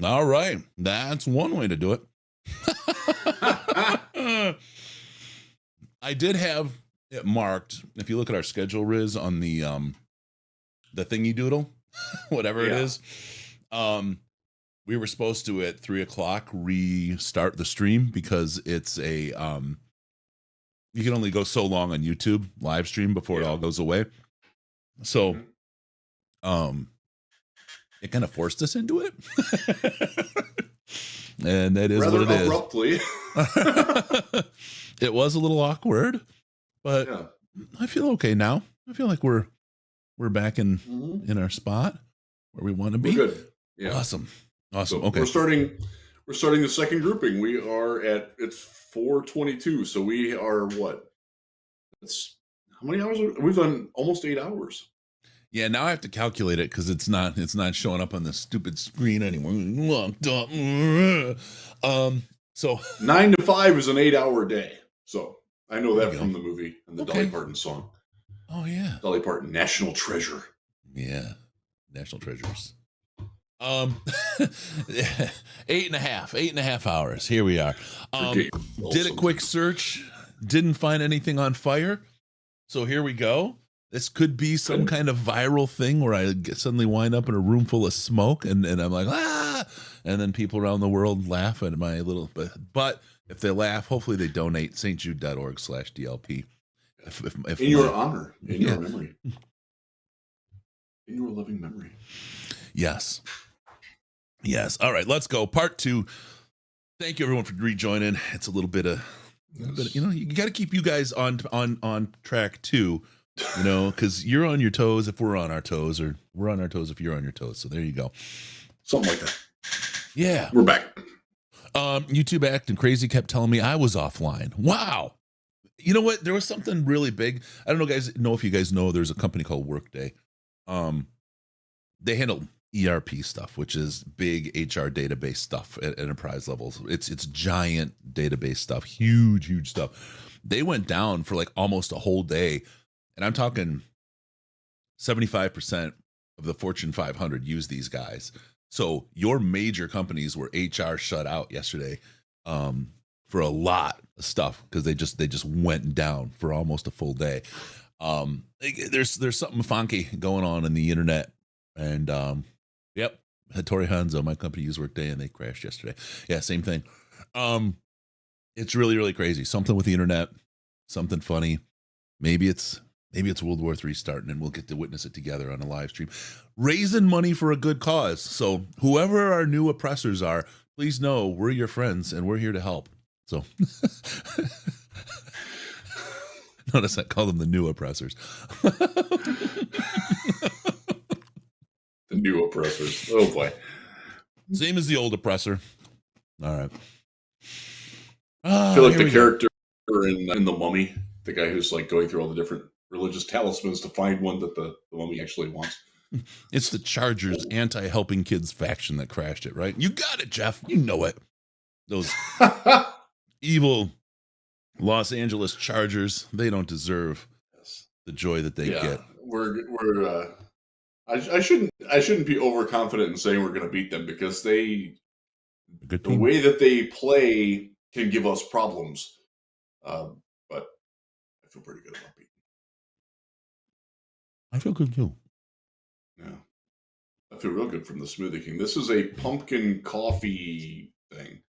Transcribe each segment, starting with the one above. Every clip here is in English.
All right. That's one way to do it. I did have it marked. If you look at our schedule, Riz, on the thingy doodle, whatever it is, we were supposed to at 3:00 restart the stream because it's a you can only go so long on YouTube live stream before it all goes away. So it kind of forced us into it. And that is rather what it abruptly. Is. It was a little awkward, but I feel okay now. I feel like we're back in our spot where we want to be. We're good. Yeah. Awesome. So okay. We're starting the second grouping. We are it's 4:22. So we are what? It's how many hours? We've done almost 8 hours. Yeah, now I have to calculate it because it's not showing up on the stupid screen anymore. Locked up. So 9 to 5 is an 8-hour day. So I know that from the movie and the Dolly Parton song. Oh yeah, Dolly Parton, National Treasure. Yeah, National Treasures. 8.5 hours. Here we are. Did a quick search, didn't find anything on fire. So here we go. This could be some kind of viral thing where I suddenly wind up in a room full of smoke and I'm like, and then people around the world laugh at my little, but if they laugh, hopefully they donate stjude.org/DLP. If in your honor, in your memory, in your loving memory. Yes. All right, let's go. Part 2. Thank you everyone for rejoining. It's a little bit of, you got to keep you guys on track too. Because you're on your toes if we're on our toes, or we're on our toes if you're on your toes. So there you go. Something like that. Yeah. We're back. YouTube acting crazy kept telling me I was offline. Wow. You know what? There was something really big. I don't know if you guys know there's a company called Workday. They handle ERP stuff, which is big HR database stuff at enterprise levels. It's giant database stuff, huge stuff. They went down for like almost a whole day. And I'm talking 75% of the Fortune 500 use these guys. So your major companies were HR shut out yesterday for a lot of stuff because they just went down for almost a full day. There's something funky going on in the internet. And Hattori Hanzo, my company, used Workday and they crashed yesterday. Yeah, same thing. It's really, really crazy. Something with the internet, something funny. Maybe it's World War III starting and we'll get to witness it together on a live stream. Raising money for a good cause. So whoever our new oppressors are, please know we're your friends and we're here to help. So notice I call them the new oppressors. The new oppressors. Oh boy. Same as the old oppressor. All right. I feel like the character in The Mummy, the guy who's like going through all the different religious talismans to find one that the mummy actually wants. It's the Chargers anti-helping kids faction that crashed it, right? You got it, Jeff. You know it. Those evil Los Angeles Chargers, they don't deserve the joy that they get. I shouldn't be overconfident in saying we're going to beat them because the way that they play can give us problems. But I feel pretty good about beating. I feel good too. Yeah. I feel real good from the Smoothie King. This is a pumpkin coffee thing.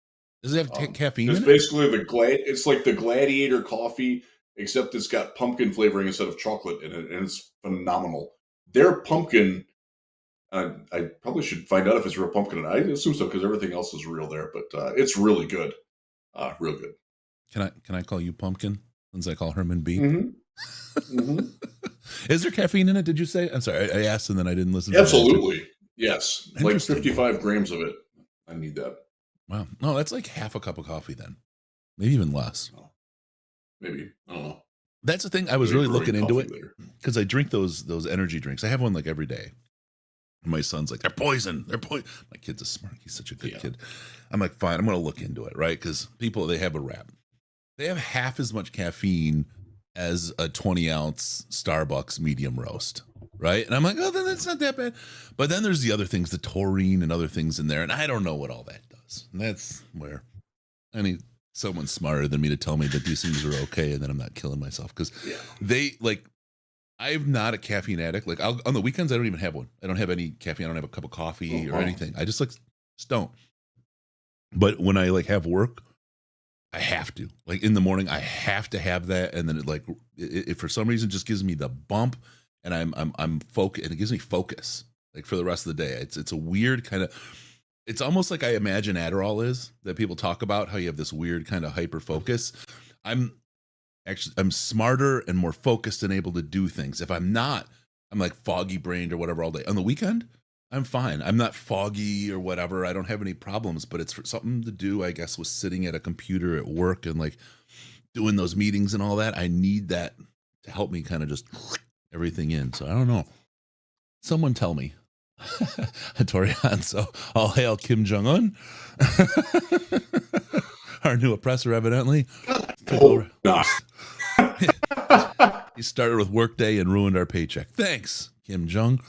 Does it have caffeine it's in it? Basically it's like the Gladiator coffee, except it's got pumpkin flavoring instead of chocolate in it, and it's phenomenal. Their pumpkin, I probably should find out if it's real pumpkin. I assume so because everything else is real there, but it's really good. Real good. Can I call you Pumpkin since I call Herman B? Mm-hmm. Mm-hmm. Is there caffeine in it? Did you say? I'm sorry, I asked and then I didn't listen. Absolutely, yes. Like 55 grams of it. I need that. Wow, no, that's like half a cup of coffee then, maybe even less. Maybe, I don't know. That's the thing. I was really looking into it because I drink those energy drinks. I have one like every day. And my son's like, they're poison. My kid's a smart. He's such a good kid. I'm like, fine, I'm going to look into it, right? Because they have a rap. They have half as much caffeine as a 20-ounce Starbucks medium roast. right? And I'm like, oh, then that's not that bad. But then there's the other things, the taurine and other things in there, and I don't know what all that does. And that's where I need someone smarter than me to tell me that these things are okay, and then I'm not killing myself because they like. I'm not a caffeine addict. Like on the weekends, I don't even have one. I don't have any caffeine. I don't have a cup of coffee or anything. I just don't. But when I like have work, I have to. Like in the morning, I have to have that, and then it for some reason just gives me the bump, and I'm focused, and it gives me focus like for the rest of the day. It's a weird kind of. It's almost like I imagine Adderall is that people talk about how you have this weird kind of hyper focus. I'm smarter and more focused and able to do things. If I'm not, I'm like foggy brained or whatever all day. On the weekend, I'm fine. I'm not foggy or whatever. I don't have any problems, but it's for something to do, I guess, with sitting at a computer at work and like doing those meetings and all that. I need that to help me kind of just everything in. So I don't know. Someone tell me. Torian, so all hail Kim Jong-un. Our new oppressor, evidently. He started with Workday and ruined our paycheck. Thanks, Kim Jong.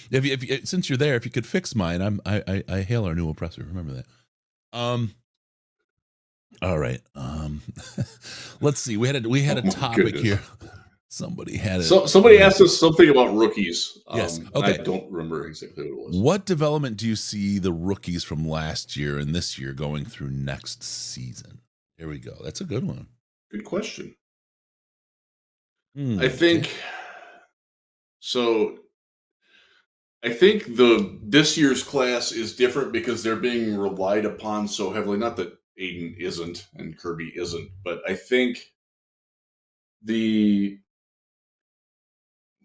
if since you're there, if you could fix mine, I hail our new oppressor. Remember that. All right. Let's see. We had a topic here. Somebody had it. So somebody asked us something about rookies. Yes. Okay. I don't remember exactly what it was. What development do you see the rookies from last year and this year going through next season? Here we go. That's a good one. Good question. I think so. I think this year's class is different because they're being relied upon so heavily. Not that Aiden isn't and Kirby isn't, but I think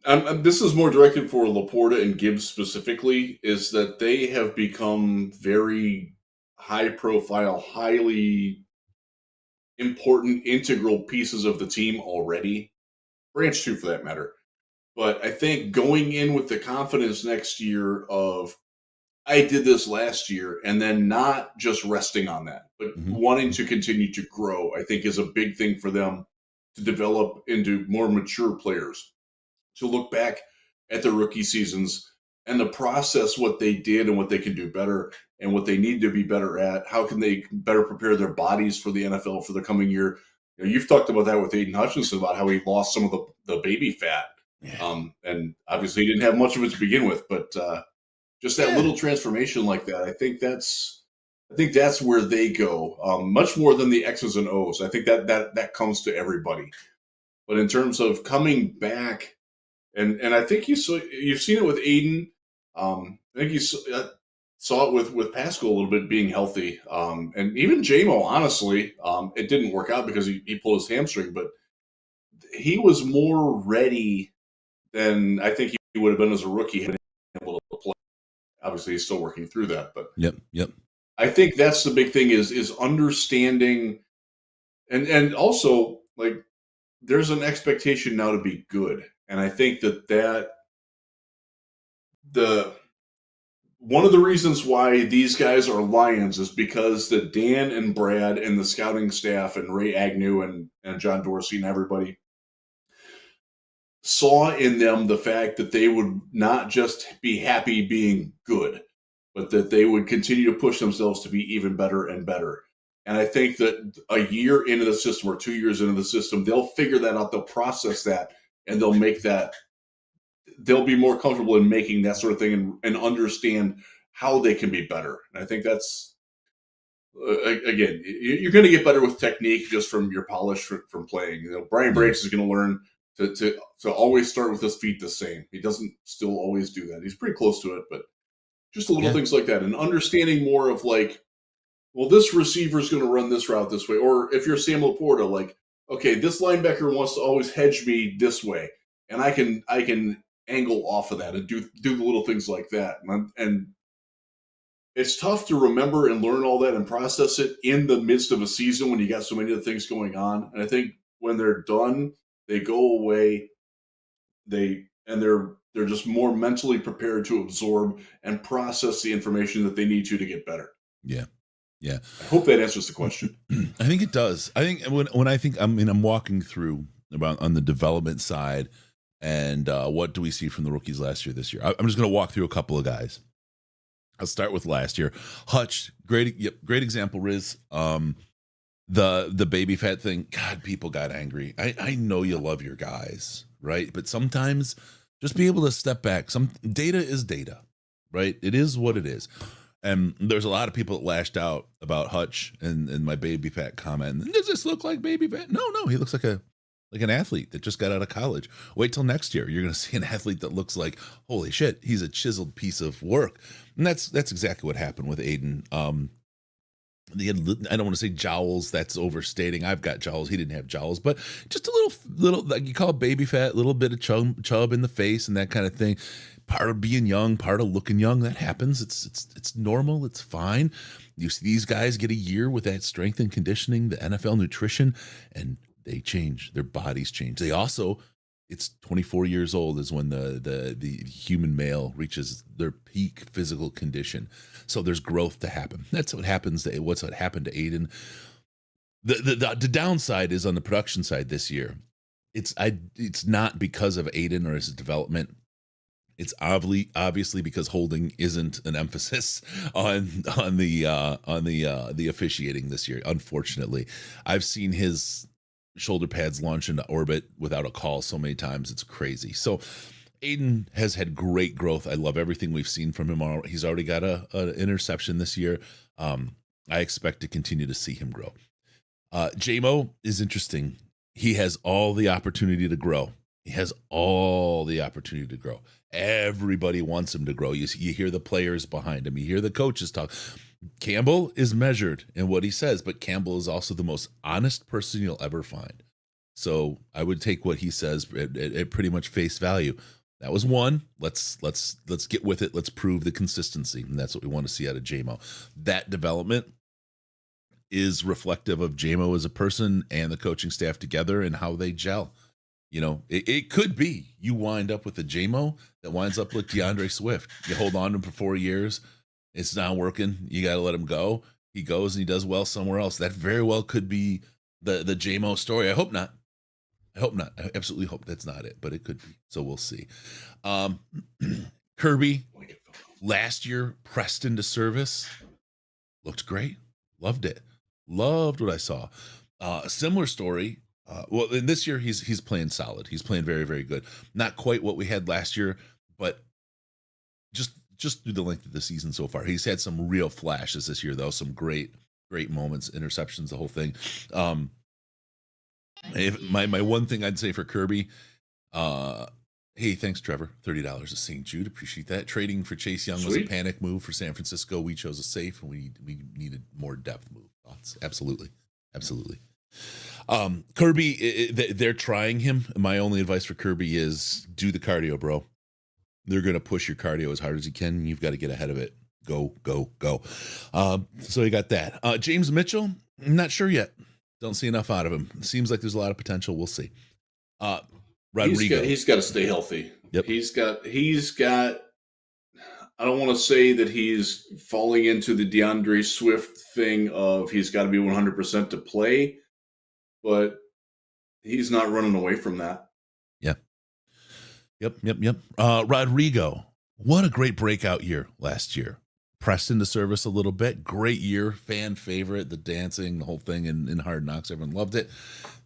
this is more directed for LaPorta and Gibbs specifically, is that they have become very high profile, highly important, integral pieces of the team already. Branch 2 for that matter. But I think going in with the confidence next year of, I did this last year, and then not just resting on that, but wanting to continue to grow, I think is a big thing for them to develop into more mature players. To look back at the rookie seasons and the process, what they did and what they can do better and what they need to be better at. How can they better prepare their bodies for the NFL for the coming year? You know, you've talked about that with Aiden Hutchinson about how he lost some of the baby fat. And obviously he didn't have much of it to begin with, but just that little transformation like that, I think that's where they go, much more than the X's and O's. I think that comes to everybody. But in terms of coming back, and I think you've seen it with Aiden. I think you saw it with Pascal a little bit being healthy, and even JMO. Honestly, it didn't work out because he pulled his hamstring, but he was more ready than I think he would have been as a rookie had been able to play. Obviously, he's still working through that, but yep. I think that's the big thing is understanding, and also like there's an expectation now to be good. And I think that one of the reasons why these guys are Lions is because that Dan and Brad and the scouting staff and Ray Agnew and John Dorsey and everybody saw in them the fact that they would not just be happy being good, but that they would continue to push themselves to be even better and better. And I think that a year into the system or 2 years into the system, they'll figure that out, they'll process that, and they'll be more comfortable in making that sort of thing and understand how they can be better. And I think that's, again, you're going to get better with technique just from your polish from playing. You know, Brian Branch is going to learn to always start with his feet the same. He doesn't still always do that. He's pretty close to it, but just little things like that. And understanding more of like, well, this receiver is going to run this route this way. Or if you're Sam LaPorta, like, okay, this linebacker wants to always hedge me this way. And I can angle off of that and do the little things like that. And it's tough to remember and learn all that and process it in the midst of a season when you got so many other things going on. And I think when they're done, they go away, they're just more mentally prepared to absorb and process the information that they need to get better. Yeah. I hope that answers the question. I think it does. I think when I'm walking through about on the development side, And what do we see from the rookies last year, this year? I'm just going to walk through a couple of guys. I'll start with last year. Hutch, great example, Riz. The baby fat thing, God, people got angry. I know you love your guys, right? But sometimes just be able to step back. Some data is data, right? It is what it is. And there's a lot of people that lashed out about Hutch and my baby fat comment. Does this look like baby fat? No, he looks like an athlete that just got out of college. Wait till next year. You're going to see an athlete that looks like, holy shit, he's a chiseled piece of work. And that's exactly what happened with Aiden. I don't want to say jowls. That's overstating. I've got jowls. He didn't have jowls, but just a little like you call it baby fat, little bit of chub in the face and that kind of thing. Part of being young, part of looking young. That happens. It's normal. It's fine. You see these guys get a year with that strength and conditioning, the NFL nutrition, and they change. Their bodies change. They also, it's 24 years old is when the human male reaches their peak physical condition. So there's growth to happen. That's what happens. What happened to Aiden. The downside is on the production side this year. It's not because of Aiden or his development. It's obviously because holding isn't an emphasis on the officiating this year. Unfortunately, I've seen his shoulder pads launch into orbit without a call so many times. It's crazy. So Aiden has had great growth. I love everything we've seen from him. He's already got an interception this year. I expect to continue to see him grow. JMO is interesting. He has all the opportunity to grow. Everybody wants him to grow. You hear the players behind him. You hear the coaches talk. Campbell is measured in what he says, but Campbell is also the most honest person you'll ever find. So I would take what he says at pretty much face value. That was one. Let's get with it. Let's prove the consistency. And that's what we want to see out of JMO. That development is reflective of JMO as a person and the coaching staff together and how they gel. You know, it could be you wind up with a JMO that winds up with DeAndre Swift. You hold on to him for 4 years. It's not working. You got to let him go. He goes and he does well somewhere else. That very well could be the JMO story. I hope not. I absolutely hope that's not it, but it could be. So we'll see. Kirby, last year, pressed into service. Looked great. Loved it. Loved what I saw. A similar story. Well, in this year, he's playing solid. He's playing very, very good. Not quite what we had last year, but just through the length of the season so far. He's had some real flashes this year, though. Some great moments, interceptions, the whole thing. My one thing I'd say for Kirby, hey, thanks, Trevor. $30 to St. Jude. Appreciate that. Trading for Chase Young was a panic move for San Francisco. We chose a safe, and we needed more depth move. Thoughts? Absolutely. Kirby, they're trying him. My only advice for Kirby is do the cardio, bro. They're going to push your cardio as hard as you can. You've got to get ahead of it. Go. So you got that. James Mitchell, I'm not sure yet. Don't see enough out of him. Seems like there's a lot of potential. We'll see. Rodrigo. He's got to stay healthy. Yep. He's got, I don't want to say that he's falling into the DeAndre Swift thing of he's got to be 100% to play, but he's not running away from that. Yep. Rodrigo, what a great breakout year last year. Pressed into service a little bit. Great year. Fan favorite, the dancing, the whole thing in Hard Knocks. Everyone loved it.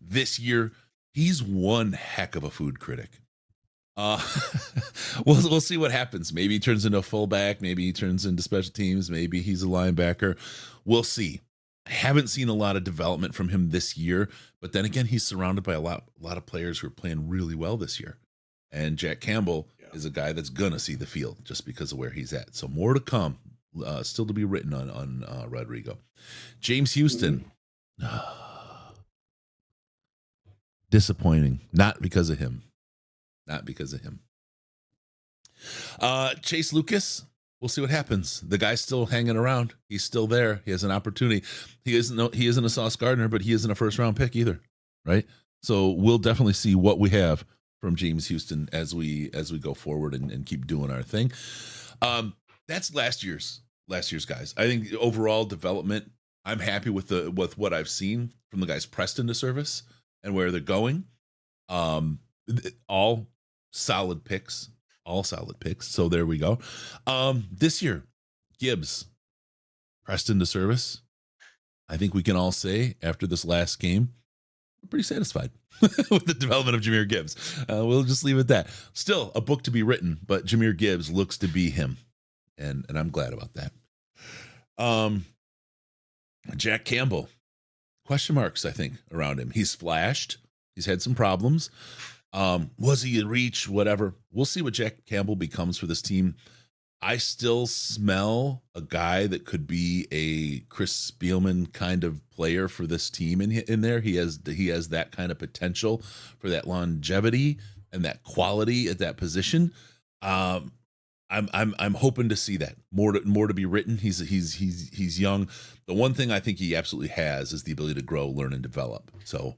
This year, he's one heck of a food critic. We'll see what happens. Maybe he turns into a fullback. Maybe he turns into special teams. Maybe he's a linebacker. We'll see. I haven't seen a lot of development from him this year, but then again, he's surrounded by a lot of players who are playing really well this year. And Jack Campbell is a guy that's going to see the field just because of where he's at. So more to come, still to be written on Rodrigo. James Houston, disappointing. Not because of him. Chase Lucas, we'll see what happens. The guy's still hanging around. He's still there. He has an opportunity. He isn't a Sauce Gardner, but he isn't a first-round pick either, right? So we'll definitely see what we have from James Houston as we go forward and keep doing our thing. That's last year's guys. I think overall development, I'm happy with what I've seen from the guys pressed into service and where they're going. All solid picks, all solid picks. So there we go. This year, Gibbs pressed into service. I think we can all say after this last game, we're pretty satisfied with the development of Jahmyr Gibbs. We'll just leave it at that. Still a book to be written, but Jahmyr Gibbs looks to be him. And I'm glad about that. Jack Campbell, question marks, I think, around him. He's flashed. He's had some problems. Was he in reach? Whatever. We'll see what Jack Campbell becomes for this team. I still smell a guy that could be a Chris Spielman kind of player for this team in there. He has that kind of potential for that longevity and that quality at that position. I'm hoping to see that more to be written. He's young. The one thing I think he absolutely has is the ability to grow, learn, and develop. So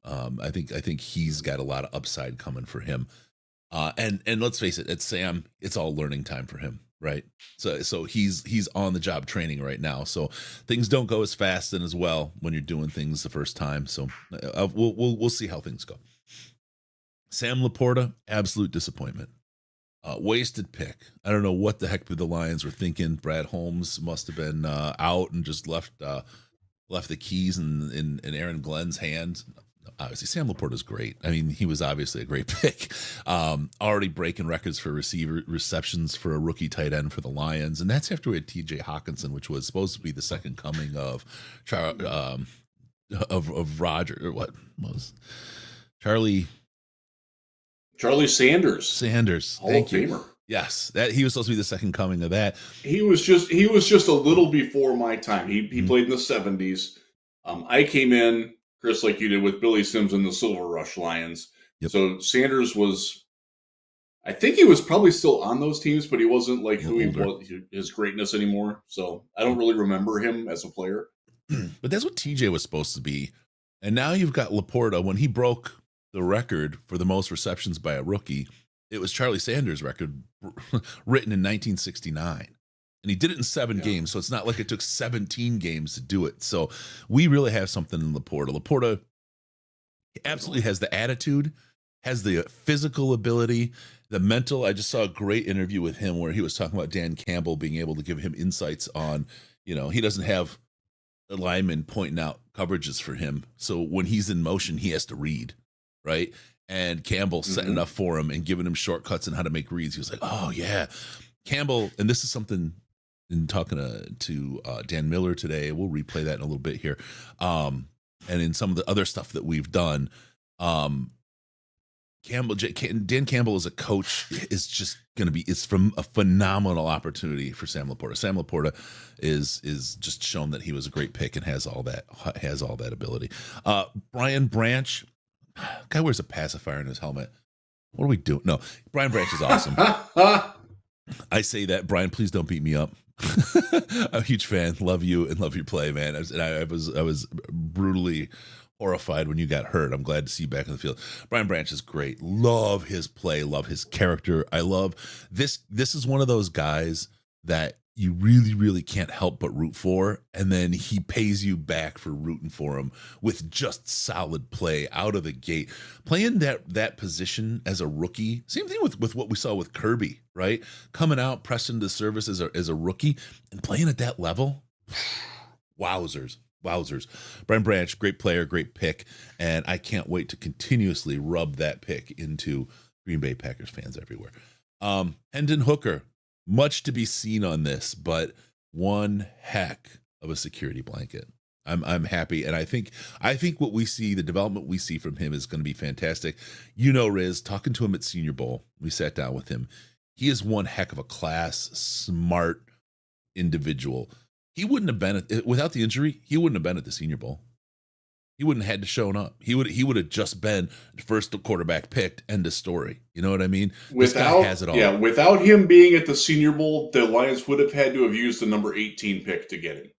I think he's got a lot of upside coming for him. And let's face it, at Sam, it's all learning time for him, right? So he's on the job training right now. So things don't go as fast and as well when you're doing things the first time. So we'll see how things go. Sam LaPorta, absolute disappointment. Wasted pick. I don't know what the heck the Lions were thinking. Brad Holmes must have been out and just left the keys in Aaron Glenn's hands. Obviously, Sam LaPorta is great. I mean, he was obviously a great pick. Already breaking records for receptions for a rookie tight end for the Lions, and that's after we had T.J. Hutchinson, which was supposed to be the second coming of Roger. Or what was Charlie Sanders? Sanders, Hall of Famer. Yes, that he was supposed to be the second coming of that. He was just a little before my time. He played in the 70s. I came in, Chris, like you did with Billy Sims and the Silver Rush Lions. Yep. So Sanders I think he was probably still on those teams, but he wasn't like who he was, his greatness anymore. So I don't really remember him as a player. But that's what TJ was supposed to be. And now you've got LaPorta. When he broke the record for the most receptions by a rookie, it was Charlie Sanders' record written in 1969. And he did it in 7 games, so it's not like it took 17 games to do it. So we really have something in LaPorta. LaPorta absolutely has the attitude, has the physical ability, the mental. I just saw a great interview with him where he was talking about Dan Campbell being able to give him insights on, he doesn't have a lineman pointing out coverages for him. So when he's in motion, he has to read, right? And Campbell setting it up for him and giving him shortcuts and how to make reads. He was like, oh, yeah. Campbell, and this is something in talking to Dan Miller today, we'll replay that in a little bit here. And in some of the other stuff that we've done, Dan Campbell as a coach is just going to be, it's from a phenomenal opportunity for Sam LaPorta. Sam LaPorta is just shown that he was a great pick and has all that ability. Brian Branch, guy wears a pacifier in his helmet. What are we doing? No, Brian Branch is awesome. I say that, Brian, please don't beat me up. I'm a huge fan. Love you and love your play, man. I was brutally horrified when you got hurt. I'm glad to see you back in the field. Brian Branch is great. Love his play. Love his character. I love this. This is one of those guys that you really, really can't help but root for. And then he pays you back for rooting for him with just solid play out of the gate. Playing that position as a rookie, same thing with what we saw with Kirby, right? Coming out, pressing the service as a rookie and playing at that level. Wowzers. Brian Branch, great player, great pick. And I can't wait to continuously rub that pick into Green Bay Packers fans everywhere. Hendon Hooker. Much to be seen on this, but one heck of a security blanket. I'm happy, and I think what we see, the development we see from him is going to be fantastic. Riz, talking to him at Senior Bowl, we sat down with him. He is one heck of a class, smart individual. He wouldn't have been without the injury. He wouldn't have been at the Senior Bowl. He wouldn't have had to shown up. He would have just been the first quarterback picked. End of story. You know what I mean? This guy has it all. Yeah, without him being at the Senior Bowl, the Lions would have had to have used the number 18 pick to get him.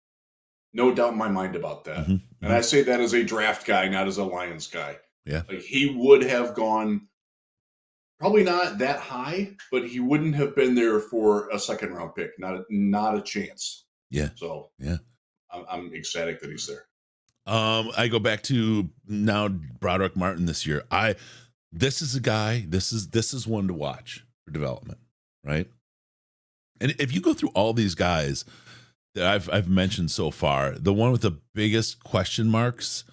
No doubt in my mind about that. And I say that as a draft guy, not as a Lions guy. Yeah, like he would have gone probably not that high, but he wouldn't have been there for a second round pick. Not a chance. Yeah. So yeah, I'm ecstatic that he's there. I go back to now Broderick Martin this year. this is a guy. This is one to watch for development, right? And if you go through all these guys that I've mentioned so far, the one with the biggest question marks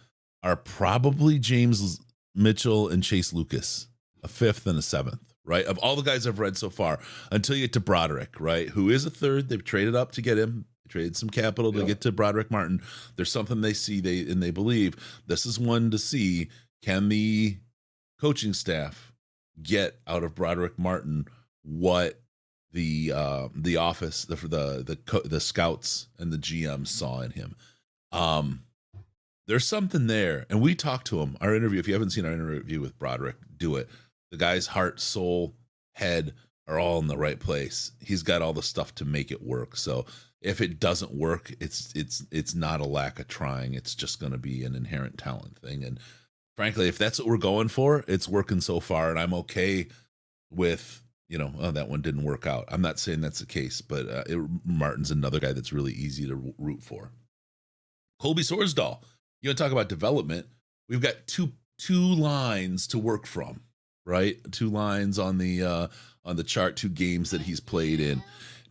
are probably James Mitchell and Chase Lucas, a fifth and a seventh, right? Of all the guys I've read so far, until you get to Broderick, right? Who is a third. They've traded up to get him. They traded some capital to get to Broderick Martin. There's something they see, they believe. This is one to see. Can the coaching staff get out of Broderick Martin what the office, the scouts and the GM saw in him? There's something there, and we talked to him. Our interview, if you haven't seen our interview with Broderick, do it. The guy's heart, soul, head are all in the right place. He's got all the stuff to make it work. So if it doesn't work, it's not a lack of trying. It's just going to be an inherent talent thing. And frankly, if that's what we're going for, it's working so far, and I'm okay with, that one didn't work out. I'm not saying that's the case, but Martin's another guy that's really easy to root for. Colby Sorsdahl. You want to talk about development? We've got two lines to work from, right? 2 lines on the chart, 2 games that he's played in.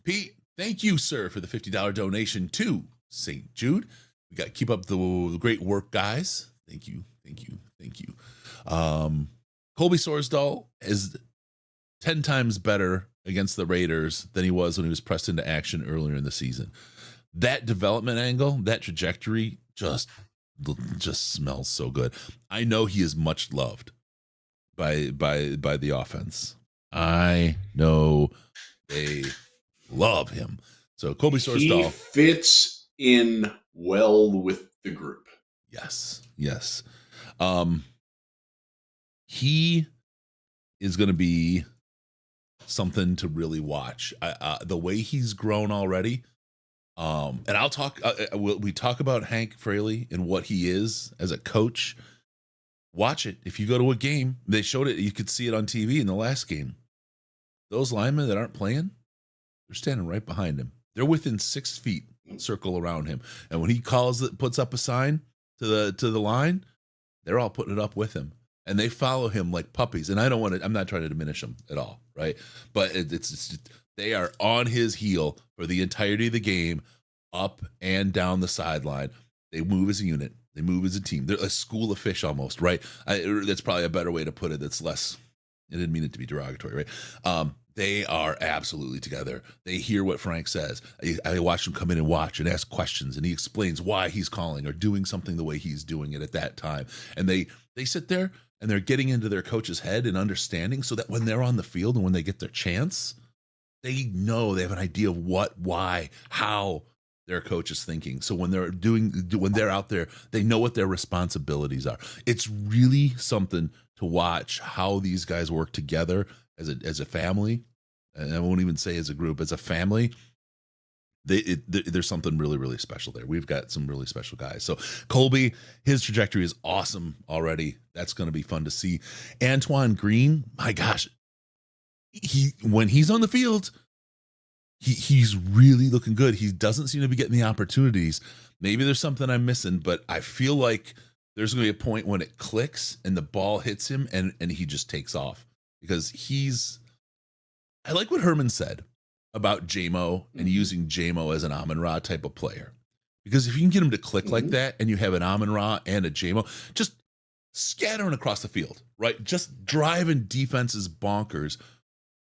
Pete, thank you, sir, for the $50 donation to St. Jude. We got to keep up the great work, guys. Thank you. Colby Sorsdahl is 10 times better against the Raiders than he was when he was pressed into action earlier in the season. That development angle, that trajectory, just smells so good. I know he is much loved by the offense. I know they love him. So Colby Sorsdahl, he fits in well with the group. Yes. He is going to be something to really watch. The way he's grown already. And I'll talk. We talk about Hank Fraley and what he is as a coach. Watch it. If you go to a game, they showed it. You could see it on TV in the last game. Those linemen that aren't playing, they're standing right behind him. They're within 6 feet, circle around him. And when he puts up a sign to the line, they're all putting it up with him, and they follow him like puppies. And I'm not trying to diminish them at all, right? But it's they are on his heel for the entirety of the game, up and down the sideline. They move as a unit. They move as a team. They're a school of fish almost, right? That's probably a better way to put it. That's less, I didn't mean it to be derogatory, right? They are absolutely together. They hear what Frank says. I watch him come in and watch and ask questions, and he explains why he's calling or doing something the way he's doing it at that time. And they sit there and they're getting into their coach's head and understanding, so that when they're on the field and when they get their chance, they know, they have an idea of what, why, how their coach is thinking. So when they're out there, they know what their responsibilities are. It's really something to watch how these guys work together as a family. And I won't even say as a group, as a family. There's something really, really special there. We've got some really special guys. So Colby, his trajectory is awesome already. That's going to be fun to see. Antoine Green, my gosh, when he's on the field, he's really looking good. He doesn't seem to be getting the opportunities. Maybe there's something I'm missing, but I feel like there's going to be a point when it clicks and the ball hits him and he just takes off, because I like what Herman said about JMO and using JMO as an Amon-Ra type of player. Because if you can get him to click like that, and you have an Amon-Ra and a JMO, just scattering across the field, right? Just driving defenses bonkers.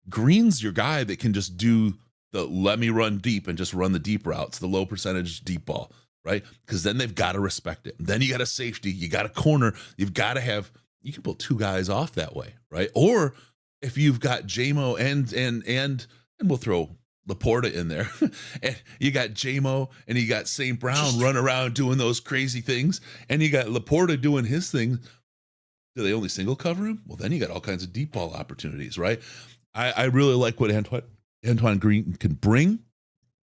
Green's your guy that can just do the let me run deep and just run the deep routes, the low percentage deep ball, right? Because then they've got to respect it. Then you got a safety, you got a corner, you can pull 2 guys off that way, right? Or if you've got JMO and we'll throw LaPorta in there, and you got JMO and you got St. Brown running around doing those crazy things, and you got LaPorta doing his thing. Do they only single cover him? Well, then you got all kinds of deep ball opportunities, right? I really like what Antoine Green can bring,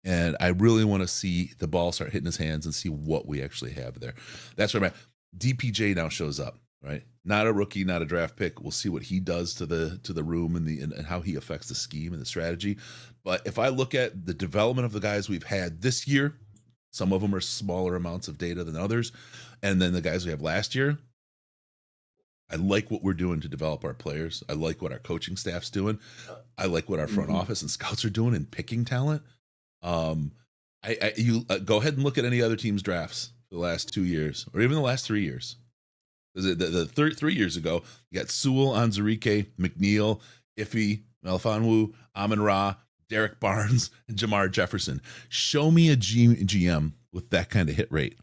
and I really want to see the ball start hitting his hands and see what we actually have there. That's where I'm at. DPJ now shows up, right? Not a rookie, not a draft pick. We'll see what he does to the room and how he affects the scheme and the strategy. But if I look at the development of the guys we've had this year, some of them are smaller amounts of data than others, and then the guys we have last year, I like what we're doing to develop our players. I like what our coaching staff's doing. I like what our front office and scouts are doing in picking talent. You go ahead and look at any other team's drafts for the last 2 years, or even the last 3 years. The 3 years ago, you got Sewell, Anzalone, McNeil, Iffy, Melifonwu, Amon-Ra, Derek Barnes, and Jamar Jefferson. Show me a GM with that kind of hit rate.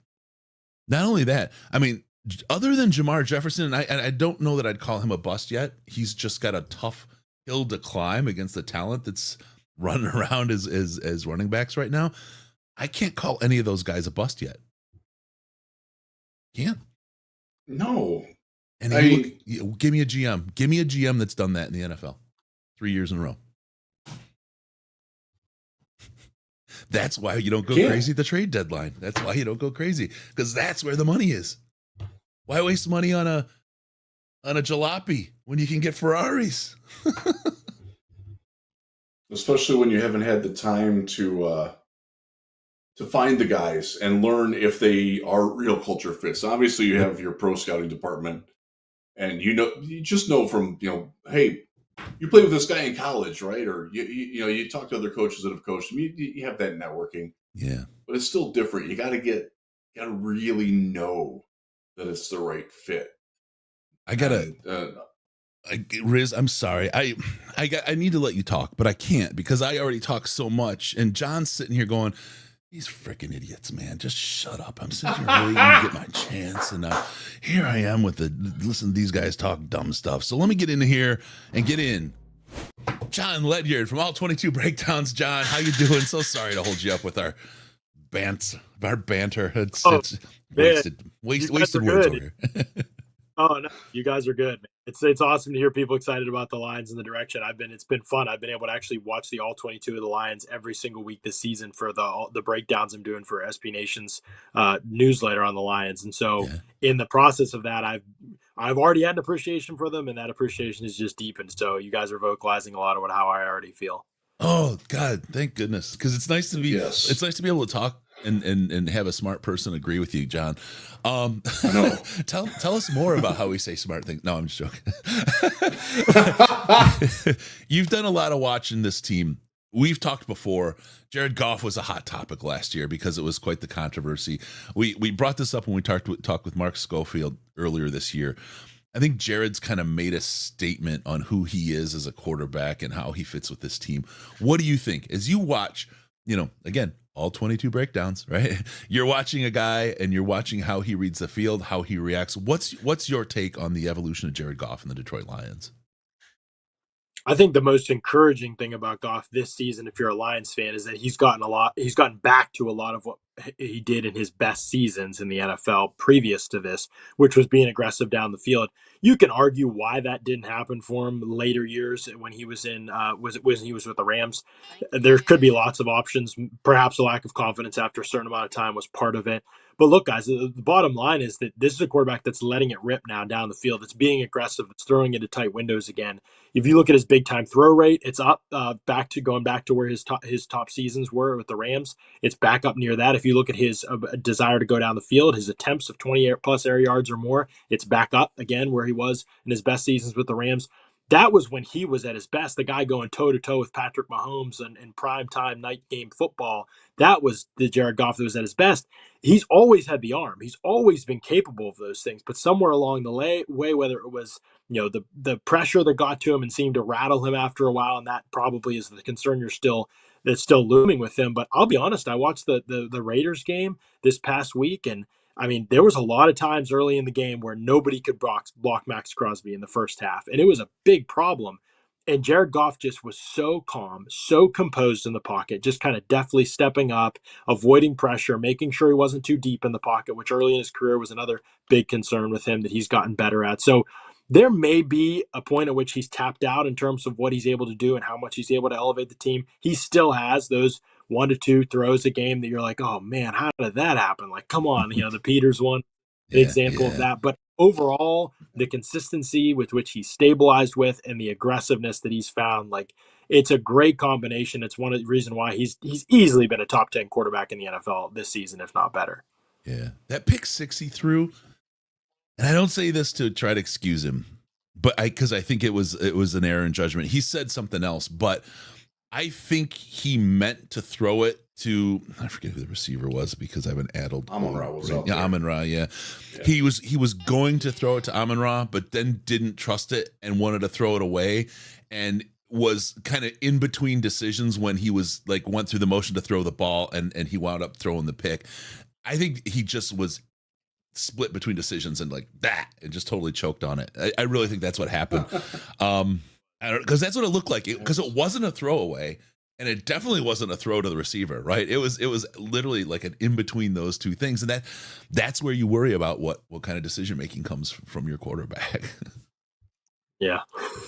Not only that, I mean, other than Jamar Jefferson, and I don't know that I'd call him a bust yet. He's just got a tough hill to climb against the talent that's running around as running backs right now. I can't call any of those guys a bust yet. Can't. No. And give me a GM. Give me a GM that's done that in the NFL 3 years in a row. That's why you don't go crazy at the trade deadline. That's why you don't go crazy, because that's where the money is. Why waste money on a jalopy when you can get Ferraris? Especially when you haven't had the time to find the guys and learn if they are real culture fits. Obviously, you have your pro scouting department, and you just know from, hey, you played with this guy in college, right? Or you talk to other coaches that have coached him. You have that networking. Yeah, but it's still different. You got to really know that it's the right fit. Riz, I'm sorry. I need to let you talk, but I can't because I already talk so much. And John's sitting here going, these freaking idiots, man, just shut up. I'm sitting here waiting to get my chance. And here I am listen to these guys talk dumb stuff. So let me get in here and get in. John Ledyard from All 22 Breakdowns. John, how you doing? So sorry to hold you up with our banter. It's wasted words over here. Oh no, you guys are good. It's awesome to hear people excited about the Lions and the direction. It's been fun. I've been able to actually watch the all 22 of the Lions every single week this season for the breakdowns I'm doing for SB Nation's newsletter on the Lions. And so in the process of that, I've already had an appreciation for them, and that appreciation is just deepened. So you guys are vocalizing a lot of how I already feel. Oh God, thank goodness, because it's nice to be it's nice to be able to talk and have a smart person agree with you, John. No. Tell us more about how we say smart things. No, I'm just joking. You've done a lot of watching this team. We've talked before. Jared Goff was a hot topic last year because it was quite the controversy. We brought this up when we talked with Mark Schofield earlier this year. I think Jared's kind of made a statement on who he is as a quarterback and how he fits with this team. What do you think as you watch, again, all 22 breakdowns, right? You're watching a guy and you're watching how he reads the field, how he reacts. What's your take on the evolution of Jared Goff and the Detroit Lions? I think the most encouraging thing about Goff this season, if you're a Lions fan, is that he's gotten back to a lot of what he did in his best seasons in the NFL previous to this, which was being aggressive down the field. You can argue why that didn't happen for him later years when he was he was with the Rams. There could be lots of options. Perhaps a lack of confidence after a certain amount of time was part of it. But look, guys, the bottom line is that this is a quarterback that's letting it rip now down the field. It's being aggressive. It's throwing into tight windows again. If you look at his big time throw rate, it's up going back to where his top seasons were with the Rams. It's back up near that. If you look at his desire to go down the field, his attempts of 20 plus air yards or more, it's back up again where he was in his best seasons with the Rams. That was when he was at his best, the guy going toe-to-toe with Patrick Mahomes in prime time night game football. That was the Jared Goff that was at his best. He's always had the arm. He's always been capable of those things. But somewhere along the way, whether it was the pressure that got to him and seemed to rattle him after a while, and that probably is the concern that's still looming with him. But I'll be honest, I watched the Raiders game this past week, and I mean, there was a lot of times early in the game where nobody could block Max Crosby in the first half, and it was a big problem. And Jared Goff just was so calm, so composed in the pocket, just kind of deftly stepping up, avoiding pressure, making sure he wasn't too deep in the pocket, which early in his career was another big concern with him that he's gotten better at. So there may be a point at which he's tapped out in terms of what he's able to do and how much he's able to elevate the team. He still has those 1 to 2 throws a game that you're like, oh man, how did that happen? Like, come on, the Peters one, an example of that. But overall, the consistency with which he's stabilized with and the aggressiveness that he's found, like, it's a great combination. It's one of the reasons why he's easily been a top 10 quarterback in the NFL this season, if not better. Yeah. That pick 6 he threw, And I don't say this to try to excuse him, but because I think it was an error in judgment. He said something else, but I think he meant to throw it to, I forget who the receiver was because I have an addled. Amon-Ra was out Yeah, there. Amon-Ra, yeah. He was going to throw it to Amon-Ra, but then didn't trust it and wanted to throw it away, and was kind of in between decisions when he was like went through the motion to throw the ball and he wound up throwing the pick. I think he just was split between decisions and like that and just totally choked on it. I really think that's what happened. Because that's what it looked like. Because it wasn't a throwaway, and it definitely wasn't a throw to the receiver, right? It was literally like an in between those two things, and that's where you worry about what kind of decision making comes from your quarterback. Yeah,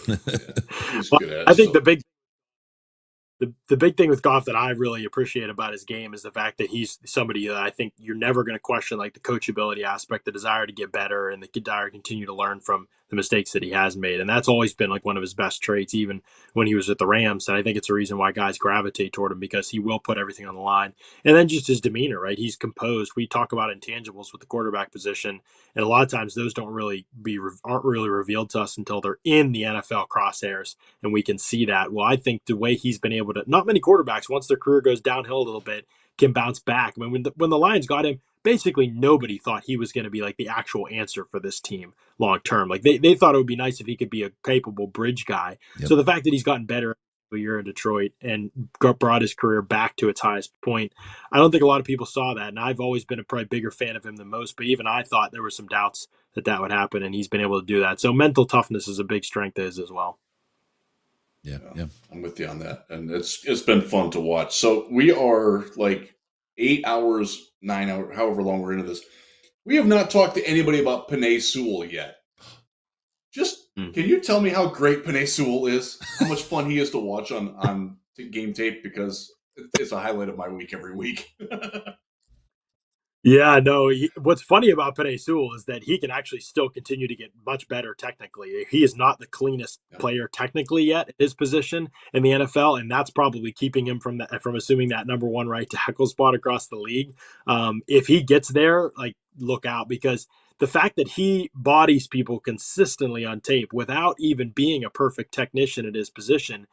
Well, I think the big thing with Goff that I really appreciate about his game is the fact that he's somebody that I think you're never going to question, like the coachability aspect, the desire to get better, and the desire to continue to learn from the mistakes that he has made. And that's always been like one of his best traits, even when he was at the Rams. And I think it's a reason why guys gravitate toward him, because he will put everything on the line. And then just his demeanor, right? He's composed. We talk about intangibles with the quarterback position, and a lot of times those aren't really revealed to us until they're in the NFL crosshairs, and we can see that. Well, I think the way he's been able to, not many quarterbacks, once their career goes downhill a little bit, can bounce back. I mean, when the Lions got him, basically nobody thought he was going to be like the actual answer for this team long term. Like they thought it would be nice if he could be a capable bridge guy. Yep. So the fact that he's gotten better a year in Detroit and brought his career back to its highest point, I don't think a lot of people saw that. And I've always been a probably bigger fan of him than most, but even I thought there were some doubts that would happen, and he's been able to do that. So mental toughness is a big strength of his as well. Yeah. I'm with you on that, and it's been fun to watch. So we are like 8 hours, 9 hours, however long we're into this. We have not talked to anybody about Penei Sewell yet. Can you tell me how great Penei Sewell is? How much fun he is to watch on game tape, because it's a highlight of my week every week. Yeah, no. What's funny about Penei Sewell is that he can actually still continue to get much better technically. He is not the cleanest player technically yet at his position in the NFL, and that's probably keeping him from assuming that number one right tackle spot across the league. If he gets there, like, look out, because the fact that he bodies people consistently on tape without even being a perfect technician at his position,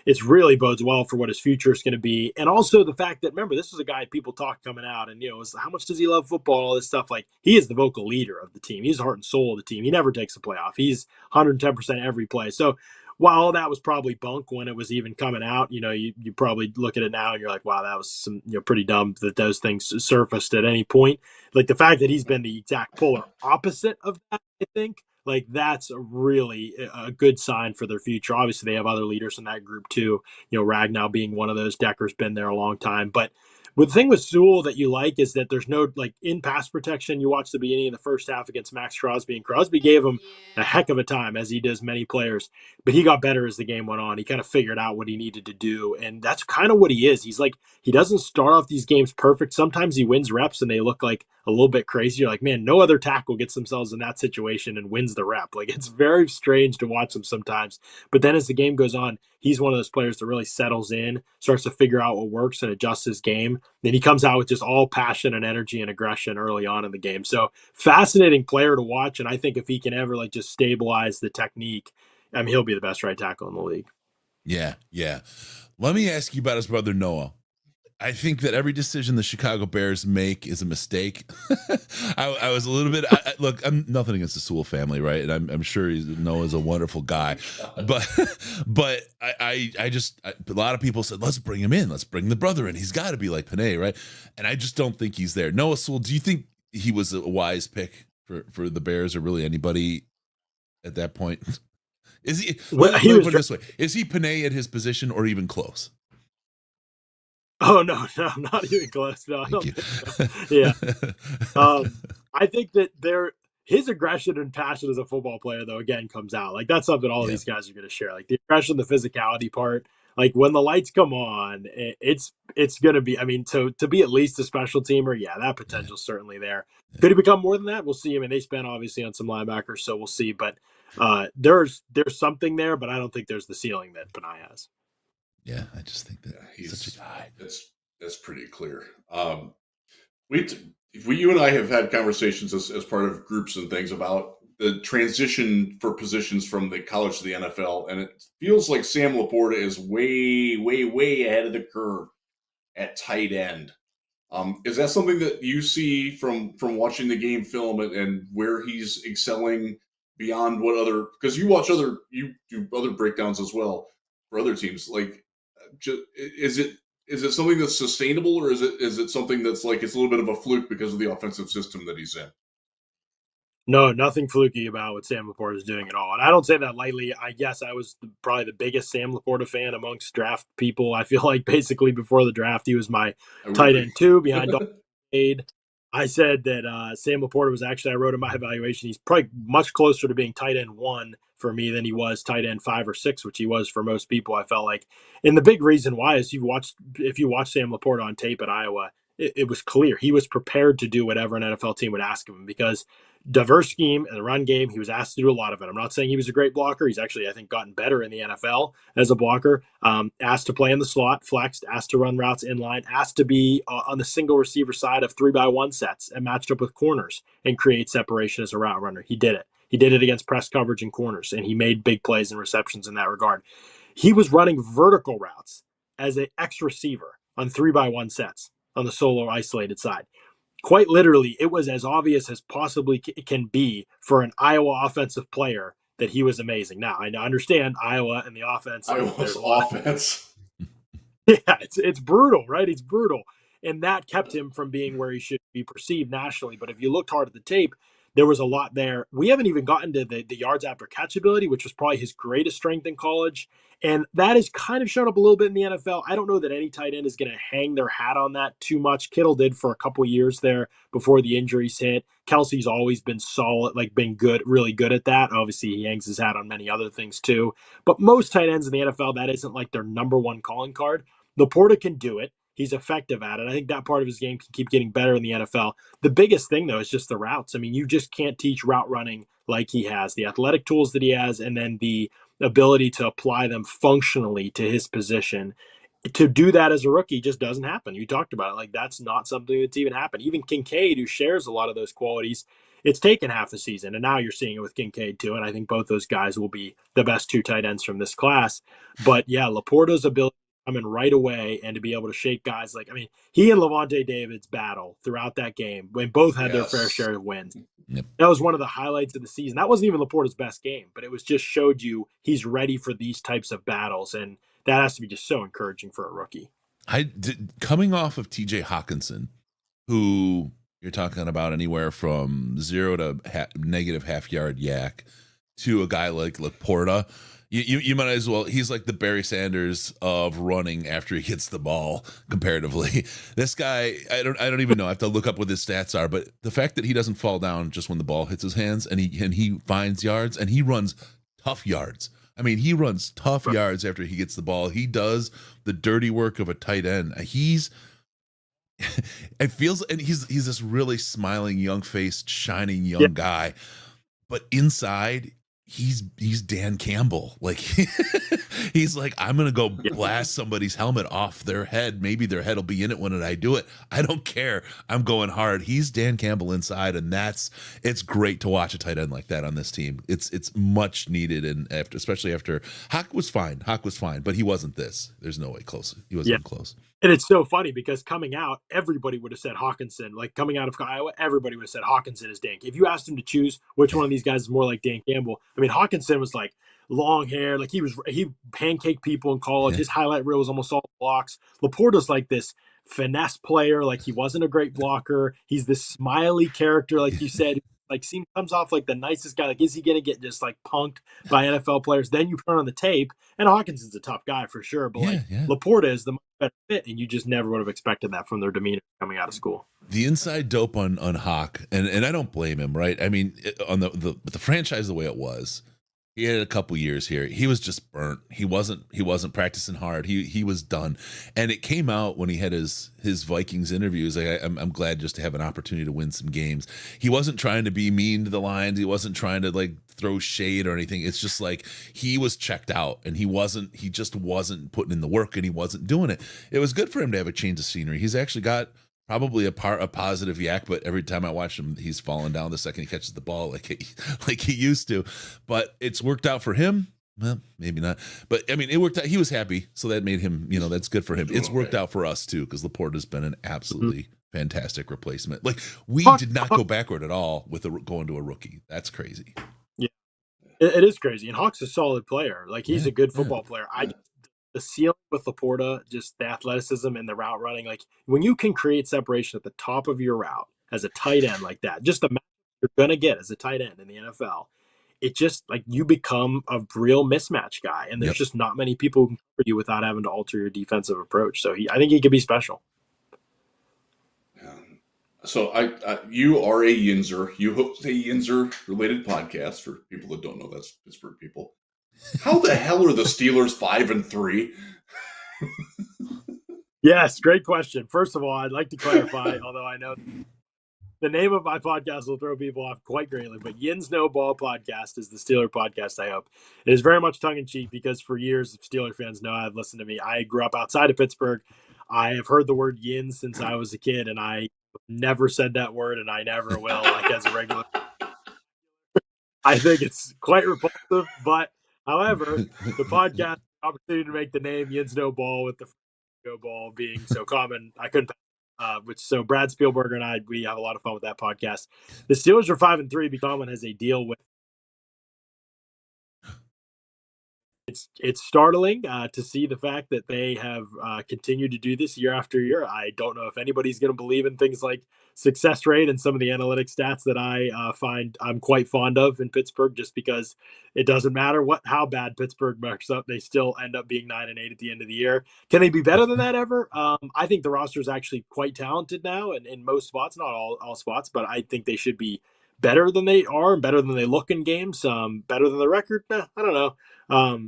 it's really bodes well for what his future is going to be. And also the fact that, remember, this is a guy people talk coming out and, how much does he love football, all this stuff. Like, he is the vocal leader of the team. He's the heart and soul of the team. He never takes a playoff. He's 110% every play. So while that was probably bunk when it was even coming out, you probably look at it now and you're like, wow, that was some, pretty dumb that those things surfaced at any point. Like, the fact that he's been the exact polar opposite of that, I think, like, that's really a good sign for their future. Obviously, they have other leaders in that group too. Ragnow being one of those. Decker's been there a long time. But the thing with Sewell that you like is that there's no, like, in pass protection. You watch the beginning of the first half against Max Crosby, and Crosby gave him a heck of a time, as he does many players. But he got better as the game went on. He kind of figured out what he needed to do, and that's kind of what he is. He's like, he doesn't start off these games perfect. Sometimes he wins reps and they look like a little bit crazy. You're like, man, no other tackle gets themselves in that situation and wins the rep. Like, it's very strange to watch him sometimes. But then as the game goes on, he's one of those players that really settles in, starts to figure out what works and adjusts his game. Then he comes out with just all passion and energy and aggression early on in the game. So fascinating player to watch. And I think if he can ever like just stabilize the technique, he'll be the best right tackle in the league. Yeah. Let me ask you about his brother Noah. I think that every decision the Chicago Bears make is a mistake. I was a little bit. Look, I'm nothing against the Sewell family, right? And I'm sure Noah's a wonderful guy, but I just a lot of people said, let's bring him in, let's bring the brother in. He's got to be like Penei, right? And I just don't think he's there. Noah Sewell, do you think he was a wise pick for the Bears, or really anybody at that point? Is he? Let me put it this way: is he Penei at his position, or even close? Oh, no, not even close. No, I don't think so. Yeah. I think that his aggression and passion as a football player, though, again, comes out. Like, that's something all of these guys are going to share. Like, the aggression, the physicality part, like, when the lights come on, it's going to be, to be at least a special teamer, that potential's certainly there. Could he become more than that? We'll see. They spent, obviously, on some linebackers, so we'll see. But there's something there, but I don't think there's the ceiling that Penei has. Yeah, I just think that he's such a guy. That's pretty clear. you and I have had conversations as part of groups and things about the transition for positions from the college to the NFL, and it feels like Sam LaPorta is way, way, way ahead of the curve at tight end. Is that something that you see from watching the game film and where he's excelling beyond what other, because you do other breakdowns as well for other teams, like is it something that's sustainable, or is it something that's like it's a little bit of a fluke because of the offensive system that he's in? No, nothing fluky about what Sam LaPorta is doing at all. And I don't say that lightly. I guess I was probably the biggest Sam LaPorta fan amongst draft people. I feel like basically before the draft, he was my I would tight agree. end 2 behind Aid. I said that Sam LaPorta was actually, I wrote in my evaluation, he's probably much closer to being tight end 1 for me than he was tight end 5 or 6, which he was for most people, I felt like. And the big reason why is if you watch Sam LaPorta on tape at Iowa, it was clear he was prepared to do whatever an NFL team would ask of him, because diverse scheme and the run game, he was asked to do a lot of it. I'm not saying he was a great blocker. He's actually, I think, gotten better in the NFL as a blocker. Asked to play in the slot, flexed, asked to run routes in line, asked to be on the single receiver side of 3-by-1 sets and matched up with corners and create separation as a route runner. He did it. He did it against press coverage and corners, and he made big plays and receptions in that regard. He was running vertical routes as an X receiver on 3-by-1 sets on the solo isolated side. Quite literally, it was as obvious as possibly can be for an Iowa offensive player that he was amazing. Now, I understand Iowa and the offense. Iowa's offense. Yeah, it's brutal, right? It's brutal. And that kept him from being where he should be perceived nationally. But if you looked hard at the tape, there was a lot there. We haven't even gotten to the yards after catch ability, which was probably his greatest strength in college. And that has kind of shown up a little bit in the NFL. I don't know that any tight end is going to hang their hat on that too much. Kittle did for a couple years there before the injuries hit. Kelsey's always been solid, like been good, really good at that. Obviously, he hangs his hat on many other things too. But most tight ends in the NFL, that isn't like their number one calling card. LaPorta can do it. He's effective at it. I think that part of his game can keep getting better in the NFL. The biggest thing, though, is just the routes. I mean, you just can't teach route running like he has, the athletic tools that he has, and then the ability to apply them functionally to his position. To do that as a rookie just doesn't happen. You talked about it. Like, that's not something that's even happened. Even Kincaid, who shares a lot of those qualities, it's taken half the season. And now you're seeing it with Kincaid, too. And I think both those guys will be the best 2 tight ends from this class. But yeah, LaPorta's ability come in right away and to be able to shake guys like, I mean, he and Levante David's battle throughout that game when both had their fair share of wins. Yep. That was one of the highlights of the season. That wasn't even LaPorta's best game, but it was just showed you he's ready for these types of battles. And that has to be just so encouraging for a rookie. Coming off of TJ Hutchinson, who you're talking about anywhere from 0 to negative half yard yak, to a guy like LaPorta, you might as well, he's like the Barry Sanders of running after he gets the ball comparatively. This guy, I don't even know, I have to look up what his stats are, but the fact that he doesn't fall down just when the ball hits his hands, and he finds yards, and he runs tough yards. I mean, he runs tough yards after he gets the ball. He does the dirty work of a tight end. It feels, and he's this really smiling, young-faced, shining young guy, but inside he's Dan Campbell. Like, he's like, I'm gonna go blast somebody's helmet off their head. Maybe their head will be in it when I do it. I don't care. I'm going hard. He's Dan Campbell inside, and it's great to watch a tight end like that on this team. It's much needed, and especially after Hawk was fine, but he wasn't this. There's no way close. He wasn't even close. And it's so funny because coming out, everybody would have said Hawkinson. Like, coming out of Iowa, everybody would have said Hawkinson is Dan. If you asked him to choose which one of these guys is more like Dan Campbell, I mean, Hawkinson was like long hair, like he pancaked people in college. Yeah. His highlight reel was almost all blocks. LaPorta's like this finesse player, like he wasn't a great blocker. He's this smiley character, like you said. Like, comes off like the nicest guy. Like, is he going to get just like punked by NFL players? Then you turn on the tape, and Hawkinson's a tough guy for sure. But LaPorta is the much better fit, and you just never would have expected that from their demeanor coming out of school. The inside dope on Hawk, and I don't blame him, right? I mean, on the franchise the way it was, he had a couple years here. He was just burnt. He wasn't practicing hard. He was done. And it came out when he had his Vikings interviews. Like, I'm glad just to have an opportunity to win some games. He wasn't trying to be mean to the Lions. He wasn't trying to like throw shade or anything. It's just like he was checked out, and he just wasn't putting in the work, and he wasn't doing it. It was good for him to have a change of scenery. He's actually got probably a positive yak, but every time I watch him, he's falling down the second he catches the ball like he used to. But it's worked out for him. Well, maybe not, but I mean, it worked out. He was happy, so that made him, that's good for him. It's worked out for us too, because LaPorta's been an absolutely fantastic replacement. Like, we did not go backward at all with going to a rookie. That's crazy. Yeah, it is crazy. And Hawk's a solid player. Like, he's a good football player. The ceiling with LaPorta, just the athleticism and the route running. Like, when you can create separation at the top of your route as a tight end like that, just the match you're gonna get as a tight end in the NFL. It just, like, you become a real mismatch guy, and there's just not many people who can cover you without having to alter your defensive approach. So I think he could be special. Yeah. So you are a Yinzer. You host a Yinzer related podcast. For people that don't know, that's Pittsburgh people. How the hell are the Steelers 5-3? Yes, great question. First of all, I'd like to clarify, although I know the name of my podcast will throw people off quite greatly, but Yin's No Ball Podcast is the Steeler podcast, I hope. It is very much tongue-in-cheek because for years, Steeler fans know I've listened to me. I grew up outside of Pittsburgh. I have heard the word yin since I was a kid, and I never said that word, and I never will, like, as a regular. I think it's quite repulsive, but however, the podcast opportunity to make the name Yin's No Ball with the Go Ball being so common, I couldn't. So Brad Spielberger and I, we have a lot of fun with that podcast. The Steelers are 5-3 because Tomlin has a deal with. It's startling to see the fact that they have continued to do this year after year. I don't know if anybody's going to believe in things like success rate and some of the analytic stats that I find I'm quite fond of in Pittsburgh, just because it doesn't matter how bad Pittsburgh marks up, they still end up being 9-8 at the end of the year. Can they be better than that ever? I think the roster is actually quite talented now, and in most spots, not all spots, but I think they should be better than they are and better than they look in games. Better than the record? I don't know.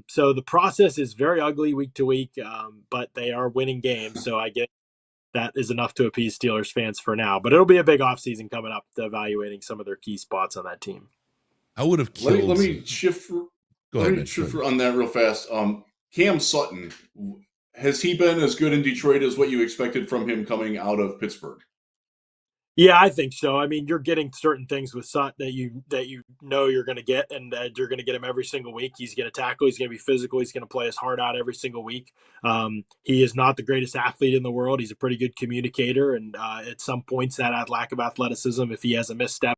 So the process is very ugly week to week, but they are winning games. So I get that is enough to appease Steelers fans for now. But it'll be a big offseason coming up to evaluating some of their key spots on that team. I would have killed. Let me shift. On that real fast. Cam Sutton, has he been as good in Detroit as what you expected from him coming out of Pittsburgh? Yeah, I think so. I mean, you're getting certain things with Sutton that you know you're going to get, and you're going to get him every single week. He's going to tackle. He's going to be physical. He's going to play his heart out every single week. He is not the greatest athlete in the world. He's a pretty good communicator, and at some points that lack of athleticism, if he has a misstep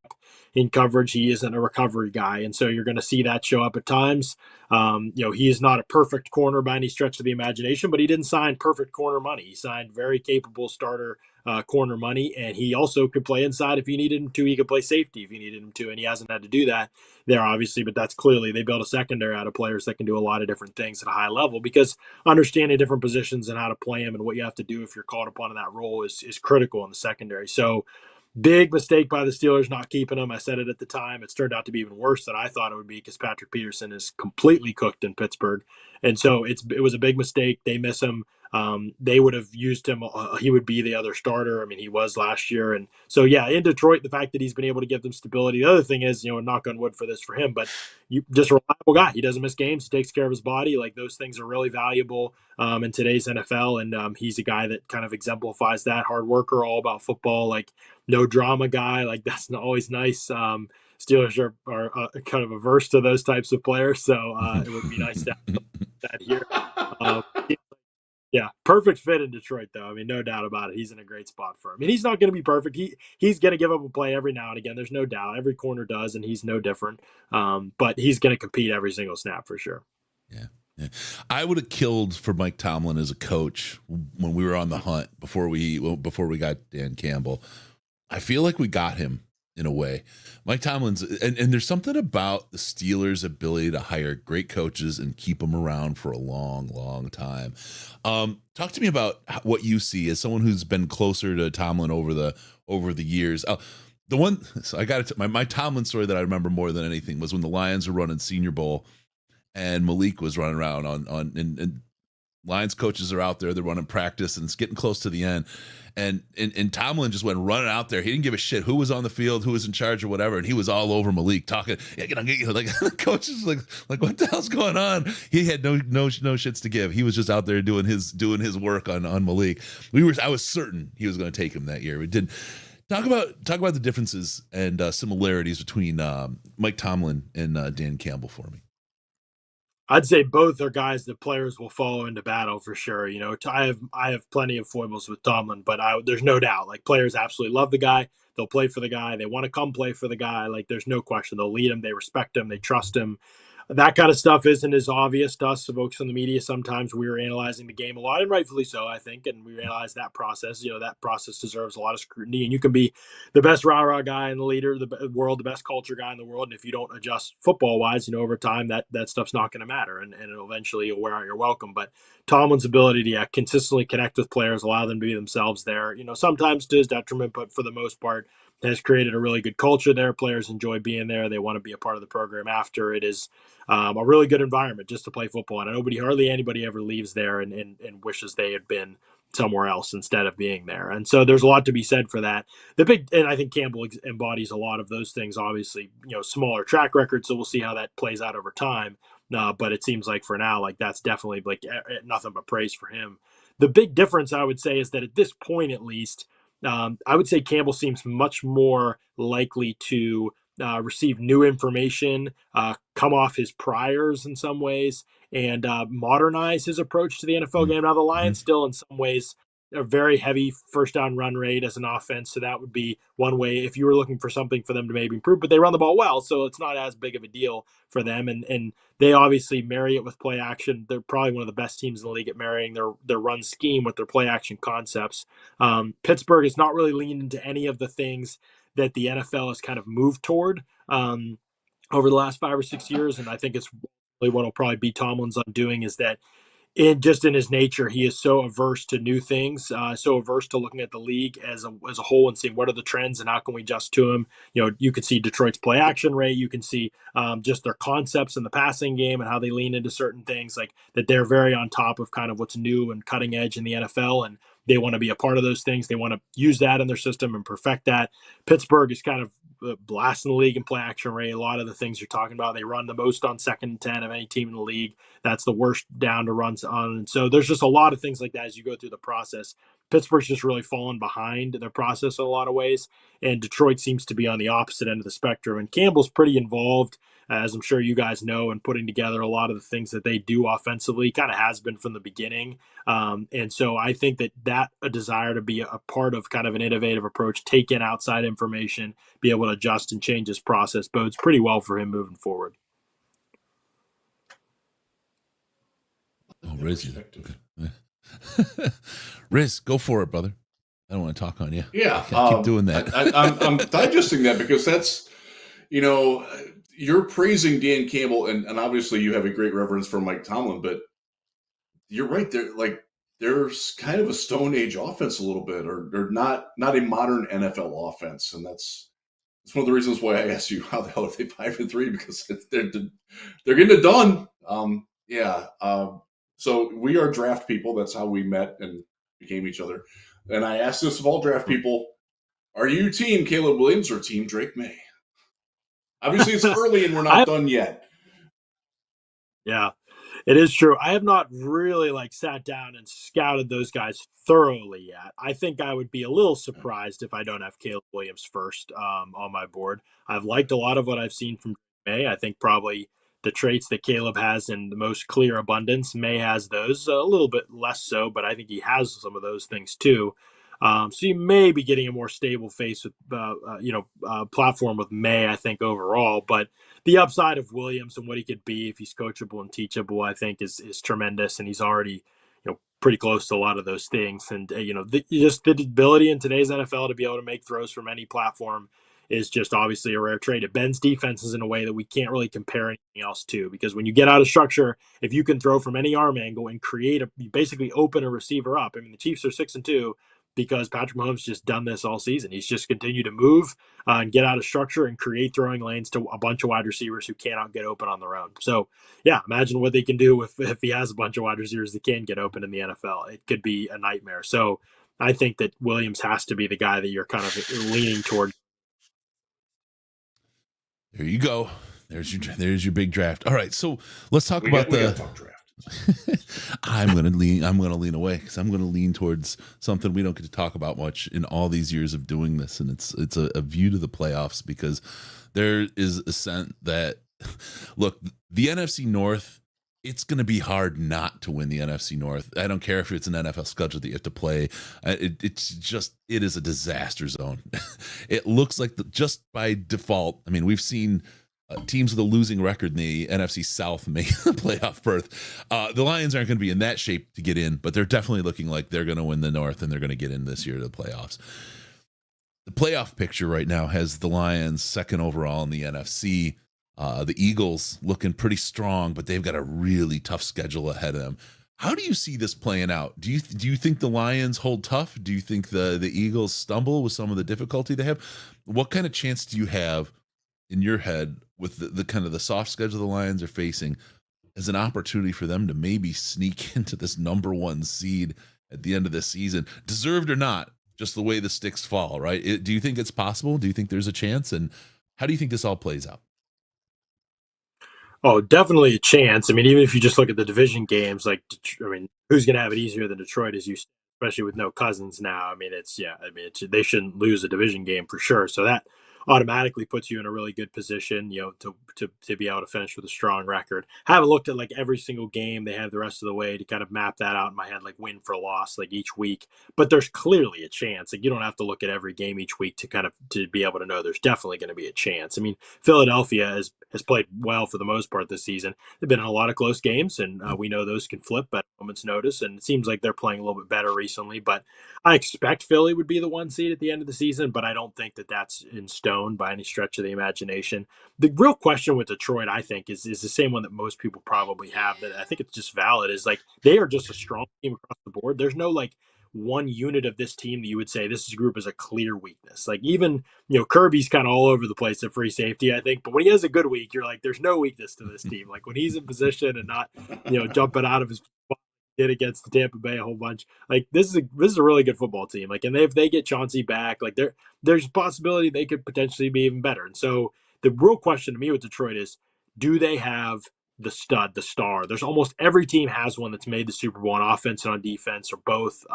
in coverage, he isn't a recovery guy, and so you're going to see that show up at times. He is not a perfect corner by any stretch of the imagination, but he didn't sign perfect corner money. He signed very capable starter corner money, and he also could play inside if you needed him to. He could play safety if you needed him to, and he hasn't had to do that there, obviously, but that's clearly they built a secondary out of players that can do a lot of different things at a high level, because understanding different positions and how to play them and what you have to do if you're called upon in that role is critical in the secondary. So big mistake by the Steelers not keeping him. I said it at the time. It's turned out to be even worse than I thought it would be, because Patrick Peterson is completely cooked in Pittsburgh. And so it was a big mistake. They miss him. They would have used him. He would be the other starter. I mean, he was last year. And so, yeah, in Detroit, the fact that he's been able to give them stability. The other thing is, knock on wood for this for him, but just a reliable guy. He doesn't miss games. He takes care of his body. Like, those things are really valuable in today's NFL. And he's a guy that kind of exemplifies that. Hard worker, all about football, like no drama guy. Like, that's always nice. Steelers are kind of averse to those types of players. So it would be nice to have that here. Yeah, perfect fit in Detroit, though. I mean, no doubt about it. He's in a great spot for him. I mean, he's not going to be perfect. He's going to give up a play every now and again. There's no doubt. Every corner does, and he's no different. But he's going to compete every single snap for sure. Yeah. I would have killed for Mike Tomlin as a coach when we were on the hunt before we got Dan Campbell. I feel like we got him in a way. Mike Tomlin's and there's something about the Steelers' ability to hire great coaches and keep them around for a long, long time. Talk to me about what you see as someone who's been closer to Tomlin over the years. So I got it. My Tomlin story that I remember more than anything was when the Lions were running Senior Bowl, and Malik was running around on Lions coaches are out there. They're running practice, and it's getting close to the end. And Tomlin just went running out there. He didn't give a shit who was on the field, who was in charge or whatever. And he was all over Malik talking. Yeah, like the coach is like what the hell's going on? He had no shits to give. He was just out there doing his work on Malik. I was certain he was going to take him that year. We did talk about the differences and similarities between Mike Tomlin and Dan Campbell for me. I'd say both are guys that players will follow into battle for sure. You know, I have plenty of foibles with Tomlin, but there's no doubt, like, players absolutely love the guy. They'll play for the guy. They want to come play for the guy. Like, there's no question. They'll lead him. They respect him. They trust him. That kind of stuff isn't as obvious to us folks in the media. Sometimes we were analyzing the game a lot, and rightfully so, I think, and we analyze that process. You know, that process deserves a lot of scrutiny, and you can be the best rah-rah guy and the leader of the world, the best culture guy in the world, and if you don't adjust football-wise, you know, over time, that stuff's not going to matter, and it'll eventually wear out your welcome. But Tomlin's ability to consistently connect with players, allow them to be themselves there, you know, sometimes to his detriment, but for the most part, has created a really good culture there. Players enjoy being there. They want to be a part of the program after. It is a really good environment just to play football. And hardly anybody ever leaves there and wishes they had been somewhere else instead of being there. And so there's a lot to be said for that. And I think Campbell embodies a lot of those things, obviously, you know, smaller track record. So we'll see how that plays out over time. But it seems like for now, like, that's definitely like nothing but praise for him. The big difference, I would say, is that at this point, at least, I would say Campbell seems much more likely to receive new information, come off his priors in some ways, and modernize his approach to the NFL game. Now, the Lions still, in some ways, a very heavy first down run rate as an offense. So that would be one way if you were looking for something for them to maybe improve, but they run the ball well. So it's not as big of a deal for them. And they obviously marry it with play action. They're probably one of the best teams in the league at marrying their run scheme with their play action concepts. Pittsburgh has not really leaned into any of the things that the NFL has kind of moved toward over the last 5 or 6 years. And I think it's really what will probably be Tomlin's undoing, is that in his nature, he is so averse to new things, so averse to looking at the league as a whole and seeing what are the trends and how can we adjust to them. You know, you can see Detroit's play action rate. You can see just their concepts in the passing game and how they lean into certain things, like that they're very on top of kind of what's new and cutting edge in the NFL, and they want to be a part of those things. They want to use that in their system and perfect that. Pittsburgh is kind of blasting the league in play action rate. A lot of the things you're talking about, they run the most on 2nd and 10 of any team in the league. That's the worst down to runs on. And so there's just a lot of things like that as you go through the process. Pittsburgh's just really fallen behind their process in a lot of ways. And Detroit seems to be on the opposite end of the spectrum. And Campbell's pretty involved, as I'm sure you guys know, in putting together a lot of the things that they do offensively. Kind of has been from the beginning. And so I think that a desire to be a part of kind of an innovative approach, take in outside information, be able to adjust and change his process bodes pretty well for him moving forward. Oh, Riz, Riz, go for it, brother. I don't want to talk on you. Yeah, keep doing that. I'm digesting that because that's, you know, you're praising Dan Campbell, and obviously you have a great reverence for Mike Tomlin, but you're right. There's kind of a Stone Age offense a little bit, or not a modern NFL offense, and that's one of the reasons why I asked you how the hell are they 5-3, because they're getting it done. So we are draft people. That's how we met and became each other. And I asked this of all draft people: are you team Caleb Williams or team Drake Maye? Obviously, it's early and we're not done yet. Yeah, it is true. I have not really sat down and scouted those guys thoroughly yet. I think I would be a little surprised if I don't have Caleb Williams first on my board. I've liked a lot of what I've seen from Maye. I think probably the traits that Caleb has in the most clear abundance, Maye has those a little bit less so, but I think he has some of those things too. So you may be getting a more stable face with, platform with Maye, I think, overall. But the upside of Williams and what he could be if he's coachable and teachable, I think, is tremendous. And he's already, pretty close to a lot of those things. And, the ability in today's NFL to be able to make throws from any platform is just obviously a rare trait. It bends defenses in a way that we can't really compare anything else to, because when you get out of structure, if you can throw from any arm angle and you basically open a receiver up. I mean, the Chiefs are 6-2 because Patrick Mahomes just done this all season. He's just continued to move and get out of structure and create throwing lanes to a bunch of wide receivers who cannot get open on their own. So, yeah, imagine what they can do if he has a bunch of wide receivers that can get open in the NFL. It could be a nightmare. So I think that Williams has to be the guy that you're kind of leaning toward. There you go. There's your big draft. All right, so let's talk about the talk draft. I'm gonna lean away because I'm gonna lean towards something we don't get to talk about much in all these years of doing this, and it's a view to the playoffs, because there is a sense that, look, the NFC North, it's going to be hard not to win the NFC North. I don't care if it's an NFL schedule that you have to play. It is a disaster zone. It looks like just by default. I mean, we've seen teams with a losing record in the NFC South make a playoff berth. The Lions aren't going to be in that shape to get in, but they're definitely looking like they're going to win the North and they're going to get in this year to the playoffs. The playoff picture right now has the Lions second overall in the NFC. The Eagles looking pretty strong, but they've got a really tough schedule ahead of them. How do you see this playing out? Do you think the Lions hold tough? Do you think the Eagles stumble with some of the difficulty they have? What kind of chance do you have in your head with the kind of the soft schedule the Lions are facing as an opportunity for them to maybe sneak into this number one seed at the end of the season, deserved or not, just the way the sticks fall, right? Do you think it's possible? Do you think there's a chance? And how do you think this all plays out? Oh, definitely a chance. I mean, even if you just look at the division games, like, I mean, who's going to have it easier than Detroit, as you, especially with no Cousins now? I mean, they shouldn't lose a division game for sure. So that automatically puts you in a really good position, to be able to finish with a strong record. I haven't looked at like every single game they have the rest of the way to kind of map that out in my head, like win for loss, like each week. But there's clearly a chance. Like, you don't have to look at every game each week to be able to know there's definitely going to be a chance. I mean, Philadelphia has played well for the most part this season. They've been in a lot of close games, and we know those can flip at a moment's notice. And it seems like they're playing a little bit better recently. But I expect Philly would be the one seed at the end of the season, but I don't think that that's in stone by any stretch of the imagination. The real question with Detroit, I think, is the same one that most people probably have, that I think it's just valid, is like they are just a strong team across the board. There's no like one unit of this team that you would say this group is a clear weakness. Like, even, Kirby's kind of all over the place at free safety, I think, but when he has a good week, you're like, there's no weakness to this team. Like, when he's in position and not, jumping out of his did against the Tampa Bay a whole bunch. Like, this is a really good football team. Like, and if they get Chauncey back, like there's a possibility they could potentially be even better. And so the real question to me with Detroit is, do they have the stud, the star? There's almost every team has one that's made the Super Bowl on offense and on defense, or both.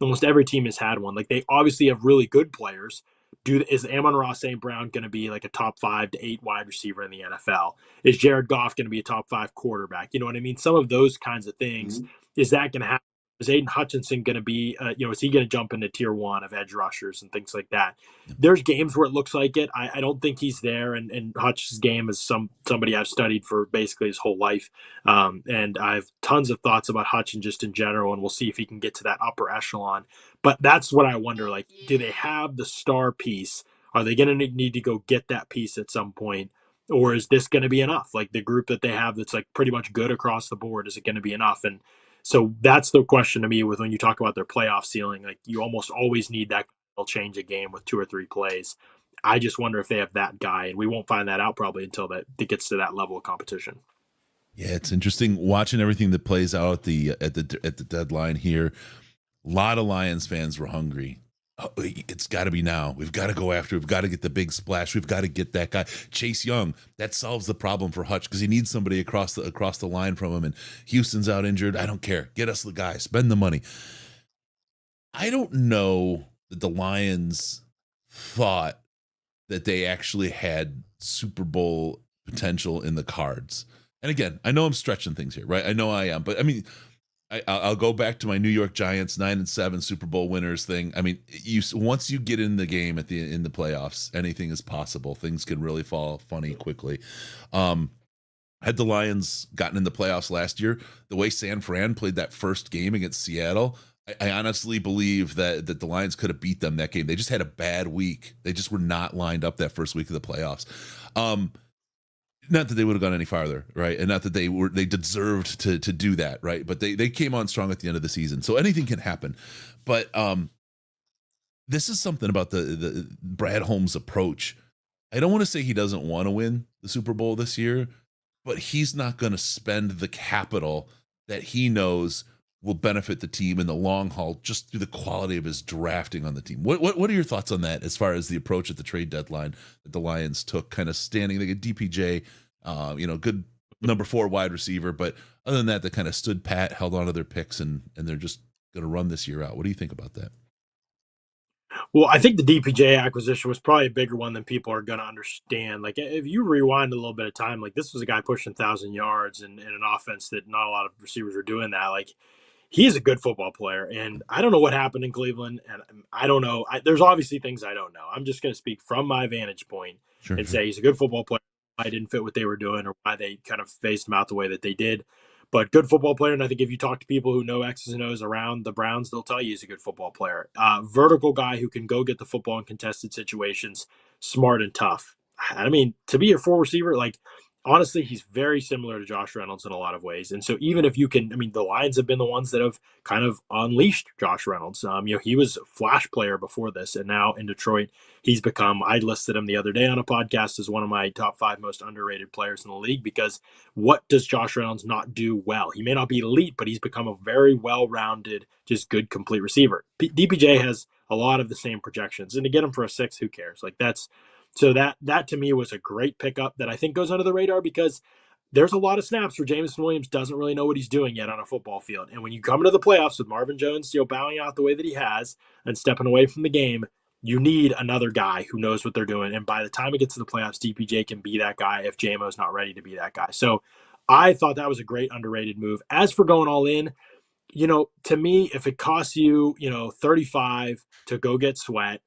Almost every team has had one. Like, they obviously have really good players. Is Amon-Ra St. Brown going to be like a top 5 to 8 wide receiver in the NFL? Is Jared Goff going to be a top 5 quarterback? You know what I mean? Some of those kinds of things. Mm-hmm. Is that going to happen? Is Aiden Hutchinson going to be, is he going to jump into tier 1 of edge rushers and things like that? There's games where it looks like it. I don't think he's there. And Hutch's game is somebody I've studied for basically his whole life. And I have tons of thoughts about Hutch and just in general, and we'll see if he can get to that upper echelon. But that's what I wonder, like, do they have the star piece? Are they going to need to go get that piece at some point? Or is this going to be enough? Like, the group that they have that's like pretty much good across the board, is it going to be enough? And so that's the question to me with when you talk about their playoff ceiling. Like, you almost always need that. They'll change a game with 2 or 3 plays. I just wonder if they have that guy, and we won't find that out probably until it gets to that level of competition. Yeah, it's interesting watching everything that plays out at the deadline here. A lot of Lions fans were hungry. Oh, it's got to be now. We've got to go after. We've got to get the big splash. We've got to get that guy, Chase Young. That solves the problem for Hutch, because he needs somebody across the line from him. And Houston's out injured. I don't care. Get us the guy. Spend the money. I don't know that the Lions thought that they actually had Super Bowl potential in the cards. And again, I know I'm stretching things here, right? I know I am, but I mean, I'll go back to my New York Giants 9-7 Super Bowl winners thing. I mean, once you get in the game in the playoffs, anything is possible. Things can really fall funny quickly. Had the Lions gotten in the playoffs last year, the way San Fran played that first game against Seattle, I honestly believe that the Lions could have beat them that game. They just had a bad week. They just were not lined up that first week of the playoffs. Not that they would have gone any farther, right? And not that they deserved to do that, right? But they came on strong at the end of the season. So anything can happen. But this is something about the Brad Holmes approach. I don't want to say he doesn't want to win the Super Bowl this year, but he's not going to spend the capital that he knows will benefit the team in the long haul just through the quality of his drafting on the team. What are your thoughts on that as far as the approach at the trade deadline that the Lions took, kind of standing like a DPJ, good number 4 wide receiver, but other than that, they kind of stood pat, held on to their picks, and they're just going to run this year out. What do you think about that? Well, I think the DPJ acquisition was probably a bigger one than people are going to understand. Like, if you rewind a little bit of time, like this was a guy pushing 1,000 yards in an offense that not a lot of receivers were doing that. Like, he is a good football player, and I don't know what happened in Cleveland, and I don't know. There's obviously things I don't know. I'm just going to speak from my vantage point and say he's a good football player. I didn't fit what they were doing or why they kind of phased him out the way that they did. But good football player, and I think if you talk to people who know X's and O's around the Browns, they'll tell you he's a good football player. Vertical guy who can go get the football in contested situations, smart and tough. I mean, to be a 4 receiver, like honestly, he's very similar to Josh Reynolds in a lot of ways. And so even if you can, I mean, the Lions have been the ones that have kind of unleashed Josh Reynolds. He was a flash player before this, and now in Detroit, he's become, I listed him the other day on a podcast as one of my top 5 most underrated players in the league, because what does Josh Reynolds not do well? He may not be elite, but he's become a very well-rounded, just good, complete receiver. DPJ has a lot of the same projections, and to get him for a 6, who cares? Like that to me was a great pickup that I think goes under the radar, because there's a lot of snaps where Jameson Williams doesn't really know what he's doing yet on a football field. And when you come into the playoffs with Marvin Jones, bowing out the way that he has and stepping away from the game, you need another guy who knows what they're doing. And by the time it gets to the playoffs, DPJ can be that guy if JMO's not ready to be that guy. So I thought that was a great underrated move. As for going all in, to me, if it costs you, 35 to go get Sweat,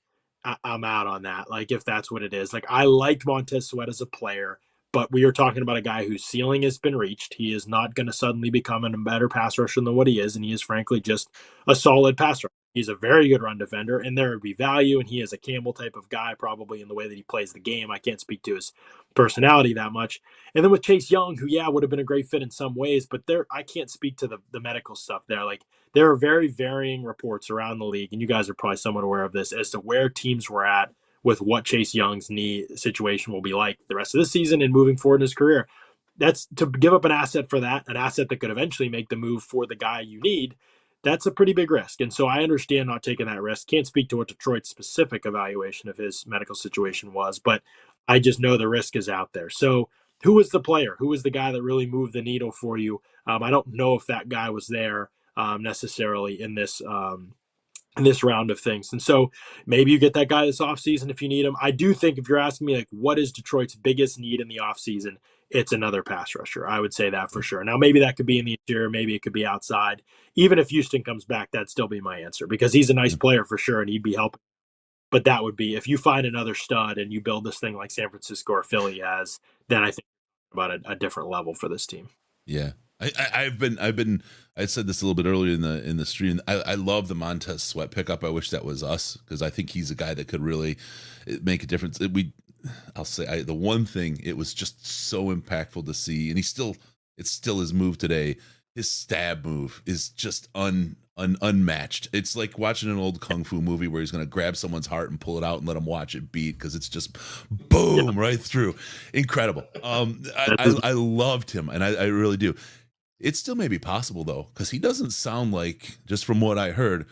I'm out on that. Like, if that's what it is. Like, I liked Montez Sweat as a player, but we are talking about a guy whose ceiling has been reached. He is not going to suddenly become a better pass rusher than what he is, and he is frankly just a solid pass rusher. He's a very good run defender, and there would be value, and he is a Campbell type of guy probably in the way that he plays the game. I can't speak to his personality that much. And then with Chase Young, who, would have been a great fit in some ways, but I can't speak to the medical stuff there. Like, there are very varying reports around the league, and you guys are probably somewhat aware of this, as to where teams were at with what Chase Young's knee situation will be like the rest of the season and moving forward in his career. That's to give up an asset for that, an asset that could eventually make the move for the guy you need. That's a pretty big risk. And so I understand not taking that risk. Can't speak to what Detroit's specific evaluation of his medical situation was, but I just know the risk is out there. So who was the player? Who was the guy that really moved the needle for you? I don't know if that guy was there necessarily in this round of things. And so maybe you get that guy this offseason if you need him. I do think, if you're asking me, like, what is Detroit's biggest need in the offseason, it's another pass rusher. I would say that for sure. Now, maybe that could be in the interior. Maybe it could be outside. Even if Houston comes back, that'd still be my answer, because he's a nice player for sure, and he'd be helping. But that would be, if you find another stud and you build this thing like San Francisco or Philly has, then I think about a different level for this team. Yeah. I said this a little bit earlier in the stream. I love the Montez Sweat pickup. I wish that was us, because I think he's a guy that could really make a difference. I'll say the one thing, it was just so impactful to see, and it's still his move today. His stab move is just unmatched. It's like watching an old kung fu movie where he's going to grab someone's heart and pull it out and let them watch it beat, because it's just boom right through. Incredible. I loved him, and I really do. It still may be possible, though, because he doesn't sound like, just from what I heard,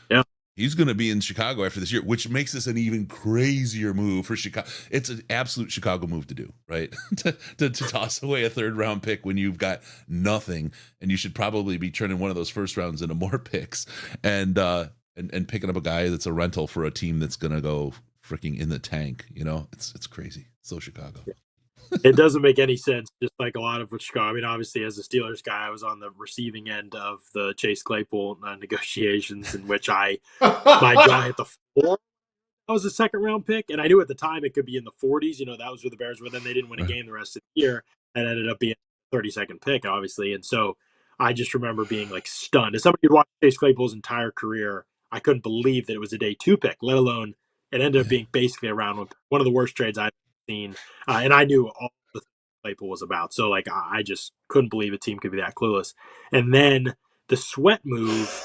he's going to be in Chicago after this year, which makes this an even crazier move for Chicago. It's an absolute Chicago move to do, right? to toss away a 3rd-round pick when you've got nothing, and you should probably be turning one of those first rounds into more picks, and picking up a guy that's a rental for a team that's going to go freaking in the tank. It's crazy. So Chicago. It doesn't make any sense, just like a lot of what Chicago. I mean, obviously, as a Steelers guy, I was on the receiving end of the Chase Claypool negotiations, in which my jaw hit the floor. That was a 2nd-round pick, and I knew at the time it could be in the 40s. That was where the Bears were. Then they didn't win a game the rest of the year, and ended up being a 32nd pick, obviously. And so I just remember being like stunned. As somebody who'd watched Chase Claypool's entire career, I couldn't believe that it was a day 2 pick, let alone it ended up being basically a round 1 pick. One of the worst trades I've seen, and I knew all the things Claypool was about. So, like, I just couldn't believe a team could be that clueless. And then the Sweat move,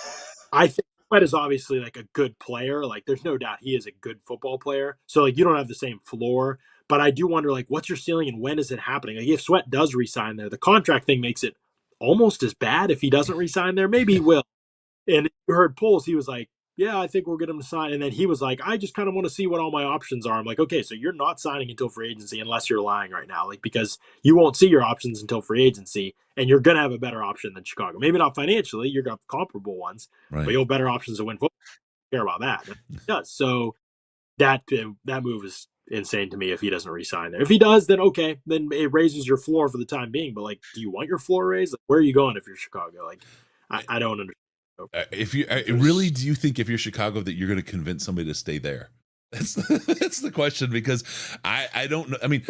I think Sweat is obviously like a good player. Like there's no doubt he is a good football player. So like you don't have the same floor. But I do wonder like what's your ceiling and when is it happening? Like if Sweat does resign there, the contract thing makes it almost as bad if he doesn't resign there. Maybe he will. And you heard Poles, he was like, yeah, I think we'll get him to sign. And then he was like, I just kind of want to see what all my options are. I'm like, okay, so you're not signing until free agency unless you're lying right now, like because you won't see your options until free agency, and you're gonna have a better option than Chicago. Maybe not financially, you're gonna have comparable ones, but you'll have better options to win football. I care about that. It does. So that move is insane to me if he doesn't resign there. If he does, then okay, then it raises your floor for the time being. But like, do you want your floor raised? Like, where are you going if you're Chicago? Like, I don't understand. If you really do you think if you're Chicago that you're going to convince somebody to stay there? That's the question, because I don't know. I mean,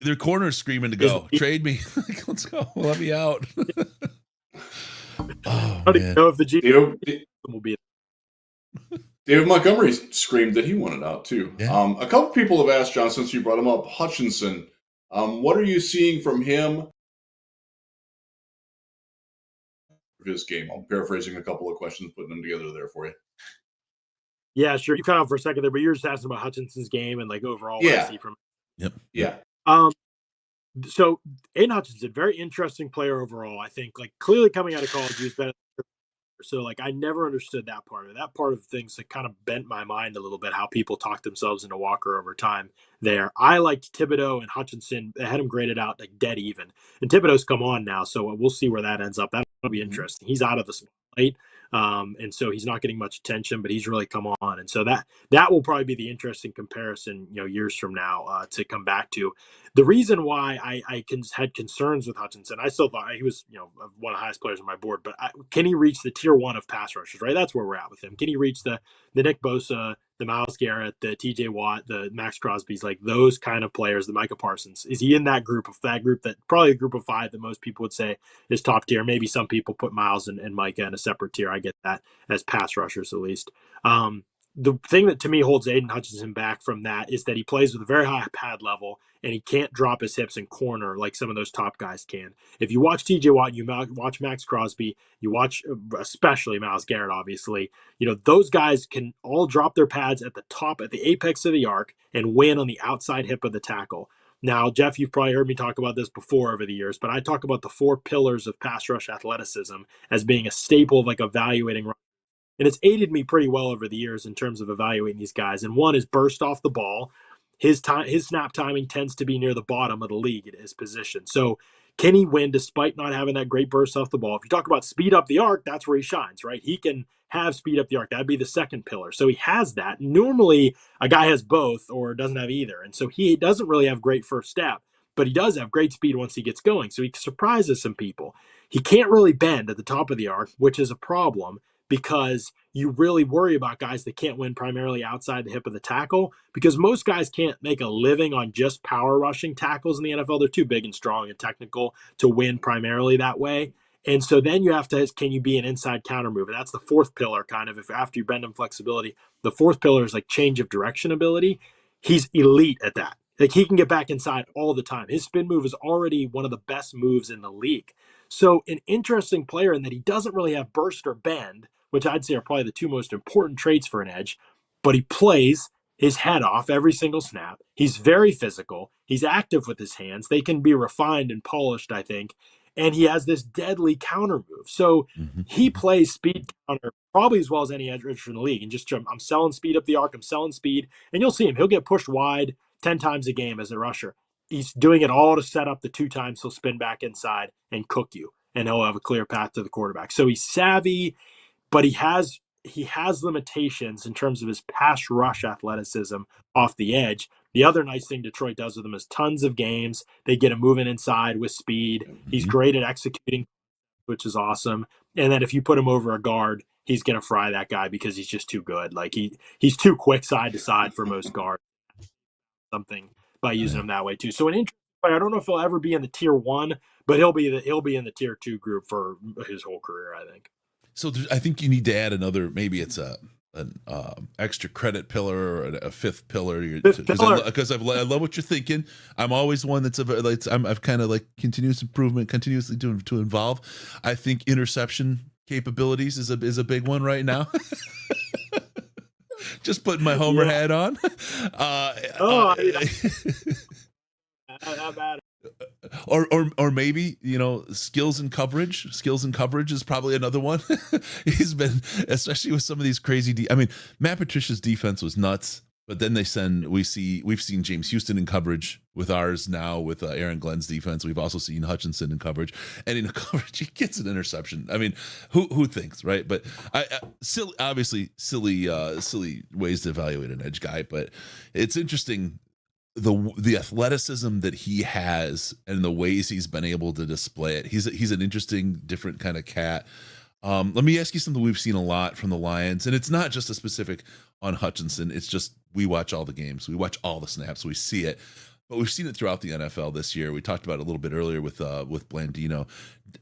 their corner's screaming to go trade me. Like, let's go, let me out. I don't know if the GM will be. David Montgomery screamed that he wanted out too. Yeah. A couple people have asked, John, since you brought him up, Hutchinson. What are you seeing from him? His game. I'm paraphrasing a couple of questions, putting them together there for you. Yeah, sure. You cut out for a second there, but you're just asking about Hutchinson's game and like overall what I see from. Yep. Yeah. So Aiden Hutchinson, very interesting player overall. I think like clearly coming out of college, he was better. So like I never understood that part of it. That part of things that kind of bent my mind a little bit, how people talk themselves into Walker over time there. I liked Thibodeau and Hutchinson. They had him graded out like dead even. And Thibodeau's come on now, so we'll see where that ends up. That'll be interesting. He's out of the spotlight. And so he's not getting much attention, but he's really come on. And so that will probably be the interesting comparison, years from now to come back to. The reason why I had concerns with Hutchinson, I still thought he was, one of the highest players on my board, but can he reach the tier 1 of pass rushers, right? That's where we're at with him. Can he reach the Nick Bosa, the Myles Garrett, the TJ Watt, the Max Crosby's, like those kind of players, the Micah Parsons? Is he in that group that probably a group of 5 that most people would say is top tier? Maybe some people put Myles and Micah in a separate tier. I get that as pass rushers, at least. The thing that to me holds Aiden Hutchinson back from that is that he plays with a very high pad level and he can't drop his hips and corner like some of those top guys can. If you watch TJ Watt, you watch Max Crosby, you watch especially Myles Garrett, obviously, those guys can all drop their pads at the top, at the apex of the arc and win on the outside hip of the tackle. Now, Jeff, you've probably heard me talk about this before over the years, but I talk about the 4 pillars of pass rush athleticism as being a staple of like evaluating. And it's aided me pretty well over the years in terms of evaluating these guys. And one is burst off the ball. His snap timing tends to be near the bottom of the league at his position. So can he win despite not having that great burst off the ball? If you talk about speed up the arc, that's where he shines, right? He can have speed up the arc. That'd be the second pillar. So he has that. Normally, a guy has both or doesn't have either. And so he doesn't really have great first step, but he does have great speed once he gets going. So he surprises some people. He can't really bend at the top of the arc, which is a problem, because you really worry about guys that can't win primarily outside the hip of the tackle, because most guys can't make a living on just power rushing tackles in the NFL. They're too big and strong and technical to win primarily that way. And so then you have to, can you be an inside counter move? And that's the 4th pillar, kind of, if after you bend him flexibility. The 4th pillar is like change of direction ability. He's elite at that. Like he can get back inside all the time. His spin move is already one of the best moves in the league. So an interesting player in that he doesn't really have burst or bend, which I'd say are probably the 2 most important traits for an edge, but he plays his head off every single snap. He's very physical. He's active with his hands. They can be refined and polished, I think. And he has this deadly counter move. So he plays speed counter probably as well as any edge rusher in the league. And just, I'm selling speed up the arc. I'm selling speed. And you'll see him. He'll get pushed wide 10 times a game as a rusher. He's doing it all to set up the 2 times he'll spin back inside and cook you. And he'll have a clear path to the quarterback. So he's savvy, but he has limitations in terms of his pass rush athleticism off the edge. The other nice thing Detroit does with him is tons of games. They get him moving inside with speed. He's great at executing, which is awesome. And then if you put him over a guard, he's going to fry that guy because he's just too good. Like he's too quick side to side for most guards. Something by using him that way too. So an interesting player. I don't know if he'll ever be in the tier 1, but he'll be in the tier 2 group for his whole career, I think. So I think you need to add another, maybe it's an extra credit pillar or a 5th pillar, because I love what you're thinking. I'm always one I've kind of like continuous improvement, continuously to involve. I think interception capabilities is a big one right now. Just putting my Homer hat on. How bad? Or maybe, skills and coverage is probably another one. He's been, especially with some of these crazy Matt Patricia's defense was nuts, but then we've seen James Houston in coverage with ours now with Aaron Glenn's defense. We've also seen Hutchinson in coverage, and in coverage he gets an interception. Who thinks, right? But silly ways to evaluate an edge guy, but it's interesting the athleticism that he has and the ways he's been able to display it. He's an interesting, different kind of cat. Let me ask you something we've seen a lot from the Lions, and it's not just a specific on Hutchinson. It's just we watch all the games, we watch all the snaps, we see it, but we've seen it throughout the NFL this year. We talked about it a little bit earlier with Blandino.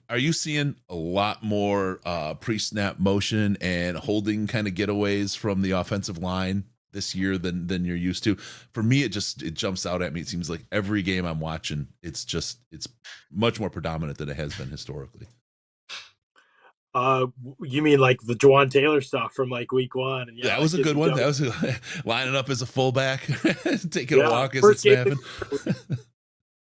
Are you seeing a lot more pre-snap motion and holding kind of getaways from the offensive line this year than you're used to? For me, it jumps out at me. It seems like every game I'm watching, it's much more predominant than it has been historically. You mean like the Juwan Taylor stuff from like week one? And that was a good one. That was lining up as a fullback, taking a walk as it's snapping.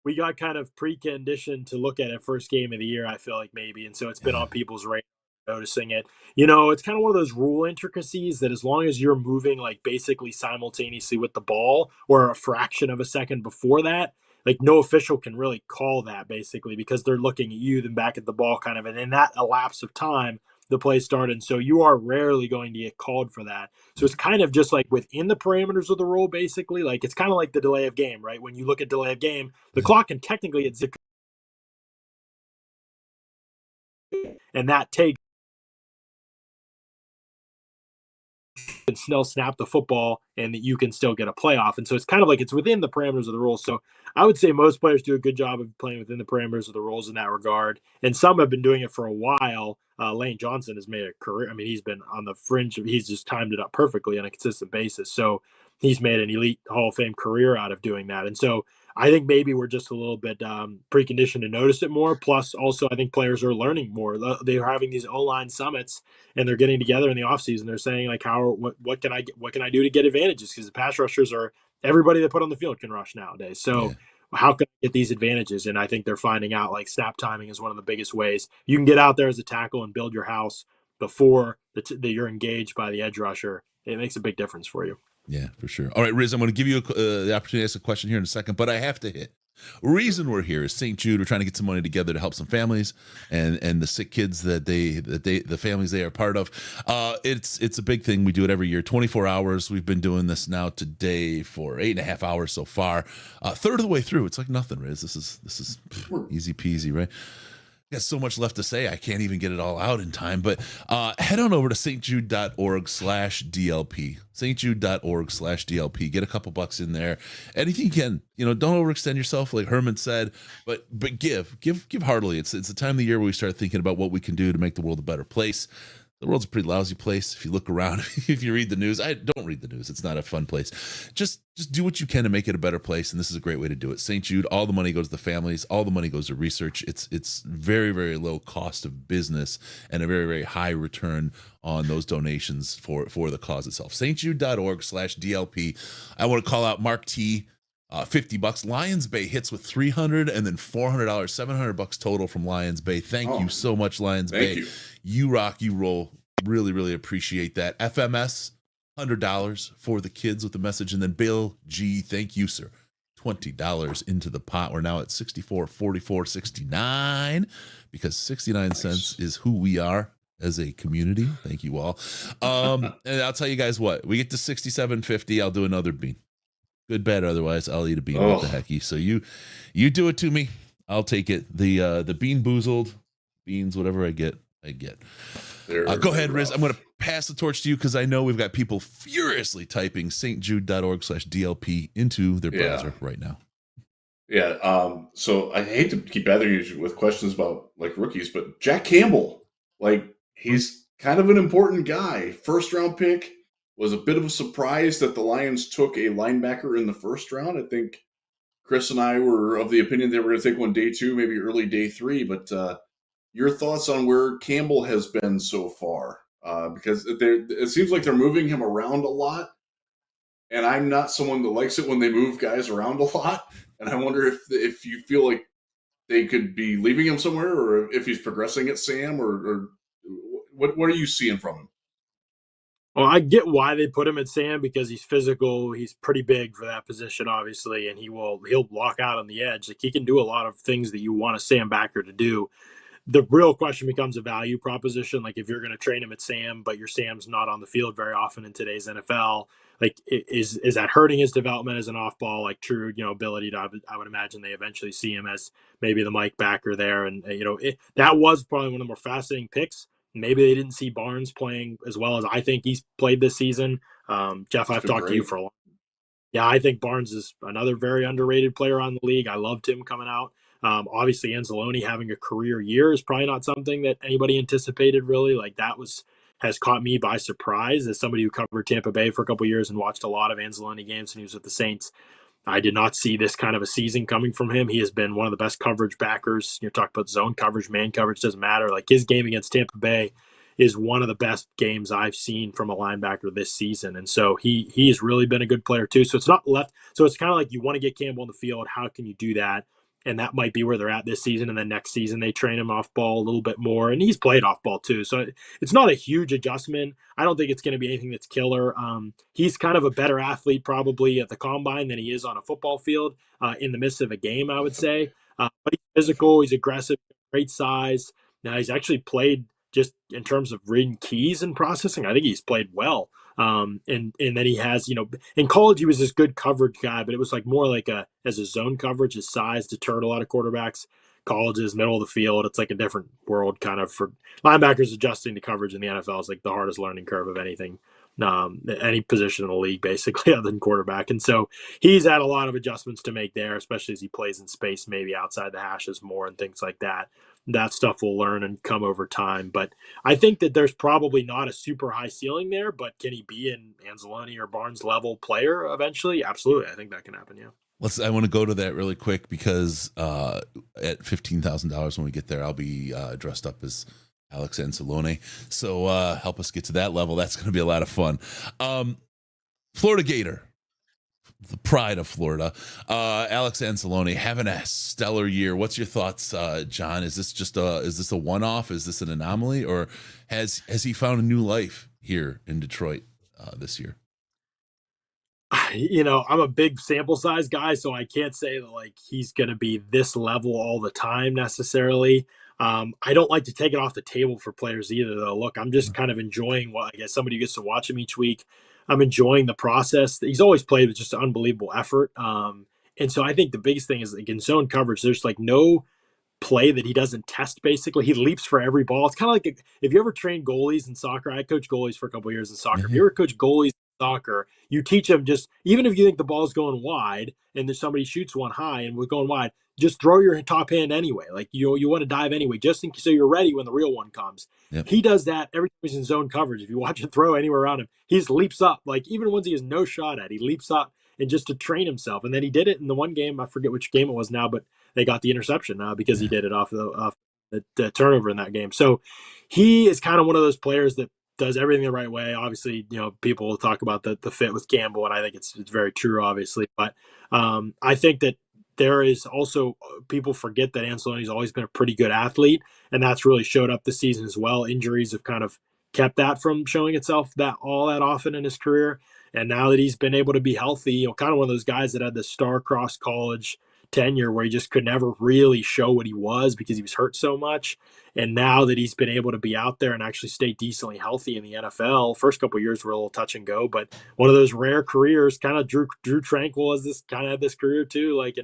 We got kind of preconditioned to look at it first game of the year, I feel like maybe. And so it's been on people's radar, noticing it. It's kind of one of those rule intricacies that as long as you're moving like basically simultaneously with the ball or a fraction of a second before that, like no official can really call that basically because they're looking at you then back at the ball kind of, and in that elapse of time the play started. And so you are rarely going to get called for that. So it's kind of just like within the parameters of the rule, basically. Like it's kind of like the delay of game, right? When you look at delay of game, the clock can technically get zipped, and that takes and Snell snap the football and that you can still get a playoff. And so it's kind of like it's within the parameters of the rules. So I would say most players do a good job of playing within the parameters of the rules in that regard. And some have been doing it for a while. Lane Johnson has made a career. He's been on the fringe. He's just timed it up perfectly on a consistent basis. So he's made an elite Hall of Fame career out of doing that. And so I think maybe we're just a little bit preconditioned to notice it more. Plus, also, I think players are learning more. They're having these O-line summits, and they're getting together in the offseason. They're saying, like, what can I do to get advantages? Because the pass rushers are everybody they put on the field can rush nowadays. So how can I get these advantages? And I think they're finding out, like, snap timing is one of the biggest ways. You can get out there as a tackle and build your house before you're engaged by the edge rusher. It makes a big difference for you. Yeah, for sure. All right, Riz, I'm going to give you the opportunity to ask a question here in a second, but I have to hit. Reason we're here is St. Jude. We're trying to get some money together to help some families and the sick kids that the families they are part of. It's a big thing. We do it every year. 24 hours. We've been doing this now today for 8.5 hours so far. Third of the way through. It's like nothing, Riz. This is easy peasy, right? Got so much left to say. I can't even get it all out in time, but head on over to stjude.org/DLP. stjude.org/DLP. Get a couple bucks in there. Anything you can. Don't overextend yourself, like Herman said, but give heartily. It's the time of the year where we start thinking about what we can do to make the world a better place. The world's a pretty lousy place. If you look around, if you read the news, I don't read the news. It's not a fun place. Just do what you can to make it a better place. And this is a great way to do it. St. Jude, all the money goes to the families. All the money goes to research. It's very, very low cost of business and a very, very high return on those donations for the cause itself. stjude.org/DLP. I want to call out Mark T. $50. Lions Bay hits with $300 and then $400, $700 total from Lions Bay. Thank you so much, Lions Bay. You. You rock, you roll. Really, really appreciate that. FMS, $100 for the kids with the message. And then Bill G, thank you, sir. $20 into the pot. We're now at 64, 44, 69 because 69 cents is who we are as a community. Thank you all. And I'll tell you guys what, we get to 67.50. I'll do another bean. Good, bad, otherwise I'll eat a bean. What the hecky? So you do it to me. I'll take it. The bean boozled beans, whatever I get. Go ahead, Riz. I'm going to pass the torch to you because I know we've got people furiously typing stjude.org/DLP into their browser right now. Yeah. So I hate to keep bothering you with questions about like rookies, but Jack Campbell, like he's kind of an important guy. First round pick. Was a bit of a surprise that the Lions took a linebacker in the first round. I think Chris and I were of the opinion they were going to take one day 2, maybe early day 3. But your thoughts on where Campbell has been so far, because it seems like they're moving him around a lot, and I'm not someone that likes it when they move guys around a lot. And I wonder if you feel like they could be leaving him somewhere, or if he's progressing at Sam, or what are you seeing from him? Well, I get why they put him at Sam, because he's physical. He's pretty big for that position, obviously, and he'll block out on the edge. Like, he can do a lot of things that you want a Sam backer to do. The real question becomes a value proposition. Like, if you're going to train him at Sam, but your Sam's not on the field very often in today's NFL, like, is that hurting his development as an off-ball, like, true, ability to? I would imagine they eventually see him as maybe the Mike backer there, and that was probably one of the more fascinating picks. Maybe they didn't see Barnes playing as well as I think he's played this season. Jeff, I've talked to you for a long. Yeah, I think Barnes is another very underrated player on the league. I loved him coming out. Obviously, Anzalone having a career year is probably not something that anybody anticipated, really. Like, has caught me by surprise as somebody who covered Tampa Bay for a couple of years and watched a lot of Anzalone games when he was with the Saints. I did not see this kind of a season coming from him. He has been one of the best coverage backers. Talk about zone coverage, man coverage, doesn't matter. Like, his game against Tampa Bay is one of the best games I've seen from a linebacker this season. And so he has really been a good player too. So it's not left. So it's kind of like, you want to get Campbell on the field. How can you do that? And that might be where they're at this season. And then next season, they train him off ball a little bit more. And he's played off ball too. So it's not a huge adjustment. I don't think it's going to be anything that's killer. He's kind of a better athlete probably at the combine than he is on a football field in the midst of a game, I would say. But he's physical. He's aggressive, great size. Now, he's actually played, just in terms of reading keys and processing, I think he's played well. And then he has, in college, he was this good coverage guy, but it was like more like as a zone coverage. His size deterred a lot of quarterbacks. College is middle of the field. It's like a different world kind of for linebackers. Adjusting to coverage in the NFL is like the hardest learning curve of anything, any position in the league, basically, other than quarterback. And so he's had a lot of adjustments to make there, especially as he plays in space, maybe outside the hashes more and things like that. That stuff will learn and come over time. But I think that there's probably not a super high ceiling there, but can he be an Anzalone or Barnes level player eventually? Absolutely. I think that can happen. Yeah. I want to go to that really quick because at $15,000 when we get there, I'll be dressed up as Alex Anzalone. So help us get to that level. That's going to be a lot of fun. Florida Gator, the pride of Florida, Alex Anzalone having a stellar year. What's your thoughts, John? Is this a one-off? Is this an anomaly, or has he found a new life here in Detroit this year? I'm a big sample size guy, so I can't say that like he's going to be this level all the time necessarily. I don't like to take it off the table for players either, though. Look, I'm just kind of enjoying I guess somebody who gets to watch him each week. I'm enjoying the process. He's always played with just an unbelievable effort. And so I think the biggest thing is, like, in zone coverage, there's like no play that he doesn't test. Basically, he leaps for every ball. It's kind of like if you ever train goalies in soccer. I coached goalies for a couple of years in soccer. If you ever coach goalies in soccer, you teach them, just even if you think the ball's going wide and there's somebody shoots one high and we're going wide, just throw your top hand anyway. Like, you want to dive anyway, just so you're ready when the real one comes. Yep. He does that every time he's in zone coverage. If you watch it throw anywhere around him, he just leaps up. Like, even ones he has no shot at, he leaps up and just to train himself. And then he did it in the one game. I forget which game it was now, but they got the interception because he did it off the turnover in that game. So he is kind of one of those players that does everything the right way. Obviously, people will talk about the fit with Campbell, and I think it's very true, obviously. But I think that there is also, people forget that Anzalone's always been a pretty good athlete, and that's really showed up this season as well. Injuries have kind of kept that from showing itself that often in his career. And now that he's been able to be healthy, kind of one of those guys that had the star-crossed college tenure where he just could never really show what he was because he was hurt so much. And now that he's been able to be out there and actually stay decently healthy in the NFL, first couple of years were a little touch and go, but one of those rare careers. Kind of Drew Tranquil has this kind of had this career too, like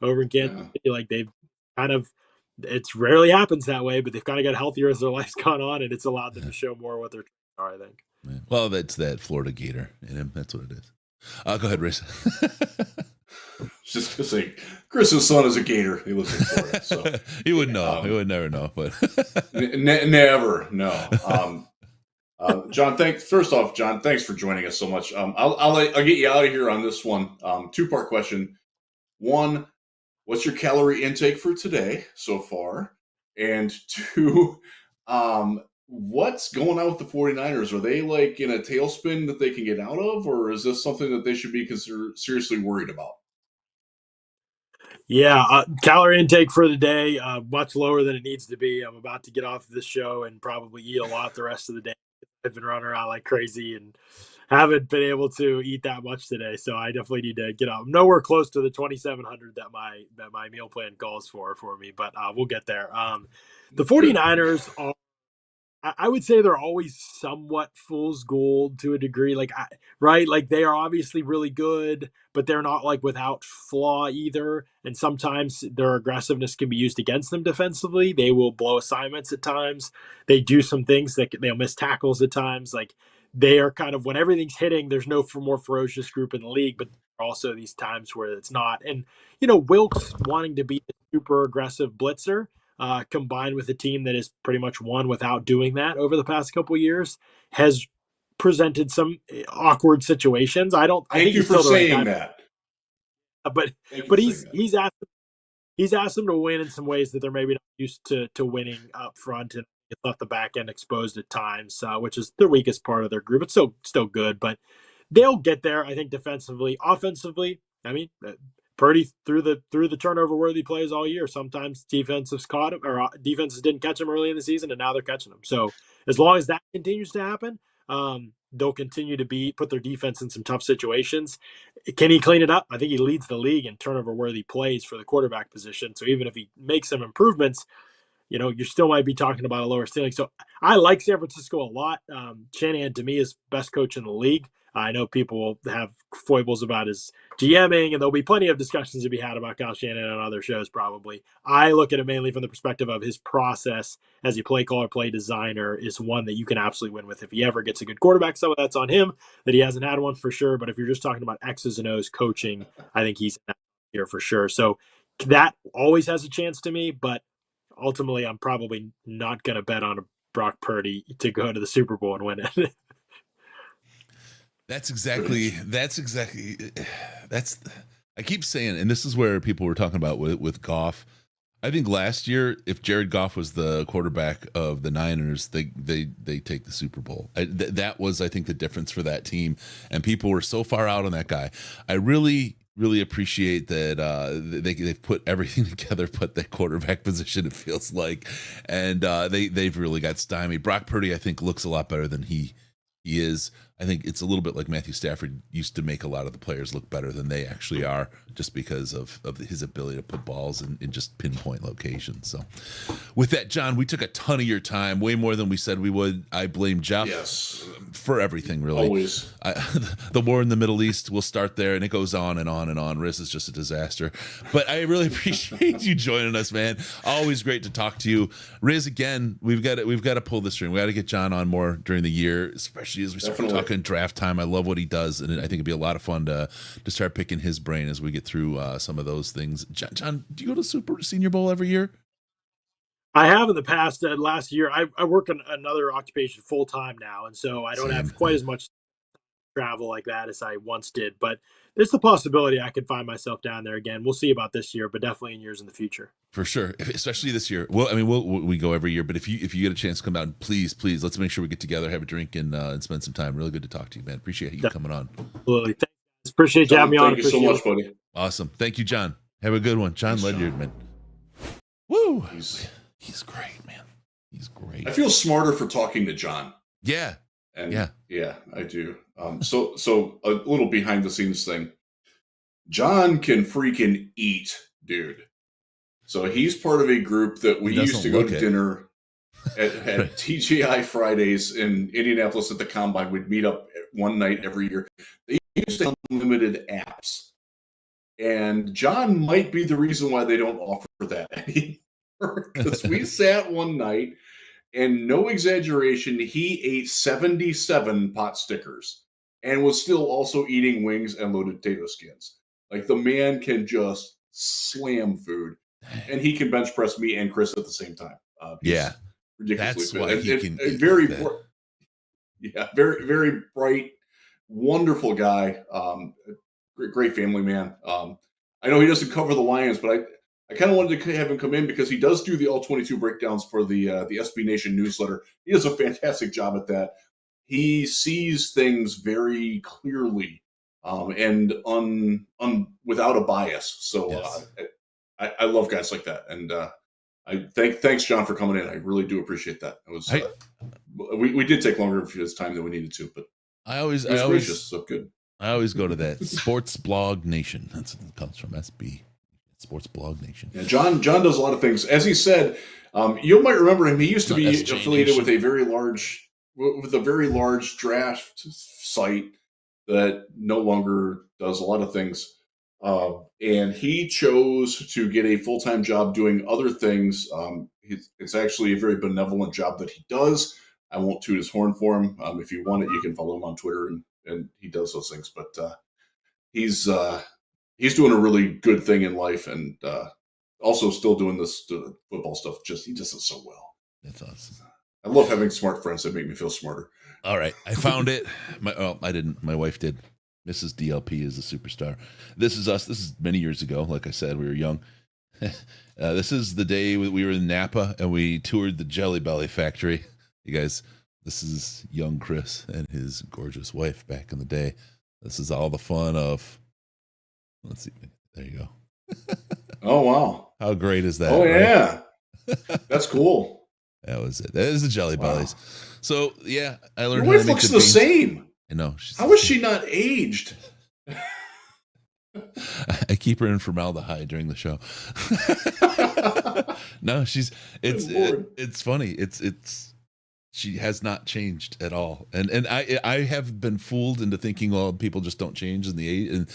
over in Kansas City. Like, they've kind of, it's rarely happens that way, but they've kind of got healthier as their life's gone on, and it's allowed them to show more what they're are, I think. Well, that's that Florida Gator in him. That's what it is. Go ahead, Race. Just to say, Chris's son is a Gator. He lives in Florida, so he would know. He would never know, but never no. John, first off, John, thanks for joining us so much. I'll get you out of here on this one. Two-part question. One, what's your calorie intake for today so far? And two, what's going on with the 49ers? Are they like in a tailspin that they can get out of, or is this something that they should be seriously worried about? Yeah, calorie intake for the day much lower than it needs to be. I'm about to get off this show and probably eat a lot the rest of the day. I've been running around like crazy and haven't been able to eat that much today, so I definitely need to get out. I'm nowhere close to the 2,700 that my meal plan calls for me, but we'll get there. The 49ers are, I would say they're always somewhat fool's gold to a degree. Right? Like they are obviously really good, but they're not like without flaw either. And sometimes their aggressiveness can be used against them defensively. They will blow assignments at times. They do some things that they'll miss tackles at times. Like they are kind of when everything's hitting, there's no more ferocious group in the league, but also these times where it's not. And Wilkes wanting to be a super aggressive blitzer combined with a team that has pretty much won without doing that over the past couple of years, has presented some awkward situations. I Thank think you he's for still the right saying guy, that. but Thank you but for saying that. he's asked them to win in some ways that they're maybe not used to winning up front, and it's left the back end exposed at times, which is their weakest part of their group. It's still good, but they'll get there. I think defensively, offensively. I mean, Purdy threw the turnover worthy plays all year. Sometimes defenses caught him, or defenses didn't catch him early in the season, and now they're catching them. So as long as that continues to happen, they'll continue to put their defense in some tough situations. Can he clean it up? I think he leads the league in turnover worthy plays for the quarterback position. So even if he makes some improvements, you still might be talking about a lower ceiling. So I like San Francisco a lot. Shanahan, to me, is best coach in the league. I know people will have foibles about his GMing, and there'll be plenty of discussions to be had about Kyle Shanahan on other shows probably. I look at it mainly from the perspective of his process as a play caller, play designer is one that you can absolutely win with. If he ever gets a good quarterback, some of that's on him, that he hasn't had one for sure. But if you're just talking about X's and O's coaching, I think he's here for sure. So that always has a chance to me, but ultimately, I'm probably not going to bet on a Brock Purdy to go to the Super Bowl and win it. That's I keep saying, and this is where people were talking about with Goff. I think last year, if Jared Goff was the quarterback of the Niners, they take the Super Bowl. That was, I think, the difference for that team. And people were so far out on that guy. I really appreciate that they've put everything together, but that quarterback position, it feels like, and they've really got stymied. Brock Purdy, I think, looks a lot better than he is. I think it's a little bit like Matthew Stafford used to make a lot of the players look better than they actually are, just because of his ability to put balls in just pinpoint locations. So with that, John, we took a ton of your time, way more than we said we would. I blame Jeff for everything, really. Always. The war in the Middle East, we'll start there, and it goes on and on and on. Riz is just a disaster. But I really appreciate you joining us, man. Always great to talk to you. Riz, again, we've got to pull this string. We got to get John on more during the year, especially as we start talking draft time. I love what he does, and I think it'd be a lot of fun to start picking his brain as we get through some of those things. John, do you go to Super Senior Bowl every year? I have in the past. Last year, I work in another occupation full time now, and so I don't have quite as much travel like that as I once did. But there's the possibility I could find myself down there again. We'll see about this year, but definitely in years in the future. For sure, especially this year. Well, I mean, we go every year, but if you get a chance to come down, please, let's make sure we get together, have a drink, and spend some time. Really good to talk to you, man. Appreciate you coming on. Absolutely, thanks. Appreciate you having me on. Thank you so much, buddy. Awesome, thank you, John. Have a good one, John Ledyard, man. Woo, he's great, man. He's great. I feel smarter for talking to John. Yeah. And yeah, I do. So a little behind the scenes thing. John can freaking eat, dude. So he's part of a group that we used to go to dinner at TGI Fridays in Indianapolis at the Combine. We'd meet up one night every year. They used to have unlimited apps. And John might be the reason why they don't offer that anymore. Because we sat one night, and no exaggeration, he ate 77 pot stickers and was still also eating wings and loaded potato skins. Like, the man can just slam food, and he can bench press me and Chris at the same time. Yeah, ridiculously that's why he can. Very, very bright, wonderful guy. Great family man. I know he doesn't cover the Lions, but I kind of wanted to have him come in because he does do the all 22 breakdowns for the SB Nation newsletter. He does a fantastic job at that. He sees things very clearly and without a bias. So Yes. I love guys like that, and thanks John for coming in. I really do appreciate that. It was we did take longer of his time than we needed to, but I always gracious, so good. I always go to that Sports Blog Nation. That's what it comes from, SB. Sports Blog Nation. Yeah, John does a lot of things. As he said, you might remember him. He used to be affiliated with a very large draft site that no longer does a lot of things. And he chose to get a full-time job doing other things. It's actually a very benevolent job that he does. I won't toot his horn for him. If you want it, you can follow him on Twitter, and he does those things. But he's doing a really good thing in life, and also still doing this football stuff. He does it so well. That's awesome. I love having smart friends that make me feel smarter. All right, I found it. I didn't. My wife did. Mrs. DLP is a superstar. This is us. This is many years ago. Like I said, we were young. This is the day we were in Napa and we toured the Jelly Belly factory. You guys, this is young Chris and his gorgeous wife back in the day. This is all the fun of. Let's see. There you go. Oh, wow. How great is that? Oh, right? yeah. That's cool. That was it. That is the Jelly Bellies. So, yeah, I learned Your how wife to make looks the the beans. same. I know. How is she not aged? I keep her in formaldehyde during the show. No, it's funny. It's she has not changed at all. And I have been fooled into thinking, well, people just don't change in the age. And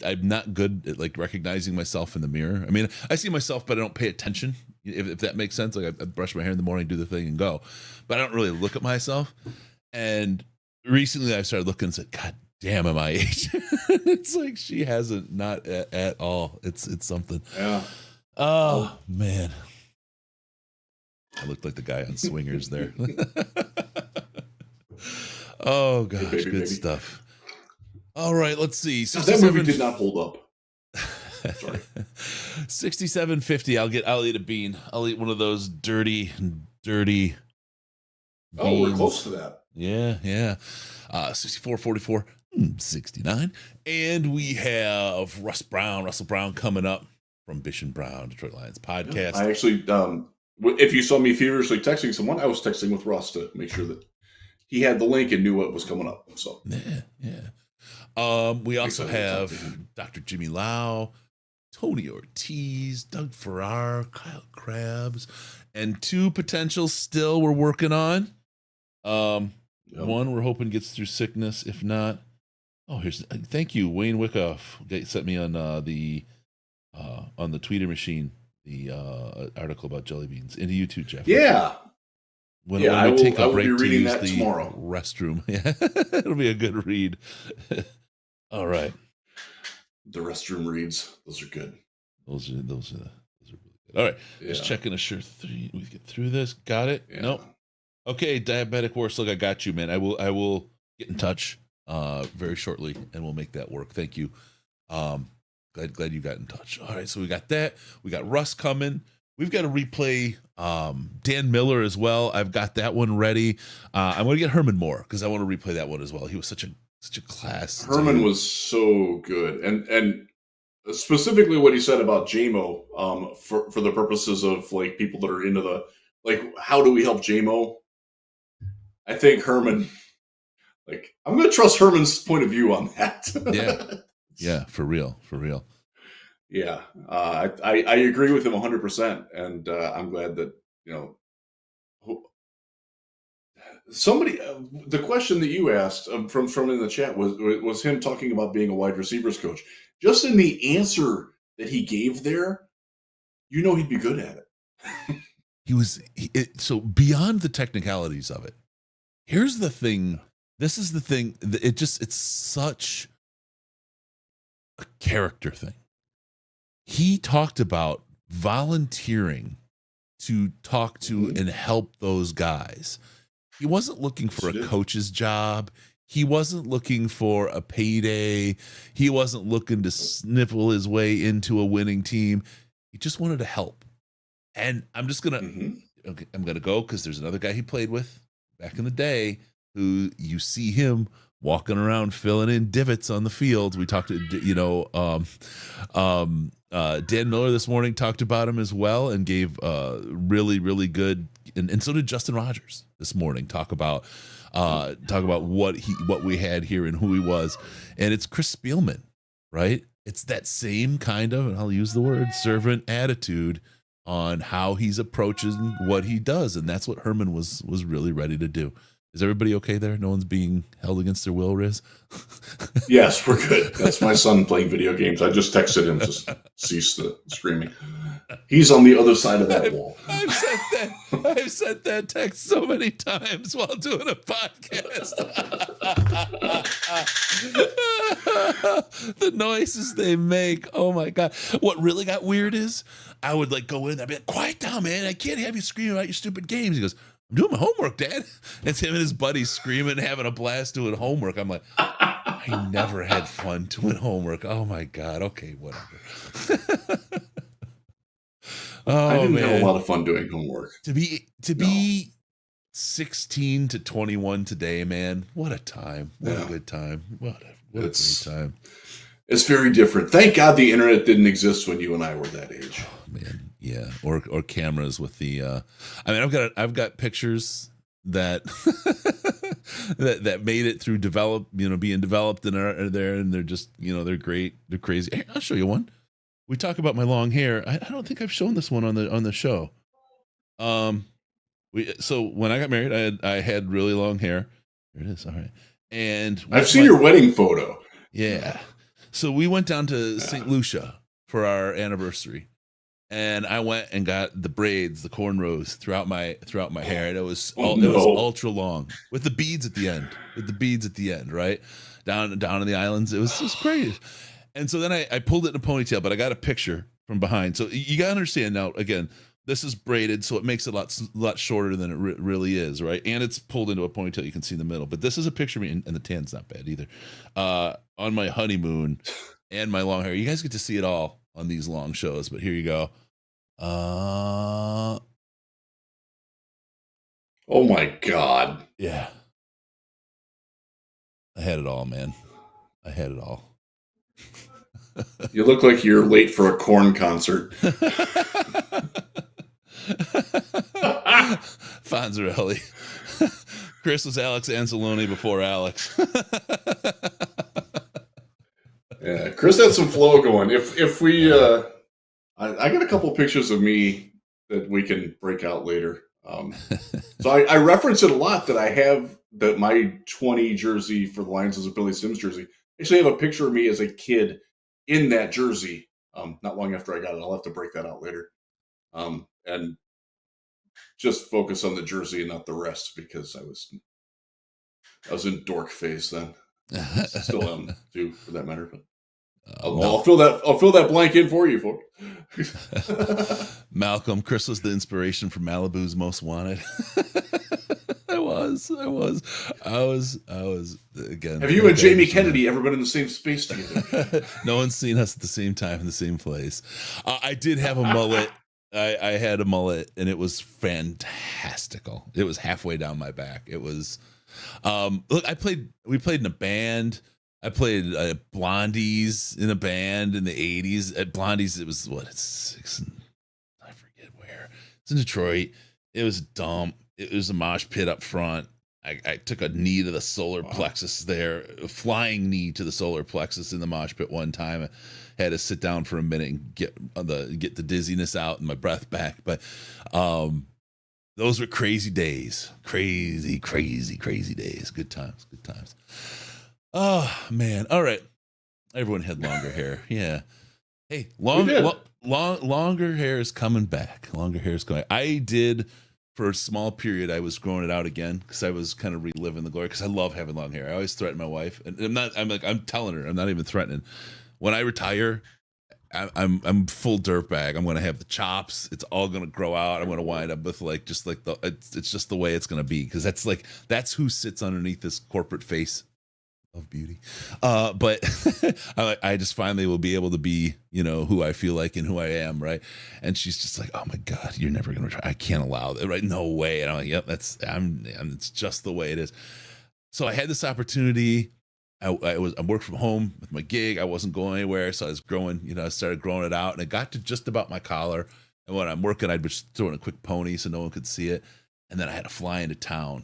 I'm not good at like recognizing myself in the mirror. I mean, I see myself, but I don't pay attention. If that makes sense. Like I brush my hair in the morning, do the thing and go, but I don't really look at myself. And recently I started looking and said, God damn, am I aging? It's like she hasn't, not at all. It's something. Yeah. Oh, man. I looked like the guy on Swingers there. Oh, gosh, Hey, baby. Stuff. All right, let's see. That movie did not hold up. Sorry. 67.50. I'll eat a bean. I'll eat one of those dirty beans. Oh, we're close to that. Yeah. 64.44. 69. And we have Russell Brown coming up from Bish and Brown, Detroit Lions podcast. I actually, if you saw me feverishly texting someone, I was texting with Russ to make sure that he had the link and knew what was coming up. So yeah. We also have Dr. Jimmy Lau, Tony Ortiz, Doug Farrar, Kyle Krabs, and two potentials still we're working on. One we're hoping gets through sickness. If not, thank you, Wayne Wickoff. Sent me on the Tweeter machine the article about jelly beans. Into you too, Jeff. Yeah. When we take a break to use the tomorrow. Restroom. Yeah, it'll be a good read. All right. The restroom reads. Those are good. Those are really good. All right. Yeah. Just checking a sure we get through this. Got it? Yeah. Nope. Okay, Diabetic War Slug, I got you, man. I will get in touch very shortly and we'll make that work. Thank you. Glad you got in touch. All right, so we got that. We got Russ coming. We've got to replay Dan Miller as well. I've got that one ready. I'm going to get Herman Moore because I want to replay that one as well. He was such a class. Herman was so good, and specifically what he said about JMO for the purposes of like people that are into the how do we help JMO? I think Herman. I'm going to trust Herman's point of view on that. Yeah, for real. Yeah, I agree with him 100%, and I'm glad that somebody. The question that you asked from in the chat was him talking about being a wide receivers coach. Just in the answer that he gave there, he'd be good at it. So beyond the technicalities of it, here's the thing. This is the thing. It's such a character thing. He talked about volunteering to talk to and help those guys. He wasn't looking for a coach's job. He wasn't looking for a payday. He wasn't looking to sniffle his way into a winning team. He just wanted to help. And I'm just gonna I'm gonna go because there's another guy he played with back in the day who you see him walking around filling in divots on the field. We talked to Dan Miller this morning talked about him as well and gave really, really good, and so did Justin Rogers this morning talk about what we had here and who he was. And it's Chris Spielman, right? It's that same kind of, and I'll use the word, servant attitude on how he's approaching what he does. And that's what Herman was really ready to do. Is everybody okay there? No one's being held against their will, Riz? Yes, we're good. That's my son playing video games. I just texted him to cease the screaming. He's on the other side of that wall. I've sent that text so many times while doing a podcast. The noises they make. Oh my God. What really got weird is I would like go in, I'd be like, quiet down, man. I can't have you screaming about your stupid games. He goes, I'm doing my homework, Dad. It's him and his buddies screaming, having a blast doing homework. I'm like, I never had fun doing homework. Oh my God. Okay, whatever. I didn't have a lot of fun doing homework. To be 16 to 21 today, man. What a time. What a good time. What a great time. It's very different. Thank God the internet didn't exist when you and I were that age. Oh, man. Yeah. Or cameras with the I mean, I've got pictures that that made it through being developed and are there, and they're just, they're great. They're crazy. Hey, I'll show you one. We talk about my long hair. I don't think I've shown this one on the show. So when I got married, I had really long hair. There it is. All right. And I've seen your wedding photo. Yeah. So we went down to St. Lucia for our anniversary, and I went and got the braids, the cornrows throughout my hair, and it was ultra long with the beads at the end. Right down in the islands. It was just great. And so then I pulled it in a ponytail, but I got a picture from behind. So you got to understand now, again, this is braided, so it makes it a lot shorter than it really is, right? And it's pulled into a ponytail. You can see in the middle. But this is a picture of me, and the tan's not bad either, on my honeymoon and my long hair. You guys get to see it all on these long shows, but here you go. Oh, my God. Yeah. I had it all, man. I had it all. You look like you're late for a Korn concert. Fonzarelli. Chris was Alex Anzalone before Alex. Yeah, Chris had some flow going. If we, I got a couple pictures of me that we can break out later. So I reference it a lot that I have that my 20 jersey for the Lions is a Billy Sims jersey. I actually have a picture of me as a kid in that jersey. Not long after I got it, I'll have to break that out later. And just focus on the jersey and not the rest, because I was in dork phase then. Still am too, for that matter. But I'll fill that blank in for you, folks. Malcolm, Chris was the inspiration for Malibu's Most Wanted. I was again. Have you and Jamie Kennedy ever been in the same space together? No one's seen us at the same time in the same place. I did have a mullet. I had a mullet, and it was fantastical. It was halfway down my back. It was. Look, we played in a band. I played Blondies in a band in the 80s. At Blondies, it was I forget where. It's in Detroit. It was dumb. It was a mosh pit up front. I took a knee to the solar plexus there, a flying knee to the solar plexus in the mosh pit one time. I had to sit down for a minute and get the dizziness out and my breath back. But those were crazy days. Crazy days. Good times. Oh, man. All right. Everyone had longer hair. Yeah. Hey, longer hair is coming back. Longer hair is going. I did, for a small period, I was growing it out again because I was kind of reliving the glory, because I love having long hair. I always threaten my wife, and I'm telling her, I'm not even threatening. When I retire, I'm full dirtbag. I'm going to have the chops. It's all going to grow out. I'm going to wind up with it's just the way it's going to be, because that's who sits underneath this corporate face of beauty. But I just finally will be able to be, who I feel like and who I am, right? And she's just like, oh my God, you're never gonna try. I can't allow that, right? No way. And I'm like, yep, it's just the way it is. So I had this opportunity. I worked from home with my gig. I wasn't going anywhere, so I was growing. I started growing it out, and it got to just about my collar. And when I'm working, I'd just throw in a quick pony so no one could see it. And then I had to fly into town,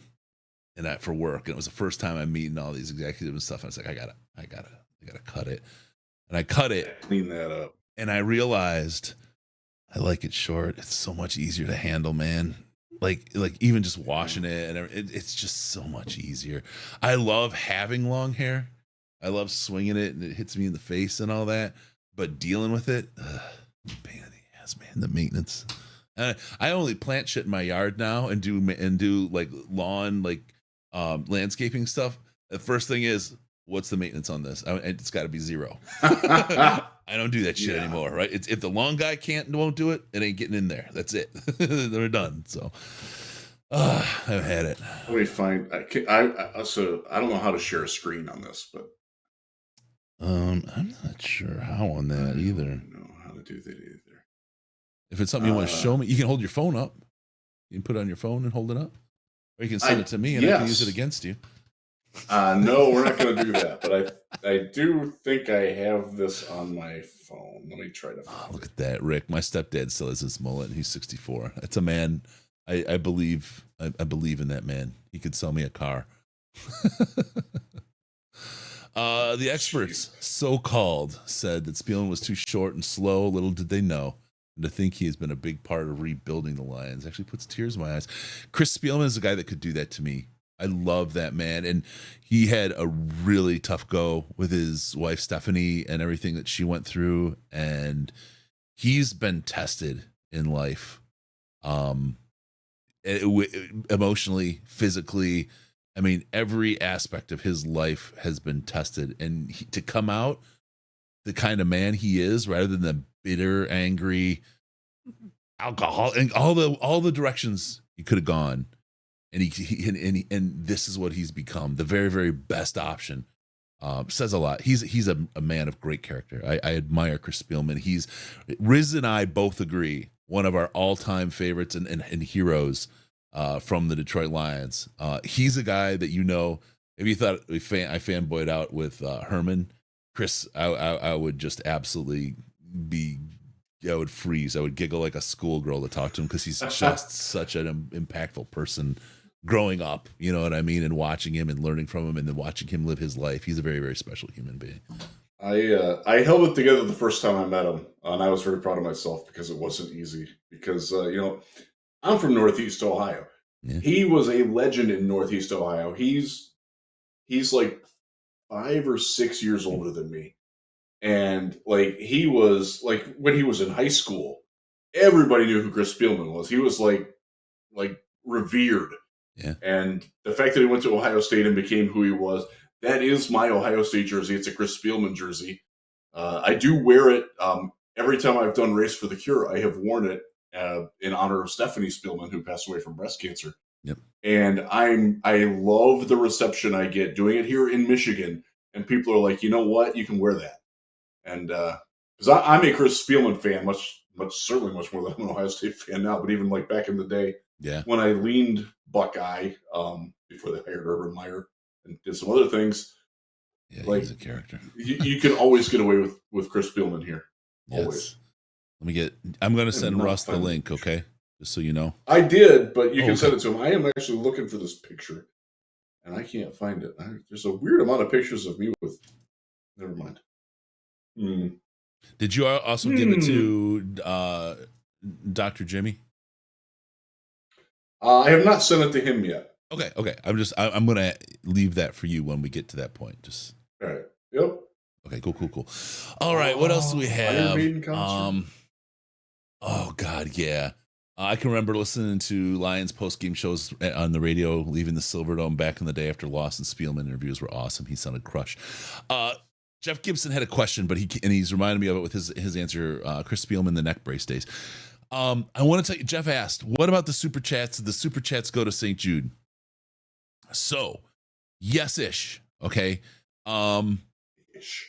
and that for work. And it was the first time I'm meeting all these executives and stuff. And I was like, I gotta cut it. And I cut it, clean that up. And I realized I like it short. It's so much easier to handle, man. Like even just washing it, and it's just so much easier. I love having long hair. I love swinging it, and it hits me in the face and all that. But dealing with it, pain in the ass, man. The maintenance. I only plant shit in my yard now and do like lawn, landscaping stuff. The first thing is, what's the maintenance on this? It's got to be 0. I don't do that shit anymore, right? If the long guy won't do it, it ain't getting in there. That's it. They're done. So I've had it. Let me find. So I don't know how to share a screen on this, but I'm not sure how on that either. I don't know how to do that either. If it's something you want to show me, you can hold your phone up. You can put it on your phone and hold it up, or you can send it to me and I can use it against you. No, we're not going to do that. But I do think I have this on my phone. Let me try to find look at that, Rick. My stepdad still has his mullet, and he's 64. It's a man. I believe in that man. He could sell me a car. The experts, so-called, said that Spielman was too short and slow. Little did they know. And to think he has been a big part of rebuilding the Lions actually puts tears in my eyes. Chris Spielman is a guy that could do that to me. I love that man. And he had a really tough go with his wife, Stephanie, and everything that she went through. And he's been tested in life, emotionally, physically. I mean, every aspect of his life has been tested. And to come out the kind of man he is, rather than the bitter, angry, alcohol, and all the directions he could have gone. And this is what he's become, the very, very best option. Says a lot. He's a man of great character. I admire Chris Spielman. Riz and I both agree, one of our all-time favorites and heroes from the Detroit Lions. He's a guy that, if you thought I fanboyed out with Herman, Chris, I would just absolutely I would freeze. I would giggle like a schoolgirl to talk to him, because he's just such an impactful person growing up, you know what I mean, and watching him and learning from him and then watching him live his life. He's a very, very special human being. I held it together the first time I met him, and I was very proud of myself because it wasn't easy. Because, I'm from Northeast Ohio. Yeah. He was a legend in Northeast Ohio. He's like 5 or 6 years older than me. And he was when he was in high school, everybody knew who Chris Spielman was. He was like revered. Yeah. And the fact that he went to Ohio State and became who he was, that is my Ohio State jersey. It's a Chris Spielman jersey. I do wear it every time I've done Race for the Cure. I have worn it in honor of Stephanie Spielman, who passed away from breast cancer. Yep. And I love the reception I get doing it here in Michigan. And people are like, you know what? You can wear that. And because I'm a Chris Spielman fan, certainly much more than I'm an Ohio State fan now. But even back in the day, when I leaned Buckeye before they hired Urban Meyer and did some other things, he's a character. you can always get away with Chris Spielman here. Yes. Always. I'm going to send Russ the link, okay? Just so you know. I did, but you can send it to him. I am actually looking for this picture, and I can't find it. There's a weird amount of pictures of me with. Never mind. Did you also give it to Dr. Jimmy? I have not sent it to him yet. Okay. I'm gonna leave that for you when we get to that point. Just all right. Yep. Okay. Cool. All right. What else do we have? Oh God, yeah. I can remember listening to Lions post-game shows on the radio, leaving the Silverdome back in the day after loss, and Spielman interviews were awesome. He sounded crushed. Jeff Gibson had a question, but he's reminded me of it with his answer. Chris Spielman, the neck brace days. I want to tell you, Jeff asked, what about the super chats? Did the super chats go to St. Jude? So, yes-ish. Okay. Ish.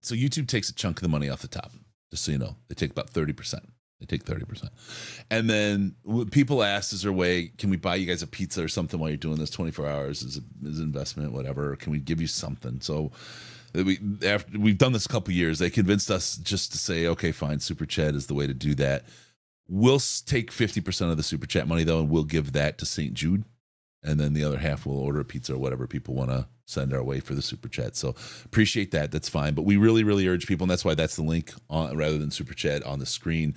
So YouTube takes a chunk of the money off the top, just so you know. They take about 30%. They take 30%. And then people ask, is there a way, can we buy you guys a pizza or something while you're doing this 24 hours as an investment, whatever? Can we give you something? So after we've done this a couple years, they convinced us just to say, okay, fine, Super Chat is the way to do that. We'll take 50% of the Super Chat money, though, and we'll give that to St. Jude. And then the other half we'll order a pizza or whatever people want to send our way for the Super Chat. So appreciate that. That's fine. But we really, really urge people, and that's why that's the link on, rather than Super Chat on the screen.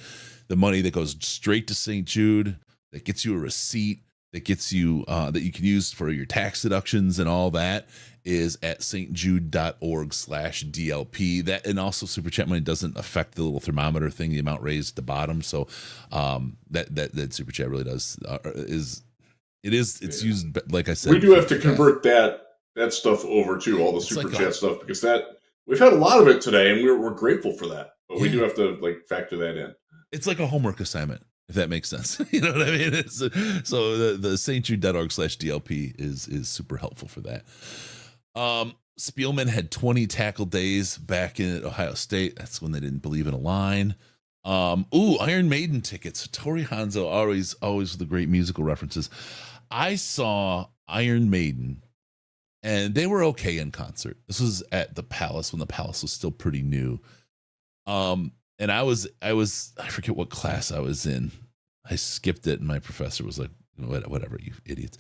The money that goes straight to St. Jude, that gets you a receipt, that gets you, that you can use for your tax deductions and all that, is at stjude.org/DLP. That, and also Super Chat money doesn't affect the little thermometer thing, the amount raised at the bottom. So that Super Chat really does, it's used, like I said. We do have to convert that stuff over to all the Super Chat stuff, because we've had a lot of it today, and we're grateful for that. But we do have to factor that in. It's like a homework assignment, if that makes sense. You know what I mean? So the stjude.org/DLP is super helpful for that. Spielman had 20 tackle days back in Ohio State. That's when they didn't believe in a line. Iron Maiden tickets. Tori Hanzo, always with the great musical references. I saw Iron Maiden, and they were okay in concert. This was at the Palace when the Palace was still pretty new. And I forget what class I was in. I skipped it, and my professor was like, whatever, you idiots.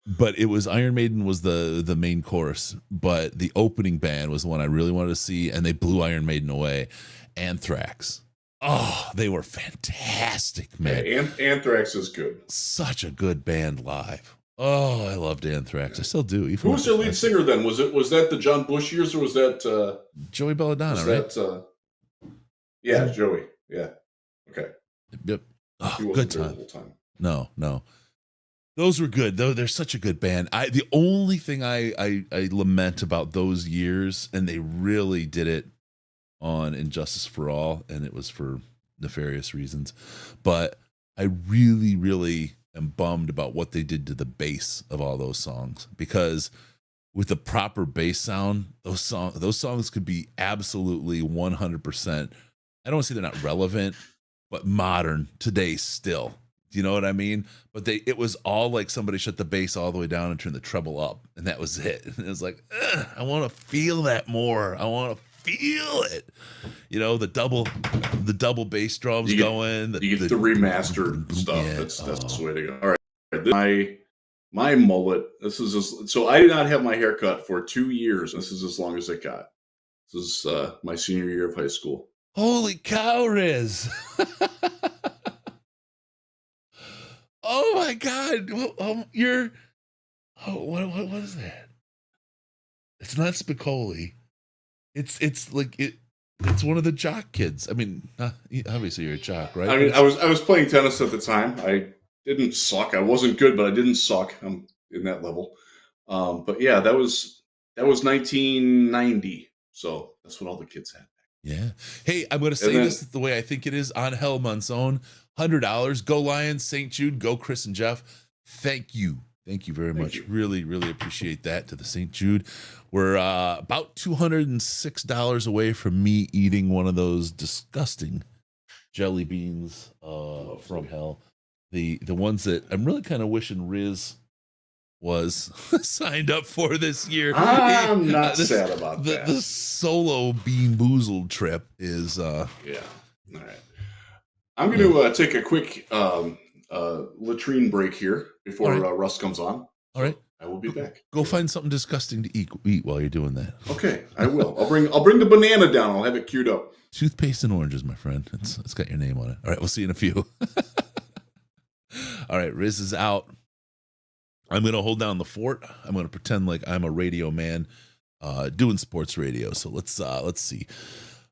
But it was Iron Maiden was the main chorus, but the opening band was the one I really wanted to see, and they blew Iron Maiden away. Anthrax. Oh, they were fantastic, man. Yeah, Anthrax is good. Such a good band live. Oh, I loved Anthrax. I still do. Who was their lead singer then? Was that the John Bush years, or was that Joey Belladonna, right? Yeah, Joey. Yeah. Okay. Yep. Oh, good time. No. Those were good, though. They're such a good band. The only thing I lament about those years, and they really did it on Injustice for All, and it was for nefarious reasons, but I really, really am bummed about what they did to the bass of all those songs, because with the proper bass sound, those songs could be absolutely 100%. I don't want to say they're not relevant, but modern today still. Do you know what I mean? But it was all like somebody shut the bass all the way down and turned the treble up, and that was it. And it was like, I want to feel that more. I want to feel it. You know, the double bass drums going. You get the remastered stuff. Yeah, that's the way to go. All right, my mullet. This is so I did not have my hair cut for 2 years. This is as long as it got. This is my senior year of high school. Holy cow, Riz! Oh my God! What is that? It's not Spicoli. It's like it's one of the jock kids. I mean, obviously you're a jock, right? I mean, I was playing tennis at the time. I didn't suck. I wasn't good, but I didn't suck. I'm in that level. But yeah, that was 1990. So that's what all the kids had. Yeah. Hey, I'm going to say this the way I think it is. On Hellman's own, $100. Go Lions, St. Jude, go Chris and Jeff. Thank you. Thank you very much. Really, really appreciate that to the St. Jude. We're about $206 away from me eating one of those disgusting jelly beans from hell. The ones that I'm really kind of wishing Riz was signed up for this year. I'm not sad about that. The solo Bean Boozled trip is yeah. All right. I'm going to take a quick latrine break here before Russ comes on. All right. I will be back. Go find something disgusting to eat while you're doing that. Okay, I will. I'll bring the banana down. I'll have it queued up. Toothpaste and oranges, my friend. It's got your name on it. All right, we'll see you in a few. All right, Riz is out. I'm going to hold down the fort. I'm going to pretend like I'm a radio man doing sports radio. So let's see.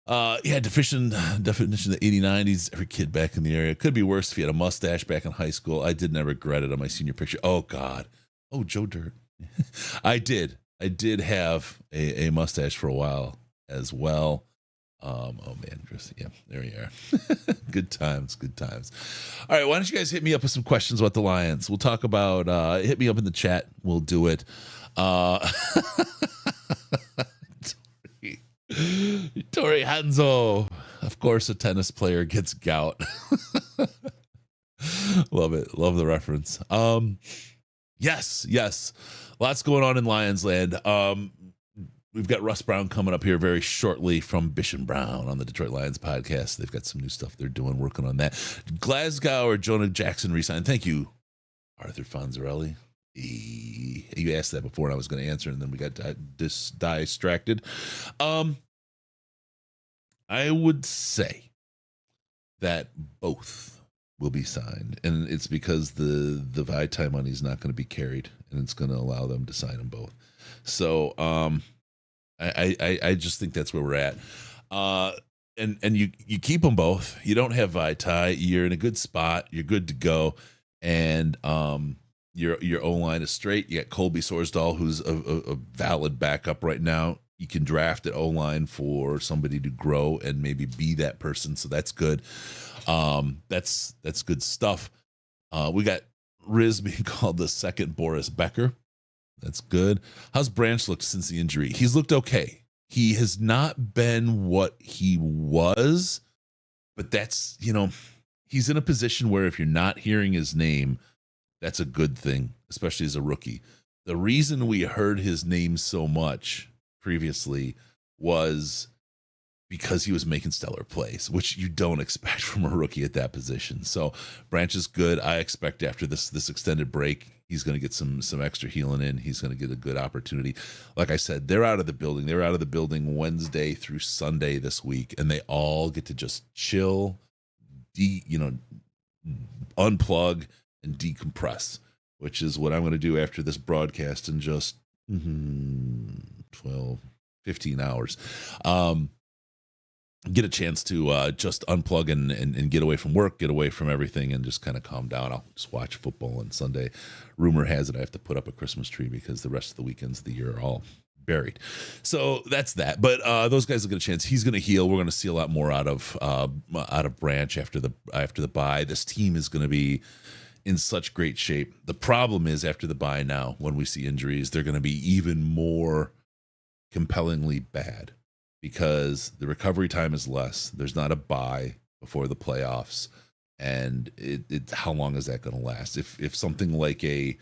Definition of the 80-90s. Every kid back in the area. Could be worse if you had a mustache back in high school. I did never regret it on my senior picture. Oh, God. Oh, Joe Dirt. I did have a mustache for a while as well. Oh man, Chris. Yeah, there we are. Good times. All right, why don't you guys hit me up with some questions about the Lions? We'll talk about. Hit me up in the chat. We'll do it. Tori Hanzo. Of course, a tennis player gets gout. Love it. Love the reference. Yes. Lots going on in Lions land. We've got Russ Brown coming up here very shortly from Bish and Brown on the Detroit Lions podcast. They've got some new stuff they're doing, working on that. Glasgow or Jonah Jackson resigned. Thank you, Arthur Fonzarelli. You asked that before, and I was going to answer, and then we got distracted. I would say that both will be signed, and it's because the Vaitai money is not going to be carried, and it's going to allow them to sign them both. So I just think that's where we're at. And you keep them both. You don't have Vaitai. You're in a good spot. You're good to go, and your O-line is straight. You got Colby Sorsdahl, who's a valid backup right now. You can draft at O-line for somebody to grow and maybe be that person. So that's good. That's good stuff. We got Riz being called the second Boris Becker. That's good. How's Branch looked since the injury? He's looked okay. He has not been what he was, but that's, he's in a position where if you're not hearing his name, that's a good thing, especially as a rookie. The reason we heard his name so much previously was because he was making stellar plays, which you don't expect from a rookie at that position. So Branch is good. I expect after this extended break, he's going to get some extra healing in. He's going to get a good opportunity. Like I said, they're out of the building. They're out of the building Wednesday through Sunday this week, and they all get to just chill, unplug and decompress, which is what I'm going to do after this broadcast in just 12, 15 hours. Get a chance to just unplug and get away from work, get away from everything, and just kind of calm down. I'll just watch football on Sunday. Rumor has it I have to put up a Christmas tree because the rest of the weekends of the year are all buried. So that's that. But those guys will get a chance. He's going to heal. We're going to see a lot more out of Branch after the bye. This team is going to be in such great shape. The problem is after the bye now, when we see injuries, they're going to be even more compellingly bad because the recovery time is less. There's not a bye before the playoffs. And how long is that going to last? If something like a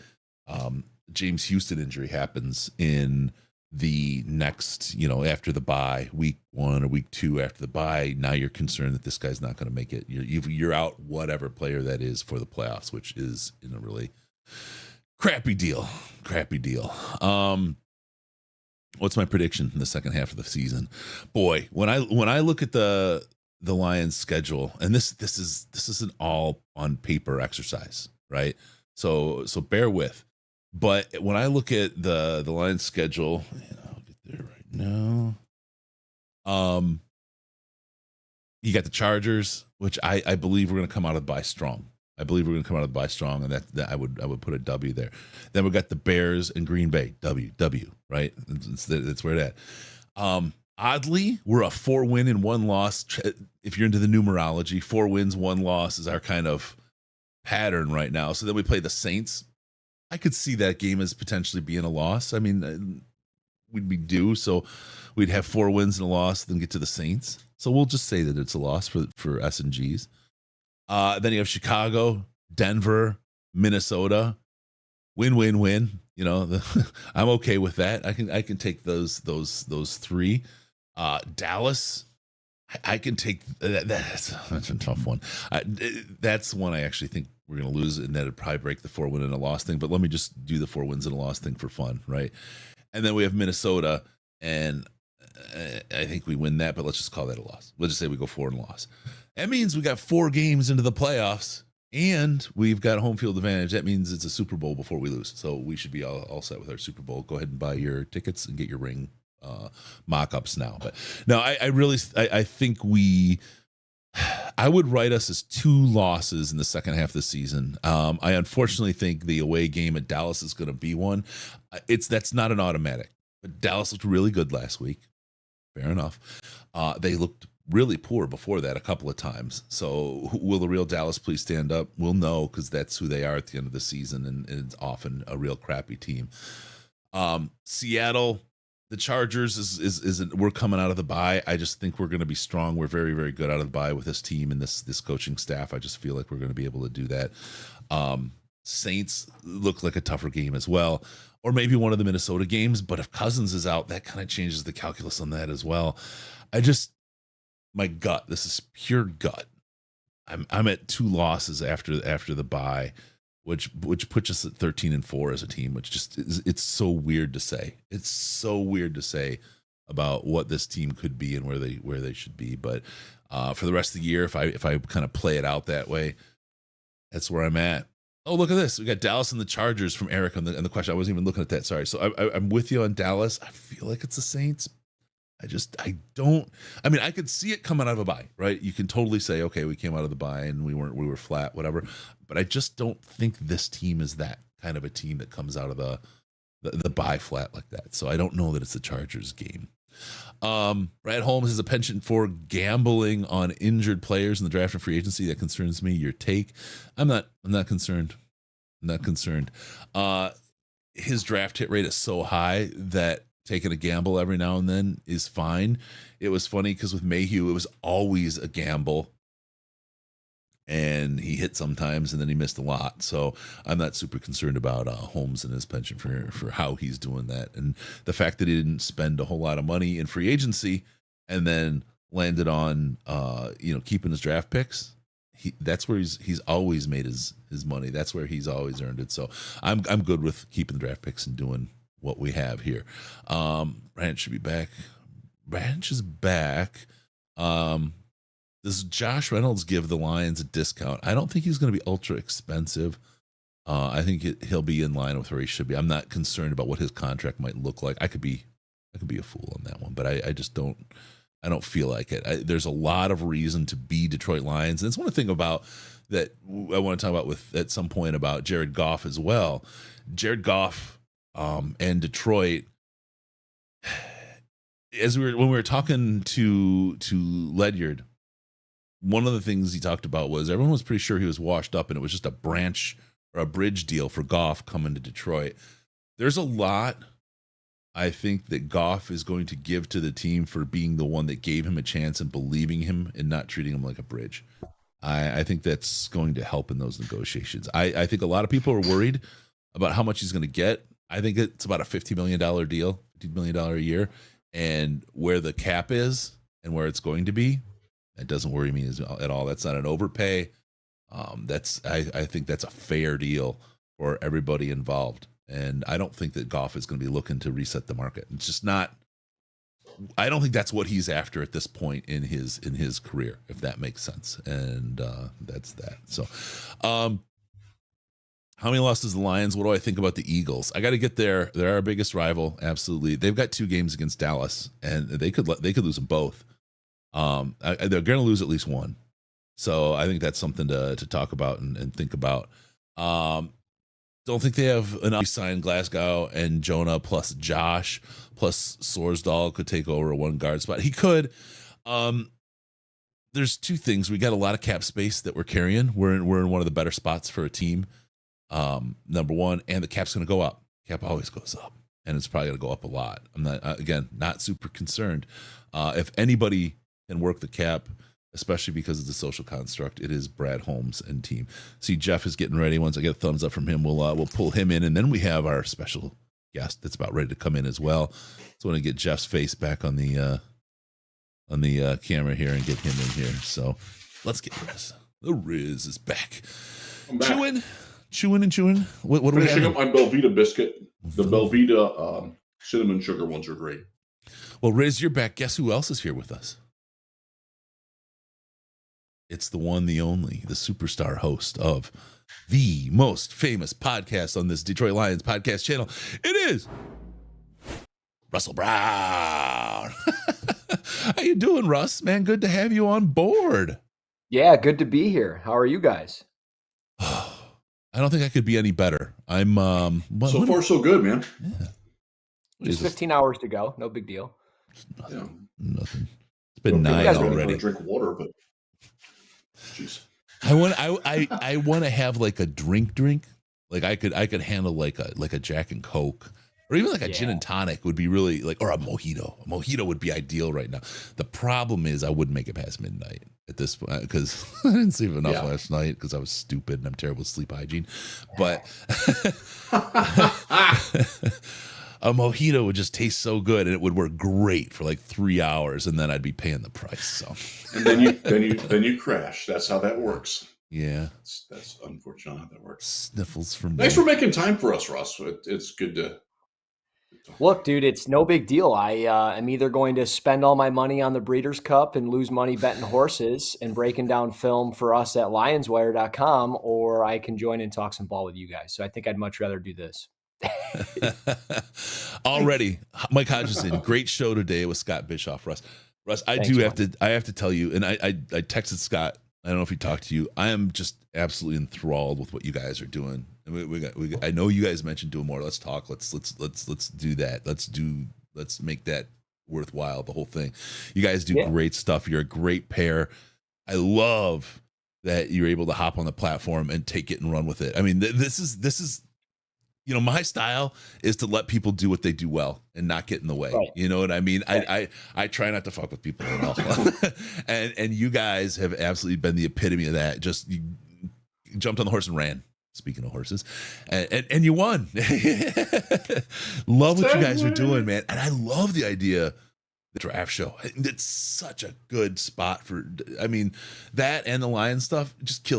James Houston injury happens in the next, after the bye, week 1 or week 2 after the bye, now you're concerned that this guy's not going to make it. You're out whatever player that is for the playoffs, which is in a really crappy deal. What's my prediction in the second half of the season? Boy, when I look at the Lions schedule, and this is an all on paper exercise, right? So bear with. But when I look at the Lions schedule, I'll get there right now. You got the Chargers, which I believe we're going to come out of the bye strong. And that I would put a W there. Then we got the Bears and Green Bay. W, right? That's where it at. Oddly, we're a 4-win and 1 loss. If you're into the numerology, 4 wins, 1 loss is our kind of pattern right now. So then we play the Saints. I could see that game as potentially being a loss. I mean, we'd be due, so we'd have 4 wins and a loss, then get to the Saints. So we'll just say that it's a loss for S&Gs. Then you have Chicago, Denver, Minnesota. Win. I'm okay with that. I can take those 3. Dallas, I can take that. That's a tough one. That's one I actually think we're going to lose, and that'd probably break the 4 win and a loss thing. But let me just do the 4 wins and a loss thing for fun, right? And then we have Minnesota, and I think we win that, but let's just call that a loss. Let's just say we go 4 and loss. That means we got 4 games into the playoffs, and we've got a home field advantage. That means it's a Super Bowl before we lose. So we should be all set with our Super Bowl. Go ahead and buy your tickets and get your ring mock-ups now. But no, I think I would write us as 2 losses in the second half of the season. I unfortunately think the away game at Dallas is going to be one. That's not an automatic. But Dallas looked really good last week. Fair enough. They looked really poor before that a couple of times. So will the real Dallas please stand up? We'll know, because that's who they are at the end of the season, and it's often a real crappy team. Seattle, the Chargers is we're coming out of the bye. I just think we're going to be strong. We're very, very good out of the bye with this team and this coaching staff. I just feel like we're going to be able to do that. Saints look like a tougher game as well, or maybe one of the Minnesota games. But if Cousins is out, that kind of changes the calculus on that as well. My gut, this is pure gut. I'm at 2 losses after the bye, which puts us at 13-4 as a team, which just it's so weird to say. It's so weird to say about what this team could be and where they should be. But for the rest of the year, if I kind of play it out that way, that's where I'm at. Oh, look at this. We got Dallas and the Chargers from Eric on the question. I wasn't even looking at that. Sorry. So I'm with you on Dallas. I feel like it's the Saints. I could see it coming out of a bye, right? You can totally say, okay, we came out of the bye and we were flat, whatever. But I just don't think this team is that kind of a team that comes out of the bye flat like that. So I don't know that it's the Chargers game. Brad Holmes has a penchant for gambling on injured players in the draft and free agency. That concerns me. Your take? I'm not concerned. I'm not concerned. His draft hit rate is so high that taking a gamble every now and then is fine. It was funny because with Mayhew, it was always a gamble, and he hit sometimes and then he missed a lot. So I'm not super concerned about Holmes and his penchant for how he's doing that. And the fact that he didn't spend a whole lot of money in free agency and then landed on, keeping his draft picks. That's where he's always made his money. That's where he's always earned it. So I'm good with keeping the draft picks and doing what we have here. Branch should be back. Branch is back. Does Josh Reynolds give the Lions a discount? I don't think he's going to be ultra expensive. I think he'll be in line with where he should be. I'm not concerned about what his contract might look like. I could be a fool on that one, but I just don't. I don't feel like it. There's a lot of reason to be Detroit Lions, and it's one thing about that I want to talk about at some point about Jared Goff as well. Jared Goff and Detroit. When we were talking to Ledyard, one of the things he talked about was everyone was pretty sure he was washed up and it was just a branch or a bridge deal for Goff coming to Detroit. There's a lot I think that Goff is going to give to the team for being the one that gave him a chance and believing him and not treating him like a bridge. I think that's going to help in those negotiations. I think a lot of people are worried about how much he's going to get. I think it's about a $50 million deal, $50 million a year. And where the cap is and where it's going to be, that doesn't worry me at all. That's not an overpay. I think that's a fair deal for everybody involved. And I don't think that Goff is going to be looking to reset the market. It's just not. I don't think that's what he's after at this point in his career, if that makes sense. And that's that. So, how many losses the Lions? What do I think about the Eagles? I got to get there. They're our biggest rival. Absolutely. They've got 2 games against Dallas, and they could lose them both. They're going to lose at least one. So I think that's something to talk about and think about. Don't think they have enough. Sign Glasgow and Jonah plus Josh plus Sorsdahl could take over a 1 guard spot. He could. There's 2 things. We got a lot of cap space that we're carrying. We're in one of the better spots for a team. Number one, and the cap's going to go up. Cap always goes up, and it's probably going to go up a lot. I'm not super concerned. If anybody can work the cap, especially because of the social construct, it is Brad Holmes and team. See, Jeff is getting ready. Once I get a thumbs up from him, we'll pull him in, and then we have our special guest that's about ready to come in as well. So I want to get Jeff's face back on the camera here and get him in here. So let's get Riz. The Riz is back. I'm back. Chewing and chewing. What are we finishing up my Belvita biscuit? The Belvita cinnamon sugar ones are great. Well, Riz, you're back. Guess who else is here with us? It's the one, the only, the superstar host of the most famous podcast on this Detroit Lions podcast channel. It is Russell Brown. How you doing, Russ? Man, good to have you on board. Yeah, good to be here. How are you guys? I don't think I could be any better. I'm so far so good, man. Yeah. Just 15 hours to go. No big deal. Nothing. It's been 9 I'm already. going to drink water, but jeez. I want to have like a drink. Like I could handle like a Jack and Coke, or even like a gin and tonic would be really like, or a mojito. A mojito would be ideal right now. The problem is I wouldn't make it past midnight at this point because I didn't sleep enough last night because I was stupid and I'm terrible with sleep hygiene. But a mojito would just taste so good and it would work great for like 3 hours, and then I'd be paying the price. So, and then you crash. That's how that works. Yeah, that's unfortunate how that works. Sniffles from me. Thanks for making time for us, Russ. It's good to look, dude. It's no big deal. I am either going to spend all my money on the Breeders' Cup and lose money betting horses and breaking down film for us at lionswire.com, or I can join and talk some ball with you guys. So I think I'd much rather do this. Already, Mike Hutchinson, great show today with Scott Bischoff. Russ, I have to tell you, and I texted Scott. I don't know if he talked to you. I am just absolutely enthralled with what you guys are doing. And I know you guys mentioned doing more. Let's talk. Let's do that. Let's make that worthwhile. The whole thing. You guys do great stuff. You're a great pair. I love that you're able to hop on the platform and take it and run with it. I mean, this is. You know, my style is to let people do what they do well and not get in the way. Right. You know what I mean? Right. I try not to fuck with people at all. and you guys have absolutely been the epitome of that. Just you jumped on the horse and ran. Speaking of horses, and you won. Love what you guys are doing, man. And I love the idea. The draft show. It's such a good spot for. I mean, that and the Lion stuff just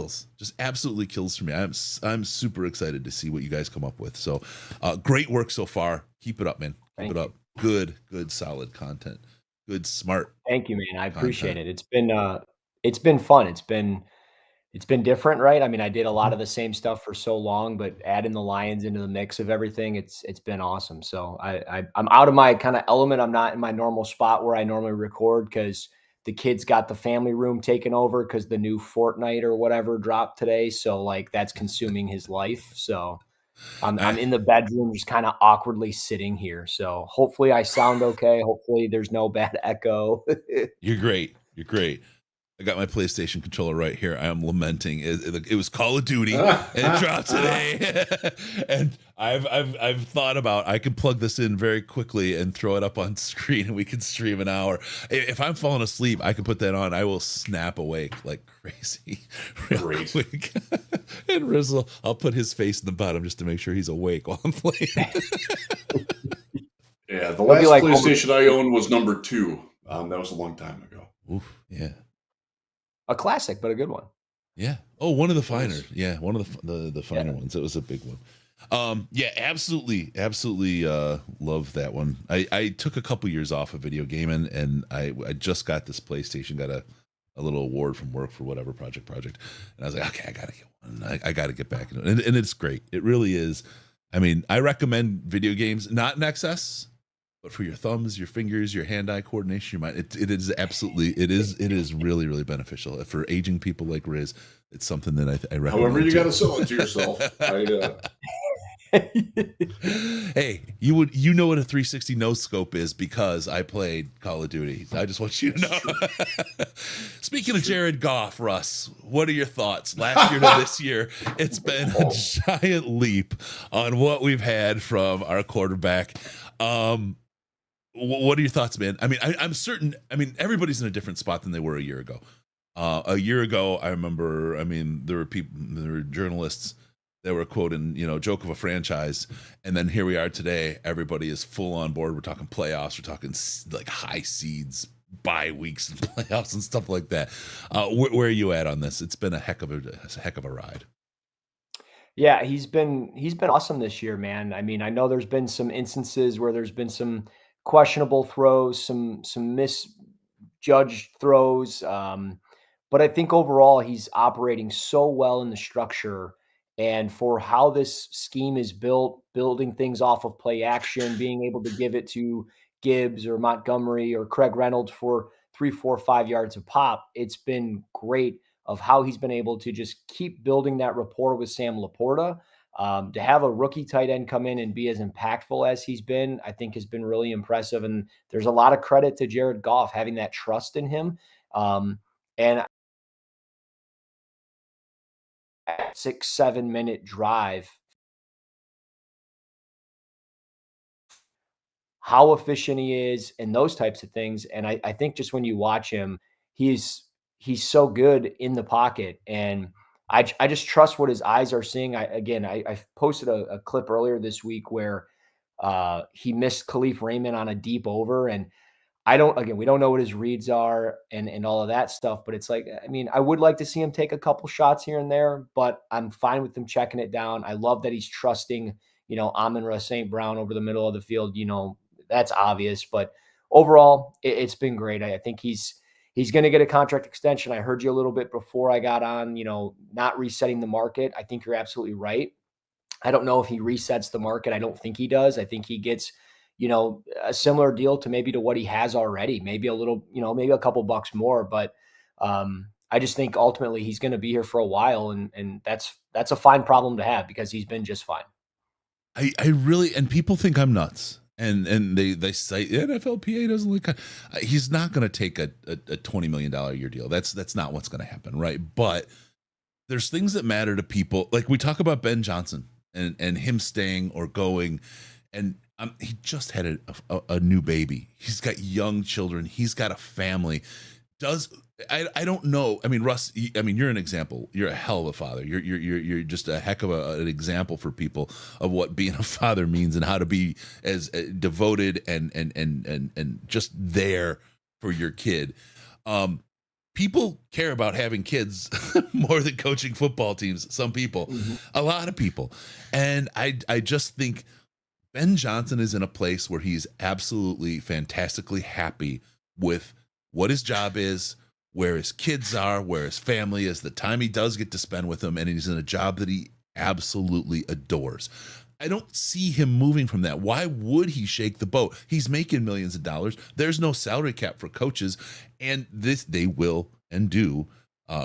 absolutely kills for me. I'm super excited to see what you guys come up with. So, great work so far. Keep it up, man. Keep it up. Good, solid content. Good, smart. Thank you, man. I appreciate it. It's been fun. It's been different, right? I mean, I did a lot of the same stuff for so long, but adding the Lions into the mix of everything, it's been awesome. So I'm out of my kind of element. I'm not in my normal spot where I normally record because the kids got the family room taken over because the new Fortnite or whatever dropped today. So like that's consuming his life. So I'm in the bedroom just kind of awkwardly sitting here. So hopefully I sound okay. Hopefully there's no bad echo. You're great. I got my PlayStation controller right here. I am lamenting. It was Call of Duty, and it dropped today. And I've thought about I could plug this in very quickly and throw it up on screen, and we can stream an hour. If I'm falling asleep, I can put that on. I will snap awake like crazy, real quick. And Rizzle, I'll put his face in the bottom just to make sure he's awake while I'm playing. Yeah, the last PlayStation I owned was number 2. That was a long time ago. Oof, yeah. A classic, but a good one. Yeah. Oh, one of the finer. Yeah, one of the finer ones. It was a big one. Yeah, absolutely love that one. I took a couple years off of video gaming, and I just got this PlayStation. Got a little award from work for whatever project, and I was like, okay, I gotta get one. I gotta get back into it, and it's great. It really is. I mean, I recommend video games not in excess, but for your thumbs, your fingers, your hand-eye coordination, your mind, it is really, really beneficial. For aging people like Riz, it's something that I recommend. However, you got to sell it to yourself. Hey, you know what a 360 no scope is because I played Call of Duty. I just want you to know. Speaking of Jared Goff, Russ, what are your thoughts? Last year to this year, it's been a giant leap on what we've had from our quarterback. What are your thoughts, man? I mean, I'm certain. I mean, everybody's in a different spot than they were a year ago. A year ago, I remember. I mean, there were journalists that were quoting, joke of a franchise, and then here we are today. Everybody is full on board. We're talking playoffs. We're talking like high seeds, bye weeks, and playoffs and stuff like that. Where are you at on this? It's been a heck of a ride. Yeah, he's been awesome this year, man. I mean, I know there's been some instances where there's been some questionable throws, some misjudged throws. But I think overall he's operating so well in the structure, and for how this scheme is built, building things off of play action, being able to give it to Gibbs or Montgomery or Craig Reynolds for 3, 4, 5 yards of pop. It's been great of how he's been able to just keep building that rapport with Sam LaPorta. To have a rookie tight end come in and be as impactful as he's been, I think has been really impressive. And there's a lot of credit to Jared Goff having that trust in him. And 6-7 minute drive, how efficient he is and those types of things. And I think just when you watch him, he's so good in the pocket. And I just trust what his eyes are seeing. I posted a clip earlier this week where he missed Khalif Raymond on a deep over. And we don't know what his reads are and all of that stuff, but it's like, I mean, I would like to see him take a couple shots here and there, but I'm fine with him checking it down. I love that he's trusting, Amon-Ra St. Brown over the middle of the field. That's obvious, but overall it's been great. I think he's going to get a contract extension. I heard you a little bit before I got on, not resetting the market. I think you're absolutely right. I don't know if he resets the market. I don't think he does. I think he gets, a similar deal to what he has already, maybe a little, maybe a couple bucks more. But I just think ultimately he's going to be here for a while. And that's a fine problem to have because he's been just fine. I really, and people think I'm nuts. And they say NFLPA doesn't look. He's not going to take a $20 million a year deal. That's not what's going to happen, right? But there's things that matter to people. Like we talk about Ben Johnson and him staying or going, and he just had a new baby. He's got young children. He's got a family. I don't know. I mean, Russ, you're an example. You're a hell of a father. You're just a heck of an example for people of what being a father means and how to be as devoted and just there for your kid. People care about having kids more than coaching football teams. Some people, a lot of people. And I just think Ben Johnson is in a place where he's absolutely fantastically happy with what his job is, where his kids are, where his family is, the time he does get to spend with them, and he's in a job that he absolutely adores. I don't see him moving from that. Why would he shake the boat? He's making millions of dollars. There's no salary cap for coaches, and they will and do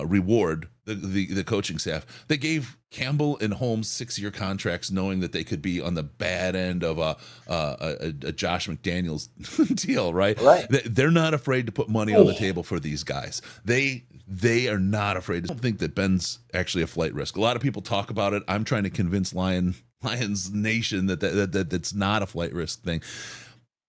reward the coaching staff. They gave Campbell and Holmes 6-year contracts, knowing that they could be on the bad end of a Josh McDaniels deal, right? They're not afraid to put money on the table for these guys. They are not afraid. I don't think that Ben's actually a flight risk. A lot of people talk about it. I'm trying to convince Lions Nation that's not a flight risk thing.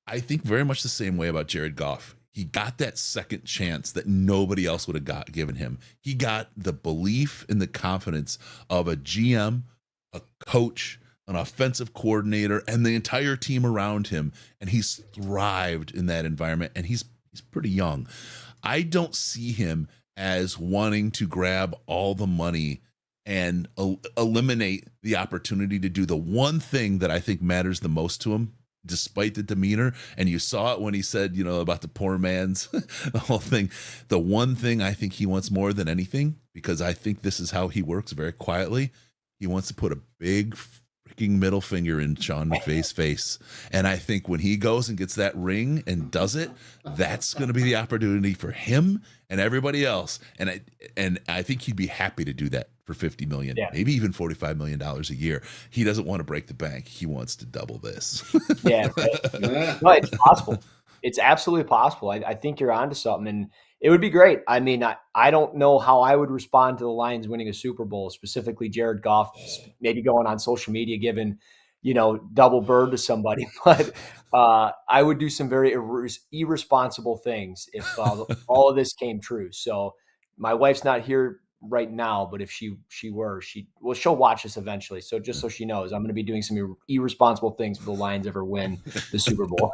I think very much the same way about Jared Goff. He got that second chance that nobody else would have given him. He got the belief and the confidence of a GM, a coach, an offensive coordinator, and the entire team around him. And he's thrived in that environment. And he's pretty young. I don't see him as wanting to grab all the money and eliminate the opportunity to do the one thing that I think matters the most to him, despite the demeanor. And you saw it when he said, about the poor man's the whole thing. The one thing I think he wants more than anything, because I think this is how he works very quietly, he wants to put a big freaking middle finger in Sean McVay's face. And I think when he goes and gets that ring and does it, that's going to be the opportunity for him and everybody else. And I think he'd be happy to do that for $50 million, maybe even $45 million a year. He doesn't want to break the bank. He wants to double this. No, it's possible. It's absolutely possible. I think you're onto something, and it would be great. I mean, I don't know how I would respond to the Lions winning a Super Bowl, specifically Jared Goff, maybe going on social media, giving, double bird to somebody. But I would do some very irresponsible things if all of this came true. So my wife's not here right now, but if she were, she'll watch this eventually. So just so she knows, I'm going to be doing some irresponsible things if the Lions ever win the Super Bowl.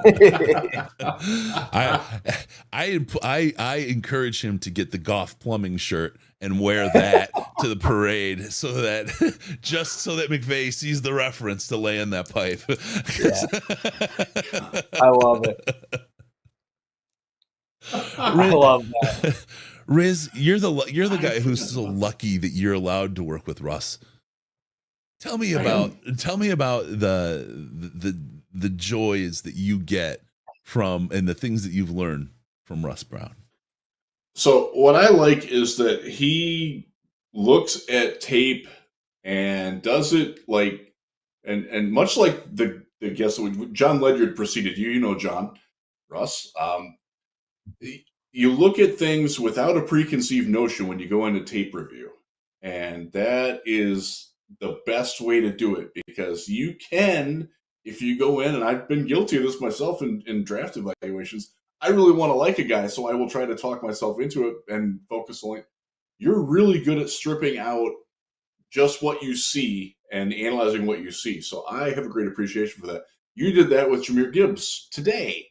I encourage him to get the Goff plumbing shirt and wear that to the parade, so that McVay sees the reference to laying that pipe. I love it. I love that. Riz, you're the guy who's so lucky that you're allowed to work with Russ. Tell me about the joys that you get from, and the things that you've learned from Russ Brown. So what I like is that he looks at tape and does it like, and much like the guest that John Ledyard preceded you, John, Russ, you look at things without a preconceived notion when you go into tape review. And that is the best way to do it, because you can, if you go in, and I've been guilty of this myself in draft evaluations, I really want to like a guy, so I will try to talk myself into it and focus on it. You're really good at stripping out just what you see and analyzing what you see. So I have a great appreciation for that. You did that with Jahmyr Gibbs today.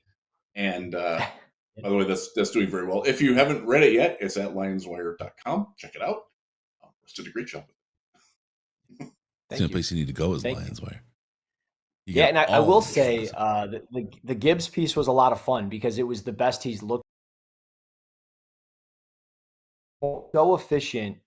And by the way, that's doing very well. If you haven't read it yet, it's at lionswire.com. Check it out. Russ did a great job. It's the only place you need to go is Lions Wire. Yeah, and I will say the Gibbs piece was a lot of fun because it was the best he's looked. So efficient,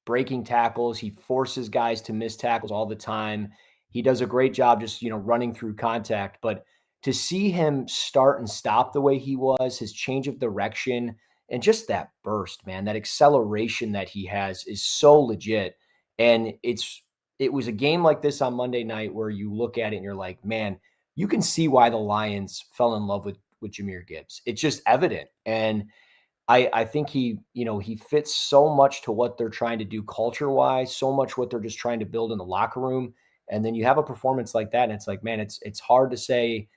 breaking tackles. He forces guys to miss tackles all the time. He does a great job just, running through contact. But to see him start and stop the way he was, his change of direction, and just that burst, man, that acceleration that he has is so legit. And it was a game like this on Monday night where you look at it and you're like, man, you can see why the Lions fell in love with Jahmyr Gibbs. It's just evident. And I think he fits so much to what they're trying to do culture-wise, so much what they're just trying to build in the locker room. And then you have a performance like that, and it's like, man, it's hard to say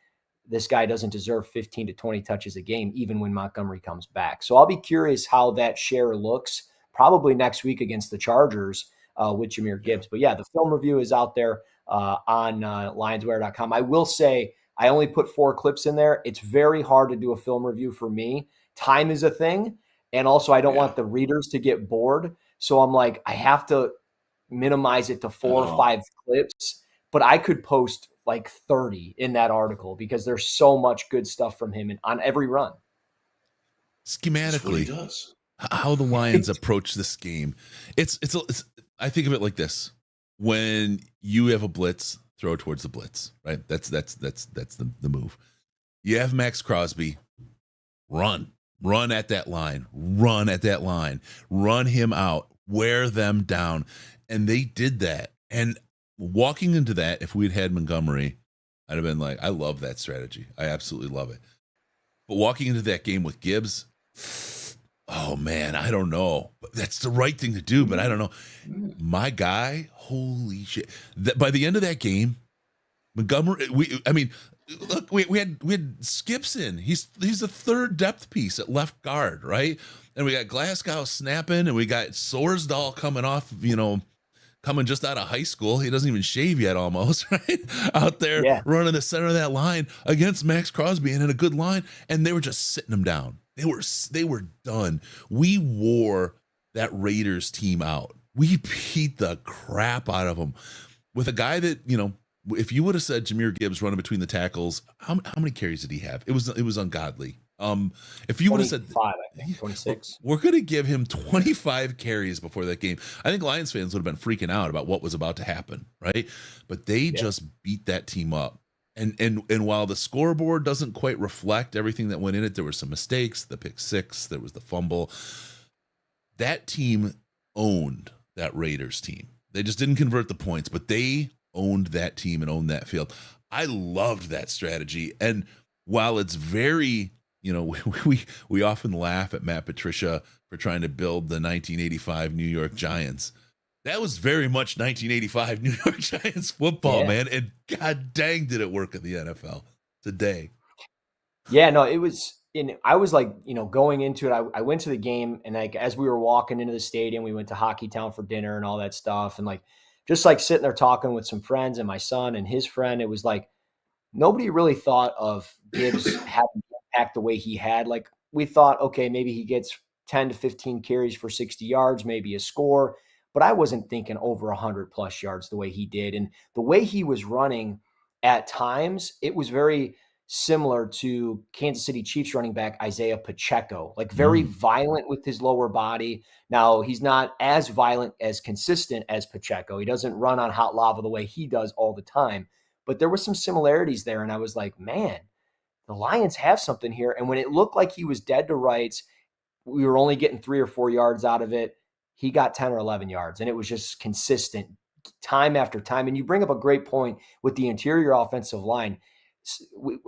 this guy doesn't deserve 15 to 20 touches a game, even when Montgomery comes back. So I'll be curious how that share looks probably next week against the Chargers with Jahmyr Gibbs. But yeah, the film review is out there on lionswire.com. I will say I only put 4 clips in there. It's very hard to do a film review for me. Time is a thing. And also I don't want the readers to get bored. So I'm like, I have to minimize it to 4 or 5 clips, but I could post like 30 in that article because there's so much good stuff from him on every run. Schematically, how the Lions approach this game. It's I think of it like this. When you have a blitz, throw towards the blitz, right? That's the move. You have Max Crosby, run at that line, run him out, wear them down. And they did that. And walking into that, if we'd had Montgomery, I'd have been like, I love that strategy. I absolutely love it. But walking into that game with Gibbs, oh man, I don't know. That's the right thing to do, but I don't know. My guy, holy shit. By the end of that game, Montgomery, we had Skips in. He's the third depth piece at left guard, right? And we got Glasgow snapping, and we got Sorsdahl coming off, coming just out of high school. He doesn't even shave yet almost, right? Out there running the center of that line against Max Crosby and in a good line. And they were just sitting him down. They were done. We wore that Raiders team out. We beat the crap out of them with a guy that, if you would have said Jahmyr Gibbs running between the tackles, how many carries did he have? It was ungodly. If you would have said 26, we're going to give him 25 carries before that game, I think Lions fans would have been freaking out about what was about to happen, right? But they just beat that team up. And while the scoreboard doesn't quite reflect everything that went in it, there were some mistakes, the pick six, there was the fumble. That team owned that Raiders team. They just didn't convert the points, but they owned that team and owned that field. I loved that strategy. And while it's very, we often laugh at Matt Patricia for trying to build the 1985 New York Giants. That was very much 1985 New York Giants football, man. And god dang, did it work in the NFL today. Yeah, no, it was I was like, going into it, I went to the game, and like as we were walking into the stadium, we went to Hockey Town for dinner and all that stuff. And like just like sitting there talking with some friends and my son and his friend, it was like nobody really thought of Gibbs having impact the way he had. Like we thought, okay, maybe he gets 10 to 15 carries for 60 yards, maybe a score. But I wasn't thinking over 100 plus yards the way he did. And the way he was running at times, it was very similar to Kansas City Chiefs running back Isaiah Pacheco, like very violent with his lower body. Now, he's not as violent, as consistent as Pacheco. He doesn't run on hot lava the way he does all the time. But there were some similarities there. And I was like, man, the Lions have something here. And when it looked like he was dead to rights, we were only getting 3 or 4 yards out of it. he got 10 or 11 yards, and it was just consistent time after time. And you bring up a great point with the interior offensive line.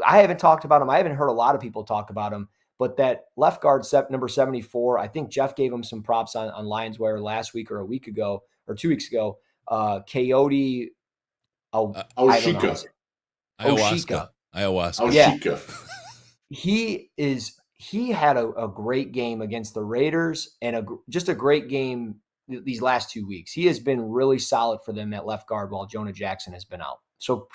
I haven't talked about him. I haven't heard a lot of people talk about him, but that left guard number 74, I think Jeff gave him some props on Lions Wire last week or a week ago or 2 weeks ago. Coyote Ayahuasca. Yeah. He had a great game against the Raiders and just a great game these last 2 weeks. He has been really solid for them at left guard while Jonah Jackson has been out. So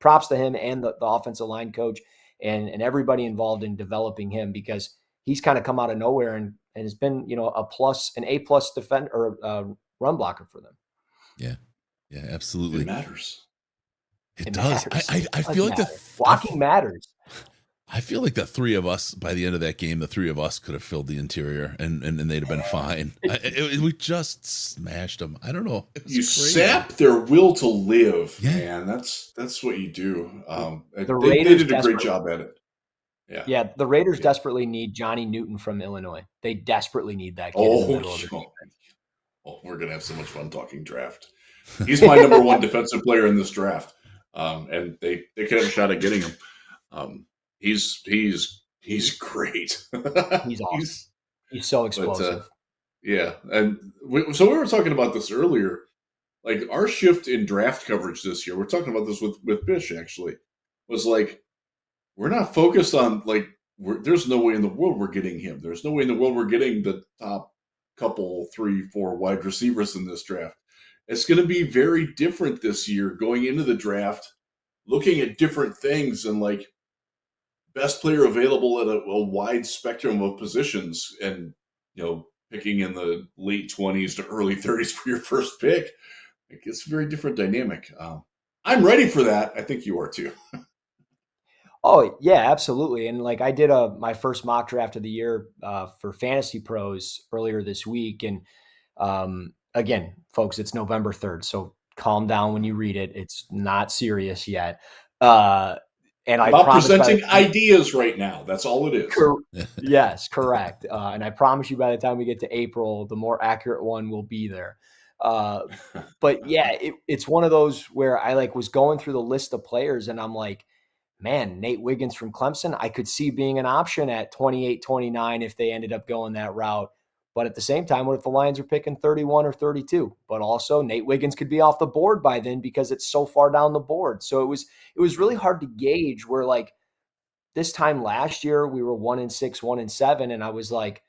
props to him and the offensive line coach and everybody involved in developing him, because he's kind of come out of nowhere and has been, an A+ defender or run blocker for them. Yeah. Yeah, absolutely. It matters. It does. Matters. I feel like blocking matters. I feel like the three of us, by the end of that game, the three of us could have filled the interior and they'd have been fine. We just smashed them. I don't know. You sap their will to live, man. That's what you do. They did a great job at it. Yeah. The Raiders desperately need Johnny Newton from Illinois. They desperately need that kid in the middle of the defense. We're going to have so much fun talking draft. He's my number one defensive player in this draft. And they could have a shot at getting him. He's great. He's awesome. He's so explosive. And we were talking about this earlier. Like, our shift in draft coverage this year, we're talking about this with Bish actually, was like, we're not focused on there's no way in the world we're getting him. There's no way in the world we're getting the top couple 3-4 wide receivers in this draft. It's going to be very different this year going into the draft, looking at different things and best player available at a wide spectrum of positions, and picking in the late 20s to early 30s for your first pick. It's a very different dynamic. I'm ready for that. I think you are too. Oh yeah, absolutely. And I did my first mock draft of the year for Fantasy Pros earlier this week. And again, folks, it's November 3rd. So calm down when you read it. It's not serious yet. And about presenting ideas right now. That's all it is. Yes, correct. And I promise you, by the time we get to April, the more accurate one will be there. But yeah, it's one of those where I was going through the list of players and I'm like, man, Nate Wiggins from Clemson, I could see being an option at 28, 29 if they ended up going that route. But at the same time, what if the Lions are picking 31 or 32? But also Nate Wiggins could be off the board by then because it's so far down the board. So it was really hard to gauge where this time last year we were 1-6, 1-7. And I was like,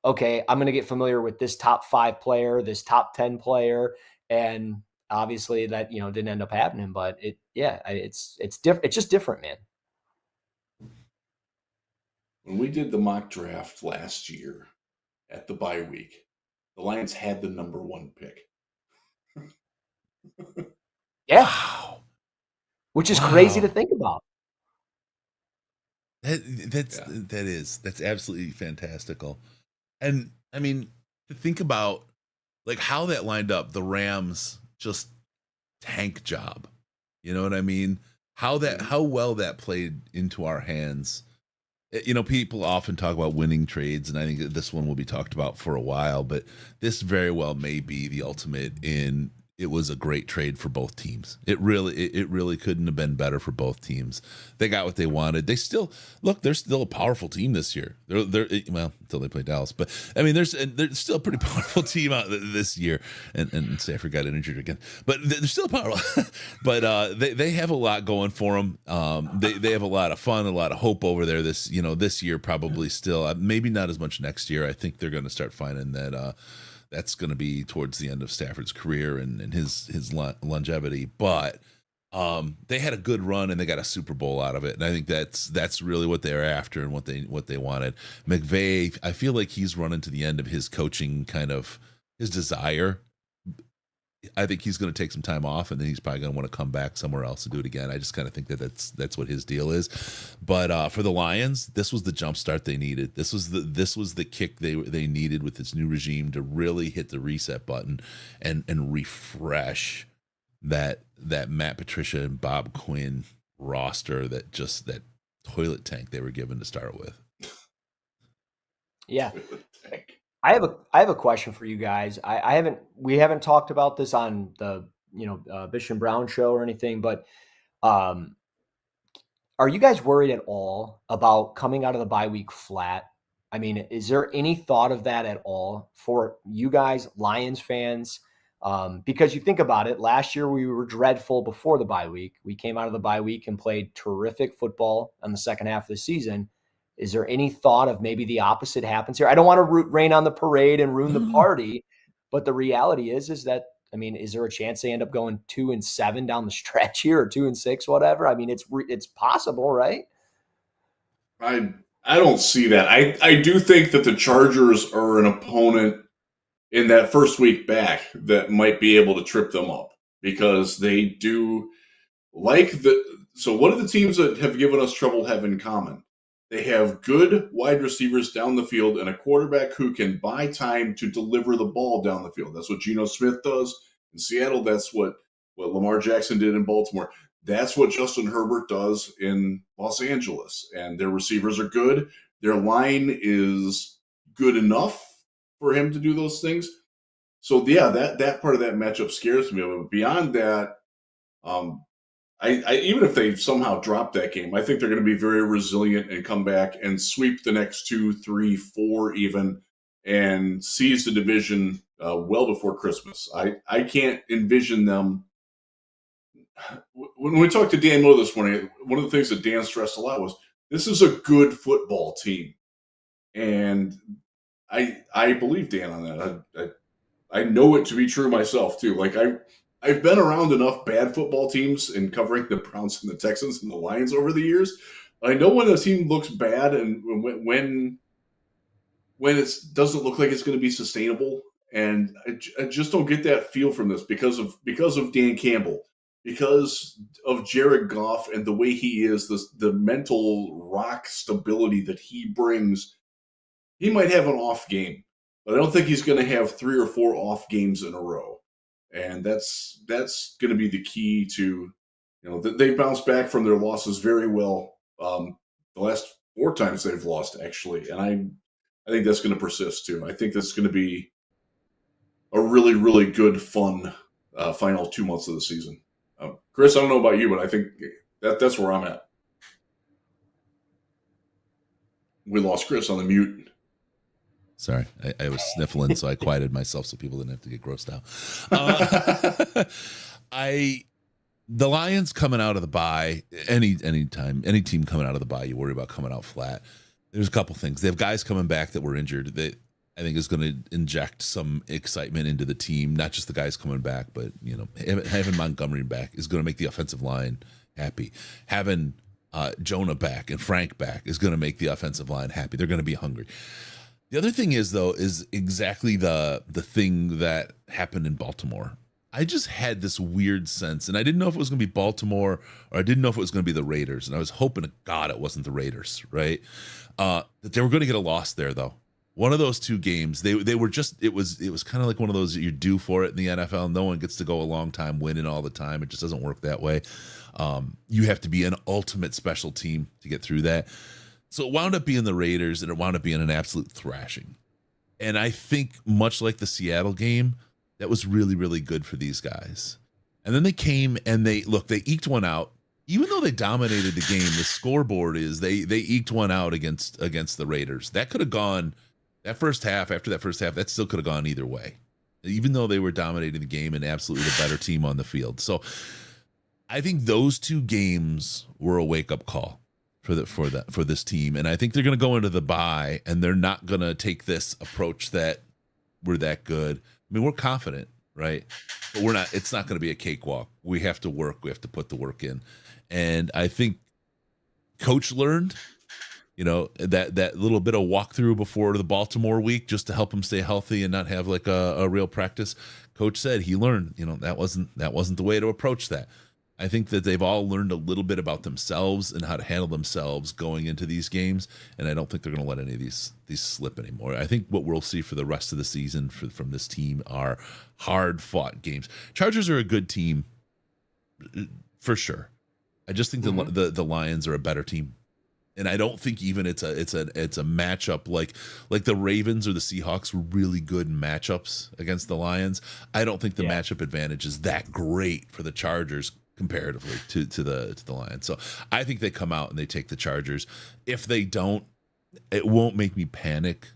okay, I'm going to get familiar with this top 5 player, this top 10 player. And obviously that, didn't end up happening, but it's different. It's just different, man. When we did the mock draft last year, at the bye week, the Lions had the number 1 pick. Yeah. Which is crazy to think about. That's absolutely fantastical. And I mean, to think about how that lined up, the Rams just tank job. You know what I mean? How well that played into our hands. People often talk about winning trades, and I think this one will be talked about for a while, but this very well may be the ultimate in it was a great trade for both teams. It really couldn't have been better for both teams. They got what they wanted. They're still a powerful team this year. They're until they play Dallas, but I mean, they're still a pretty powerful team out this year. And Stafford got injured again, but they're still powerful. But they have a lot going for them. They have a lot of fun, a lot of hope over there. This year probably still, maybe not as much next year. I think they're going to start finding that. That's going to be towards the end of Stafford's career and his longevity. But they had a good run and they got a Super Bowl out of it. And I think that's really what they're after and what they wanted. McVay, I feel like he's running to the end of his coaching kind of his desire. I think he's going to take some time off and then he's probably going to want to come back somewhere else and do it again. I just kind of think that's what his deal is. But for the Lions, this was the jump start they needed. This was the kick they needed with this new regime to really hit the reset button and refresh that Matt Patricia and Bob Quinn roster, that toilet tank they were given to start with. Yeah. I have a question for you guys. We haven't talked about this on the Bish and Brown show or anything, but are you guys worried at all about coming out of the bye week flat? I mean, is there any thought of that at all for you guys, Lions fans? Because you think about it, last year we were dreadful before the bye week. We came out of the bye week and played terrific football in the second half of the season. Is there any thought of maybe the opposite happens here? I don't want to rain on the parade and ruin the party, but the reality is that, I mean, is there a chance they end up going 2-7 down the stretch here, or 2-6, whatever? I mean, it's possible, right? I don't see that. I do think that the Chargers are an opponent in that first week back that might be able to trip them up, because they do so what do the teams that have given us trouble have in common? They have good wide receivers down the field and a quarterback who can buy time to deliver the ball down the field. That's what Geno Smith does in Seattle. That's what Lamar Jackson did in Baltimore. That's what Justin Herbert does in Los Angeles. And their receivers are good. Their line is good enough for him to do those things. So, yeah, that part of that matchup scares me. But beyond that, I even if they somehow drop that game, I think they're going to be very resilient and come back and sweep the next 2, 3, 4 even, and seize the division well before Christmas. I can't envision them. When we talked to Dan Moore this morning, one of the things that Dan stressed a lot was this is a good football team. And I believe Dan on that. I know it to be true myself, too. Like, I've been around enough bad football teams in covering the Browns and the Texans and the Lions over the years. I know when a team looks bad and when it doesn't look like it's going to be sustainable. And I just don't get that feel from this because of Dan Campbell, because of Jared Goff and the way he is, the mental rock stability that he brings. He might have an off game, but I don't think he's going to have 3 or 4 off games in a row. And that's going to be the key to, they bounced back from their losses very well the last 4 times they've lost, actually. And I think that's going to persist, too. I think that's going to be a really, really good, fun final 2 months of the season. Chris, I don't know about you, but I think that's where I'm at. We lost Chris on the mute. Sorry, I was sniffling, so I quieted myself so people didn't have to get grossed out. The Lions coming out of the bye, any team coming out of the bye, you worry about coming out flat. There's a couple things. They have guys coming back that were injured that I think is going to inject some excitement into the team. Not just the guys coming back, but having Montgomery back is going to make the offensive line happy. Having Jonah back and Frank back is going to make the offensive line happy. They're going to be hungry. The other thing is exactly the thing that happened in Baltimore. I just had this weird sense, and I didn't know if it was going to be Baltimore or I didn't know if it was going to be the Raiders, and I was hoping to God it wasn't the Raiders, right? That they were going to get a loss there, though. One of those 2 games, they were just it was kind of like one of those you're due for it in the NFL. No one gets to go a long time winning all the time. It just doesn't work that way. You have to be an ultimate special team to get through that. So it wound up being the Raiders, and it wound up being an absolute thrashing. And I think much like the Seattle game, that was really, really good for these guys. And then they came and they eked one out. Even though they dominated the game, the scoreboard is they eked one out against the Raiders. That could have gone that first half. After that first half, that still could have gone either way. Even though they were dominating the game and absolutely the better team on the field. So I think those 2 games were a wake-up call for this team, and I think they're going to go into the bye, and they're not going to take this approach that we're that good. I mean, we're confident, right? But we're not. It's not going to be a cakewalk. We have to work. We have to put the work in, and I think Coach learned, that little bit of walkthrough before the Baltimore week just to help him stay healthy and not have like a real practice. Coach said he learned, that wasn't the way to approach that. I think that they've all learned a little bit about themselves and how to handle themselves going into these games, and I don't think they're going to let any of these slip anymore. I think what we'll see for the rest of the season from this team are hard-fought games. Chargers are a good team, for sure. I just think the Lions are a better team. And I don't think even it's a matchup like the Ravens or the Seahawks were really good matchups against the Lions. I don't think the matchup advantage is that great for the Chargers comparatively to the Lions. So I think they come out and they take the Chargers. If they don't, it won't make me panic,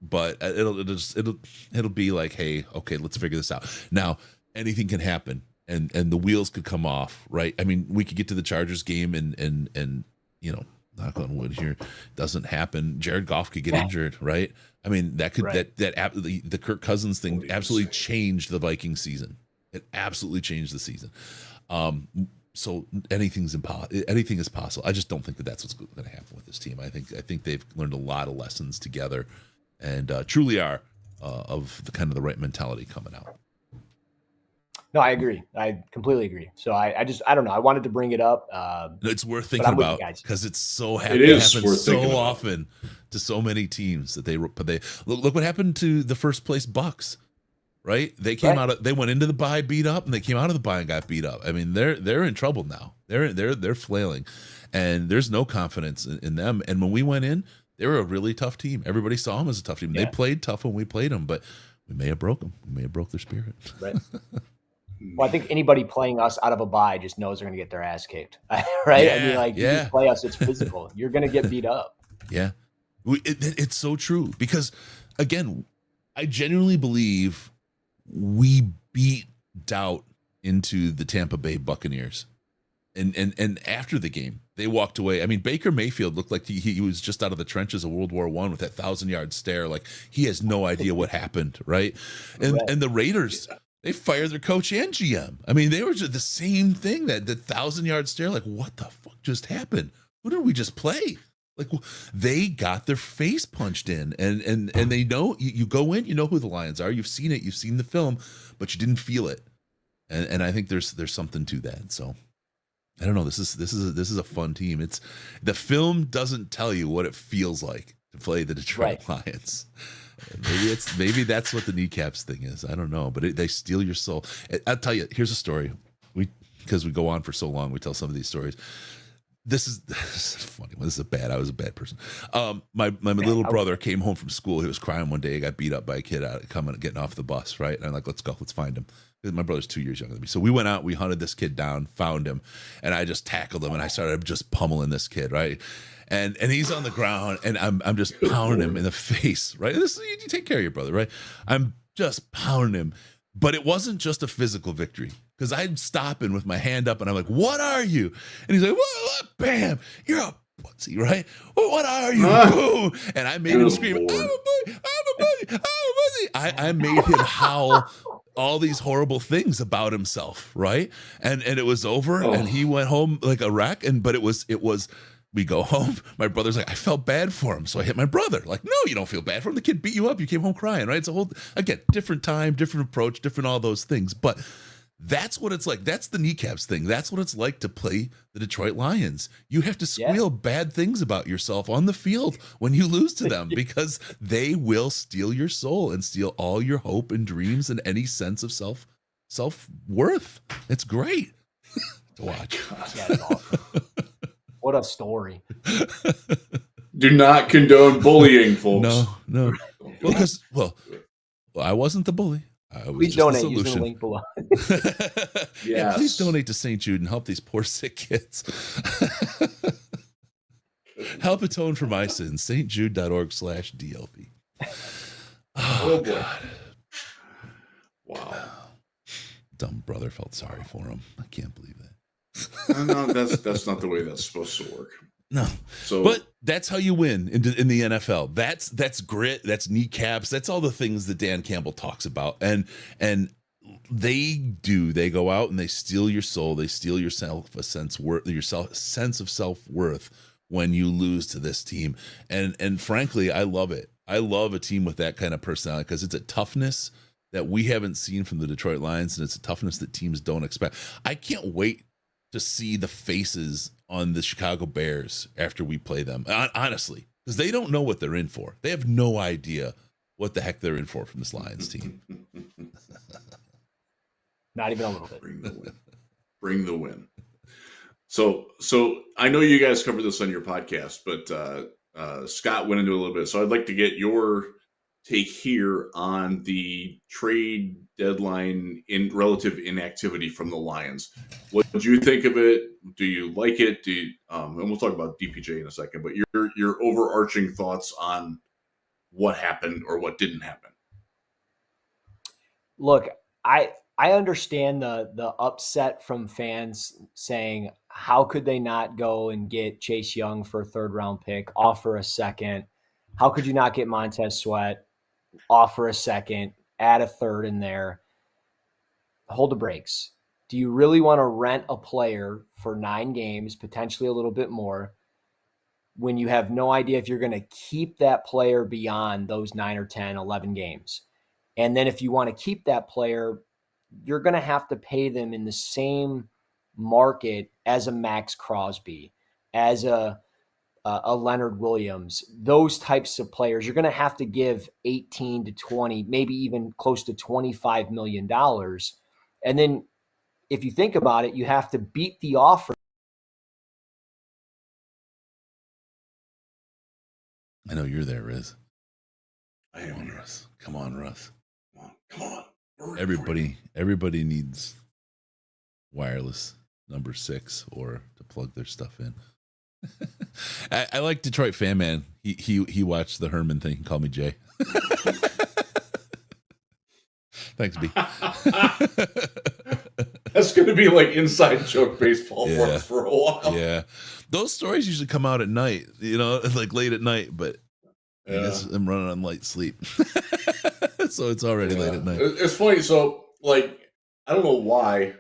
but it'll be like, hey, okay, let's figure this out. Now, anything can happen and the wheels could come off, right? I mean, we could get to the Chargers game and you know, knock on wood here, doesn't happen. Jared Goff could get injured, right? I mean, that could the Kirk Cousins thing absolutely changed the Vikings season. It absolutely changed the season. So anything is possible. I just don't think that's what's going to happen with this team. I think they've learned a lot of lessons together, and truly are of the kind of the right mentality coming out. No, I agree. I completely agree. So I don't know. I wanted to bring it up. It's worth thinking about because it's so it happens so often to so many teams that they look what happened to the first place Bucks, right? They came they went into the bye beat up, and they came out of the bye and got beat up. I mean, they're in trouble now. They're flailing, and there's no confidence in them. And when we went in, they were a really tough team. Everybody saw them as a tough team. They played tough when we played them, but we may have broke them. We may have broke their spirit. Right. Well, I think anybody playing us out of a bye just knows they're going to get their ass kicked, right? I mean, like, you just play us, it's physical. You're going to get beat up. Yeah. It's so true because, again, I genuinely believe we beat doubt into the Tampa Bay Buccaneers. And after the game, they walked away. I mean, Baker Mayfield looked like he was just out of the trenches of World War I with that 1,000-yard stare. Like, he has no idea what happened, right? And the Raiders... They fired their coach and GM. I mean, they were just the same thing, that the 1,000-yard stare, like, what the fuck just happened? Who did we just play? Like, they got their face punched in, and they know, you go in, you know who the Lions are. You've seen it. You've seen the film, but you didn't feel it. And I think there's something to that. So I don't know. This is a fun team. It's the film doesn't tell you what it feels like to play the Detroit Lions. Maybe that's what the kneecaps thing is. I don't know, but they steal your soul. I'll tell you. Here's a story. Because we go on for so long, we tell some of these stories. This is funny. I was a bad person. My little brother came home from school. He was crying one day. He got beat up by a kid getting off the bus. Right, and I'm like, let's go. Let's find him. My brother's 2 years younger than me. So we went out. We hunted this kid down. Found him, and I just tackled him. And I started just pummeling this kid. Right. And he's on the ground, and I'm just pounding him in the face, right? You take care of your brother, right? I'm just pounding him. But it wasn't just a physical victory, because I'm stopping with my hand up, and I'm like, what are you? And he's like, what? Bam, you're a pussy, right? Well, what are you? Boom. And I made him scream, I'm a pussy, I'm a pussy. I made him howl all these horrible things about himself, right? And it was over, and he went home like a wreck, but it was we go home. My brother's like, I felt bad for him, so I hit my brother. Like, no, you don't feel bad for him. The kid beat you up. You came home crying, right? It's a whole, again, different time, different approach, different all those things. But that's what it's like. That's the kneecaps thing. That's what it's like to play the Detroit Lions. You have to squeal bad things about yourself on the field when you lose to them, because they will steal your soul and steal all your hope and dreams and any sense of self-worth. It's great to watch. Yeah, it's awesome. What a story. Do not condone bullying, folks. No. Well, I wasn't the bully. I was please just donate the solution. using the link below. Yeah, please donate to St. Jude and help these poor sick kids. Help atone for my sins. stjude.org/DLP. Oh, God. Wow. Dumb brother felt sorry for him. I can't believe that. No, that's not the way that's supposed to work. No. But that's how you win in the NFL. That's grit, that's kneecaps, that's all the things that Dan Campbell talks about. And they go out and they steal your soul, they steal your sense of self-worth when you lose to this team. And frankly, I love it. I love a team with that kind of personality, because it's a toughness that we haven't seen from the Detroit Lions, and it's a toughness that teams don't expect. I can't wait to see the faces on the Chicago Bears after we play them, honestly, because they don't know what they're in for. They have no idea what the heck they're in for from this Lions team. Not even a little bit. Bring the win. So I know you guys covered this on your podcast, but Scott went into it a little bit. So I'd like to get your take here on the trade deadline in relative inactivity from the Lions. What did you think of it? Do you like it? And we'll talk about DPJ in a second, but your overarching thoughts on what happened or what didn't happen. Look, I understand the upset from fans saying, how could they not go and get Chase Young for a 3rd round pick, offer a 2nd? How could you not get Montez Sweat, offer a 2nd, add a 3rd in there? Hold the brakes. Do you really want to rent a player for 9 games, potentially a little bit more, when you have no idea if you're going to keep that player beyond those 9 or 10, 11 games? And then if you want to keep that player, you're going to have to pay them in the same market as a Max Crosby, as a Leonard Williams, those types of players. You're going to have to give 18 to 20, maybe even close to $25 million. And then if you think about it, you have to beat the offer. I know you're there, Riz. I am Come on, Russ. Come on, Russ. Come on. Everybody needs wireless number 6 or to plug their stuff in. I like Detroit Fan Man. He watched the Herman thing. He called me Jay. Thanks, B. That's going to be like inside joke baseball for us for a while. Yeah, those stories usually come out at night. Like late at night, but I guess I'm running on light sleep. So it's already late at night. It's funny. So, like, I don't know why.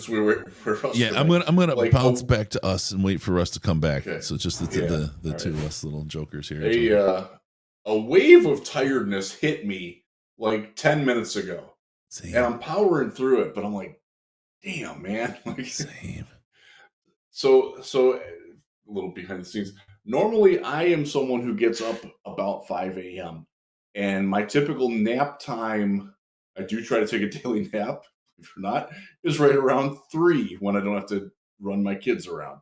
We were for Russ. Yeah, I'm gonna like, bounce back to us and wait for Russ to come back. Okay. So just the two of us little jokers here. A wave of tiredness hit me like 10 minutes ago, Same. And I'm powering through it. But I'm like, damn, man. Like, Same. So a little behind the scenes. Normally, I am someone who gets up about 5 a.m. And my typical nap time, I do try to take a daily nap, if not, is right around 3 when I don't have to run my kids around.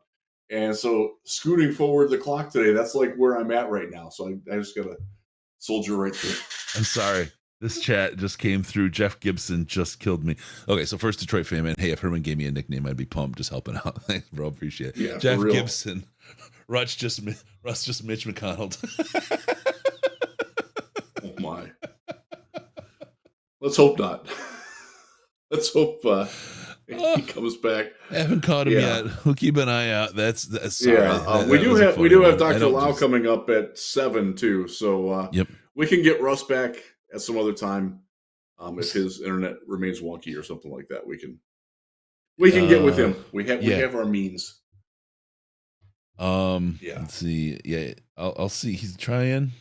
And so scooting forward the clock today, that's like where I'm at right now. So I just got to soldier right through. I'm sorry. This chat just came through. Jeff Gibson just killed me. Okay, so first Detroit fan man. Hey, if Herman gave me a nickname, I'd be pumped. Just helping out. Thanks, bro. Appreciate it. Yeah, Jeff Gibson. Russ just Mitch McConnell. Oh my. Let's hope not. Let's hope he comes back. I haven't caught him yet. We'll keep an eye out. That's sorry. Yeah. We do have Dr. Lau coming up at 7 too. So we can get Russ back at some other time. If his internet remains wonky or something like that, we can get with him. We have our means. Let's see. Yeah, I'll see. He's trying.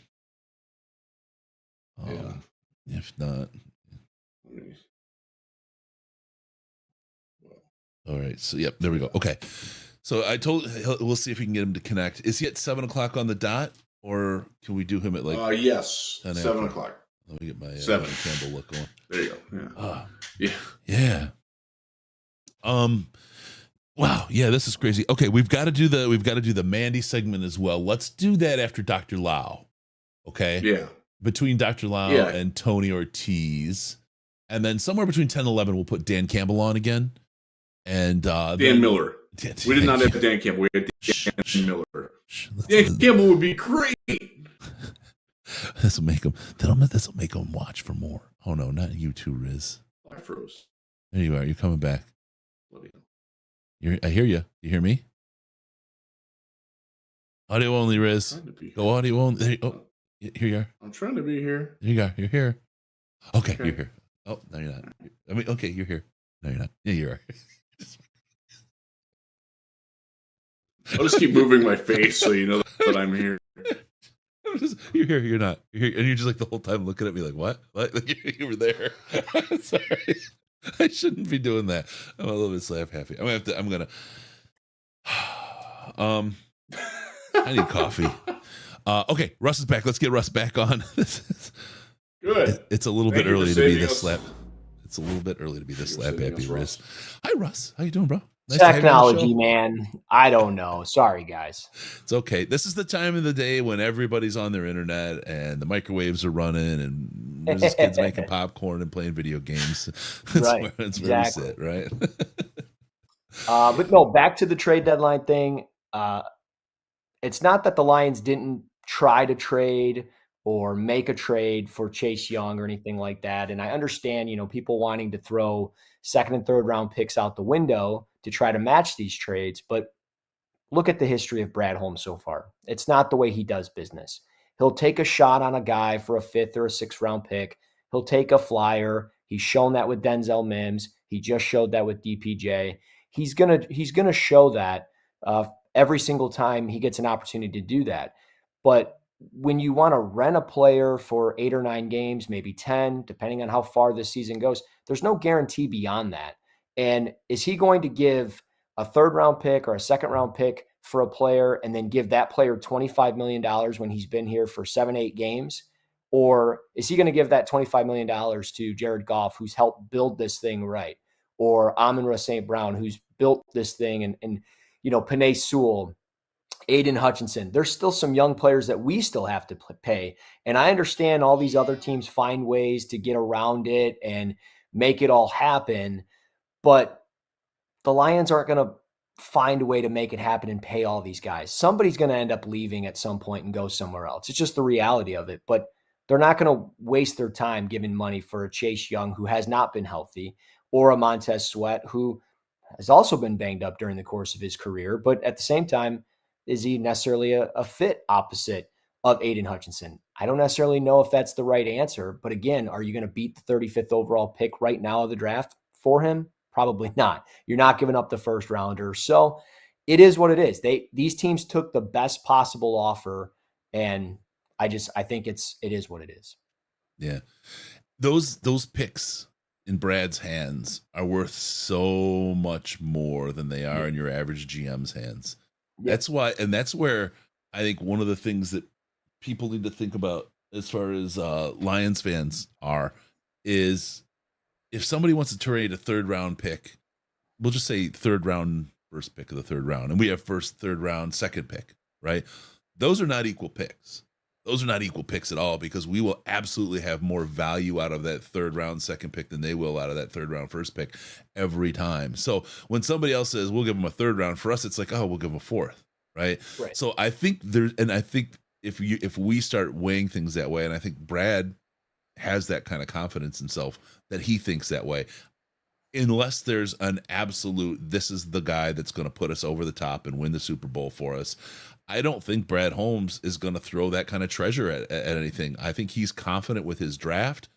If not. All right. So there we go. Okay. So we'll see if we can get him to connect. Is he at 7:00 on the dot, or can we do him at like? Yes, 7:00. Let me get my 7 Campbell look on. There you go. Yeah. Wow. Yeah, this is crazy. Okay, we've got to do the Mandy segment as well. Let's do that after Dr. Lau. Okay. Yeah. Between Dr. Lau and Tony Ortiz, and then somewhere between 10 and 11, we'll put Dan Campbell on again. And Dan Miller. We did not have Dan Campbell. We had Dan Miller. Dan Campbell would be great. This will make them watch for more. Oh no, not you too, Riz. I froze. There you are. You're coming back. I hear you. You hear me? Audio only, Riz. Go audio only. Here you are. I'm trying to be here. There you go. You're here. Okay, you're here. Oh, no, you're not. I mean, okay, you're here. No, you're not. Yeah, you are. I'll just keep moving my face so you know that I'm here. You're here. You're not. You're here, and you're just like the whole time looking at me like, what? What? Like you were there. Sorry. I shouldn't be doing that. I'm a little bit slap happy. I'm gonna. I need coffee. Okay, Russ is back. Let's get Russ back on. Good. It's a little bit early to be this slap. It's a little bit early to be this slap happy, Riz. Hi, Russ. How you doing, bro? Nice to have you on the Technology, show. man. I don't know. Sorry, guys. It's okay. This is the time of the day when everybody's on their internet and the microwaves are running and there's just kids making popcorn and playing video games. Right. That's where we sit, right? But no, back to the trade deadline thing. It's not that the Lions didn't try to trade or make a trade for Chase Young or anything like that. And I understand, people wanting to throw second and third round picks out the window to try to match these trades. But look at the history of Brad Holmes so far. It's not the way he does business. He'll take a shot on a guy for a fifth or a sixth round pick. He'll take a flyer. He's shown that with Denzel Mims. He just showed that with DPJ. He's gonna show that every single time he gets an opportunity to do that. But when you want to rent a player for 8 or 9 games, maybe 10, depending on how far this season goes, there's no guarantee beyond that. And is he going to give a third round pick or a second round pick for a player and then give that player $25 million when he's been here for 7-8 games? Or is he going to give that $25 million to Jared Goff, who's helped build this thing right? Or Amon-Ra St. Brown, who's built this thing, and Penei Sewell, Aiden Hutchinson. There's still some young players that we still have to pay. And I understand all these other teams find ways to get around it and make it all happen. But the Lions aren't going to find a way to make it happen and pay all these guys. Somebody's going to end up leaving at some point and go somewhere else. It's just the reality of it. But they're not going to waste their time giving money for a Chase Young who has not been healthy, or a Montez Sweat who has also been banged up during the course of his career. But at the same time, is he necessarily a fit opposite of Aiden Hutchinson? I don't necessarily know if that's the right answer. But again, are you going to beat the 35th overall pick right now of the draft for him? Probably not. You're not giving up the first rounder. So it is what it is. These teams took the best possible offer, and I think it is what it is. Yeah. Those picks in Brad's hands are worth so much more than they are in your average GM's hands. Yeah. That's why, and that's where I think one of the things that people need to think about as far as Lions fans is if somebody wants to trade a third round pick, we'll just say third round, first pick of the third round, and we have first, third round, second pick, right? Those are not equal picks. Those are not equal picks at all, because we will absolutely have more value out of that third round second pick than they will out of that third round first pick every time. So when somebody else says we'll give them a third round, for us it's like, oh, we'll give them a fourth, right? So I think if we start weighing things that way, and I think Brad has that kind of confidence in himself that he thinks that way, unless there's an absolute, this is the guy that's going to put us over the top and win the Super Bowl for us, I don't think Brad Holmes is going to throw that kind of treasure at anything. I think he's confident with his draft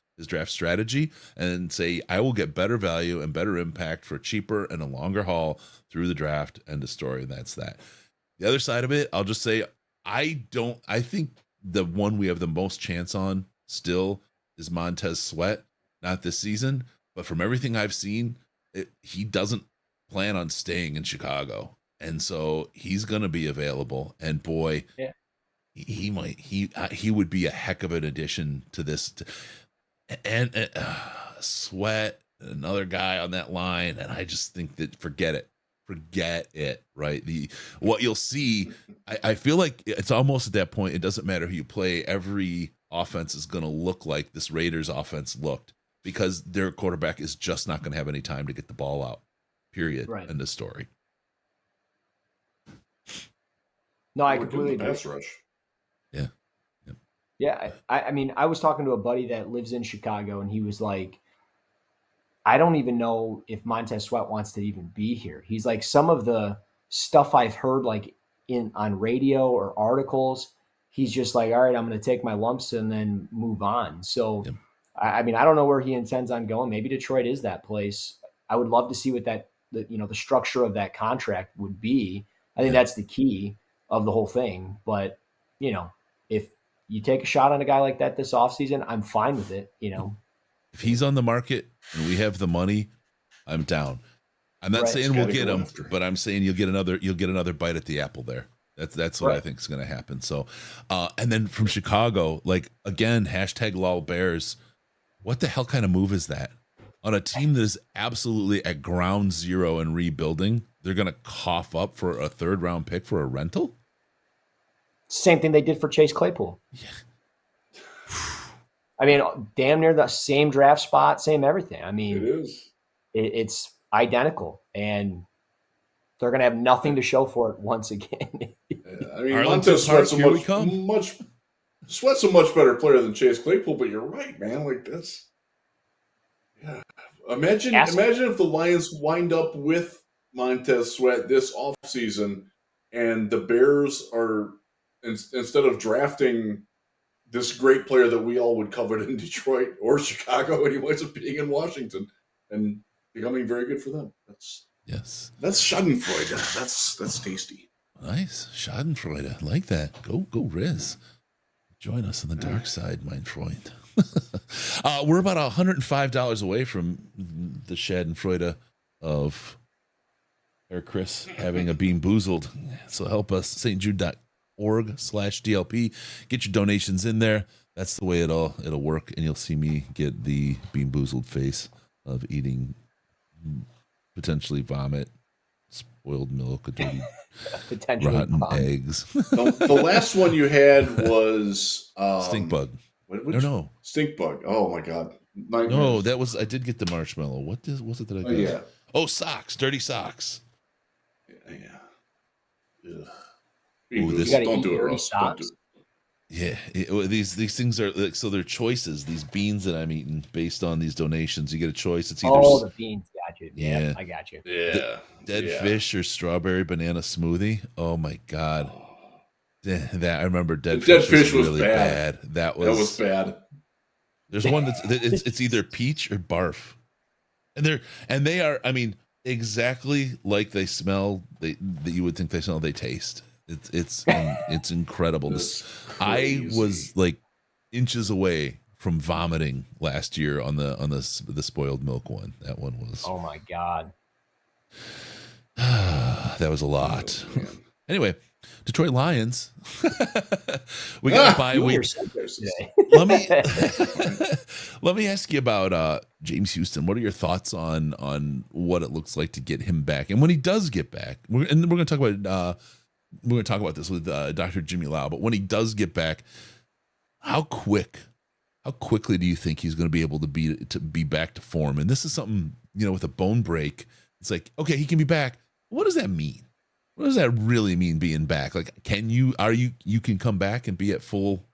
strategy, and say, I will get better value and better impact for cheaper and a longer haul through the draft, end of story. And that's that. The other side of it, I'll just say, I think the one we have the most chance on still is Montez Sweat, not this season, but from everything I've seen, he doesn't plan on staying in Chicago. And so he's going to be available, and boy, yeah, he would be a heck of an addition to this. And Sweat, another guy on that line, and I just think that forget it. Right? What you'll see, I feel like it's almost at that point. It doesn't matter who you play. Every offense is going to look like this Raiders offense looked, because their quarterback is just not going to have any time to get the ball out. Period. Right. End of story. No, I completely agree. Pass rush. Yeah. Yeah. I mean, I was talking to a buddy that lives in Chicago, and he was like, I don't even know if Montez Sweat wants to even be here. He's like, some of the stuff I've heard like on radio or articles, he's just like, all right, I'm going to take my lumps and then move on. So, yeah. I mean, I don't know where he intends on going. Maybe Detroit is that place. I would love to see what the structure of that contract would be. I think that's the key of the whole thing. But, if you take a shot on a guy like that this offseason, I'm fine with it, If he's on the market and we have the money, I'm down. I'm not saying we'll get him, but I'm saying you'll get another bite at the apple there. That's what I think is going to happen. So, and then from Chicago, like, again, #LOL Bears. What the hell kind of move is that on a team that is absolutely at ground zero and rebuilding? they're going to cough up for a 3rd round pick for a rental? Same thing they did for Chase Claypool. Yeah. I mean, damn near the same draft spot, same everything. I mean, It is. It's identical, and they're going to have nothing to show for it once again. I mean, Arlington Montez Park, Sweat's here we come. Sweat's a much better player than Chase Claypool, but you're right, man. Like, that's, yeah. Imagine if the Lions wind up with Montez Sweat this offseason and the Bears are, instead of drafting this great player that we all would covet in Detroit or Chicago, and he winds up being in Washington and becoming very good for them. That's Schadenfreude. That's tasty. Nice. Schadenfreude. I like that. Go Riz. Join us on the dark side, mein Freund. We're about $105 away from the Schadenfreude of Air Chris having a bean boozled. So help us, stjude.org/DLP. Get your donations in there. That's the way it'll work, and you'll see me get the bean boozled face of eating potentially vomit, spoiled milk, dirty rotten eggs. The last one you had was stink bug. No. Stink bug. Oh my god. Nightmares. No, that was, I did get the marshmallow. What was it that I got? Yeah. Oh, socks. Dirty socks. Yeah. Ooh, Don't do it, Russ. Don't do it. Yeah, these things are like, so they're choices. These beans that I'm eating based on these donations, you get a choice. It's either the beans. Got you. Yeah, I got you. Yeah, dead fish or strawberry banana smoothie. Oh my god, that I remember dead fish was really bad. That was bad. There's one that's it's either peach or barf, and they are. I mean, exactly like they smell. That you would think they smell. They taste. It's incredible. I was like inches away from vomiting last year on the spoiled milk one. That one was. Oh my god. That was a lot. Anyway, Detroit Lions. We got a bye week. Let me ask you about James Houston. What are your thoughts on what it looks like to get him back, and when he does get back? We're going to talk about. We're going to talk about this with Dr. Jimmy Lau, but when he does get back, how quickly do you think he's going to be able to be back to form? And this is something, with a bone break, it's like, okay, he can be back. What does that mean? What does that really mean, being back? Like, you can come back and be at full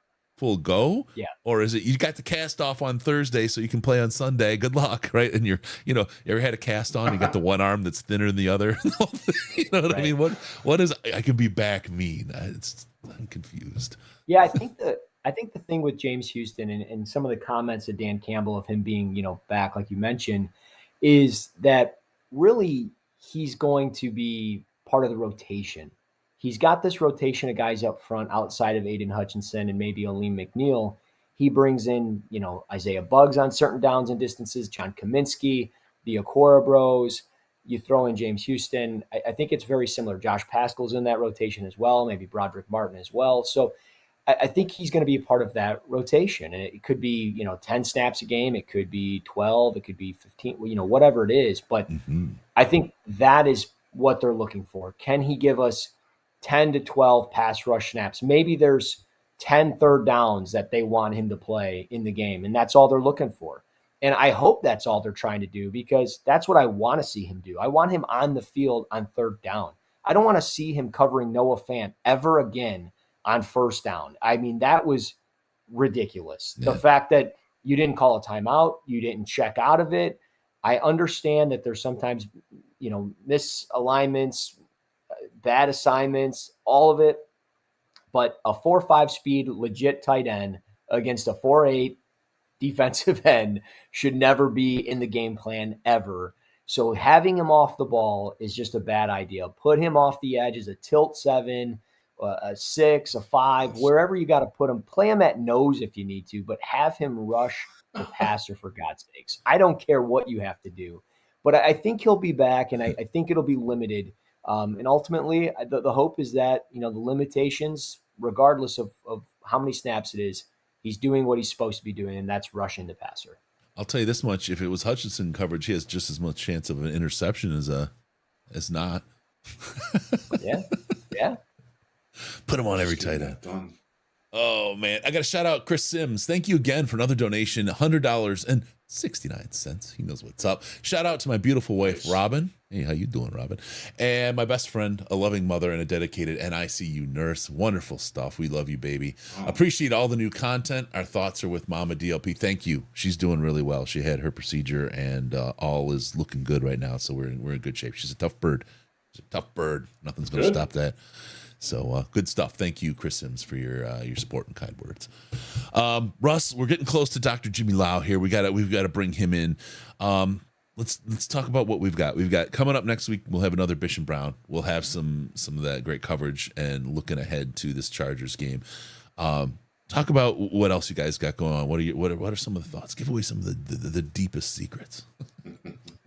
go? Yeah. Or is it you got the cast off on Thursday so you can play on Sunday? Good luck, right? And you ever had a cast on? You got the one arm that's thinner than the other. You know what I mean? What does I can be back mean? I'm confused. Yeah, I think the thing with James Houston and some of the comments of Dan Campbell of him being, back, like you mentioned, is that really he's going to be part of the rotation. He's got this rotation of guys up front outside of Aiden Hutchinson and maybe Aleem McNeil. He brings in, Isaiah Buggs on certain downs and distances, John Kaminsky, the Okora Bros. You throw in James Houston. I think it's very similar. Josh Paschal's in that rotation as well, maybe Broderick Martin as well. So I think he's going to be a part of that rotation. And it could be, 10 snaps a game. It could be 12. It could be 15, whatever it is. But I think that is what they're looking for. Can he give us 10 to 12 pass rush snaps? Maybe there's 10 third downs that they want him to play in the game, and that's all they're looking for. And I hope that's all they're trying to do, because that's what I want to see him do. I want him on the field on third down. I don't want to see him covering Noah Fant ever again on first down. I mean, that was ridiculous. Yeah. The fact that you didn't call a timeout, you didn't check out of it. I understand that there's sometimes, misalignments, bad assignments, all of it. But a 4.5 speed legit tight end against a 4.8 defensive end should never be in the game plan ever. So having him off the ball is just a bad idea. Put him off the edge as a tilt 7, a 6, a 5, wherever you got to put him. Play him at nose if you need to, but have him rush the passer, for God's sakes. I don't care what you have to do. But I think he'll be back, and I think it'll be limited. And ultimately, the hope is that, the limitations, regardless of how many snaps it is, he's doing what he's supposed to be doing, and that's rushing the passer. I'll tell you this much: if it was Hutchinson coverage, he has just as much chance of an interception as not. Yeah. Put him on every tight end. Oh, man. I got to shout out Chris Sims. Thank you again for another donation, $100.69. He knows what's up. Shout out to my beautiful wife, Robin. Hey, how you doing, Robin? And my best friend, a loving mother and a dedicated NICU nurse. Wonderful stuff. We love you, baby. Appreciate all the new content. Our thoughts are with Mama DLP. Thank you. She's doing really well. She had her procedure, and all is looking good right now, so we're in good shape. She's a tough bird. Nothing's going to stop that. So good stuff. Thank you, Chris Sims, for your support and kind words. Russ, we're getting close to Dr. Jimmy Lau here. We've got to bring him in. Let's talk about what we've got. We've got coming up next week. We'll have another Bish and Brown. We'll have some of that great coverage and looking ahead to this Chargers game. Talk about what else you guys got going on. What are some of the thoughts? Give away some of the deepest secrets.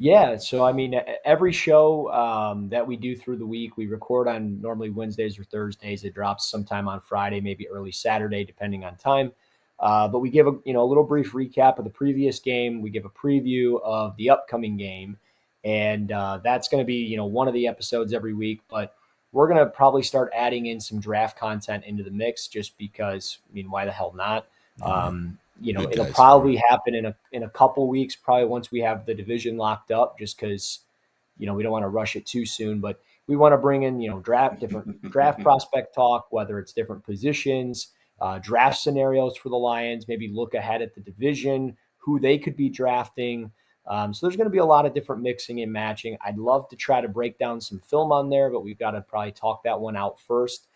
Yeah, so I mean, every show that we do through the week, we record on normally Wednesdays or Thursdays. It drops sometime on Friday, maybe early Saturday, depending on time. But we give a little brief recap of the previous game. We give a preview of the upcoming game, and that's going to be one of the episodes every week. But we're going to probably start adding in some draft content into the mix, just because. I mean, why the hell not? It'll probably happen in a couple weeks, probably once we have the division locked up, just because, we don't want to rush it too soon, but we want to bring in, different draft prospect talk, whether it's different positions, draft scenarios for the Lions, maybe look ahead at the division, who they could be drafting. So there's going to be a lot of different mixing and matching. I'd love to try to break down some film on there, but we've got to probably talk that one out first,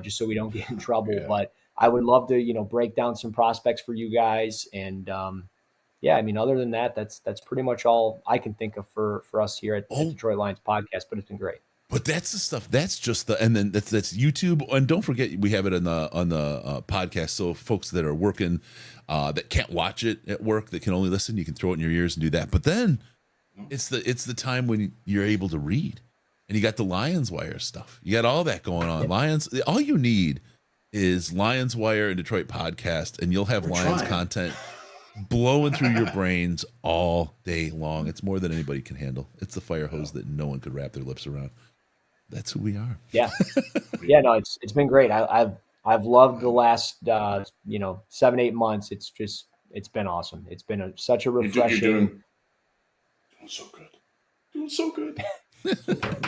just so we don't get in trouble. Yeah. But I would love to, break down some prospects for you guys. And other than that, that's pretty much all I can think of for us here at the Detroit Lions podcast, but it's been great. But that's the stuff. That's just and then that's YouTube. And don't forget, we have it on the podcast. So folks that are working, that can't watch it at work, that can only listen, you can throw it in your ears and do that. But then it's the time when you're able to read, and you got the Lions Wire stuff. You got all that going on. Lions. All you need is Lions Wire and Detroit podcast, and you'll have Lions content blowing through your brains all day long. It's more than anybody can handle. It's the fire hose that no one could wrap their lips around. That's who we are. Yeah. No, it's been great. I've loved the last 7-8 months. It's been awesome. It's been such a refreshing. You're doing so good. Doing so good.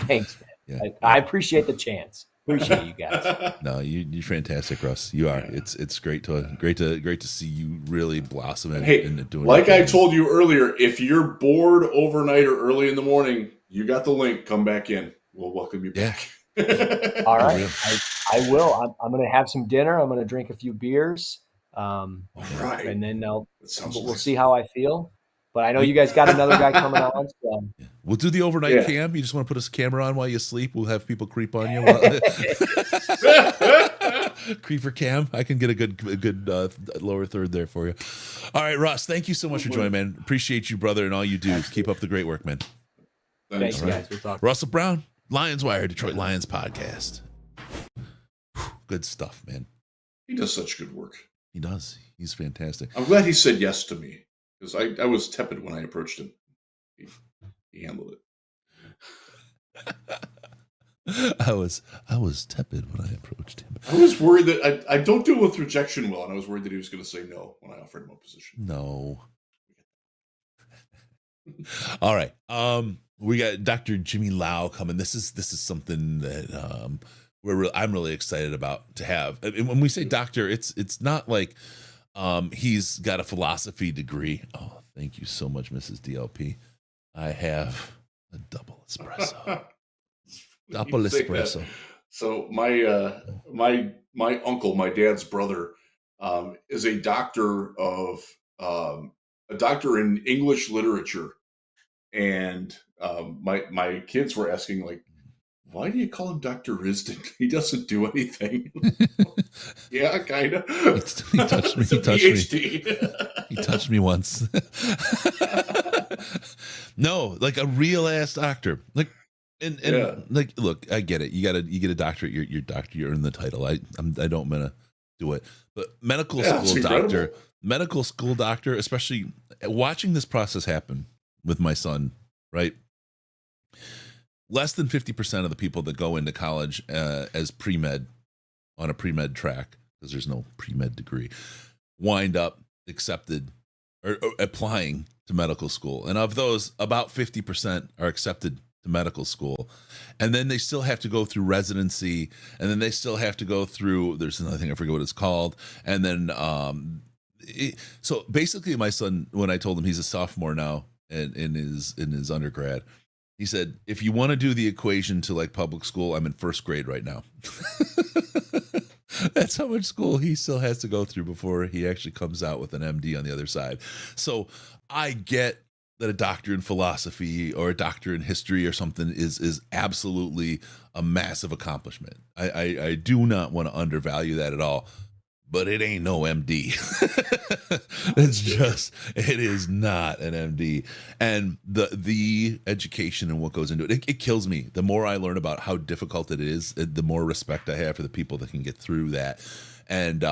Thanks, man. Yeah. I appreciate the chance. Appreciate you guys. No, you're fantastic, Russ. You are. Yeah. It's great to see you really blossom and doing. Like I told you earlier, if you're bored overnight or early in the morning, you got the link. Come back in. We'll welcome you back. Yeah. All right, I will. I'm going to have some dinner. I'm going to drink a few beers. Right. And then we'll see how I feel. But I know you guys got another guy coming on. So. We'll do the overnight cam. You just want to put a camera on while you sleep. We'll have people creep on you. Creeper cam. I can get a good lower third there for you. All right, Russ. Thank you so much for joining, man. Appreciate you, brother, and all you do. Keep up the great work, man. Thanks, guys. We'll talk. Russell Brown, Lions Wire, Detroit Lions podcast. Good stuff, man. He does such good work. He does. He's fantastic. I'm glad he said yes to me, because I was tepid when I approached him. He handled it. I was tepid when I approached him. I was worried that I don't deal with rejection well, and I was worried that he was going to say no when I offered him a position. No. All right. We got Dr. Jimmy Lau coming. This is something that I'm really excited about to have. And when we say doctor, it's not like he's got a philosophy degree. Oh, thank you so much, Mrs. DLP. I have a double espresso. Double espresso. So my uncle, my dad's brother, is a doctor in English literature, and my kids were asking, like, why do you call him Dr. Risden? He doesn't do anything. Yeah, kind of. He touched me. He touched me once. No, like a real ass doctor. Like, and like, look, I get it. You get a doctorate. You're doctor. You earn the title. I don't want to do it, but medical school doctor, especially watching this process happen with my son, right? less than 50% of the people that go into college as pre-med on a pre-med track, because there's no pre-med degree, wind up accepted or applying to medical school. And of those, about 50% are accepted to medical school. And then they still have to go through residency. And then they still have to go through, there's another thing, I forget what it's called. And then, so basically my son, when I told him he's a sophomore now in his undergrad, he said, if you want to do the equation to like public school, I'm in first grade right now. That's how much school he still has to go through before he actually comes out with an MD on the other side. So I get that a doctor in philosophy or a doctor in history or something is absolutely a massive accomplishment. I do not want to undervalue that at all, but it ain't no MD. It is not an MD. And the education and what goes into it, it kills me. The more I learn about how difficult it is, the more respect I have for the people that can get through that. And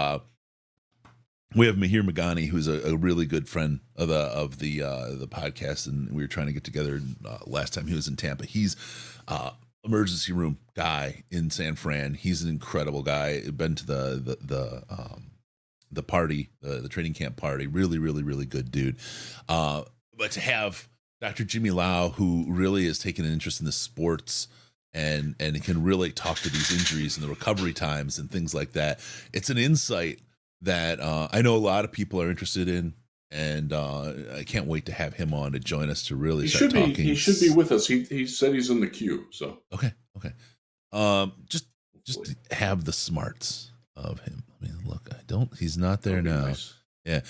we have Mahir Magani, who's a really good friend of the podcast, and we were trying to get together last time he was in Tampa. He's emergency room guy in San Fran. He's an incredible guy. Been to the party, the training camp party. Really, really, really good dude. But to have Dr. Jimmy Lau, who really has taken an interest in the sports and can really talk to these injuries and the recovery times and things like that, it's an insight that I know a lot of people are interested in, and I can't wait to have him on to join us to really start talking. He should be with us. He said he's in the queue. So okay. Just to have the smarts of him. I mean, look, he's not there now. Nice. Yeah.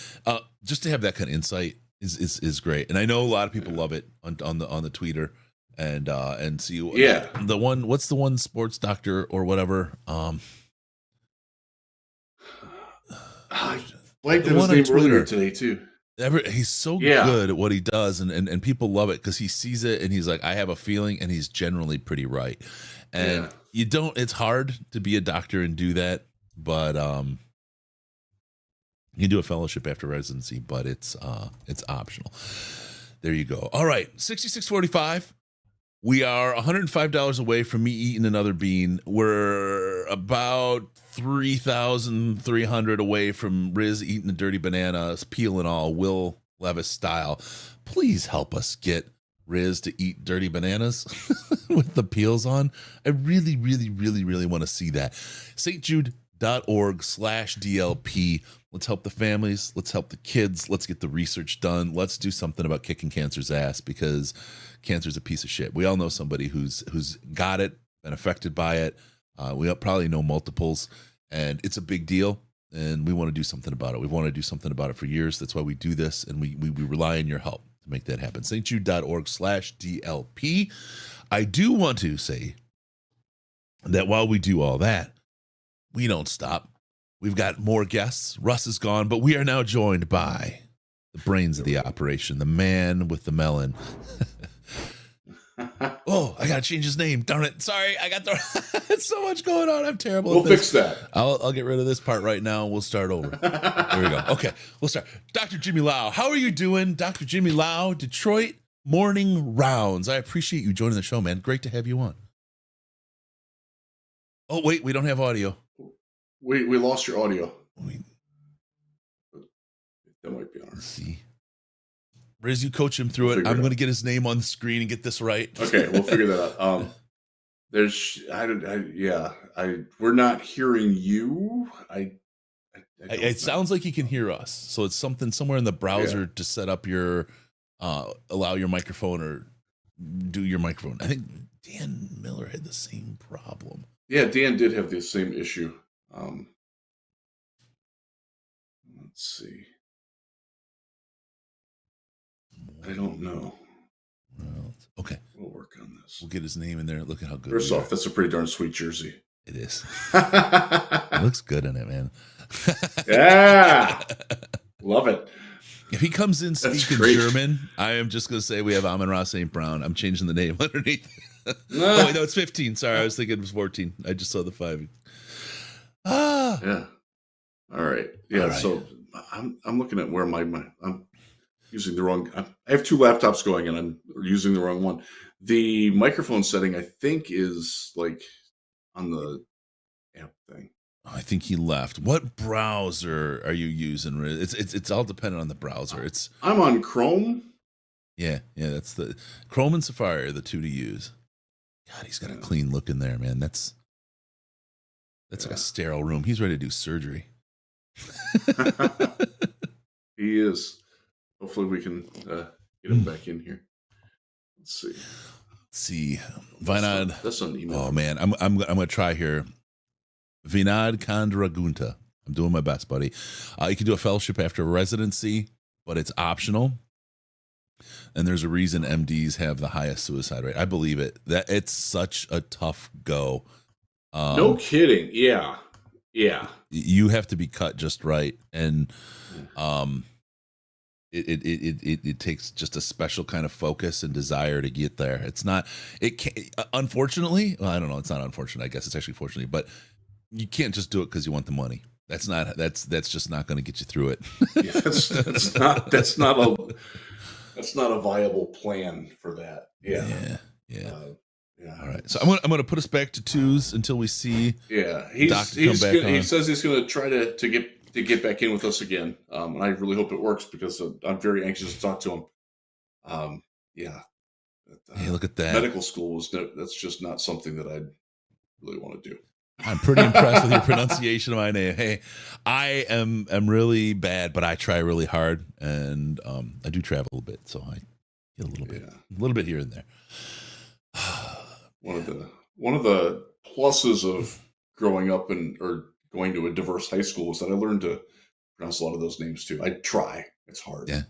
Just to have that kind of insight is great, and I know a lot of people love it on the Twitter and see. Yeah. What's the one sports doctor or whatever? I like that his name earlier today too. He's so good at what he does, and people love it because he sees it and he's like, I have a feeling, and he's generally pretty right. And it's hard to be a doctor and do that, but you can do a fellowship after residency, but it's optional. There you go. All right, 6645. We are $105 away from me eating another bean. We're about 3,300 away from Riz eating a dirty banana, peel and all, Will Levis style. Please help us get Riz to eat dirty bananas with the peels on. I really, really, really, really want to see that. stjude.org/DLP. Let's help the families. Let's help the kids. Let's get the research done. Let's do something about kicking cancer's ass, because cancer's a piece of shit. We all know somebody who's got it, been affected by it. We probably know multiples, and it's a big deal, and we want to do something about it. We want to do something about it for years. That's why we do this, and we rely on your help to make that happen. stjude.org/DLP. I do want to say that while we do all that, we don't stop. We've got more guests. Russ is gone, but we are now joined by the brains of the operation, the man with the melon. Oh, I gotta change his name. Darn it! Sorry, I got so much going on. I'm terrible. We'll fix that. I'll get rid of this part right now. We'll start over. There we go. Okay, we'll start. Dr. Jimmy Lau, how are you doing, Dr. Jimmy Lau? Detroit Morning Rounds. I appreciate you joining the show, man. Great to have you on. Oh wait, we don't have audio. We lost your audio. That might be on. Let's see. Riz, you coach him through it. I'm going to get his name on the screen and get this right. Okay, we'll figure that out. We're not hearing you. It sounds like he can hear us. So it's something somewhere in the browser to set up your, allow your microphone or do your microphone. I think Dan Miller had the same problem. Yeah, Dan did have the same issue. Let's see. I don't know. Well, okay. We'll work on this. We'll get his name in there. Look at how good. First off, that's a pretty darn sweet jersey. It is. It looks good in it, man. Yeah. Love it. If he comes in speaking German, I am just going to say we have Amon-Ra St. Brown. I'm changing the name underneath. Oh, wait, no, it's 15. Sorry, I was thinking it was 14. I just saw the 5. Yeah. All right. Yeah. All right. So I'm looking at where using the wrong. I have 2 laptops going, and I'm using the wrong one. The microphone setting, I think, is like on the app thing. I think he left. What browser are you using? It's all dependent on the browser. I'm on Chrome. Yeah, that's the Chrome and Safari are the 2 to use. God, he's got a clean look in there, man. That's like a sterile room. He's ready to do surgery. He is. Hopefully we can get him back in here. Let's see. Vinod. That's on email. Oh man, I'm gonna try here. Vinod Kandragunta. I'm doing my best, buddy. You can do a fellowship after residency, but it's optional. And there's a reason MDs have the highest suicide rate. I believe it. That it's such a tough go. No kidding. Yeah. You have to be cut just right, and it takes just a special kind of focus and desire to get there. It's not. It can't. Unfortunately, well, I don't know. It's not unfortunate. I guess it's actually fortunately, but you can't just do it because you want the money. That's just not going to get you through it. Yeah, that's not a viable plan for that. Yeah. All right. So I'm gonna put us back to 2s until we see. Yeah. He says he's gonna try to get back in with us again. And I really hope it works because I'm very anxious to talk to him. Hey, look at that. Medical school that's just not something that I'd really want to do. I'm pretty impressed with your pronunciation of my name. Hey, I am really bad, but I try really hard, and I do travel a bit, so I get a little bit here and there. One of the pluses of growing up or going to a diverse high school is that I learned to pronounce a lot of those names too. I try. It's hard. Yeah.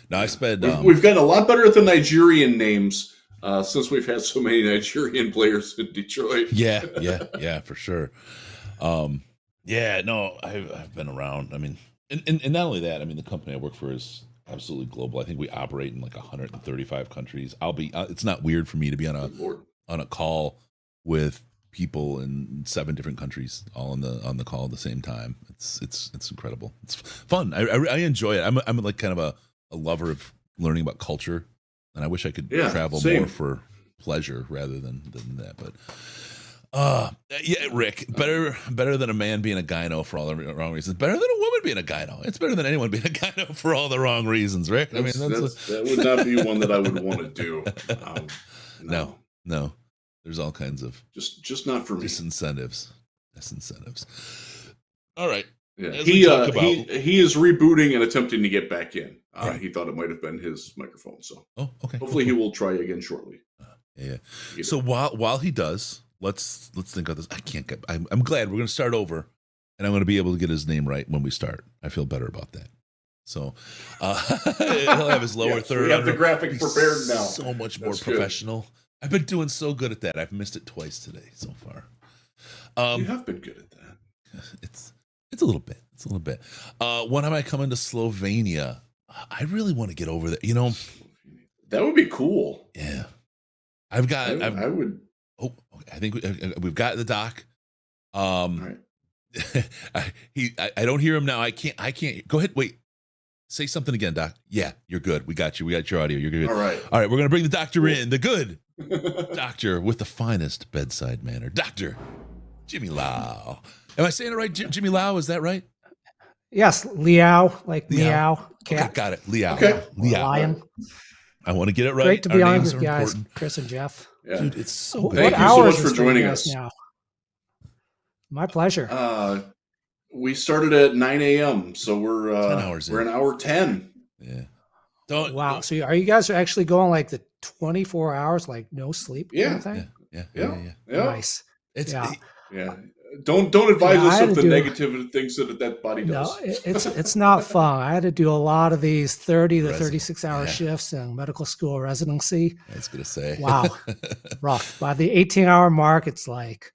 Now I spent. We've gotten a lot better at the Nigerian names. Since we've had so many Nigerian players in Detroit. Yeah, for sure. I've been around. I mean, and not only that, I mean, the company I work for is absolutely global. I think we operate in like 135 countries. It's not weird for me to be on a call with people in 7 different countries, all on the call at the same time. It's incredible. It's fun. I enjoy it. I'm like kind of a lover of learning about culture. And I wish I could travel more for pleasure rather than that. But Rick, better than a man being a gyno for all the wrong reasons. Better than a woman being a gyno. It's better than anyone being a gyno for all the wrong reasons, Rick. That would not be one that I would want to do. No. There's all kinds of just not for me. Disincentives. All right. Yeah. He is rebooting and attempting to get back in. He thought it might have been his microphone. So okay. Hopefully he will try again shortly. Yeah. So while he does, let's think of this. I'm glad we're going to start over, and I'm going to be able to get his name right when we start. I feel better about that. So he'll have his lower third. We have the graphic prepared now. So much more professional. Good. I've been doing so good at that. I've missed it twice today so far. You have been good at that. It's a little bit. When am I coming to Slovenia? I really want to get over there. That would be cool. Yeah, I would. Oh, okay. I think we've got the doc. All right. I don't hear him now. I can't. Go ahead. Wait. Say something again, Doc. Yeah, you're good. We got you. We got your audio. You're good. All right. We're gonna bring the doctor in. The good doctor with the finest bedside manner, Dr. Jimmy Lau. Am I saying it right, Jimmy Lau? Is that right? Yes, Liao, like meow, cat. Okay, got it. Liao. Okay. Liao. Lion. I want to get it right. Great to be Our on names with you guys, important. Chris and Jeff. Yeah. Dude, it's so good. Thank What you so hours much for is for you joining guys us. now? My pleasure. We started at 9 a.m. So we're 10 hours we're an hour 10. Yeah. Wow. So are you guys actually going like the 24 hours, like no sleep? Yeah. Kind of thing? Yeah. Nice. Yeah. Don't advise us of the negative things that body does. No, it's not fun. I had to do a lot of these 30 to 36 hour Yeah. shifts in medical school residency. I was gonna say. Wow. Rough. By the 18-hour mark, it's like,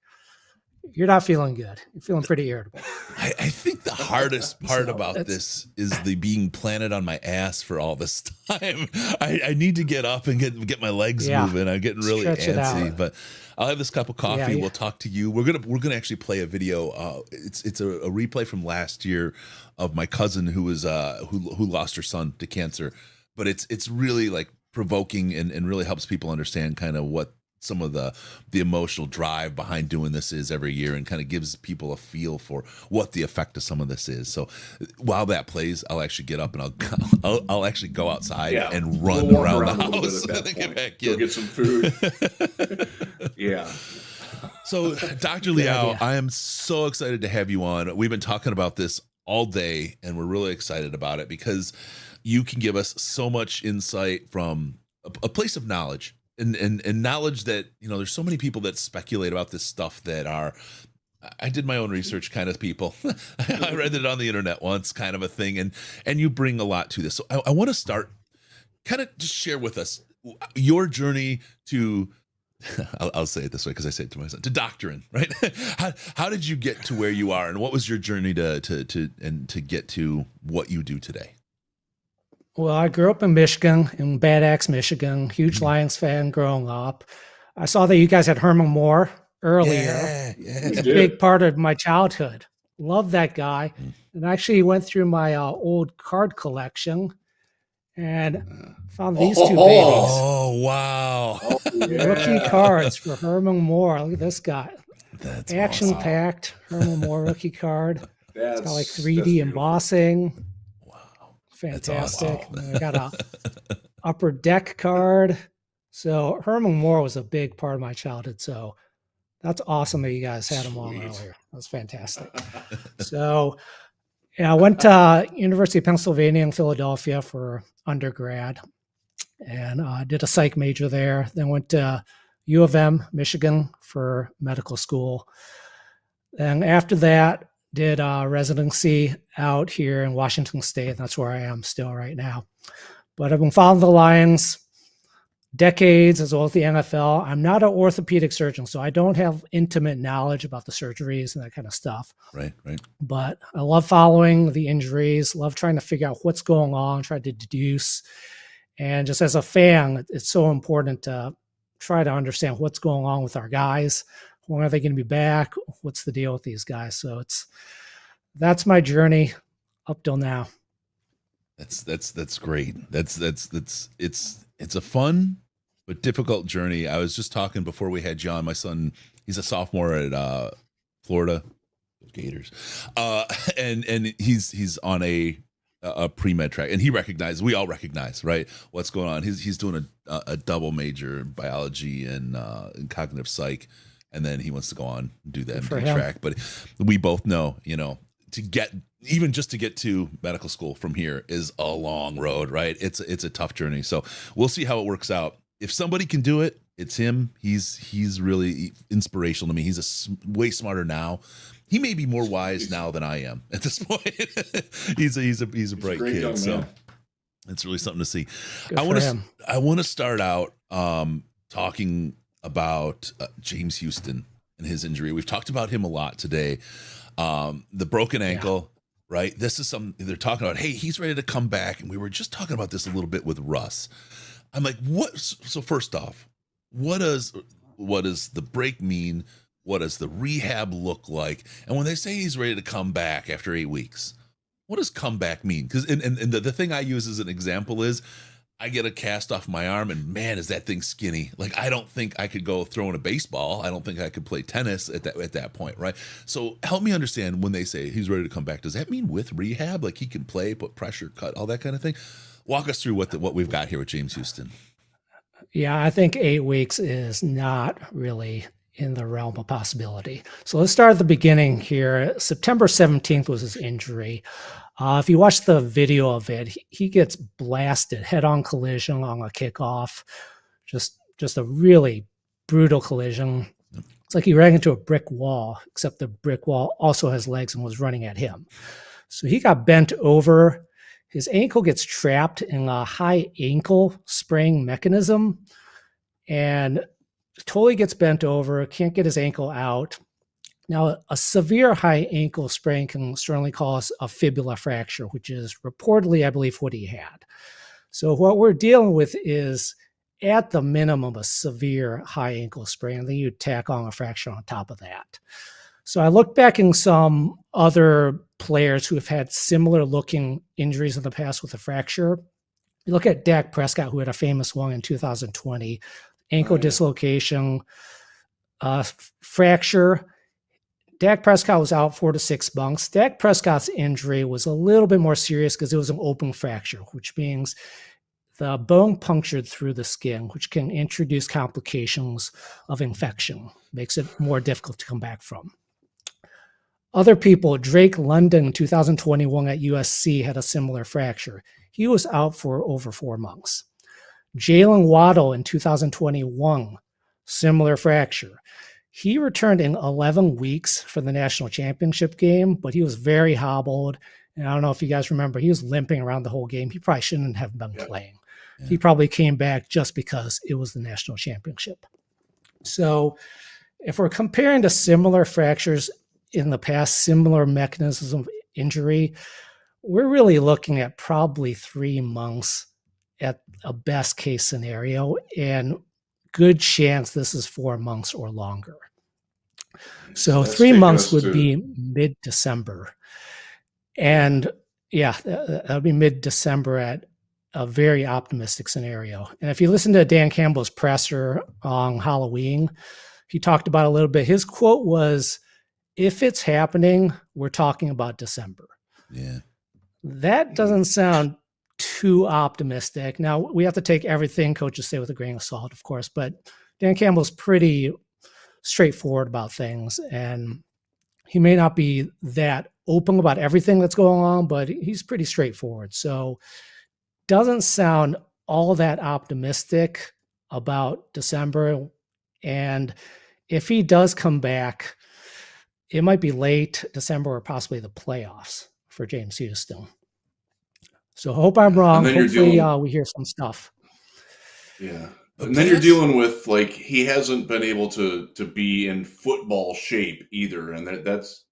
you're not feeling good. You're feeling pretty irritable. I think the hardest part about that's- this is the being planted on my ass for all this time. I need to get up and get my legs moving. I'm getting really Stretch it antsy, out. but I'll have this cup of coffee. Yeah. We'll talk to you. We're gonna actually play a video. It's a replay from last year of my cousin who was who lost her son to cancer. But it's really like provoking and really helps people understand kind of what some of the emotional drive behind doing this is every year, and kind of gives people a feel for what the effect of some of this is. So while that plays, I'll actually get up and I'll actually go outside and run around the house and then get back in. Go get some food. Yeah. So Dr. Liao, I am so excited to have you on. We've been talking about this all day and we're really excited about it because you can give us so much insight from a place of knowledge. And knowledge that, you know, there's so many people that speculate about this stuff that are, I did my own research kind of people. I read it on the internet once kind of a thing. And you bring a lot to this. So I want to start kind of just share with us your journey to, I'll say it this way because I say it to my son, to doctoring, right? How did you get to where you are, and what was your journey to get to what you do today? Well, I grew up in Michigan, in Bad Axe, Michigan. Huge Lions fan growing up. I saw that you guys had Herman Moore earlier. Yeah. It's a big part of my childhood. Love that guy. And I actually went through my old card collection and found these two babies. Oh, wow. Rookie cards for Herman Moore. Look at this guy. That's Action-packed Herman Moore rookie card. It's got like 3D embossing. Fantastic. Awesome. And I got a upper deck card. So Herman Moore was a big part of my childhood. So that's awesome that you guys had him on earlier. That was fantastic. So I went to University of Pennsylvania in Philadelphia for undergrad and did a psych major there. Then went to U of M, Michigan for medical school. And after that, did a residency out here in Washington State. That's where I am still right now. But I've been following the Lions decades as well as the NFL. I'm not an orthopedic surgeon, so I don't have intimate knowledge about the surgeries and that kind of stuff. Right. But I love following the injuries, love trying to figure out what's going on, try to deduce. And just as a fan, it's so important to try to understand what's going on with our guys. When are they going to be back? What's the deal with these guys? So that's my journey up till now. That's great. It's a fun but difficult journey. I was just talking before we had John, my son, he's a sophomore at Florida Gators. And he's on a pre-med track, and we all recognize, right, what's going on. He's doing a double major in biology and cognitive psych. And then he wants to go on and do the MD track. But we both know, you know, to get to medical school from here is a long road, right? It's a tough journey. So we'll see how it works out. If somebody can do it, it's him. He's really inspirational to me. He's way smarter now. He may be more wise now than I am at this point. he's a bright kid. So it's really something to see. I want to start out talking about James Houston and his injury. We've talked about him a lot today. The broken ankle, right? This is something they're talking about. Hey, he's ready to come back. And we were just talking about this a little bit with Russ. I'm like, what? So first off, what does the break mean? What does the rehab look like? And when they say he's ready to come back after 8 weeks, what does comeback mean? Because and the thing I use as an example is, I get a cast off my arm and man, is that thing skinny. Like, I don't think I could go throwing a baseball. I don't think I could play tennis at that point, right? So help me understand when they say he's ready to come back. Does that mean with rehab, like he can play, put pressure, cut, all that kind of thing? Walk us through what we've got here with James Houston. Yeah, I think 8 weeks is not really in the realm of possibility. So let's start at the beginning here. September 17th was his injury. If you watch the video of it, he gets blasted, head-on collision on a kickoff. Just a really brutal collision. It's like he ran into a brick wall, except the brick wall also has legs and was running at him. So he got bent over. His ankle gets trapped in a high ankle spring mechanism and totally gets bent over, can't get his ankle out. Now, a severe high ankle sprain can certainly cause a fibula fracture, which is reportedly, I believe, what he had. So what we're dealing with is, at the minimum, a severe high ankle sprain, and then you tack on a fracture on top of that. So I looked back in some other players who have had similar looking injuries in the past with a fracture. You look at Dak Prescott, who had a famous one in 2020, ankle dislocation, fracture. Dak Prescott was out 4 to 6 months. Dak Prescott's injury was a little bit more serious because it was an open fracture, which means the bone punctured through the skin, which can introduce complications of infection, makes it more difficult to come back from. Other people, Drake London in 2021 at USC had a similar fracture. He was out for over 4 months. Jalen Waddle in 2021, similar fracture. He returned in 11 weeks for the national championship game, but he was very hobbled. And I don't know if you guys remember, he was limping around the whole game. He probably shouldn't have been playing. Yeah. He probably came back just because it was the national championship. So if we're comparing to similar fractures in the past, similar mechanisms of injury, we're really looking at probably 3 months at a best case scenario, and good chance this is 4 months or longer. So 3 months would be mid-December. And yeah, that would be mid-December at a very optimistic scenario. And if you listen to Dan Campbell's presser on Halloween, he talked about it a little bit. His quote was, "If it's happening, we're talking about December." Yeah. That doesn't sound too optimistic. Now, we have to take everything coaches say with a grain of salt, of course, but Dan Campbell's pretty straightforward about things, and he may not be that open about everything that's going on, but he's pretty straightforward. So doesn't sound all that optimistic about December. And if he does come back, it might be late December or possibly the playoffs for James Houston. So I hope I'm wrong. Hopefully we hear some stuff. Yeah. And then you're dealing with, like, he hasn't been able to be in football shape either. And that's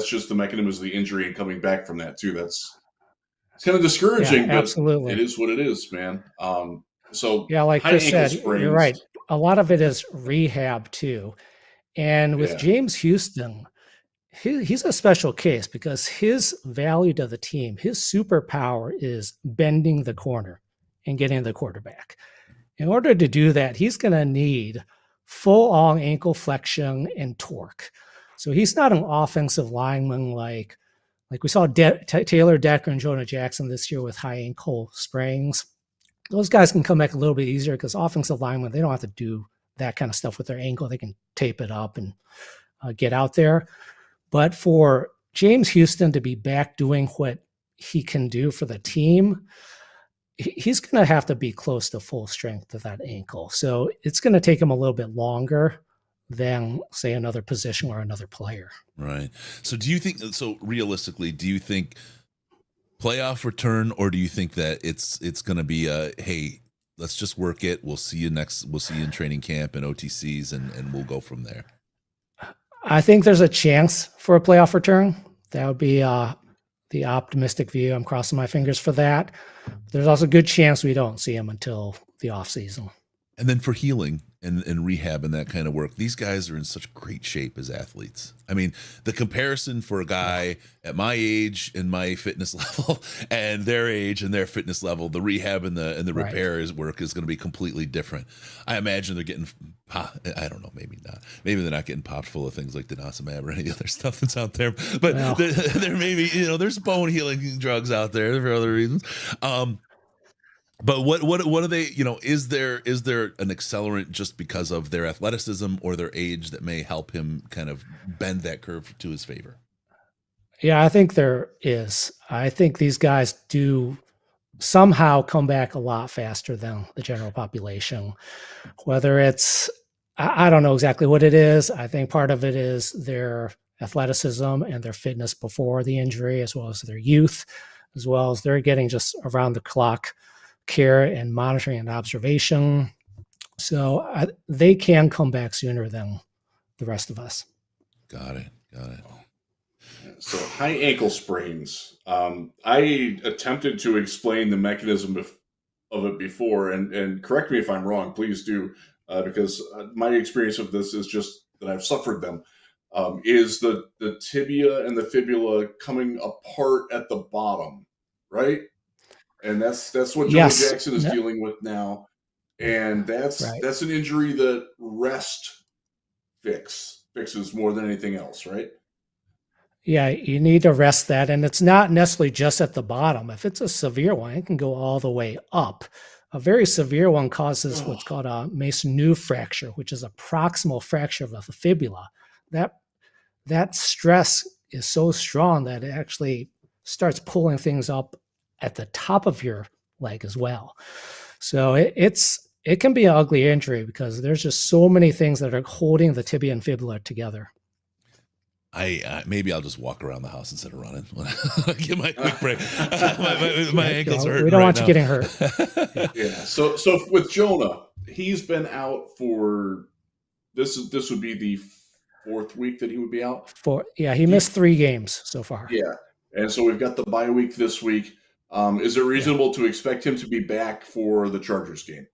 just the mechanism of the injury and coming back from that too. It's kind of discouraging, but absolutely. It is what it is, man. So yeah, like Chris said, you're right. A lot of it is rehab too. And with James Houston, he's a special case because his value to the team, his superpower is bending the corner and getting the quarterback. In order to do that, he's going to need full-on ankle flexion and torque. So he's not an offensive lineman like we saw Taylor Decker and Jonah Jackson this year with high ankle sprains. Those guys can come back a little bit easier because offensive linemen, they don't have to do that kind of stuff with their ankle. They can tape it up and get out there. But for James Houston to be back doing what he can do for the team, he's going to have to be close to full strength of that ankle. So it's going to take him a little bit longer than, say, another position or another player. Right. So realistically, do you think playoff return, or do you think that it's going to be hey, let's just work it. We'll see you in training camp and OTCs and we'll go from there? I think there's a chance for a playoff return. That would be the optimistic view. I'm crossing my fingers for that. There's also a good chance we don't see him until the offseason. And then for healing and rehab and that kind of work, these guys are in such great shape as athletes. I mean, the comparison for a guy at my age and my fitness level and their age and their fitness level, the rehab and the repair work is going to be completely different. I imagine they're getting, I don't know, maybe not. Maybe they're not getting popped full of things like denosumab or any other stuff that's out there. But there may be, there's bone healing drugs out there for other reasons. But what are they, is there an accelerant just because of their athleticism or their age that may help him kind of bend that curve to his favor? Yeah, I think there is. I think these guys do somehow come back a lot faster than the general population. Whether it's, I don't know exactly what it is. I think part of it is their athleticism and their fitness before the injury, as well as their youth, as well as they're getting just around the clock care and monitoring and observation. So they can come back sooner than the rest of us. Got it. Got it. So high ankle sprains. I attempted to explain the mechanism of it before, and correct me if I'm wrong, please do, because my experience of this is just that I've suffered them. Is the tibia and the fibula coming apart at the bottom, right? And that's what Jonah Jackson is dealing with now, and that's an injury that rest fixes more than anything else, right? Yeah, you need to rest that. And it's not necessarily just at the bottom. If it's a severe one, it can go all the way up. A very severe one causes what's called a Mason-New fracture, which is a proximal fracture of the fibula. That stress is so strong that it actually starts pulling things up at the top of your leg as well. So it can be an ugly injury because there's just so many things that are holding the tibia and fibula together. Maybe I'll just walk around the house instead of running. Get my quick break. my ankles hurt. We don't want you getting hurt. Yeah. So with Jonah, he's been out for this would be the 4th week that he would be out. He missed 3 games so far. Yeah, and so we've got the bye week this week. Is it reasonable to expect him to be back for the Chargers game?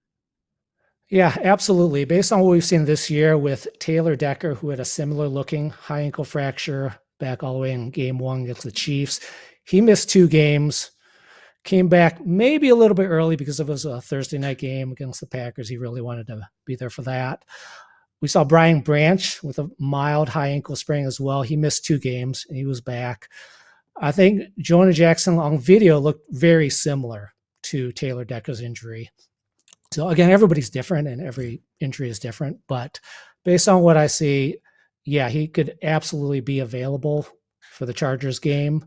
Yeah, absolutely. Based on what we've seen this year with Taylor Decker, who had a similar looking high ankle fracture back all the way in game 1 against the Chiefs, he missed 2 games, came back maybe a little bit early because it was a Thursday night game against the Packers. He really wanted to be there for that. We saw Brian Branch with a mild high ankle sprain as well. He missed 2 games and he was back. I think Jonah Jackson on video looked very similar to Taylor Decker's injury. So again, everybody's different and every injury is different, but based on what I see, yeah, he could absolutely be available for the Chargers game.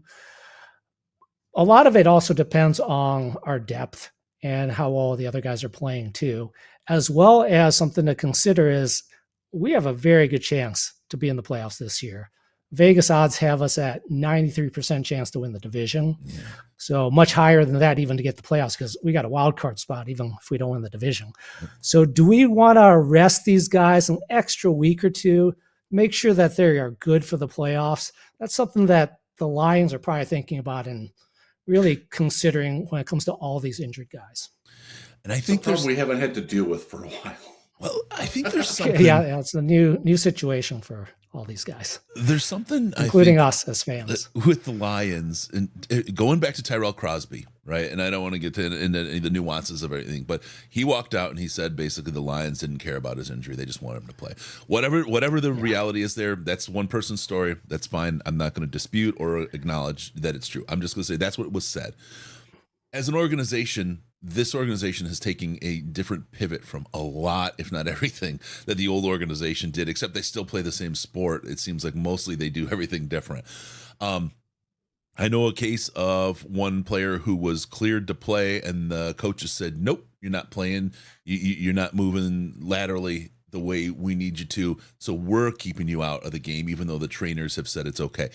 A lot of it also depends on our depth and how all the other guys are playing too, as well as something to consider is we have a very good chance to be in the playoffs this year. Vegas odds have us at 93% chance to win the division. Yeah. So much higher than that even to get the playoffs because we got a wild card spot even if we don't win the division. So do we want to rest these guys an extra week or two, make sure that they are good for the playoffs? That's something that the Lions are probably thinking about and really considering when it comes to all these injured guys. And I think we haven't had to deal with for a while. Well, I think there's something. Yeah, it's a new situation for all these guys. There's something, including us as fans, with the Lions and going back to Tyrell Crosby, right? And I don't want to get into the nuances of everything, but he walked out and he said basically the Lions didn't care about his injury; they just wanted him to play. Whatever the reality is there, that's one person's story. That's fine. I'm not going to dispute or acknowledge that it's true. I'm just going to say that's what was said. As an organization, this organization has taken a different pivot from a lot, if not everything, that the old organization did, except they still play the same sport. It seems like mostly they do everything different. I know a case of one player who was cleared to play and the coaches said, nope, you're not playing. You're not moving laterally the way we need you to. So we're keeping you out of the game, even though the trainers have said it's okay.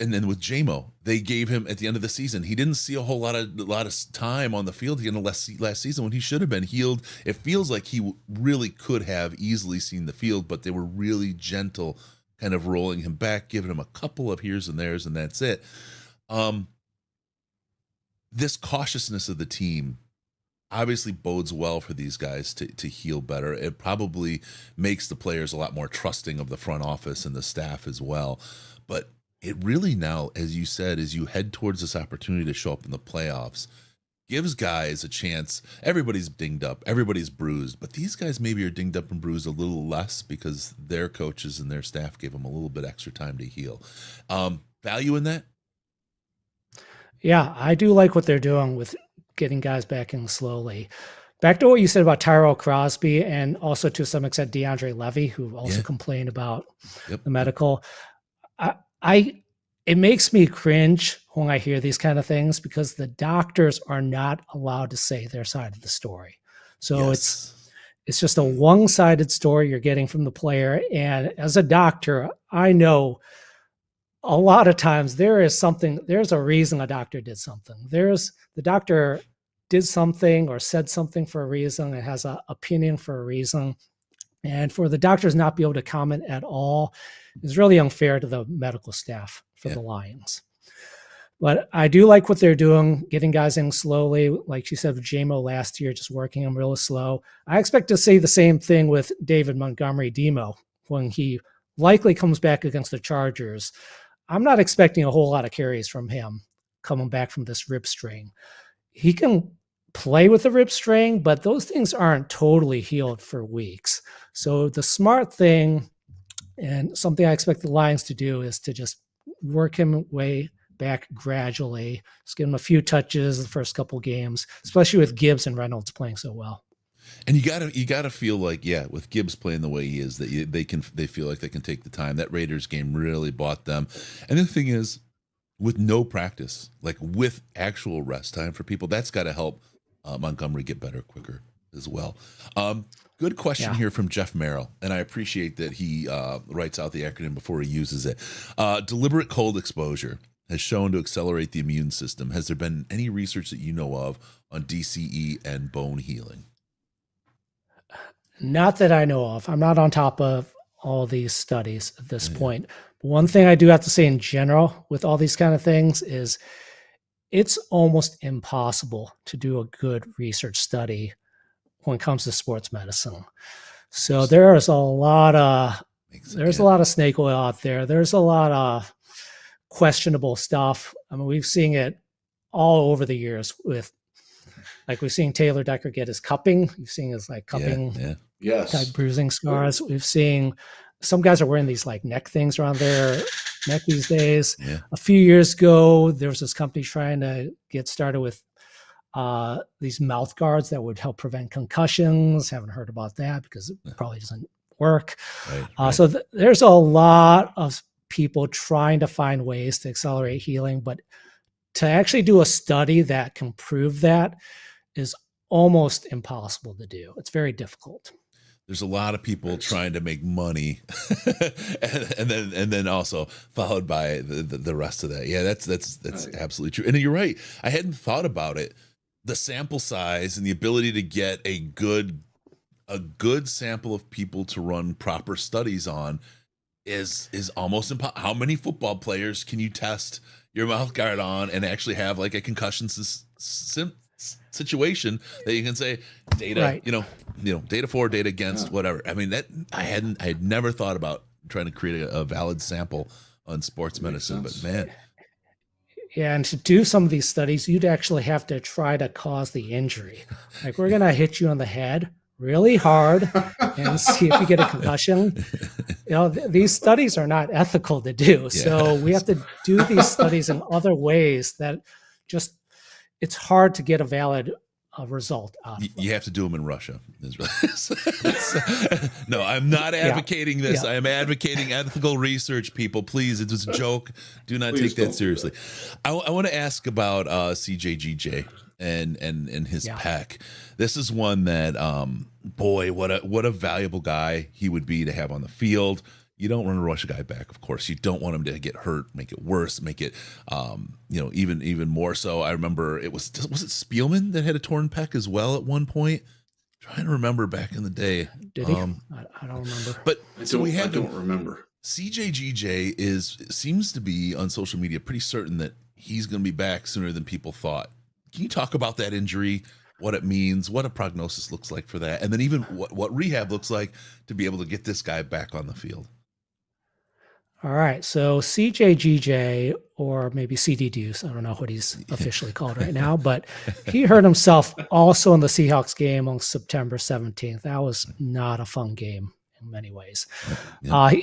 And then with JMO, they gave him at the end of the season. He didn't see a whole lot of time on the field at the end of last season when he should have been healed. It feels like he really could have easily seen the field, but they were really gentle, kind of rolling him back, giving him a couple of here's and there's, and that's it. This cautiousness of the team obviously bodes well for these guys to heal better. It probably makes the players a lot more trusting of the front office and the staff as well. But it really now, as you said, as you head towards this opportunity to show up in the playoffs, gives guys a chance. Everybody's dinged up, everybody's bruised, but these guys maybe are dinged up and bruised a little less because their coaches and their staff gave them a little bit extra time to heal. Value in that? Yeah, I do like what they're doing with getting guys back in slowly. Back to what you said about Tyrell Crosby and also to some extent DeAndre Levy, who also complained about the medical. It makes me cringe when I hear these kind of things because the doctors are not allowed to say their side of the story. So it's just a one-sided story you're getting from the player. And as a doctor, I know a lot of times there's a reason a doctor did something. The doctor did something or said something for a reason. It has an opinion for a reason. And for the doctors not be able to comment at all is really unfair to the medical staff for the Lions. But I do like what they're doing, getting guys in slowly. Like you said with JMO last year, just working them real slow. I expect to see the same thing with David Montgomery Demo when he likely comes back against the Chargers. I'm not expecting a whole lot of carries from him coming back from this rib strain. He can play with the rib strain, but those things aren't totally healed for weeks. So the smart thing, and something I expect the Lions to do, is to just work him way back gradually. Just give him a few touches the first couple games, especially with Gibbs and Reynolds playing so well. And you gotta feel like, with Gibbs playing the way he is, that they feel like they can take the time. That Raiders game really bought them. And the thing is, with no practice, like with actual rest time for people, that's got to help Montgomery get better quicker as well. Good question here from Jeff Merrill, and I appreciate that he writes out the acronym before he uses it. Deliberate cold exposure has shown to accelerate the immune system. Has there been any research that you know of on DCE and bone healing? Not that I know of. I'm not on top of all these studies at this point. One thing I do have to say in general with all these kind of things is it's almost impossible to do a good research study when it comes to sports medicine. So there's a lot of snake oil out there. There's a lot of questionable stuff. I mean, we've seen it all over the years with, like, we've seen Taylor Decker get his cupping. We've seen his cupping type bruising scars. We've seen some guys are wearing these neck things around their neck these days. A few years ago, there was this company trying to get started with these mouth guards that would help prevent concussions. Haven't heard about that because it probably doesn't work. So there's a lot of people trying to find ways to accelerate healing, but to actually do a study that can prove that is almost impossible to do. It's very difficult. There's a lot of people trying to make money, and then also followed by the rest of that. Yeah, that's absolutely true. And you're right. I hadn't thought about it. The sample size and the ability to get a good sample of people to run proper studies on is almost impossible. How many football players can you test your mouth guard on and actually have like a concussion situation that you can say data, data for, data against, whatever. I mean, that I had never thought about trying to create a valid sample on sports medicine, but man. Yeah, and to do some of these studies, you'd actually have to try to cause the injury. Like, we're going to hit you on the head really hard and see if you get a concussion. These studies are not ethical to do. So we have to do these studies in other ways that just, it's hard to get a valid result out of you have to do them in Russia. No, I'm not advocating this. I am advocating ethical research, people. Please, it was a joke. Do not take that seriously. I want to ask about CJGJ and his pec. This is one that, boy, what a valuable guy he would be to have on the field. You don't want to rush a guy back, of course. You don't want him to get hurt, make it worse, make it, even more so. I remember was it Spielman that had a torn pec as well at one point? I'm trying to remember back in the day. Did he? I don't remember. But I don't remember. CJGJ seems to be on social media pretty certain that he's going to be back sooner than people thought. Can you talk about that injury? What it means, what a prognosis looks like for that, and then even what rehab looks like to be able to get this guy back on the field. All right, so CJGJ, or maybe CD Deuce, I don't know what he's officially called right now, but he hurt himself also in the Seahawks game on September 17th. That was not a fun game in many ways.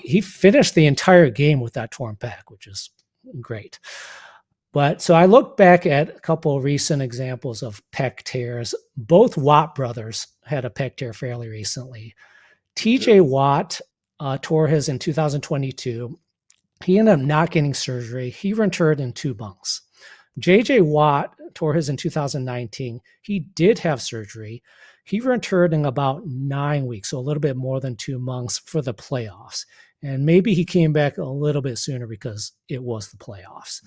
He finished the entire game with that torn pec, which is great. But so I looked back at a couple of recent examples of pec tears. Both Watt brothers had a pec tear fairly recently. TJ Watt tore his in 2022. He ended up not getting surgery. He returned in 2 months. JJ Watt tore his in 2019. He did have surgery. He returned in about 9 weeks, so a little bit more than 2 months for the playoffs. And maybe he came back a little bit sooner because it was the playoffs.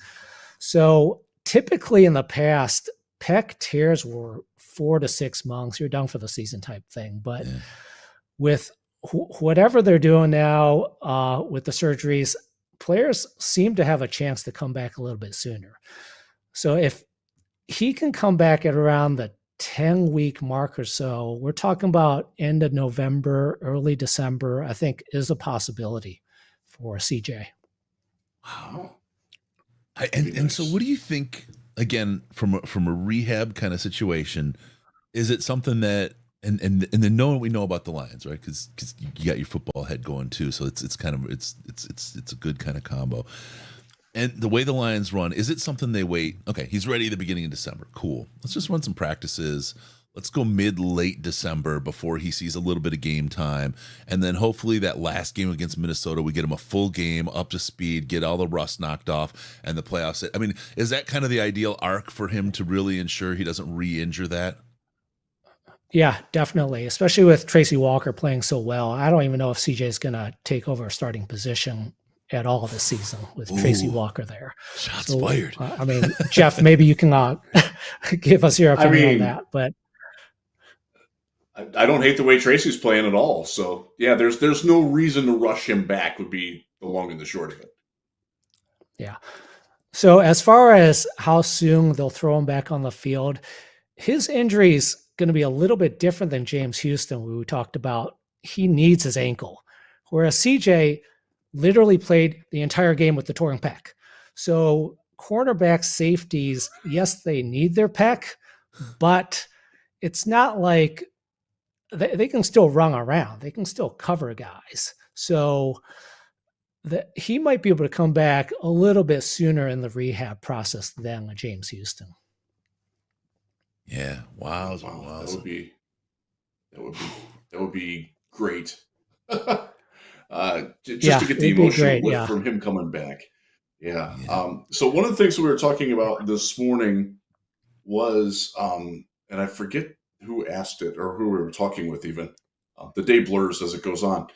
So typically in the past, pec tears were 4 to 6 months. You're done for the season type thing. But with whatever they're doing now with the surgeries, players seem to have a chance to come back a little bit sooner. So if he can come back at around the 10-week mark or so, we're talking about end of November, early December, I think is a possibility for CJ. Wow. And so what do you think, again, from a rehab kind of situation, is it something that, and then knowing what we know about the Lions, right? Because you got your football head going too, so it's kind of it's a good kind of combo. And the way the Lions run, is it something they wait? Okay, he's ready at the beginning of December. Cool. Let's just run some practices. Let's go late December before he sees a little bit of game time. And then hopefully that last game against Minnesota, we get him a full game, up to speed, get all the rust knocked off, and the playoffs. I mean, is that kind of the ideal arc for him to really ensure he doesn't re-injure that? Yeah, definitely. Especially with Tracy Walker playing so well. I don't even know if CJ is going to take over a starting position at all this season with Tracy Walker there. Shots fired. I mean, Jeff, maybe you can give us your opinion on that. But I don't hate the way Tracy's playing at all. So yeah, there's no reason to rush him back would be the long and the short of it. Yeah. So as far as how soon they'll throw him back on the field, his injury is going to be a little bit different than James Houston, who we talked about. He needs his ankle, whereas CJ literally played the entire game with the torn pec. So cornerback safeties, yes, they need their pec, but it's not like they can still run around. They can still cover guys. So he might be able to come back a little bit sooner in the rehab process than James Houston. Yeah. Wow. That would be great. Just to get the emotional lift from him coming back. Yeah. So one of the things that we were talking about this morning was, and I forget who asked it or who we were talking with even. The day blurs as it goes on.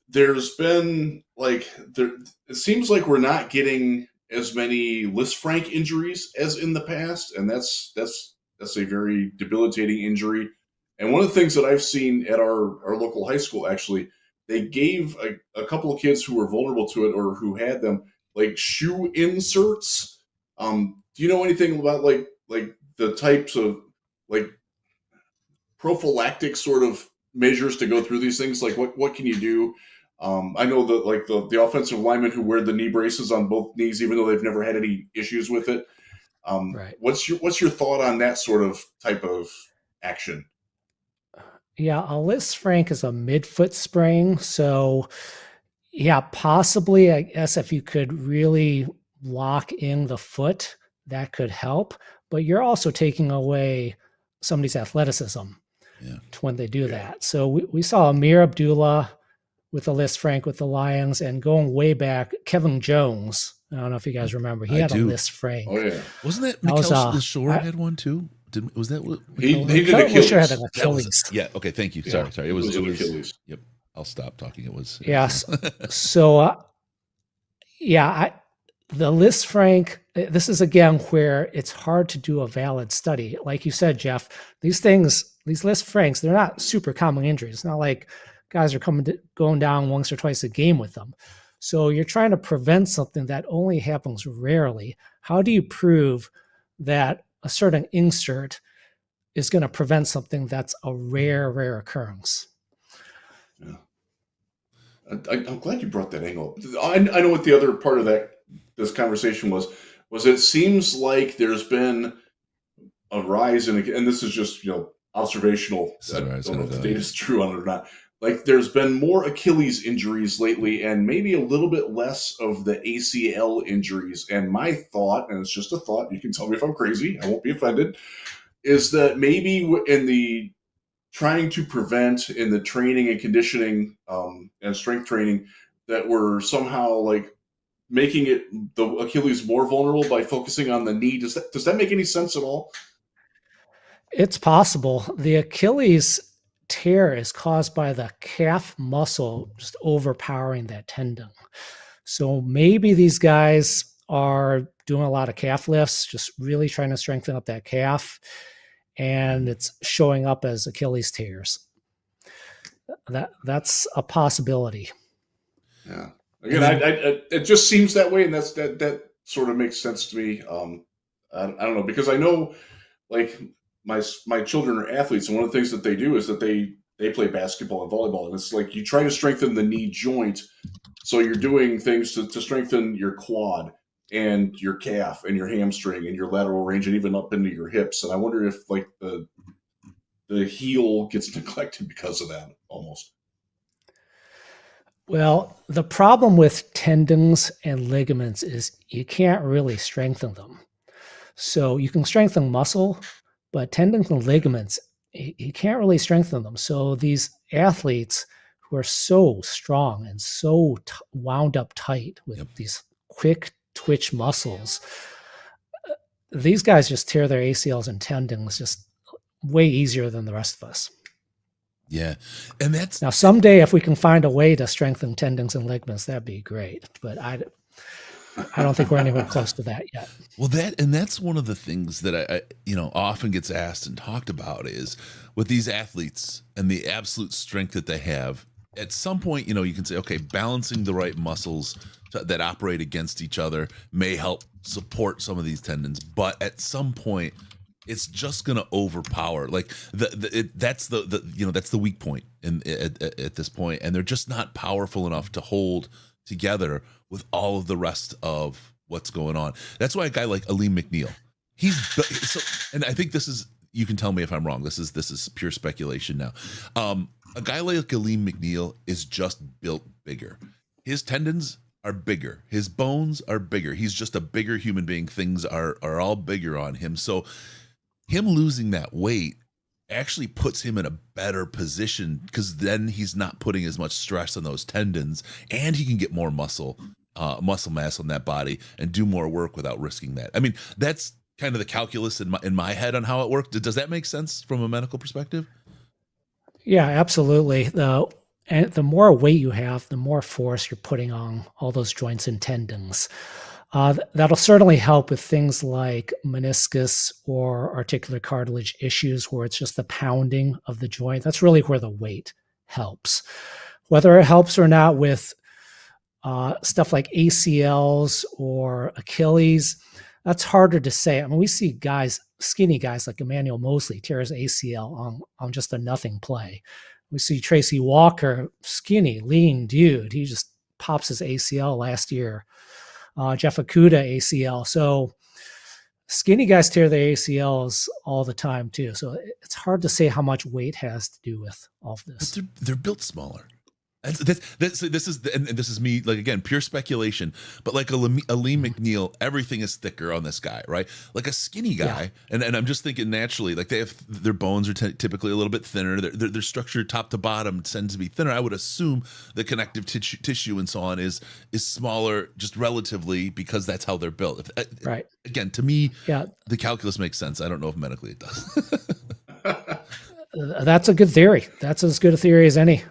There's been it seems like we're not getting as many Lisfranc injuries as in the past, and that's a very debilitating injury. And one of the things that I've seen at our local high school, actually, they gave a couple of kids who were vulnerable to it or who had them like shoe inserts. Do you know anything about like the types of like prophylactic sort of measures to go through these things? Like what can you do? I know that like the offensive linemen who wear the knee braces on both knees, even though they've never had any issues with it. Right. What's your thought on that sort of type of action? Yeah, a Lisfranc is a midfoot sprain. So yeah, possibly, I guess if you could really lock in the foot, that could help. But you're also taking away somebody's athleticism when they do that. So we saw Amir Abdullah with a Lisfranc with the Lions, and going way back, Kevin Jones. I don't know if you guys remember. He had a Lisfranc. Oh yeah, wasn't that Mikel Leshore had one too? Was that what he did? Achilles. Had an Achilles. Yeah. Okay. Thank you. Sorry. It was Achilles. Yep. I'll stop talking. It was. Yes. So, the Lisfranc. This is again where it's hard to do a valid study. Like you said, Jeff, these Lisfrancs, they're not super common injuries. It's not like guys are going down once or twice a game with them. So you're trying to prevent something that only happens rarely. How do you prove that a certain insert is going to prevent something that's a rare occurrence? Yeah. I'm glad you brought that angle. I know what the other part of this conversation was it seems like there's been a rise in, and this is just observational. I don't know if the data is true on it or not. Like there's been more Achilles injuries lately and maybe a little bit less of the ACL injuries. And my thought, and it's just a thought, you can tell me if I'm crazy, I won't be offended, is that maybe in the trying to prevent in the training and conditioning and strength training that we're somehow like making the Achilles more vulnerable by focusing on the knee. Does that make any sense at all? It's possible. The Achilles tear is caused by the calf muscle just overpowering that tendon. So maybe these guys are doing a lot of calf lifts, just really trying to strengthen up that calf, and it's showing up as Achilles tears. that's a possibility. Yeah. Again, I it just seems that way, and that sort of makes sense to me. I don't know, because I know, like, my children are athletes, and one of the things that they do is that they play basketball and volleyball, and it's like you try to strengthen the knee joint, so you're doing things to strengthen your quad and your calf and your hamstring and your lateral range and even up into your hips. And I wonder if, like, the heel gets neglected because of that, almost. Well, the problem with tendons and ligaments is you can't really strengthen them. So you can strengthen muscle, but tendons and ligaments, you can't really strengthen them. So these athletes who are so strong and so wound up tight with these quick twitch muscles, these guys just tear their ACLs and tendons just way easier than the rest of us. Yeah. And that's now, someday if we can find a way to strengthen tendons and ligaments, that'd be great. But I don't think we're anywhere close to that yet. Well, that's one of the things that I often gets asked and talked about is with these athletes and the absolute strength that they have. At some point, you can say, okay, balancing the right muscles that operate against each other may help support some of these tendons, but at some point, it's just going to overpower. Like that's the weak point at this point, and they're just not powerful enough to hold together with all of the rest of what's going on. That's why a guy like Aleem McNeil, and I think this is, you can tell me if I'm wrong. This is pure speculation now. A guy like Aleem McNeil is just built bigger. His tendons are bigger. His bones are bigger. He's just a bigger human being. Things are all bigger on him. So him losing that weight actually puts him in a better position, because then he's not putting as much stress on those tendons, and he can get more muscle mass on that body and do more work without risking that. I mean, that's kind of the calculus in my head on how it worked. Does that make sense from a medical perspective? Yeah, absolutely. And the more weight you have, the more force you're putting on all those joints and tendons. That'll certainly help with things like meniscus or articular cartilage issues, where it's just the pounding of the joint. That's really where the weight helps. Whether it helps or not with stuff like ACLs or Achilles, that's harder to say. I mean, we see skinny guys like Emmanuel Mosley tear his ACL on just a nothing play. We see Tracy Walker, skinny, lean dude. He just pops his ACL last year. Jeff Okuda ACL. So skinny guys tear their ACLs all the time too. So it's hard to say how much weight has to do with all of this. But they're built smaller. This is me, like, again, pure speculation, but like Aleem McNeil, everything is thicker on this guy, right? Like a skinny guy, and I'm just thinking naturally, like their bones are typically a little bit thinner. Their structure top to bottom tends to be thinner. I would assume the connective tissue and so on is smaller, just relatively, because that's how they're built. Right. Again, to me, the calculus makes sense. I don't know if medically it does. That's a good theory. That's as good a theory as any.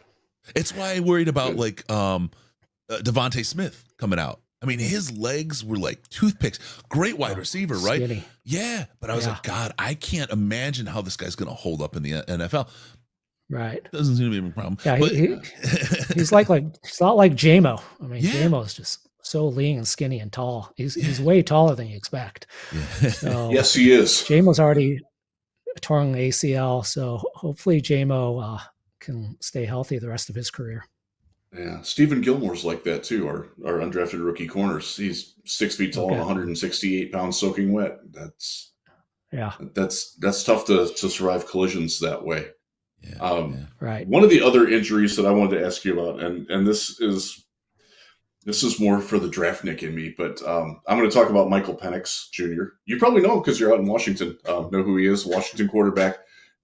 It's why I worried about like Devontae Smith coming out. I mean, his legs were like toothpicks. Great wide receiver, right? Skinny. Yeah, but I was like, God, I can't imagine how this guy's going to hold up in the NFL. Right. Doesn't seem to be a problem. Yeah, but, he's not like JMO. I mean, JMO's just so lean and skinny and tall. He's way taller than you expect. Yeah. So, yes, he is. JMO's already torn ACL, so hopefully JMO can stay healthy the rest of his career. Yeah, Stephen Gilmore's like that too. Our undrafted rookie corners. He's 6 feet tall and 168 pounds soaking wet. That's tough to survive collisions that way. Right. One of the other injuries that I wanted to ask you about, and this is more for the draftnik in me, but I'm going to talk about Michael Penix Jr. You probably know him because you're out in Washington. Know who he is. Washington quarterback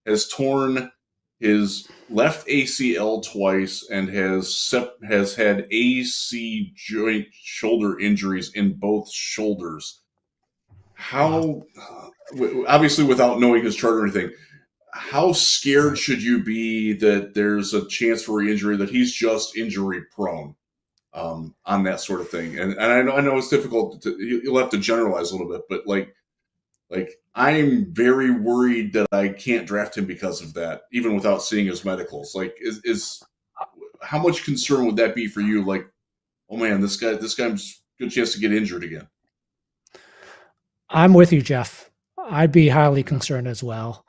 has torn his left ACL twice and has had AC joint shoulder injuries in both shoulders. How, obviously without knowing his chart or anything, how scared should you be that there's a chance for re-injury, that he's just injury prone on that sort of thing? And I know it's difficult. You'll have to generalize a little bit, but like, Like, I'm very worried that I can't draft him because of that, even without seeing his medicals. Like, is how much concern would that be for you? Like, oh man, this guy's a good chance to get injured again. I'm with you, Jeff. I'd be highly concerned as well.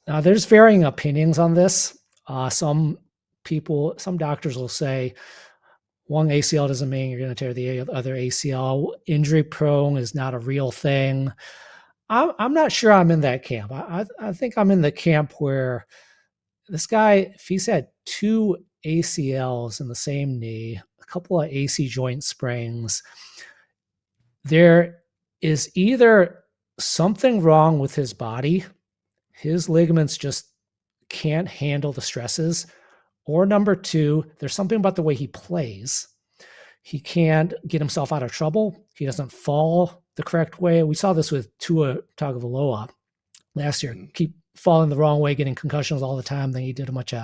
There's varying opinions on this. Some doctors will say one ACL doesn't mean you're going to tear the other ACL. Injury prone is not a real thing. I'm not sure I'm in that camp. I think I'm in the camp where this guy, if he's had 2 ACLs in the same knee, a couple of AC joint sprains, there is either something wrong with his body, his ligaments just can't handle the stresses, or number 2, there's something about the way he plays. He can't get himself out of trouble. He doesn't fall the correct way. We saw this with Tua Tagovailoa last year. Keep falling the wrong way, getting concussions all the time. Then he did a bunch of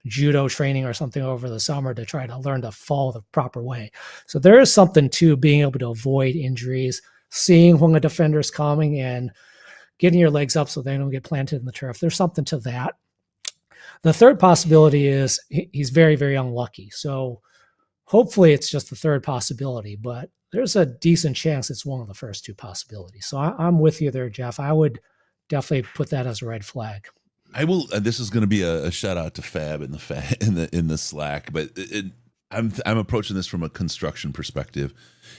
judo training or something over the summer to try to learn to fall the proper way. So there is something to being able to avoid injuries, seeing when a defender is coming and getting your legs up so they don't get planted in the turf. There's something to that. The third possibility is he's very, very unlucky. So hopefully it's just the third possibility, but there's a decent chance it's one of the first 2 possibilities. So I'm with you there, Jeff. I would definitely put that as a red flag. I will. This is going to be a shout out to Fab in the Slack, but I'm approaching this from a construction perspective.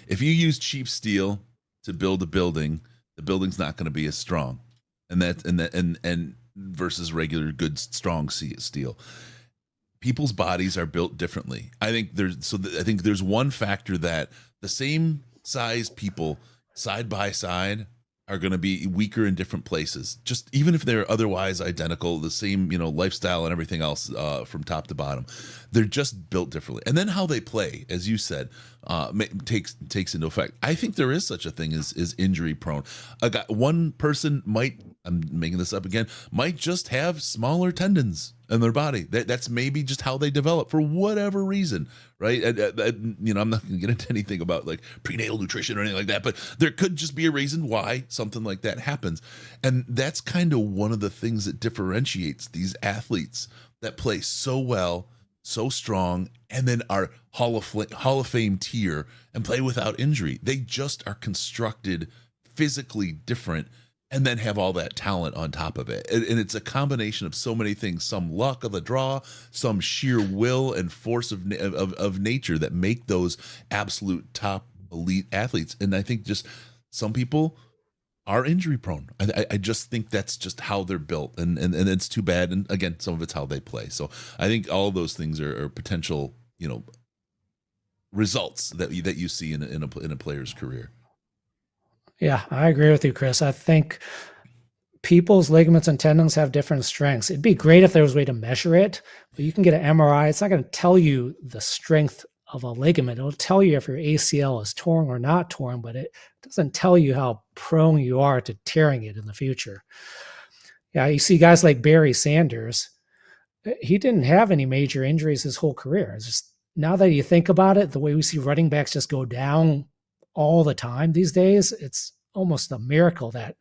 If you use cheap steel to build a building, the building's not going to be as strong, and versus regular good strong steel. People's bodies are built differently. I think there's one factor that the same size people side by side are going to be weaker in different places. Just even if they're otherwise identical, the same, lifestyle and everything else from top to bottom, they're just built differently. And then how they play, as you said, takes into effect. I think there is such a thing as injury prone. One person might, I'm making this up again, might just have smaller tendons in their body. That's maybe just how they develop for whatever reason, right? I'm not going to get into anything about like prenatal nutrition or anything like that, but there could just be a reason why something like that happens. And that's kind of one of the things that differentiates these athletes that play so well, so strong, and then are Hall of Fame tier and play without injury. They just are constructed physically different, and then have all that talent on top of it. And it's a combination of so many things, some luck of the draw, some sheer will and force of nature that make those absolute top elite athletes. And I think just some people are injury prone. I just think that's just how they're built, and it's too bad. And again, some of it's how they play. So I think all of those things are potential, results that you see in a player's career. Yeah, I agree with you, Chris. I think people's ligaments and tendons have different strengths. It'd be great if there was a way to measure it, but you can get an MRI. It's not going to tell you the strength of a ligament. It'll tell you if your ACL is torn or not torn, but it doesn't tell you how prone you are to tearing it in the future. Yeah, you see guys like Barry Sanders. He didn't have any major injuries his whole career. It's just, now that you think about it, the way we see running backs just go down all the time these days, it's almost a miracle that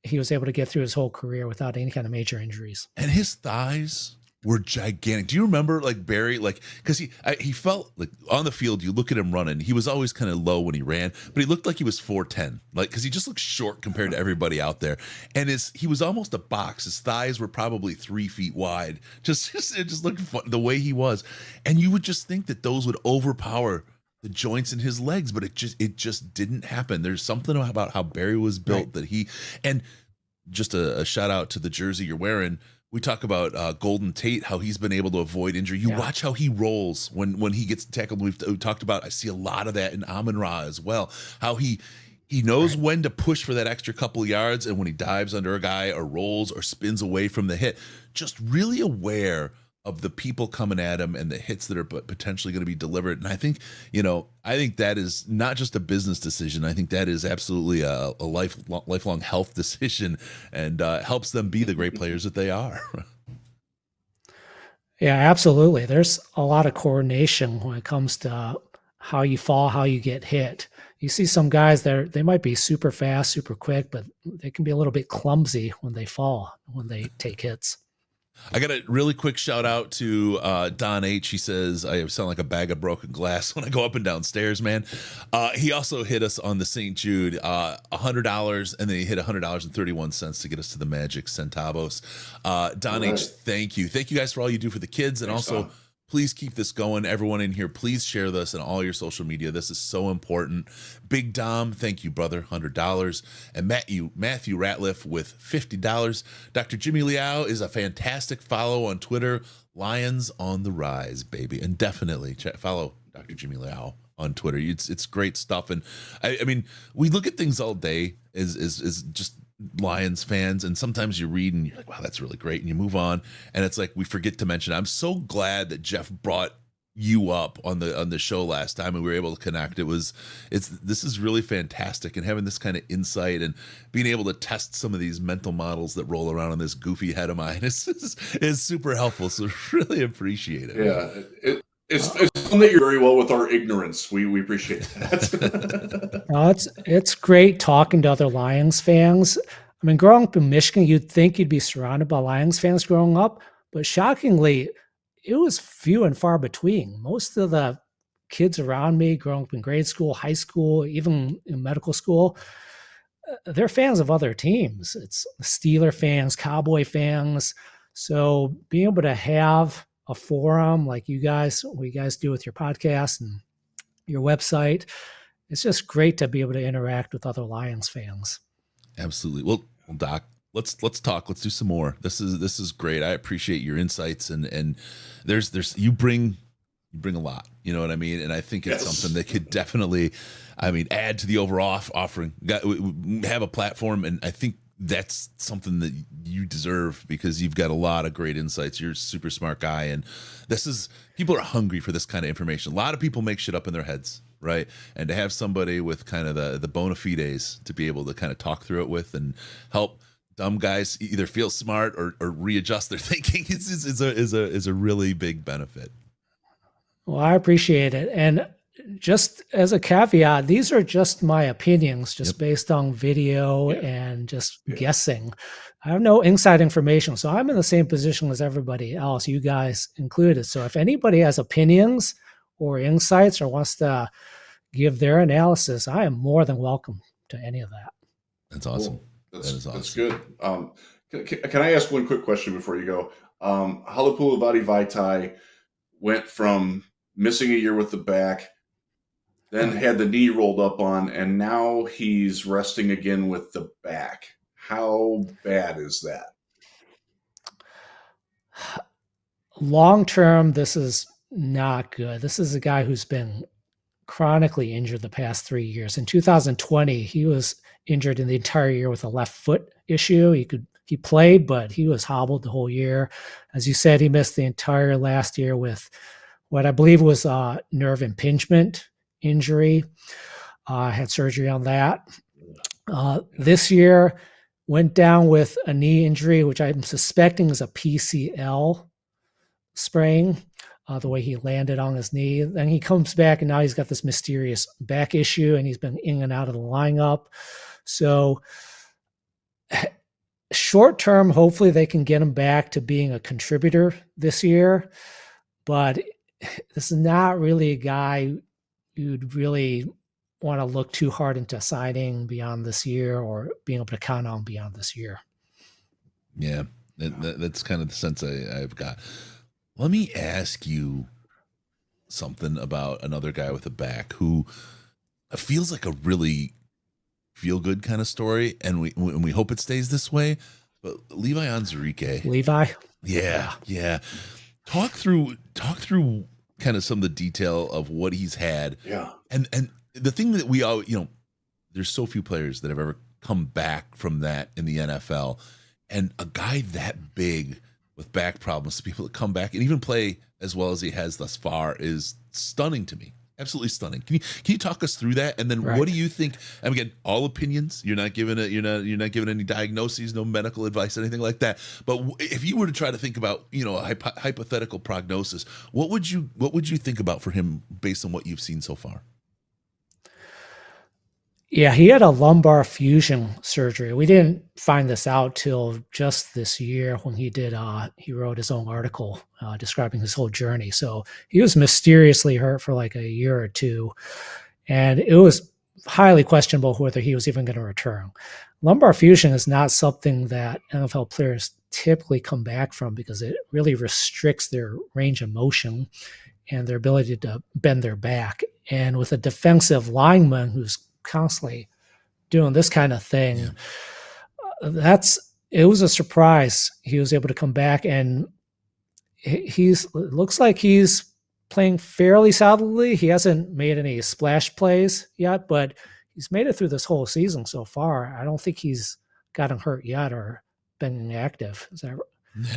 he was able to get through his whole career without any kind of major injuries. And his thighs were gigantic. Do you remember like Barry, because he felt like on the field, you look at him running, he was always kind of low when he ran, but he looked like he was 4'10", because he just looked short compared to everybody out there. And he was almost a box. His thighs were probably 3 feet wide. It just looked fun the way he was. And you would just think that those would overpower the joints in his legs, but it just didn't happen. There's something about how Barry was built, right, and just a shout out to the jersey you're wearing. We talk about Golden Tate, how he's been able to avoid injury. You watch how he rolls when he gets tackled. We've talked about, I see a lot of that in Amon-Ra as well, how he knows when to push for that extra couple of yards, and when he dives under a guy or rolls or spins away from the hit, just really aware of the people coming at him and the hits that are potentially going to be delivered. And I think, that is not just a business decision. I think that is absolutely a lifelong health decision, and helps them be the great players that they are. Yeah, absolutely. There's a lot of coordination when it comes to how you fall, how you get hit. You see some guys that they might be super fast, super quick, but they can be a little bit clumsy when they fall, when they take hits. I got a really quick shout out to Don H. He says, I sound like a bag of broken glass when I go up and down stairs, man. He also hit us on the St. Jude, $100, and then he hit $100.31 to get us to the magic centavos. Don H., thank you. Thank you guys for all you do for the kids. And Thanks, also, Don. please keep this going. Everyone in here, please share this on all your social media. This is so important. Big Dom, thank you, brother, $100. And Matthew Ratliff with $50. Dr. Jimmy Liao is a fantastic follow on Twitter. Lions on the rise, baby. And definitely follow Dr. Jimmy Liao on Twitter. It's great stuff. And I mean, we look at things all day as just Lions fans, and sometimes you read and you're like, wow, that's really great, and you move on, and it's like we forget to mention. I'm so glad that Jeff brought you up on the show last time and we were able to connect. This is really fantastic, and having this kind of insight and being able to test some of these mental models that roll around in this goofy head of mine is super helpful. So really appreciate it. Yeah, it's fun that you're very well with our ignorance. We appreciate that. No, it's great talking to other Lions fans. I mean, growing up in Michigan, you'd think you'd be surrounded by Lions fans growing up, but shockingly, it was few and far between. Most of the kids around me growing up in grade school, high school, even in medical school, they're fans of other teams. It's Steeler fans, Cowboy fans. So being able to have a forum like what you guys do with your podcast and your website, it's just great to be able to interact with other Lions fans. Absolutely. Well, Doc, let's talk. Let's do some more. This is great. I appreciate your insights, and there's you bring a lot. You know what I mean? And I think it's something that could definitely, add to the overall offering. Have a platform, and I think that's something that you deserve because you've got a lot of great insights. You're a super smart guy, and people are hungry for this kind of information. A lot of people make shit up in their heads, right? And to have somebody with kind of the bona fides to be able to kind of talk through it with and help dumb guys either feel smart or readjust their thinking is a really big benefit. Well, I appreciate it. And just as a caveat, these are just my opinions, just based on video and just guessing. I have no inside information. So I'm in the same position as everybody else, you guys included. So if anybody has opinions or insights or wants to give their analysis, I am more than welcome to any of that. That's awesome. Cool. That's good. Can I ask one quick question before you go? Halapoulivaati Vaitai went from missing a year with the back, then had the knee rolled up on, and now he's resting again with the back. How bad is that? Long term, this is not good. This is a guy who's been chronically injured the past 3 years. In 2020, he was injured in the entire year with a left foot issue. He played, but he was hobbled the whole year. As you said, he missed the entire last year with what I believe was a nerve impingement injury. Had surgery on that. This year went down with a knee injury, which I'm suspecting is a PCL sprain, the way he landed on his knee. Then he comes back, and now he's got this mysterious back issue, and he's been in and out of the lineup. So short term, hopefully they can get him back to being a contributor this year. But this is not really a guy you'd really want to look too hard into signing beyond this year or being able to count on beyond this year. Yeah, that's kind of the sense I've got. Let me ask you something about another guy with a back who feels like a really feel-good kind of story, and we hope it stays this way. But Levi Onwuzurike. Levi? Yeah. Talk through kind of some of the detail of what he's had. Yeah. And the thing that we all, there's so few players that have ever come back from that in the NFL. And a guy that big with back problems to be able to come back and even play as well as he has thus far is stunning to me. Absolutely stunning. Can you talk us through that? And then what do you think? And again, all opinions. You're not giving it. You're not giving any diagnoses, no medical advice, anything like that. But if you were to try to think about, a hypothetical prognosis, what would you think about for him based on what you've seen so far? Yeah, he had a lumbar fusion surgery. We didn't find this out till just this year when he wrote his own article describing his whole journey. So he was mysteriously hurt for like a year or two, and it was highly questionable whether he was even going to return. Lumbar fusion is not something that NFL players typically come back from because it really restricts their range of motion and their ability to bend their back. And with a defensive lineman who's constantly doing this kind of thing, it was a surprise he was able to come back, and it looks like he's playing fairly solidly. He hasn't made any splash plays yet, but he's made it through this whole season so far. I don't think he's gotten hurt yet or been inactive. Is that,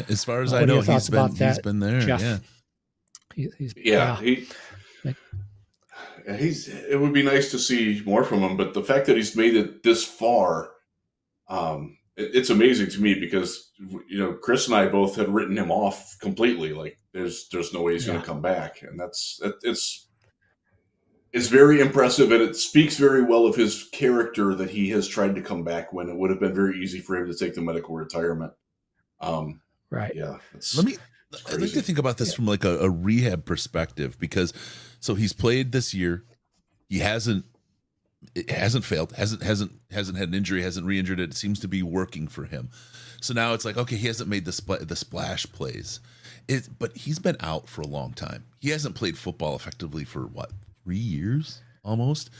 as far as I know, he's been there. Jeff? Yeah. It would be nice to see more from him, but the fact that he's made it this far, it's amazing to me because Chris and I both had written him off completely. Like there's no way he's going to come back, and it's very impressive, and it speaks very well of his character that he has tried to come back when it would have been very easy for him to take the medical retirement. Right. Yeah. I'd like to think about this from like a rehab perspective, because so he's played this year. He hasn't failed, hasn't had an injury, hasn't re-injured it. It seems to be working for him. So now it's like, okay, he hasn't made the splash plays. But he's been out for a long time. He hasn't played football effectively for 3 years almost.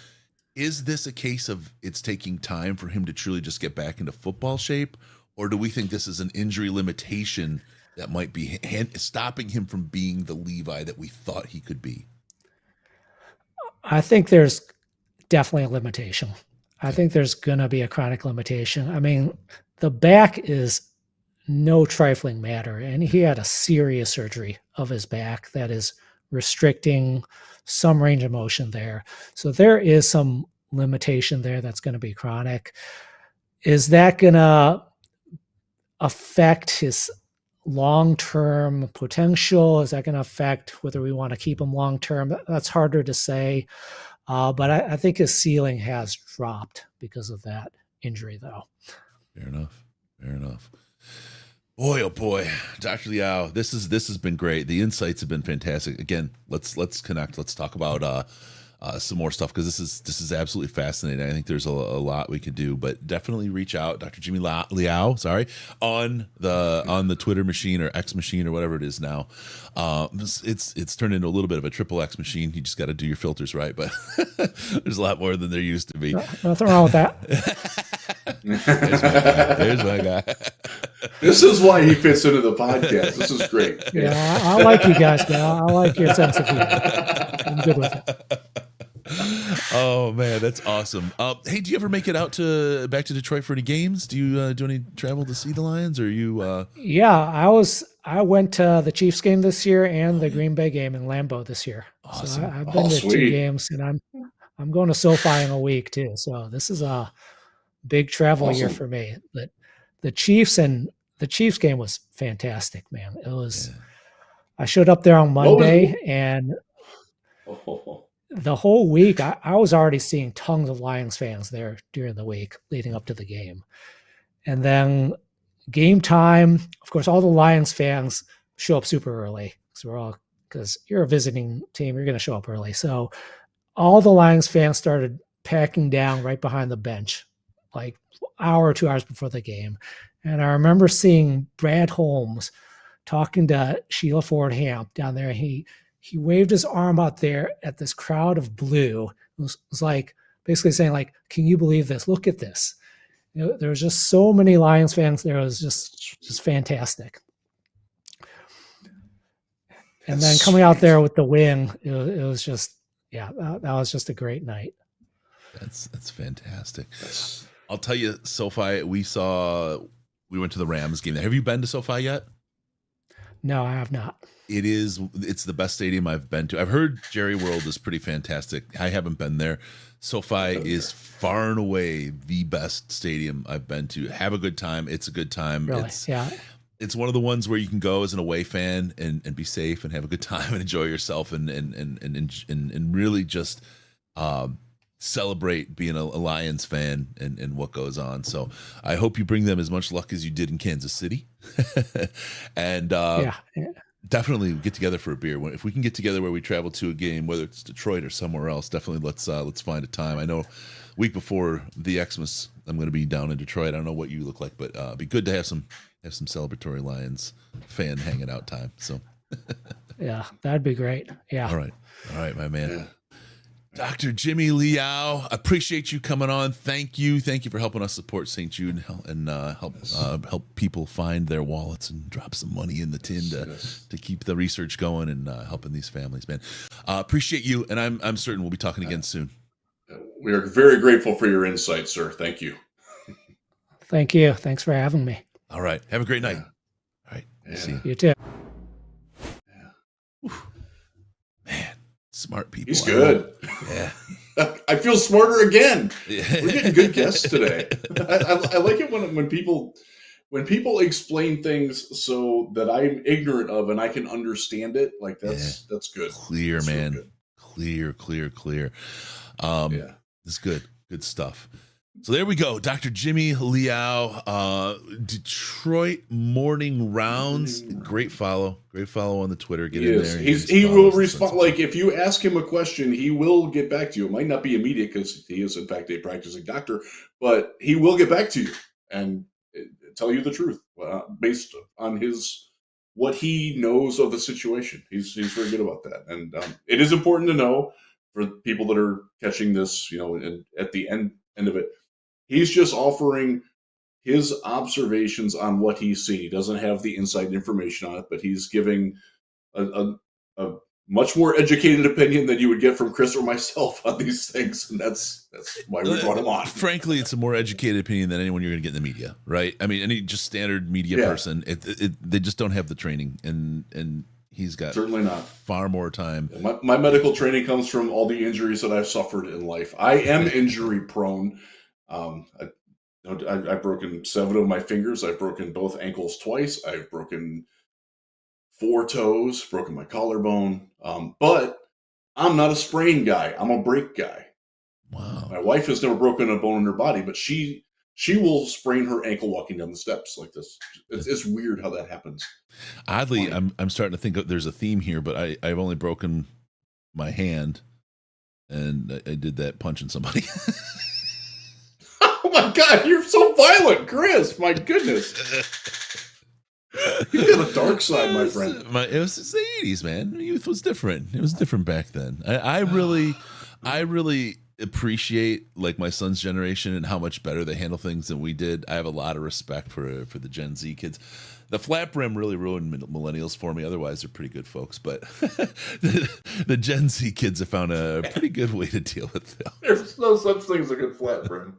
Is this a case of it's taking time for him to truly just get back into football shape? Or do we think this is an injury limitation that might be stopping him from being the Levi that we thought he could be? I think there's definitely a limitation. I think there's going to be a chronic limitation. I mean, the back is no trifling matter, and he had a serious surgery of his back that is restricting some range of motion there. So there is some limitation there that's going to be chronic. Is that going to affect his long-term potential? Is that going to affect whether we want to keep him long-term? That's harder to say. But I think his ceiling has dropped because of that injury, though. Fair enough. Boy, oh boy, Dr. Liao, this has been great. The insights have been fantastic. Again, let's connect. Let's talk about some more stuff, because this is absolutely fascinating. I think there's a lot we could do, but definitely reach out, Dr. Jimmy Liao, on the Twitter machine or X machine or whatever it is now. It's turned into a little bit of a triple X machine. You just got to do your filters right, but there's a lot more than there used to be. Nothing wrong with that. There's my guy. This is why he fits into the podcast. This is great. Yeah, I like you guys, man. I like your sense of humor. I'm good with it. Oh man, that's awesome. Hey, do you ever make it out back to Detroit for any games? Do you do any travel to see the Lions, or you? Yeah, I went to the Chiefs game this year and the Green Bay game in Lambeau this year. Awesome. So I've been to 2 games, and I'm going to SoFi in a week too. So this is a big travel year for me. But the Chiefs game was fantastic, man. It was. Yeah. I showed up there on Monday, and the whole week I was already seeing tons of Lions fans there during the week leading up to the game. And then game time, of course, all the Lions fans show up super early. Because you're a visiting team, you're going to show up early. So all the Lions fans started packing down right behind the bench, like an hour or 2 hours before the game. And I remember seeing Brad Holmes talking to Sheila Ford Hamp down there. He waved his arm out there at this crowd of blue. It was like basically saying, like, can you believe this? Look at this. There was just so many Lions fans there. It was just fantastic. And then coming out there with the win, it was just, that was just a great night. That's fantastic. I'll tell you, SoFi, we went to the Rams game. Have you been to SoFi yet? No, I have not. It's the best stadium I've been to. I've heard Jerry World is pretty fantastic. I haven't been there. SoFi is far and away the best stadium I've been to. Have a good time. It's a good time. Really? It's one of the ones where you can go as an away fan and be safe and have a good time and enjoy yourself and really just celebrate being a Lions fan and what goes on. So I hope you bring them as much luck as you did in Kansas City. And definitely get together for a beer. If we can get together where we travel to a game, whether it's Detroit or somewhere else, definitely let's find a time. I know week before the Xmas, I'm going to be down in Detroit. I don't know what you look like, but it'd be good to have some celebratory Lions fan hanging out time. So yeah, that'd be great. Yeah. All right, my man. Yeah. Dr. Jimmy Liao, appreciate you coming on. Thank you for helping us support St. Jude and help people find their wallets and drop some money in the tin to keep the research going and helping these families, man. Appreciate you, and I'm certain we'll be talking again soon. We are very grateful for your insight, sir. Thank you. Thank you. Thanks for having me. All right. Have a great night. All right. See you. You too. Yeah. Man, smart people. He's good. Yeah. I feel smarter again. We're getting good guests today. I like it when people explain things so that I'm ignorant of and I can understand it. Like that's good. Clear, that's man. Good. Clear. It's good. Good stuff. So there we go. Dr. Jimmy Liao, Detroit Morning Rounds. Great follow on the Twitter. Get in there. He will respond. Like if you ask him a question, he will get back to you. It might not be immediate because he is in fact a practicing doctor, but he will get back to you and tell you the truth based on what he knows of the situation. He's very good about that. And it is important to know for people that are catching this, and at the end of it, he's just offering his observations on what he's seen. He doesn't have the inside information on it, but he's giving a much more educated opinion than you would get from Chris or myself on these things, and that's why we brought him on. Frankly, it's a more educated opinion than anyone you're going to get in the media, right? I mean, any just standard media person, they just don't have the training, and he's got certainly not far more time. My medical training comes from all the injuries that I've suffered in life. I am injury prone. I've broken 7 of my fingers. I've broken both ankles twice. I've broken 4 toes, broken my collarbone. But I'm not a sprain guy. I'm a break guy. Wow. My wife has never broken a bone in her body, but she will sprain her ankle walking down the steps like this. It's weird how that happens. Oddly, I'm starting to think there's a theme here, but I've only broken my hand, and I did that punching somebody. Oh my God, you're so violent, Chris. My goodness. You got a dark side, my friend. It was the 80s, man. Youth was different. It was different back then. I really appreciate like my son's generation and how much better they handle things than we did. I have a lot of respect for the Gen Z kids. The flat brim really ruined millennials for me. Otherwise, they're pretty good folks. But the Gen Z kids have found a pretty good way to deal with them. There's no such thing as a good flat brim.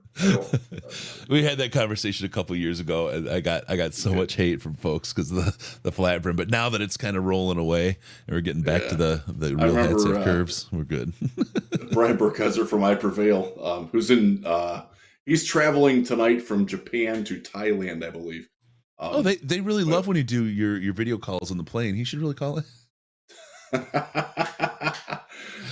We had that conversation a couple years ago, and I got so much hate from folks because of the flat brim. But now that it's kind of rolling away, and we're getting back to the real heads have curves, we're good. Brian Burkhuizer from I Prevail, who's he's traveling tonight from Japan to Thailand, I believe. They really love when you do your video calls on the plane. He should really call it.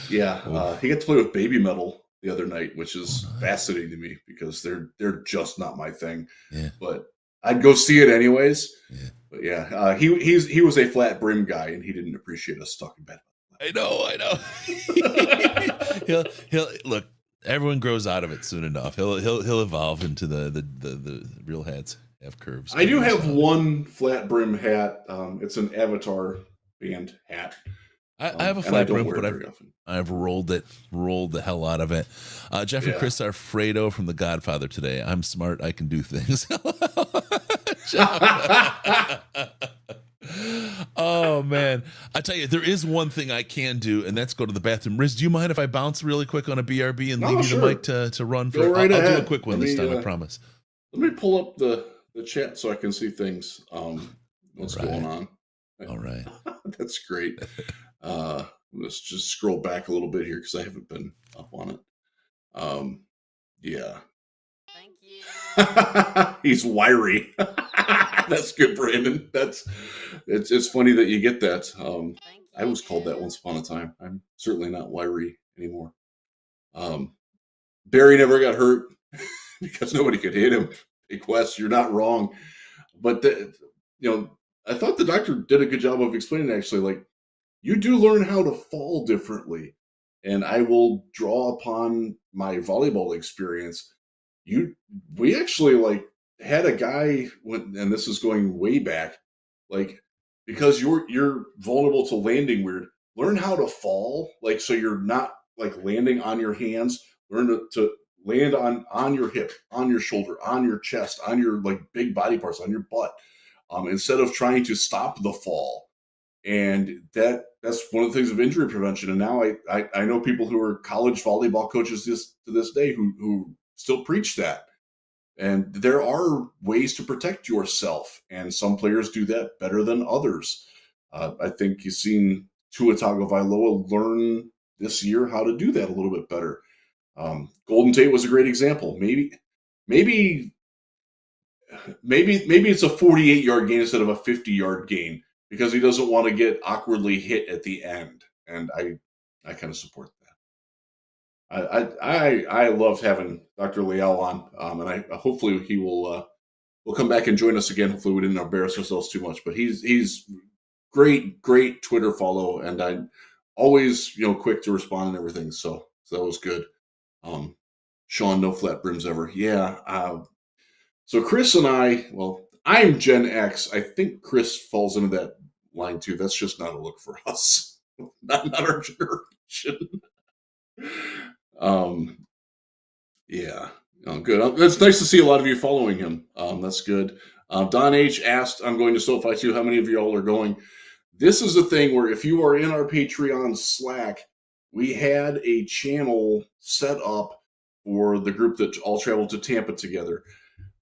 He got to play with Baby Metal the other night, which is fascinating to me because they're just not my thing. Yeah. But I'd go see it anyways. Yeah. But he was a flat brim guy and he didn't appreciate us talking about it. I know. he'll look. Everyone grows out of it soon enough. He'll evolve into the real hats. Have curves. I do have one flat brim hat. It's an Avatar band hat. I have a flat brim, but I've rolled the hell out of it. Jeff and Chris are Fredo from The Godfather today. I'm smart. I can do things. Oh man, I tell you, there is one thing I can do, and that's go to the bathroom. Riz, do you mind if I bounce really quick on a BRB and leave you the mic to run for? Right I'll do a quick one this time. I promise. Let me pull up the chat so I can see things. What's going on? All right. That's great. Let's just scroll back a little bit here because I haven't been up on it. Yeah. Thank you. He's wiry. That's good, Brandon. It's funny that you get that. I was called that once upon a time. I'm certainly not wiry anymore. Barry never got hurt because nobody could hit him. Big West, you're not wrong. But I thought the doctor did a good job of explaining actually, like, you do learn how to fall differently. And I will draw upon my volleyball experience. We actually like had a guy and this is going way back, like, because you're vulnerable to landing weird, learn how to fall, like, so you're not like landing on your hands, learn to land on your hip, on your shoulder, on your chest, on your like big body parts, on your butt, instead of trying to stop the fall. And that's one of the things of injury prevention. And now I know people who are college volleyball coaches to this day who still preach that. And there are ways to protect yourself, and some players do that better than others. I think you've seen Tua Tagovailoa learn this year how to do that a little bit better. Golden Tate was a great example. Maybe it's a 48-yard gain instead of a 50-yard gain because he doesn't want to get awkwardly hit at the end. And I kind of support that. I loved having Dr. Leal on, and I hopefully he will come back and join us again. Hopefully we didn't embarrass ourselves too much, but he's great Twitter follow, and I'm always quick to respond and everything. So that was good. Sean, no flat brims ever. Yeah. So Chris and I'm Gen X. I think Chris falls into that line too. That's just not a look for us. not our generation. Yeah. Good. It's nice to see a lot of you following him. That's good. Don H asked, I'm going to SoFi too. How many of y'all are going? This is a thing where if you are in our Patreon Slack, we had a channel set up for the group that all traveled to Tampa together.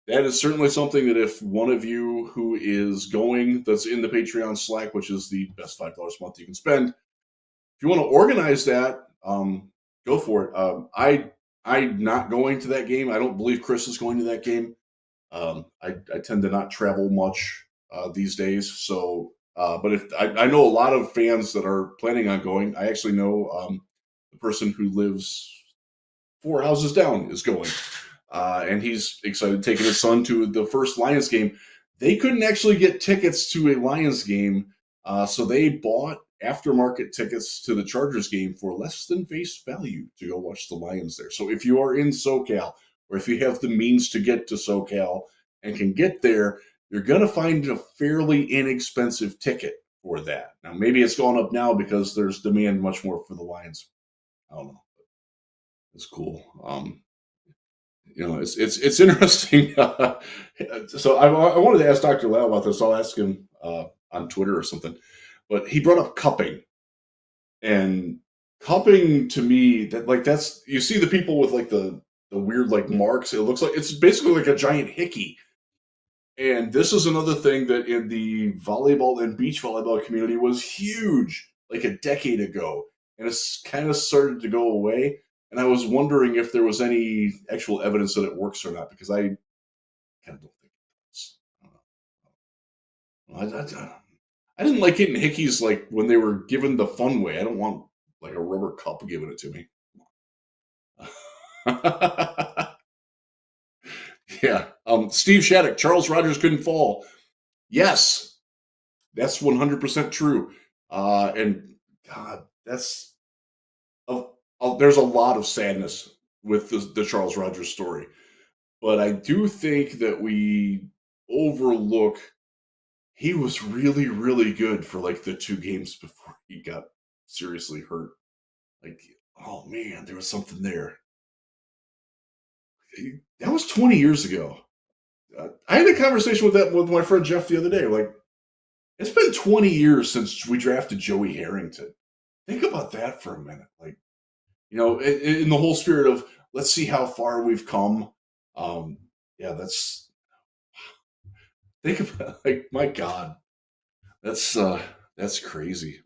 That is certainly something that if one of you who is going that's in the Patreon Slack, which is the best $5 a month you can spend, if you want to organize that, go for it. I'm not going to that game. I don't believe Chris is going to that game. I tend to not travel much these days. So, but if I know a lot of fans that are planning on going. I actually know the person who lives 4 houses down is going. And he's excited taking his son to the first Lions game. They couldn't actually get tickets to a Lions game, so they bought aftermarket tickets to the Chargers game for less than face value to go watch the Lions there. So if you are in SoCal, or if you have the means to get to SoCal and can get there, you're going to find a fairly inexpensive ticket for that. Now, maybe it's gone up now because there's demand much more for the Lions. I don't know. It's cool. It's interesting. So I wanted to ask Dr. Lau about this. I'll ask him on Twitter or something. But he brought up cupping, and cupping to me, that's you see the people with like the weird like marks. It looks like it's basically like a giant hickey. And this is another thing that in the volleyball and beach volleyball community was huge like a decade ago, and it's kind of started to go away. And I was wondering if there was any actual evidence that it works or not, because I kind of don't think it does. I didn't like getting hickeys like when they were given the fun way. I don't want like a rubber cup giving it to me. Yeah. Steve Shattuck, Charles Rogers couldn't fall. Yes, that's 100% true. And God, there's a lot of sadness with the Charles Rogers story. But I do think that we overlook he was really, really good for like the 2 games before he got seriously hurt. Like, oh man, there was something there. That was 20 years ago. I had a conversation with my friend Jeff the other day. Like, it's been 20 years since we drafted Joey Harrington. Think about that for a minute. Like, in the whole spirit of let's see how far we've come. Think about, like, my God, That's crazy.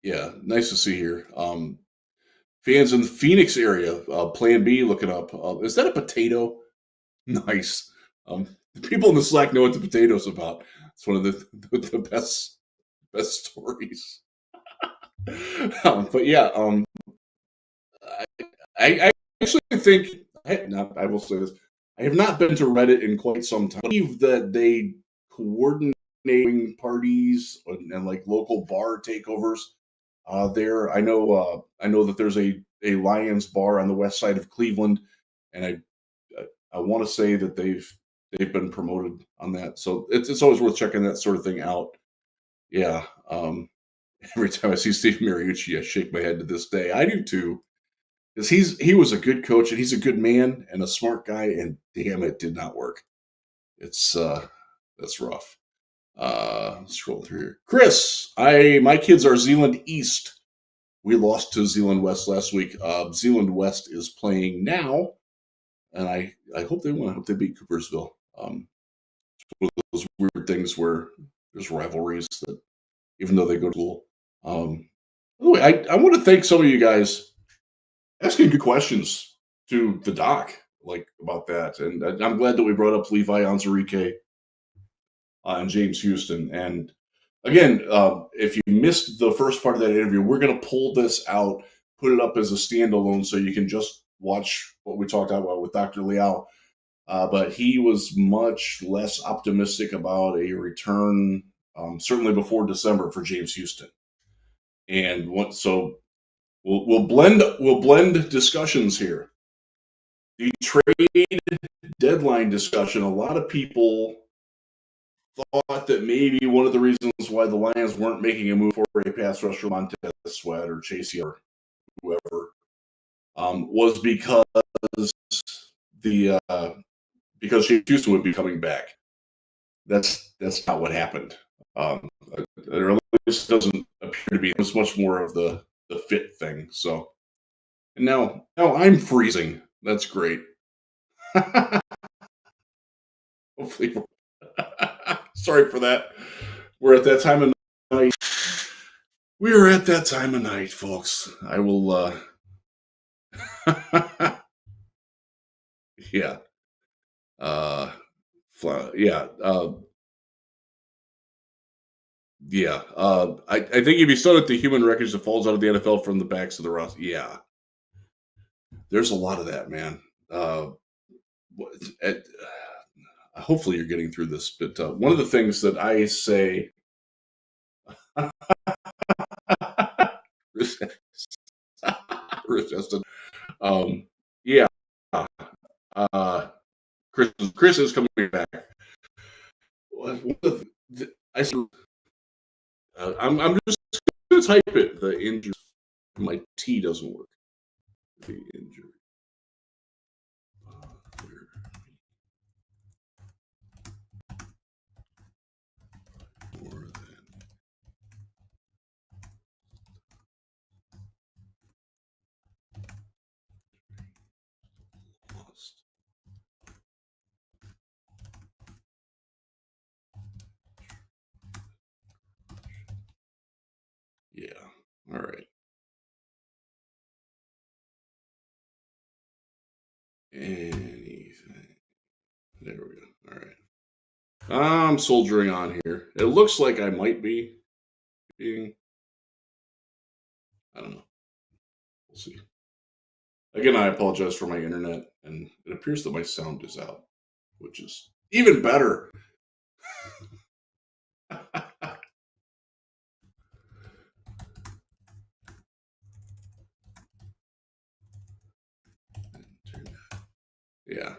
Yeah, nice to see here. Fans in the Phoenix area, Plan B looking up. Is that a potato? Nice. The people in the Slack know what the potato's about. It's one of the best stories. But yeah, I actually think I will say this. I have not been to Reddit in quite some time. I believe that they coordinating parties and like local bar takeovers. There, I know that there's a Lions bar on the west side of Cleveland, and I want to say that they've been promoted on that. So it's always worth checking that sort of thing out. Yeah. Every time I see Steve Mariucci, I shake my head to this day. I do too, because he was a good coach and he's a good man and a smart guy. And damn, it did not work. It's that's rough. Scroll through here. Chris, my kids are Zealand East. We lost to Zealand West last week. Zealand West is playing now, and I hope they win. I hope they beat Coopersville. One of those weird things where there's rivalries that, even though they go to school. Anyway, I want to thank some of you guys asking good questions to the doc, like about that, and I'm glad that we brought up Levi Anzalone and James Houston. And again, if you missed the first part of that interview, we're going to pull this out, put it up as a standalone, so you can just watch what we talked about with Dr. Liao. But he was much less optimistic about a return, certainly before December, for James Houston. And so we'll blend discussions here. The trade deadline discussion. A lot of people thought that maybe one of the reasons why the Lions weren't making a move for a pass rusher, Montez Sweat or Chase or whoever, was because because Houston would be coming back. That's not what happened. Or at least doesn't appear to be. It was much more of the fit thing. So, and now I'm freezing. That's great. Hopefully, sorry for that. We're at that time of night. We are at that time of night, folks. I will. Yeah. Yeah. Yeah. I think if you study the human wreckage that falls out of the NFL from the backs of the roster, yeah. There's a lot of that, man. Hopefully you're getting through this, but one of the things that I say. Justin. Yeah. Chris is coming back. I'm just going to type it. The injury. My T doesn't work. The injury. Yeah. All right. Anything. There we go. All right. I'm soldiering on here. It looks like I might be being. I don't know. We'll see. Again, I apologize for my internet, and it appears that my sound is out, which is even better. Yeah.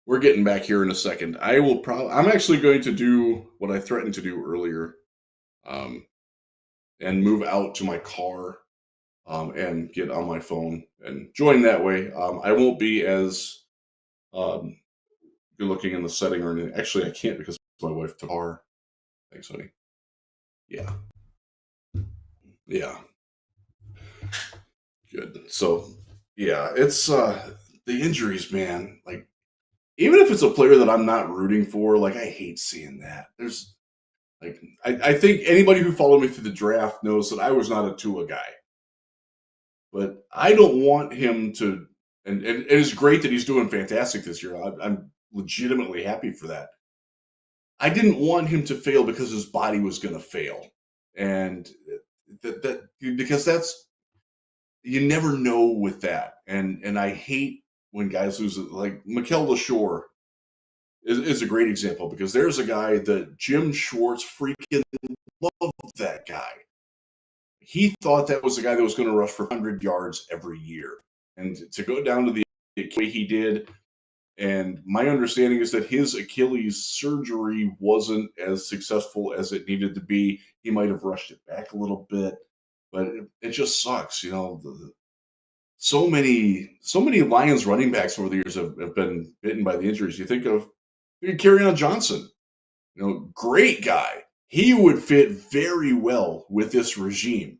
We're getting back here in a second. I'm actually going to do what I threatened to do earlier, and move out to my car, and get on my phone and join that way. I won't be as good looking in the setting or anything. Actually, I can't because my wife took the car. Thanks, honey. Yeah. Yeah. Good. So, yeah, it's the injuries, man. Like, even if it's a player that I'm not rooting for, like I hate seeing that. There's like I think anybody who followed me through the draft knows that I was not a Tua guy. But I don't want him to, and it is great that he's doing fantastic this year. I'm legitimately happy for that. I didn't want him to fail because his body was going to fail, and because that's, you never know with that, and I hate when guys lose it. Like Mikel LaShore is a great example, because there's a guy that Jim Schwartz freaking loved that guy. He thought that was the guy that was going to rush for 100 yards every year. And to go down to the way he did, and my understanding is that his Achilles surgery wasn't as successful as it needed to be. He might have rushed it back a little bit, but it just sucks. So many Lions running backs over the years have been bitten by the injuries. You think of Kerryon Johnson, great guy. He would fit very well with this regime.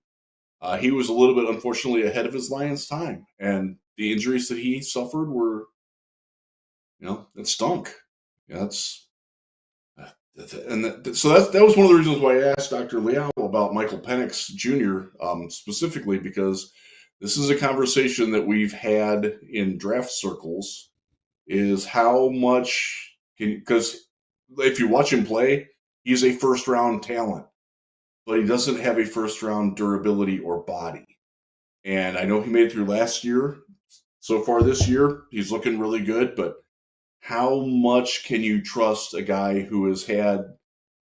He was a little bit, unfortunately, ahead of his Lions time, and the injuries that he suffered were, it stunk. So that was one of the reasons why I asked Dr. Liao about Michael Penix Jr. Specifically, because this is a conversation that we've had in draft circles, is how much because if you watch him play, he's a first-round talent, but he doesn't have a first-round durability or body. And I know he made it through last year. So far this year, he's looking really good, but how much can you trust a guy who has had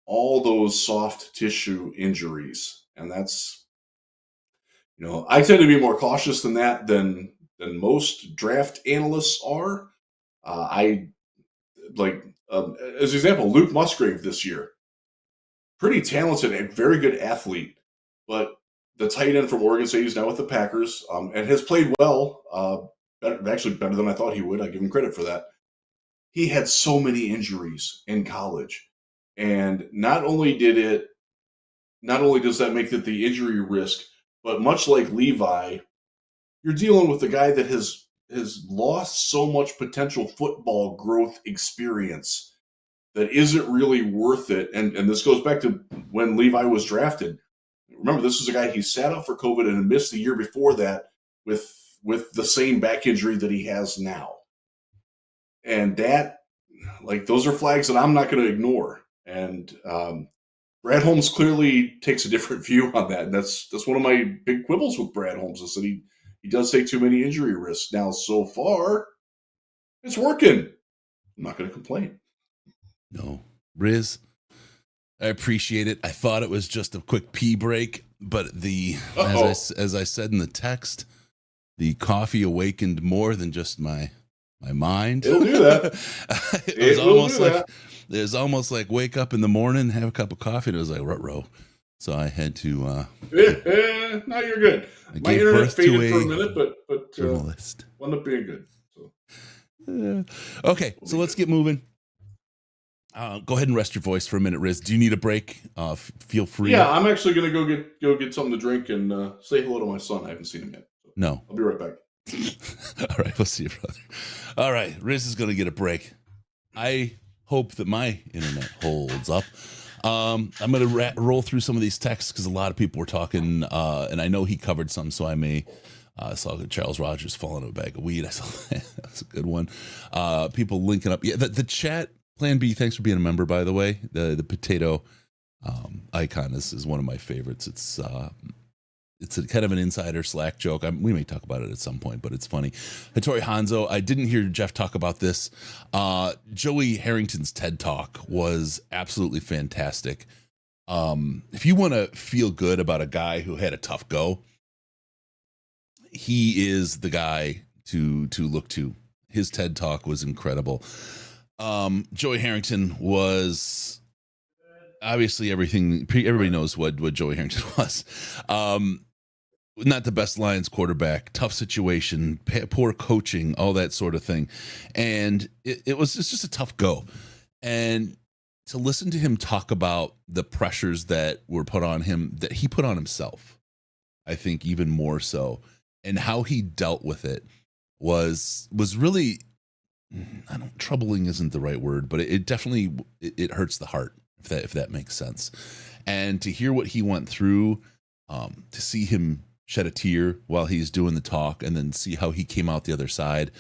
all those soft tissue injuries? And that's, I tend to be more cautious than that than most draft analysts are. As an example, Luke Musgrave this year, pretty talented and very good athlete, but the tight end from Oregon State is now with the Packers, and has played well, actually better than I thought he would. I give him credit for that. He had so many injuries in college, and not only does that make it the injury risk, but much like Levi, you're dealing with a guy that has lost so much potential football growth experience that isn't really worth it. And this goes back to when Levi was drafted. Remember, this is a guy, he sat out for COVID and missed the year before that with the same back injury that he has now. And that, those are flags that I'm not going to ignore. And Brad Holmes clearly takes a different view on that. And that's one of my big quibbles with Brad Holmes, is that he does take too many injury risks. Now, so far, it's working. I'm not going to complain. No. Riz, I appreciate it. I thought it was just a quick pee break, but as I said in the text, the coffee awakened more than just my mind. It'll do that. It was almost like wake up in the morning, have a cup of coffee, and it was like ruh-roh. So I had to. No, you're good. My internet faded for a minute, but journalist wound up being good. So. Okay, so let's get moving. Go ahead and rest your voice for a minute, Riz. Do you need a break? Feel free. Yeah, I'm actually going to go get something to drink and say hello to my son. I haven't seen him yet. So no. I'll be right back. All right, we'll see you, brother. All right, Riz is going to get a break. I hope that my internet holds up. I'm going to roll through some of these texts because a lot of people were talking, and I know he covered some, so I may. I saw Charles Rogers fall into a bag of weed. I saw that. That's a good one. People linking up. Yeah, the chat. Plan B, thanks for being a member, by the way. The potato icon is one of my favorites. It's a kind of an insider Slack joke. We may talk about it at some point, but it's funny. Hattori Hanzo, I didn't hear Jeff talk about this. Joey Harrington's TED Talk was absolutely fantastic. If you want to feel good about a guy who had a tough go, he is the guy to look to. His TED Talk was incredible. Joey Harrington was obviously everything. Everybody knows what Joey Harrington was. Not the best Lions quarterback, tough situation, poor coaching, all that sort of thing. And it's just a tough go. And to listen to him talk about the pressures that were put on him, that he put on himself, I think even more so, and how he dealt with it was really troubling isn't the right word, but it definitely it hurts the heart, if that makes sense. And to hear what he went through, to see him shed a tear while he's doing the talk, and then see how he came out the other side.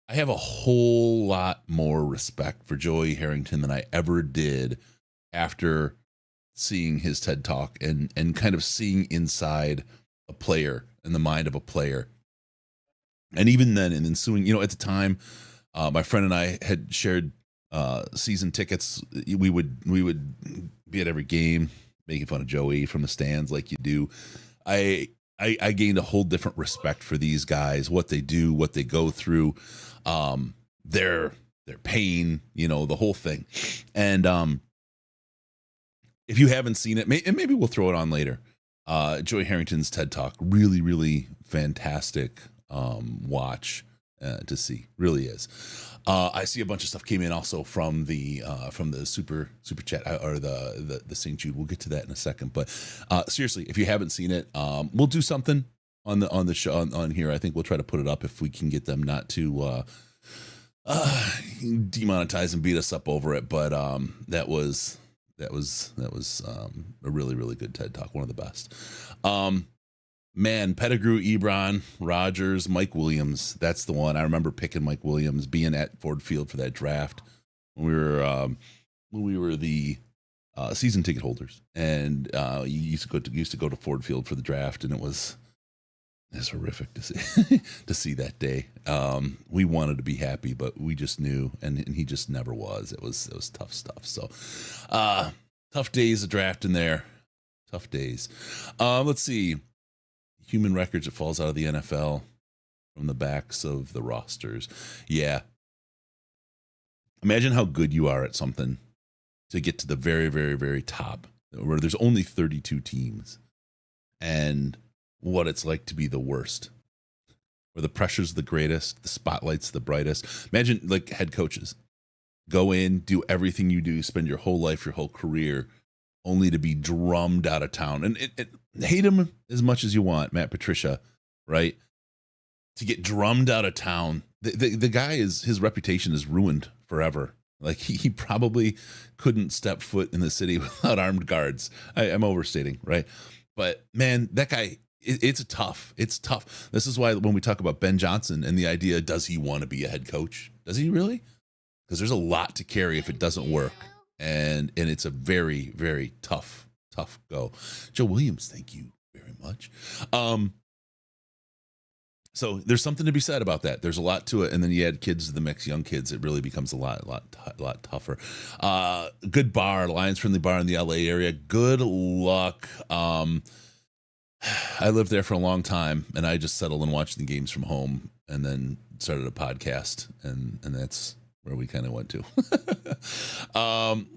I have a whole lot more respect for Joey Harrington than I ever did after seeing his TED Talk and kind of seeing inside a player and the mind of a player. And even then, in ensuing, at the time, my friend and I had shared season tickets. We would be at every game, making fun of Joey from the stands like you do. I gained a whole different respect for these guys, what they do, what they go through, their pain, the whole thing. And if you haven't seen it, maybe we'll throw it on later. Joey Harrington's TED Talk, really, really fantastic watch to see. Really is. I see a bunch of stuff came in also from the super chat or the St. Jude. We'll get to that in a second. But seriously, if you haven't seen it, we'll do something on the show on here. I think we'll try to put it up if we can get them not to demonetize and beat us up over it. But that was a really, really good TED Talk, one of the best. Man, Pettigrew, Ebron, Rogers, Mike Williams. That's the one. I remember picking Mike Williams, being at Ford Field for that draft when we were the season ticket holders, and you used to go to Ford Field for the draft, and it's horrific to see to see that day. We wanted to be happy, but we just knew, and he just never was. It was tough stuff. So tough days of drafting there. Tough days. Let's see. Human records that falls out of the NFL from the backs of the rosters. Yeah. Imagine how good you are at something to get to the very, very, very top, where there's only 32 teams, and what it's like to be the worst, where the pressure's the greatest, the spotlight's the brightest. Imagine like head coaches go in, do everything you do, spend your whole life, your whole career, only to be drummed out of town. And hate him as much as you want, Matt Patricia, right? To get drummed out of town. The guy his reputation is ruined forever. Like he probably couldn't step foot in the city without armed guards. I'm overstating, right? But man, that guy, it's tough. It's tough. This is why when we talk about Ben Johnson and the idea, does he want to be a head coach? Does he really? Because there's a lot to carry if it doesn't work. And it's a very, very tough go. Joe Williams, thank you very much. So there's something to be said about that. There's a lot to it. And then you add kids to the mix, young kids, it really becomes a lot tougher. Good bar, Lions Friendly Bar in the LA area. Good luck. I lived there for a long time, and I just settled in watching the games from home, and then started a podcast, and that's where we kind of went to.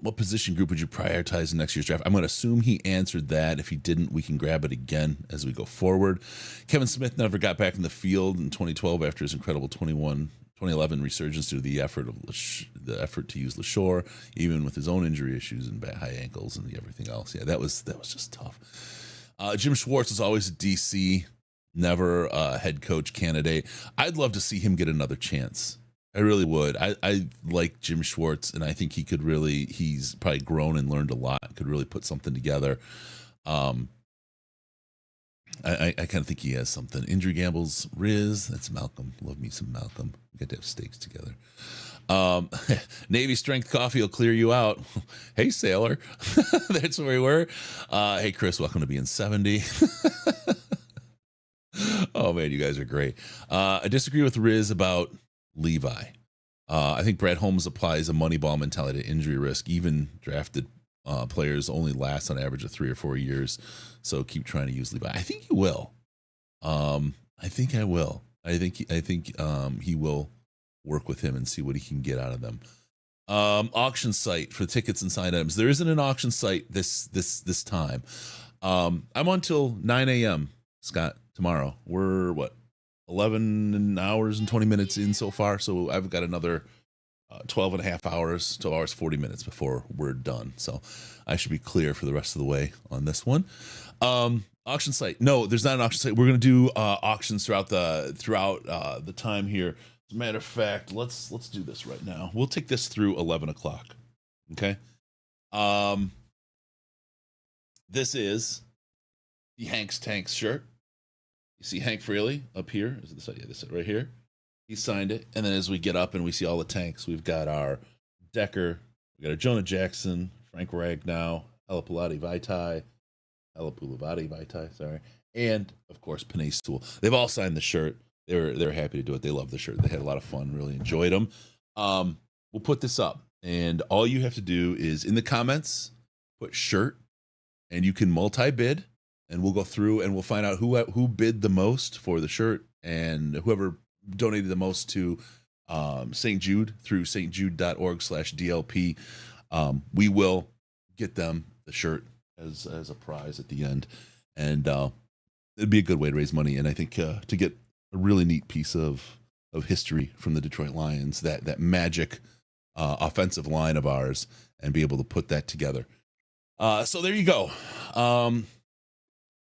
What position group would you prioritize in next year's draft? I'm going to assume he answered that. If he didn't, we can grab it again as we go forward. Kevin Smith never got back in the field in 2012 after his incredible 2011 resurgence due to the effort to use LaShore, even with his own injury issues and high ankles and everything else. Yeah, that was just tough. Jim Schwartz is always a DC, never a head coach candidate. I'd love to see him get another chance. I really would. I like Jim Schwartz, and I think he's probably grown and learned a lot, could really put something together. I kind of think he has something. Injury gambles, Riz, that's Malcolm. Love me some Malcolm. We got to have steaks together. Navy Strength Coffee will clear you out. Hey, Sailor. That's where we were. Hey, Chris, welcome to being 70. Oh, man, you guys are great. I disagree with Riz about Levi. I think Brad Holmes applies a Moneyball mentality to injury risk. Even drafted players only last on average of 3 or 4 years. So keep trying to use Levi. I think he will. I think I will. I think he will work with him and see what he can get out of them. Auction site for tickets and signed items. There isn't an auction site this time. I'm on till 9 a.m. Scott tomorrow. We're 11 hours and 20 minutes in so far, so I've got another 12 and a half hours, 12 hours 40 minutes before we're done, so I should be clear for the rest of the way on this one. Auction site, no, there's not an auction site. We're going to do auctions throughout the time here. As As a matter of fact, let's do this right now. We'll take this through 11 o'clock. Okay. This is the Hank's Tanks shirt. You see Hank Freely up here. Is it this side? Yeah, this side right here. He signed it. And then as we get up and we see all the tanks, we've got our Decker, we got our Jonah Jackson, Frank Ragnow, Vaitai, sorry. And of course, Penei Sewell. They've all signed the shirt. They're happy to do it. They love the shirt. They had a lot of fun, really enjoyed them. We'll put this up. And all you have to do is in the comments, put shirt, and you can multi-bid, and we'll go through and we'll find out who bid the most for the shirt, and whoever donated the most to St. Jude through stjude.org/DLP. We will get them the shirt as a prize at the end, and it'd be a good way to raise money. And I think to get a really neat piece of history from the Detroit Lions, that magic offensive line of ours, and be able to put that together. So there you go.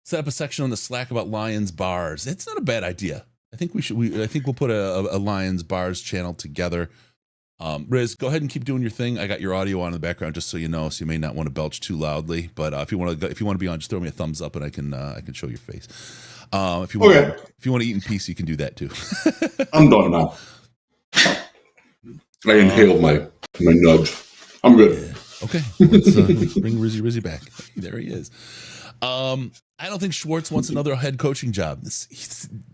Set up a section on the Slack about Lions bars. It's not a bad idea. I think I think we'll put a Lions bars channel together. Riz, go ahead and keep doing your thing. I got your audio on in the background, just so you know. So you may not want to belch too loudly, but if you want to be on, just throw me a thumbs up, and I can show your face. If you want to eat in peace, you can do that too. I'm done now. I inhaled my nudge. I'm good. Yeah. Okay, let's bring Rizzy back. There he is. I don't think Schwartz wants another head coaching job.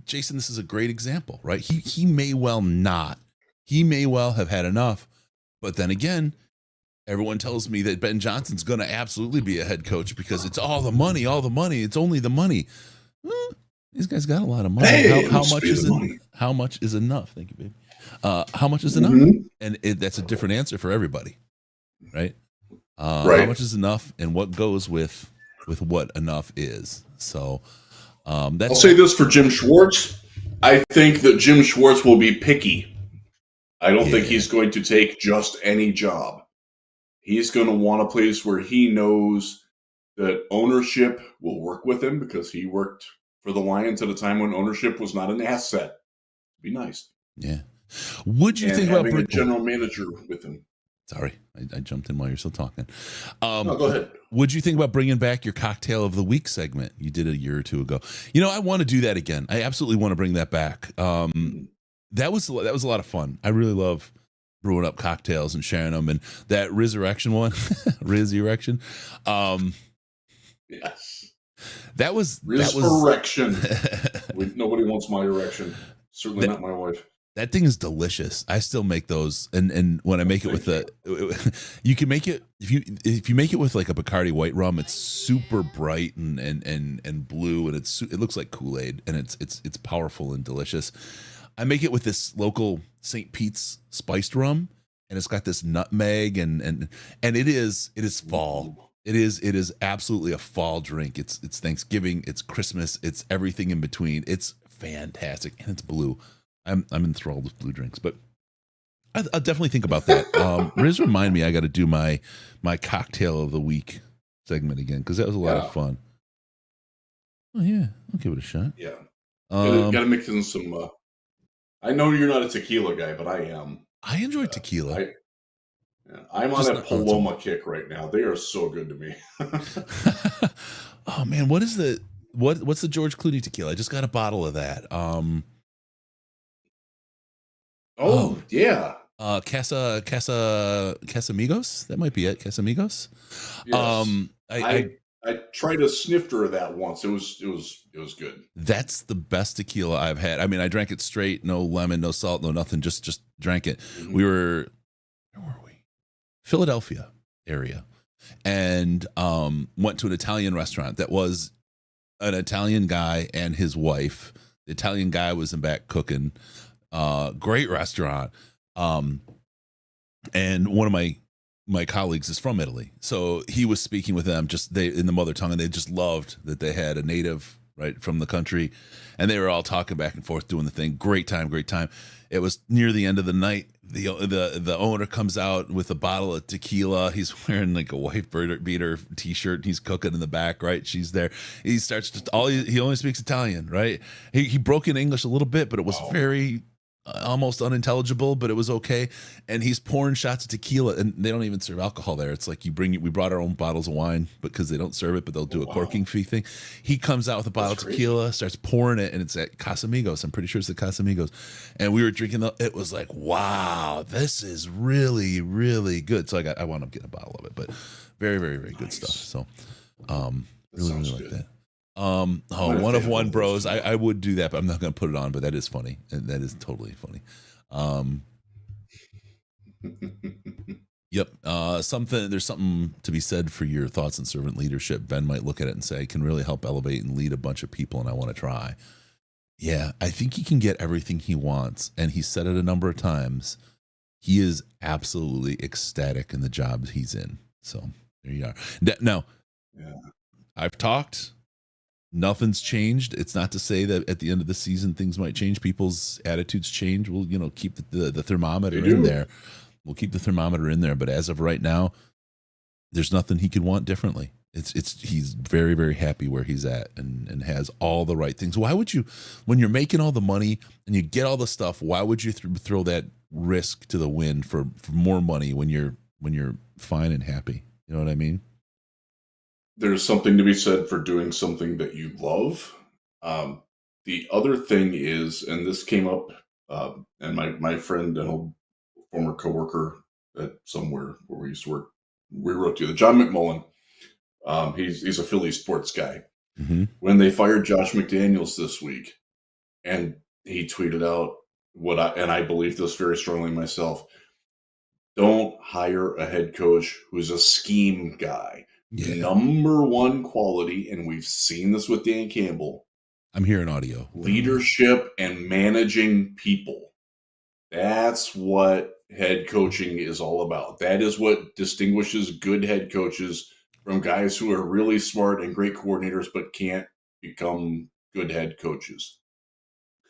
Jason, this is a great example, right? He may well not. He may well have had enough, but then again, everyone tells me that Ben Johnson's going to absolutely be a head coach because it's all the money. It's only the money. These guys got a lot of money. Hey, how much is money? How much is enough? Thank you, baby. How much is enough? Mm-hmm. And that's a different answer for everybody, right? Right. How much is enough, and what goes with what enough is. So I'll say this for Jim Schwartz. I think that Jim Schwartz will be picky. I don't think he's going to take just any job. He's going to want a place where he knows that ownership will work with him, because he worked for the Lions at a time when ownership was not an asset. Be nice. Yeah. Would you think having about a general manager with him? Sorry, I jumped in while you're still talking. No, go ahead. Would you think about bringing back your cocktail of the week segment? You did it a year or two ago. I want to do that again. I absolutely want to bring that back. That was a lot of fun. I really love brewing up cocktails and sharing them. And that Resurrection one, Riz Erection. Yes. That was Resurrection. Nobody wants my erection. Certainly not my wife. That thing is delicious. I still make those, and when I make it with you can make it if you make it with like a Bacardi white rum. It's super bright and blue, and it looks like Kool-Aid, and it's powerful and delicious. I make it with this local St. Pete's spiced rum, and it's got this nutmeg and it is fall. It is absolutely a fall drink. It's Thanksgiving, it's Christmas, it's everything in between. It's fantastic, and it's blue. I'm enthralled with blue drinks, but I'll definitely think about that. Riz, remind me, I got to do my cocktail of the week segment again, because that was a lot of fun. Oh yeah, I'll give it a shot. Yeah, got to mix in some. I know you're not a tequila guy, but I am. I enjoy tequila. I'm on a Paloma kick right now. They are so good to me. Oh man, what's the George Clooney tequila? I just got a bottle of that. Yeah. Casamigos. That might be it. Casamigos. Yes. I tried a snifter of that once. It was good. That's the best tequila I've had. I mean, I drank it straight, no lemon, no salt, no nothing. Just drank it. Mm-hmm. Where were we? Philadelphia area, and went to an Italian restaurant that was an Italian guy and his wife. The Italian guy was in back cooking. Great restaurant. And one of my colleagues is from Italy, so he was speaking with them in the mother tongue, and they just loved that they had a native right from the country, and they were all talking back and forth doing the thing. Great time. It was near the end of the night. The owner comes out with a bottle of tequila. He's wearing like a white beater t-shirt. He's cooking in the back, right? She's there. He starts he only speaks Italian, right? He broke in English a little bit, but it was very almost unintelligible, but it was okay. And he's pouring shots of tequila, and they don't even serve alcohol there. It's like we brought our own bottles of wine because they don't serve it, but they'll do a corking fee thing. He comes out with a bottle of tequila, starts pouring it, and it's at Casamigos. I'm pretty sure it's at Casamigos. And we were drinking it was like, wow, this is really, really good. So I wound up getting a bottle of it, but very, very, very good stuff. So really like that. One of one bros. I would do that, but I'm not going to put it on. But that is funny, and that is totally funny. Yep. There's something to be said for your thoughts on servant leadership. Ben might look at it and say, "I can really help elevate and lead a bunch of people, and I want to try." Yeah, I think he can get everything he wants, and he said it a number of times. He is absolutely ecstatic in the job he's in. So there you are. Now, I've talked. Nothing's changed. It's not to say that at the end of the season things might change. People's attitudes change. We'll, keep the thermometer in there. We'll keep the thermometer in there. But as of right now, there's nothing he could want differently. He's very, very happy where he's at and has all the right things. Why would you, when you're making all the money and you get all the stuff, why would you throw that risk to the wind for more money when you're fine and happy? You know what I mean? There's something to be said for doing something that you love. The other thing is, and this came up, and my friend and old former coworker at somewhere where we used to work, we wrote to John McMullen. He's a Philly sports guy. Mm-hmm. When they fired Josh McDaniels this week, and he tweeted out and I believe this very strongly myself, don't hire a head coach who's a scheme guy. Yeah. Number one quality, and we've seen this with Dan Campbell. I'm hearing audio. Leadership and managing people. That's what head coaching is all about. That is what distinguishes good head coaches from guys who are really smart and great coordinators but can't become good head coaches.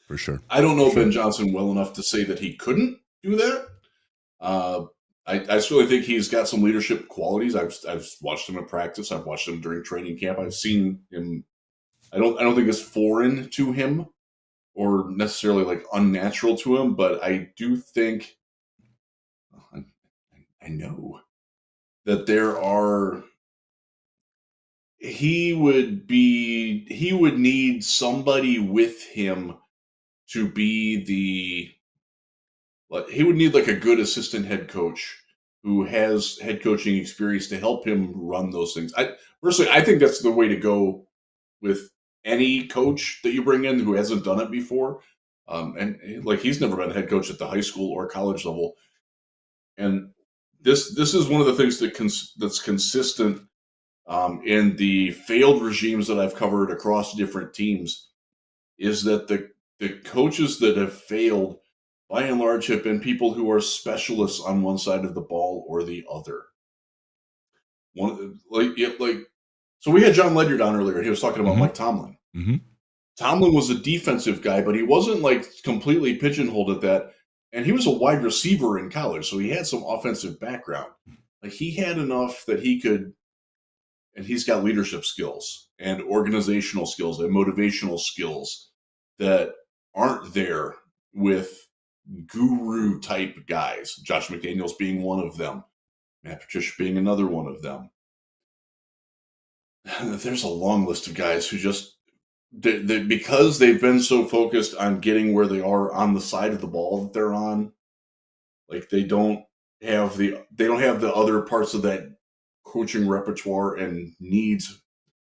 For sure. I don't know Ben Johnson well enough to say that he couldn't do that. I certainly think he's got some leadership qualities. I've watched him in practice. I've watched him during training camp. I've seen him. I don't think it's foreign to him or necessarily like unnatural to him, but I do think I know that he would need somebody with him to be he would need like a good assistant head coach who has head coaching experience to help him run those things. Personally, I think that's the way to go with any coach that you bring in who hasn't done it before. And like he's never been a head coach at the high school or college level. And this is one of the things that's consistent in the failed regimes that I've covered across different teams is that the coaches that have failed by and large have been people who are specialists on one side of the ball or the other. So we had John Ledyard on earlier. He was talking about Mike Tomlin. Mm-hmm. Tomlin was a defensive guy, but he wasn't like completely pigeonholed at that. And he was a wide receiver in college, so he had some offensive background. Like he had enough that he could, and he's got leadership skills and organizational skills and motivational skills that aren't there with guru type guys. Josh McDaniels being one of them, Matt Patricia being another one of them. There's a long list of guys who just because they've been so focused on getting where they are on the side of the ball that they're on, like they don't have the other parts of that coaching repertoire and needs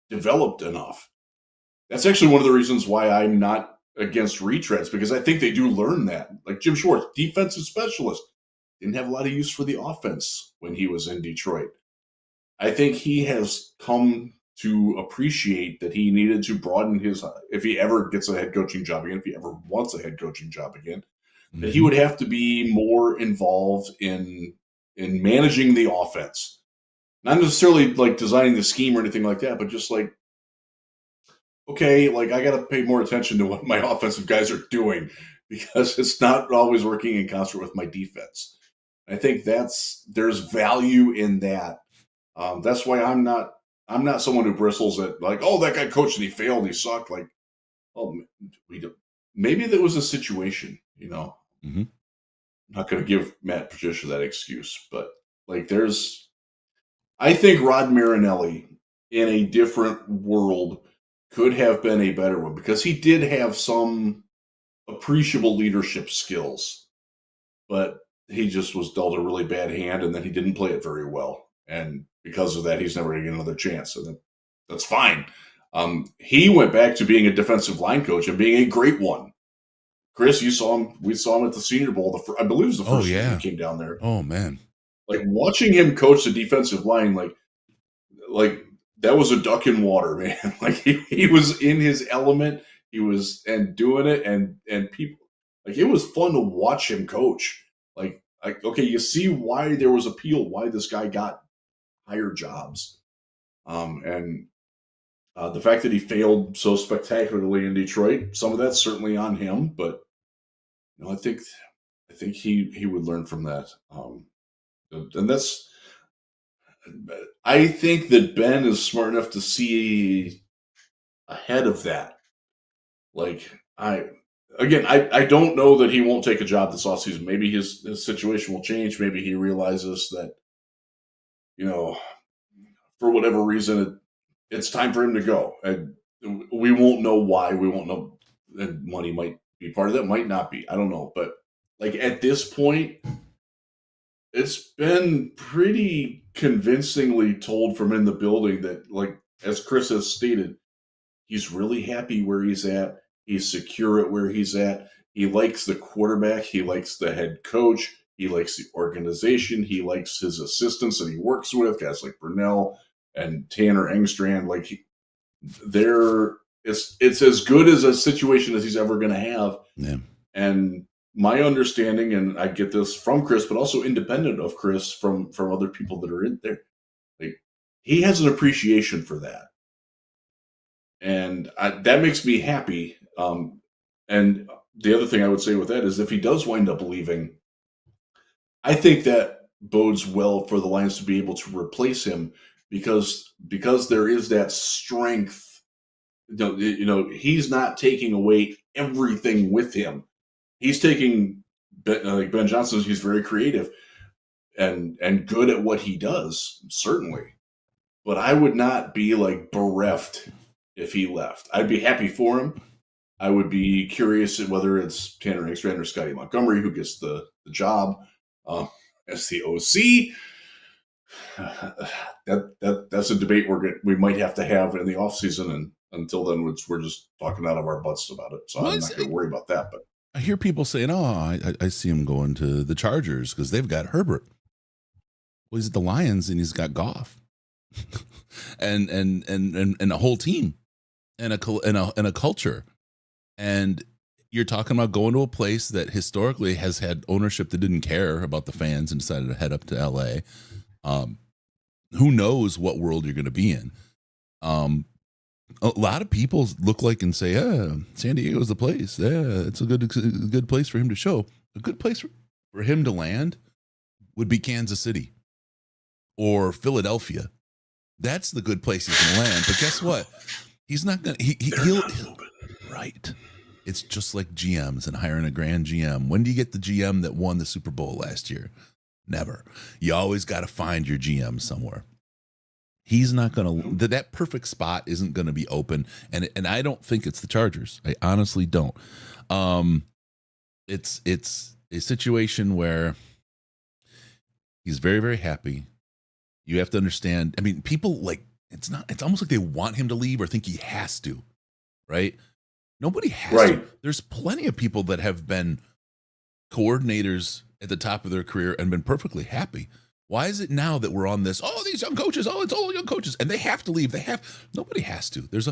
developed enough. That's actually one of the reasons why I'm not against retreads, because I think they do learn that. Like Jim Schwartz, defensive specialist, didn't have a lot of use for the offense when he was in Detroit. I think he has come to appreciate that he needed to broaden his, if he ever gets a head coaching job again, if he ever wants a head coaching job again, that he would have to be more involved in managing the offense. Not necessarily like designing the scheme or anything like that, but just like, okay, like I got to pay more attention to what my offensive guys are doing because it's not always working in concert with my defense. I think there's value in that. That's why I'm not someone who bristles at like, oh, that guy coached and he failed, he sucked. Like, oh, maybe that was a situation, Mm-hmm. I'm not going to give Matt Patricia that excuse, but like I think Rod Marinelli in a different world could have been a better one because he did have some appreciable leadership skills, but he just was dealt a really bad hand and then he didn't play it very well. And because of that, he's never going to get another chance. And that's fine. He went back to being a defensive line coach and being a great one. Chris, you saw him. We saw him at the Senior Bowl. I believe it was the first year he came down there. Oh, man. Like watching him coach the defensive line, like that was a duck in water, man. Like he was in his element. He was and doing it, and people like it was fun to watch him coach. Like okay, you see why there was appeal, why this guy got higher jobs, and the fact that he failed so spectacularly in Detroit, some of that's certainly on him, but I think he would learn from that. And that's, I think that Ben is smart enough to see ahead of that. Like I don't know that he won't take a job this offseason. Maybe his situation will change. Maybe he realizes that, for whatever reason, it's time for him to go. And we won't know why. We won't know. And money might be part of that, might not be. I don't know. But like at this point, it's been pretty convincingly told from in the building that, like, as Chris has stated, he's really happy where he's at. He's secure at where he's at. He likes the quarterback. He likes the head coach. He likes the organization. He likes his assistants that he works with, guys like Brunell and Tanner Engstrand. Like, it's as good as a situation as he's ever going to have. Yeah. And my understanding, and I get this from Chris, but also independent of Chris from other people that are in there, like he has an appreciation for that. And that makes me happy. And the other thing I would say with that is if he does wind up leaving, I think that bodes well for the Lions to be able to replace him because there is that strength. He's not taking away everything with him. He's taking, like Ben Johnson, he's very creative and good at what he does, certainly. But I would not be like bereft if he left. I'd be happy for him. I would be curious whether it's Tanner Engstrand or Scotty Montgomery who gets the job as the OC. That's a debate we might have to have in the offseason, and until then, we're just talking out of our butts about it. So I'm not going to worry about that. But I hear people saying, "Oh, I see him going to the Chargers because they've got Herbert." Well, he's at the Lions and he's got Goff, and a whole team, and a culture, and you're talking about going to a place that historically has had ownership that didn't care about the fans and decided to head up to LA. Who knows what world you're going to be in? A lot of people look like and say, "Yeah, San Diego's the place. Yeah, it's a good place for him to show. A good place for him to land would be Kansas City or Philadelphia. That's the good place he's going to land. But guess what? He's not going to. He'll right. It's just like GMs and hiring a grand GM. When do you get the GM that won the Super Bowl last year? Never. You always got to find your GM somewhere. He's not going to, that perfect spot isn't going to be open. And I don't think it's the Chargers. I honestly don't. It's a situation where he's very, very happy. You have to understand. I mean, people it's almost like they want him to leave or think he has to, right? Nobody has to. There's plenty of people that have been coordinators at the top of their career and been perfectly happy. Why is it now that we're on this? Oh, these young coaches. Oh, it's all young coaches, and they have to leave. Nobody has to. There's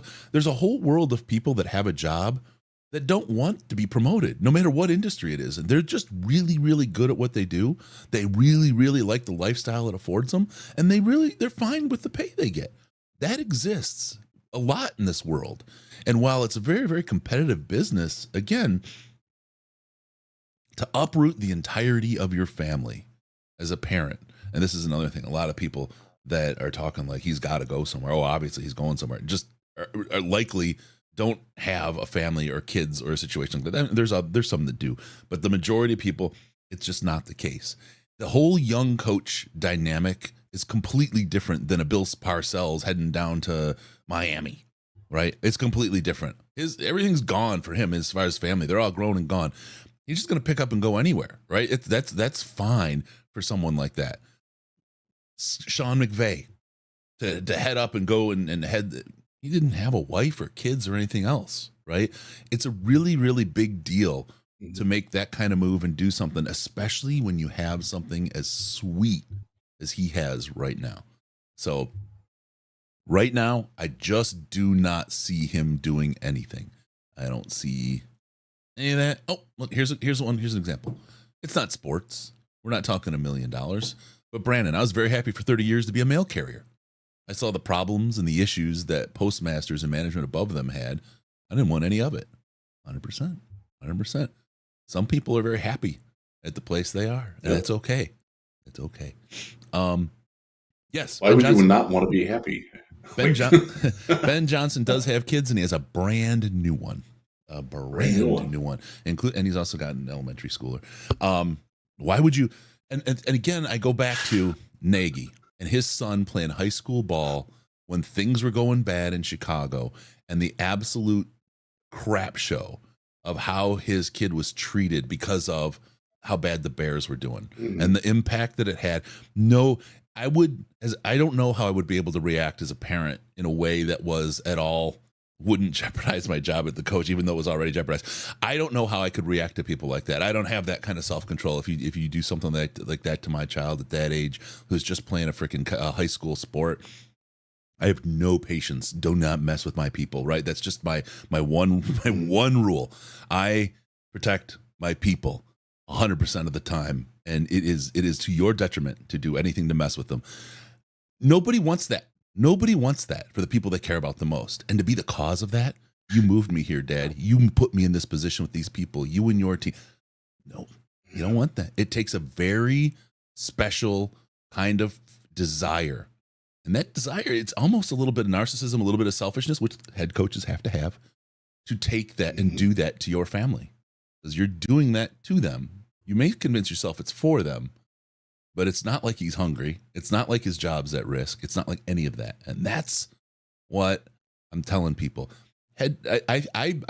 a whole world of people that have a job that don't want to be promoted, no matter what industry it is, and they're just really, really good at what they do. They really, really like the lifestyle it affords them, and they're fine with the pay they get. That exists a lot in this world, and while it's a very, very competitive business, again, to uproot the entirety of your family as a parent. And this is another thing. A lot of people that are talking like he's got to go somewhere. Oh, obviously he's going somewhere. Just are likely don't have a family or kids or a situation like that. There's some that do, but the majority of people, it's just not the case. The whole young coach dynamic is completely different than a Bill Parcells heading down to Miami, right? It's completely different. Everything's gone for him as far as family. They're all grown and gone. He's just going to pick up and go anywhere, right? That's fine for someone like that. Sean McVay to head up and go and head. He didn't have a wife or kids or anything else, right? It's a really, really big deal to make that kind of move and do something, especially when you have something as sweet as he has right now. So right now, I just do not see him doing anything. I don't see any of that. Oh, look, here's an example. It's not sports. We're not talking $1 million. But Brandon, I was very happy for 30 years to be a mail carrier. I saw the problems and the issues that postmasters and management above them had. I didn't want any of it. 100%. Some people are very happy at the place they are, and that's okay. It's okay. Yes. Why would you not want to be happy? Ben Johnson does have kids, and he has a brand new one. A brand new one. And he's also got an elementary schooler. Why would you? And again, I go back to Nagy and his son playing high school ball when things were going bad in Chicago, and the absolute crap show of how his kid was treated because of how bad the Bears were doing and the impact that it had. No, I don't know how I would be able to react as a parent in a way that was at all wouldn't jeopardize my job at the coach, even though it was already jeopardized. I don't know how I could react to people like that. I don't have that kind of self-control. If you do something like that to my child at that age, who's just playing a freaking high school sport, I have no patience. Do not mess with my people, right? That's just my one rule. I protect my people 100% of the time, and it is to your detriment to do anything to mess with them. Nobody wants that. Nobody wants that for the people they care about the most. And to be the cause of that, you moved me here, Dad. You put me in this position with these people, you and your team. No, you don't want that. It takes a very special kind of desire. And that desire, it's almost a little bit of narcissism, a little bit of selfishness, which head coaches have to take that and do that to your family. Because you're doing that to them. You may convince yourself it's for them, but it's not like he's hungry. It's not like his job's at risk. It's not like any of that. And that's what I'm telling people. I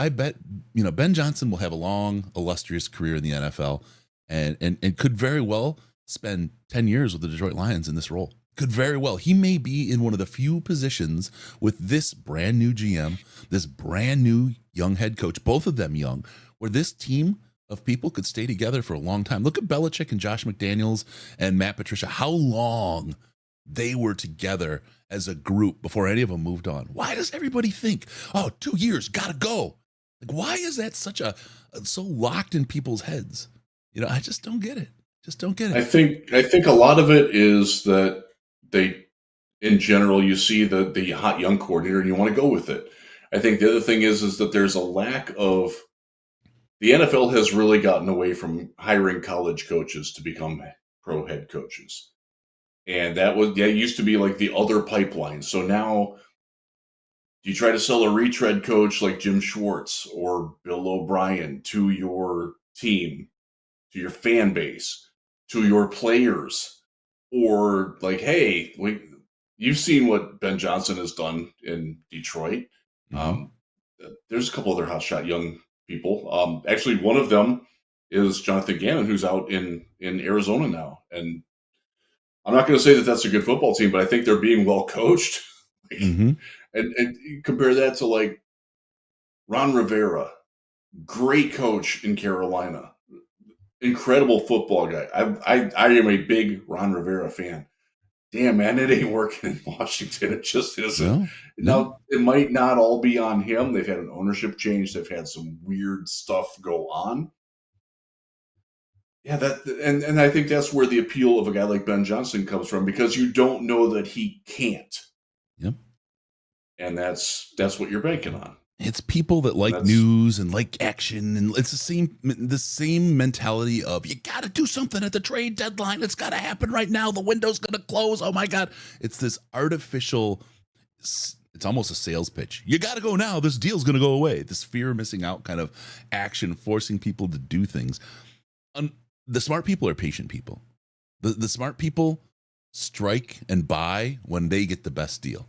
bet, Ben Johnson will have a long, illustrious career in the NFL and could very well spend 10 years with the Detroit Lions in this role. Could very well. He may be in one of the few positions with this brand new GM, this brand new young head coach, both of them young, where this team of people could stay together for a long time. Look at Belichick and Josh McDaniels and Matt Patricia, how long they were together as a group before any of them moved on. Why does everybody think, 2 years, gotta go? Like, why is that so locked in people's heads? I just don't get it. I think a lot of it is that they, in general, you see the hot young coordinator and you want to go with it. I think the other thing is that there's a lack of. The NFL has really gotten away from hiring college coaches to become pro head coaches. And that used to be like the other pipeline. So now you try to sell a retread coach like Jim Schwartz or Bill O'Brien to your team, to your fan base, to your players, or like, hey, you've seen what Ben Johnson has done in Detroit. There's a couple other hotshot young people. Actually, one of them is Jonathan Gannon, who's out in Arizona now. And I'm not going to say that that's a good football team, but I think they're being well coached. And compare that to like Ron Rivera, great coach in Carolina, incredible football guy. I am a big Ron Rivera fan. Damn, man, it ain't working in Washington. It just isn't. Now, it might not all be on him. They've had an ownership change. They've had some weird stuff go on. Yeah, and I think that's where the appeal of a guy like Ben Johnson comes from, because you don't know that he can't. Yep. And that's what you're banking on. It's people that like news and like action, and it's the same mentality of, you got to do something at the trade deadline. It's got to happen right now. The window's going to close. Oh my God. It's this artificial, it's It's almost a sales pitch. You got to go now. This deal's going to go away. This fear of missing out kind of action, forcing people to do things. The smart people are patient people. The smart people strike and buy when they get the best deal.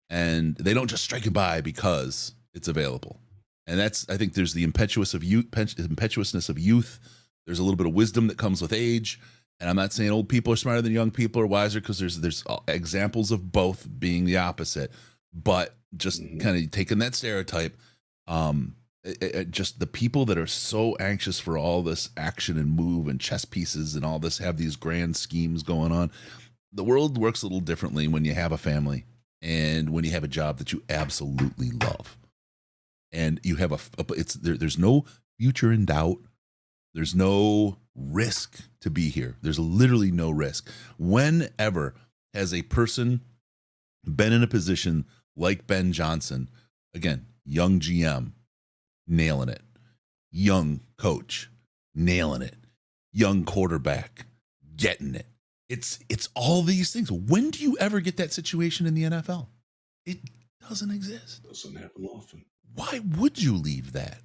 And they don't just strike and buy because it's available. And I think there's the impetuousness of youth. There's a little bit of wisdom that comes with age. And I'm not saying old people are smarter than young people or wiser, because there's examples of both being the opposite. But just kind of taking that stereotype, just the people that are so anxious for all this action and move and chess pieces and all this, have these grand schemes going on. The world works a little differently when you have a family and when you have a job that you absolutely love. And you have there's no future in doubt. There's no risk to be here. There's literally no risk. Whenever has a person been in a position like Ben Johnson, again, young GM, nailing it, young coach, nailing it, young quarterback, getting it. It's all these things. When do you ever get that situation in the NFL? It doesn't exist. Doesn't happen often. Why would you leave that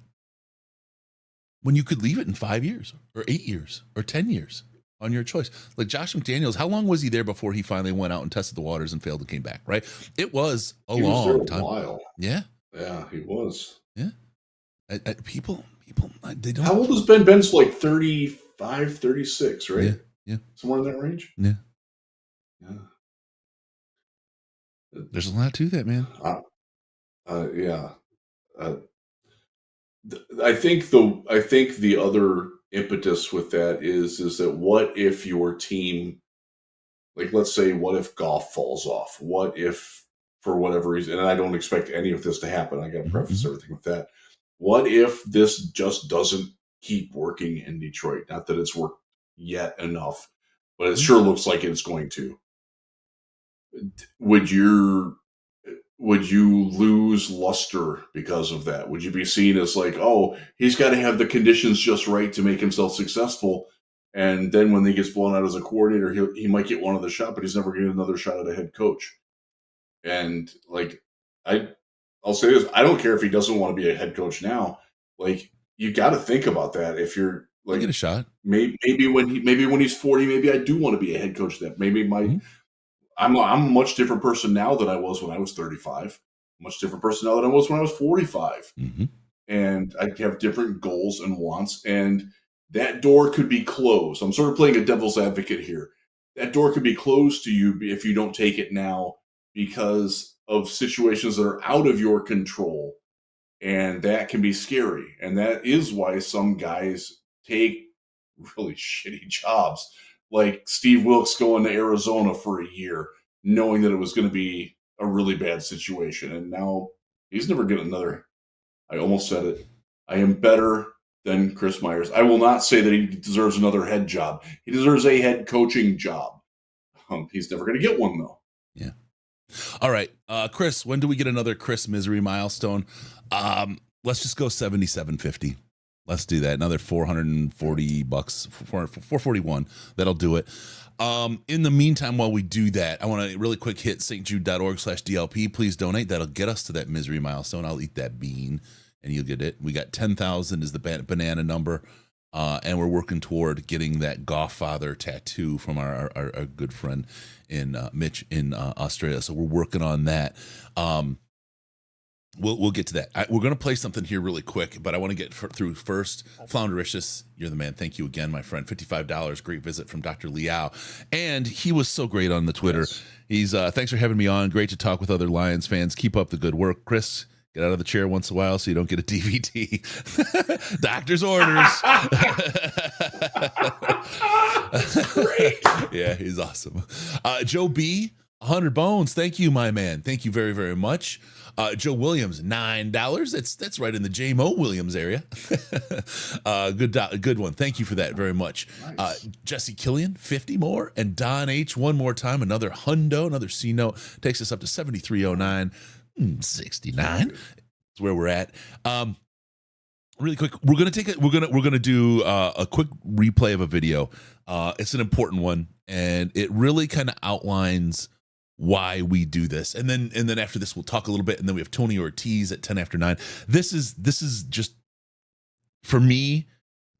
when you could leave it in 5 years or 8 years or 10 years on your choice? Like Josh McDaniels, how long was he there before he finally went out and tested the waters and failed and came back, right? It was a long time. While. Yeah. Yeah, he was. Yeah. People, they don't. How old has Ben? Ben's like 35, 36, right? Yeah. Somewhere in that range? Yeah. Yeah. There's a lot to that, man. Yeah. I think the other impetus with that is that what if your team, like, let's say, what if Goff falls off? What if, for whatever reason, and I don't expect any of this to happen, I got to preface everything with that. What if this just doesn't keep working in Detroit? Not that it's worked yet enough, but it sure looks like it's going to. Would you lose luster because of that? Would you be seen as like, oh, he's got to have the conditions just right to make himself successful, and then when he gets blown out as a coordinator, he might get one other shot, but he's never getting another shot at a head coach? And like, I'll say this: I don't care if he doesn't want to be a head coach now. Like, you got to think about that. If you're like, get a shot. Maybe when he's 40, maybe I do want to be a head coach. That maybe I'm a much different person now than I was when I was 35. Much different person now than I was when I was 45. And I have different goals and wants, and that door could be closed. I'm sort of playing a devil's advocate here. That door could be closed to you if you don't take it now, because of situations that are out of your control, and that can be scary. And that is why some guys take really shitty jobs, like Steve Wilkes going to Arizona for a year, knowing that it was going to be a really bad situation. And now he's never getting another. I almost said it. I am better than Chris Myers. I will not say that he deserves another head job. He deserves a head coaching job. He's never going to get one, though. Yeah. All right. Chris, when do we get another Chris Misery milestone? Let's just go 77.50. Let's do that. Another $440, 441. That'll do it. In the meantime, while we do that, I want to really quick hit stjude.org/DLP. Please donate. That'll get us to that misery milestone. I'll eat that bean and you'll get it. We got 10,000 is the banana number. And we're working toward getting that Goff father tattoo from our good friend in Mitch in Australia. So we're working on that. We'll get to that. We're going to play something here really quick, but I want to get through first. Floundericious, you're the man. Thank you again, my friend. $55. Great visit from Dr. Liao. And he was so great on the Twitter. Yes. He's thanks for having me on. Great to talk with other Lions fans. Keep up the good work. Chris, get out of the chair once in a while so you don't get a DVD. Doctor's orders. That's great. Yeah, he's awesome. Joe B., 100 bones. Thank you, my man. Thank you very, very much. Joe Williams, $9. That's right in the J-Mo Williams area. Good one. Thank you for that very much. Nice. Jesse Killian, 50 more. And Don H, one more time, another hundo, another C note. Takes us up to 7309. 69. That's where we're at. Really quick, we're gonna do a quick replay of a video. It's an important one, and it really kind of outlines why we do this. And then after this, we'll talk a little bit. And then we have Tony Ortiz at 10 after 9. This is just, for me,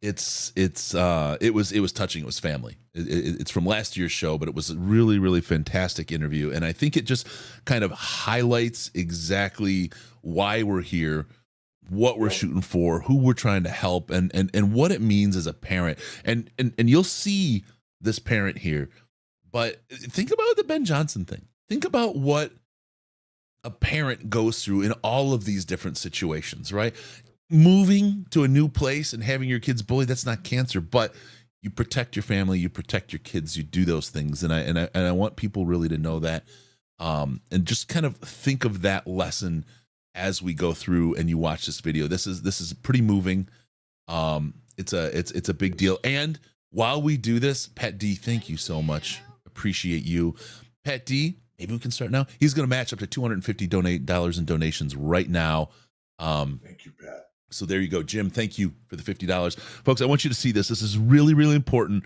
it was touching. It was family. It's from last year's show, but it was a really, really fantastic interview. And I think it just kind of highlights exactly why we're here, what we're shooting for, who we're trying to help, and what it means as a parent. And you'll see this parent here, but think about the Ben Johnson thing. Think about what a parent goes through in all of these different situations, right? Moving to a new place and having your kids bullied, that's not cancer, but you protect your family, you protect your kids, you do those things. And I want people really to know that, and just kind of think of that lesson as we go through and you watch this video. This is pretty moving. It's a big deal. And while we do this, Pat D, thank you so much. Appreciate you. Pat D, maybe we can start now. He's going to match up to $250 in donations right now. Thank you, Pat. So there you go, Jim. Thank you for the $50, folks. I want you to see this. This is really, really important.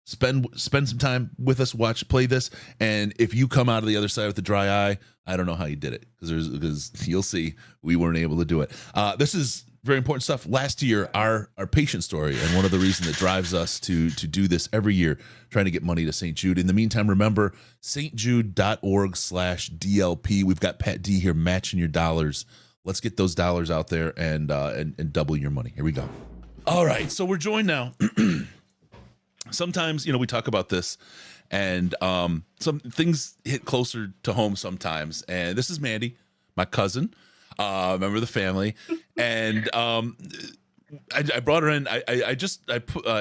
Spend some time with us. Play this, and if you come out of the other side with a dry eye, I don't know how you did it, because you'll see we weren't able to do it. This is very important stuff. Last year, our patient story, and one of the reasons that drives us to do this every year, trying to get money to St. Jude. In the meantime, remember stjude.org/DLP. We've got Pat D here matching your dollars. Let's get those dollars out there and double your money. Here we go. All right, so we're joined now. Sometimes, we talk about this, and some things hit closer to home sometimes. And this is Mandy, my cousin, member of the family, and I brought her in. I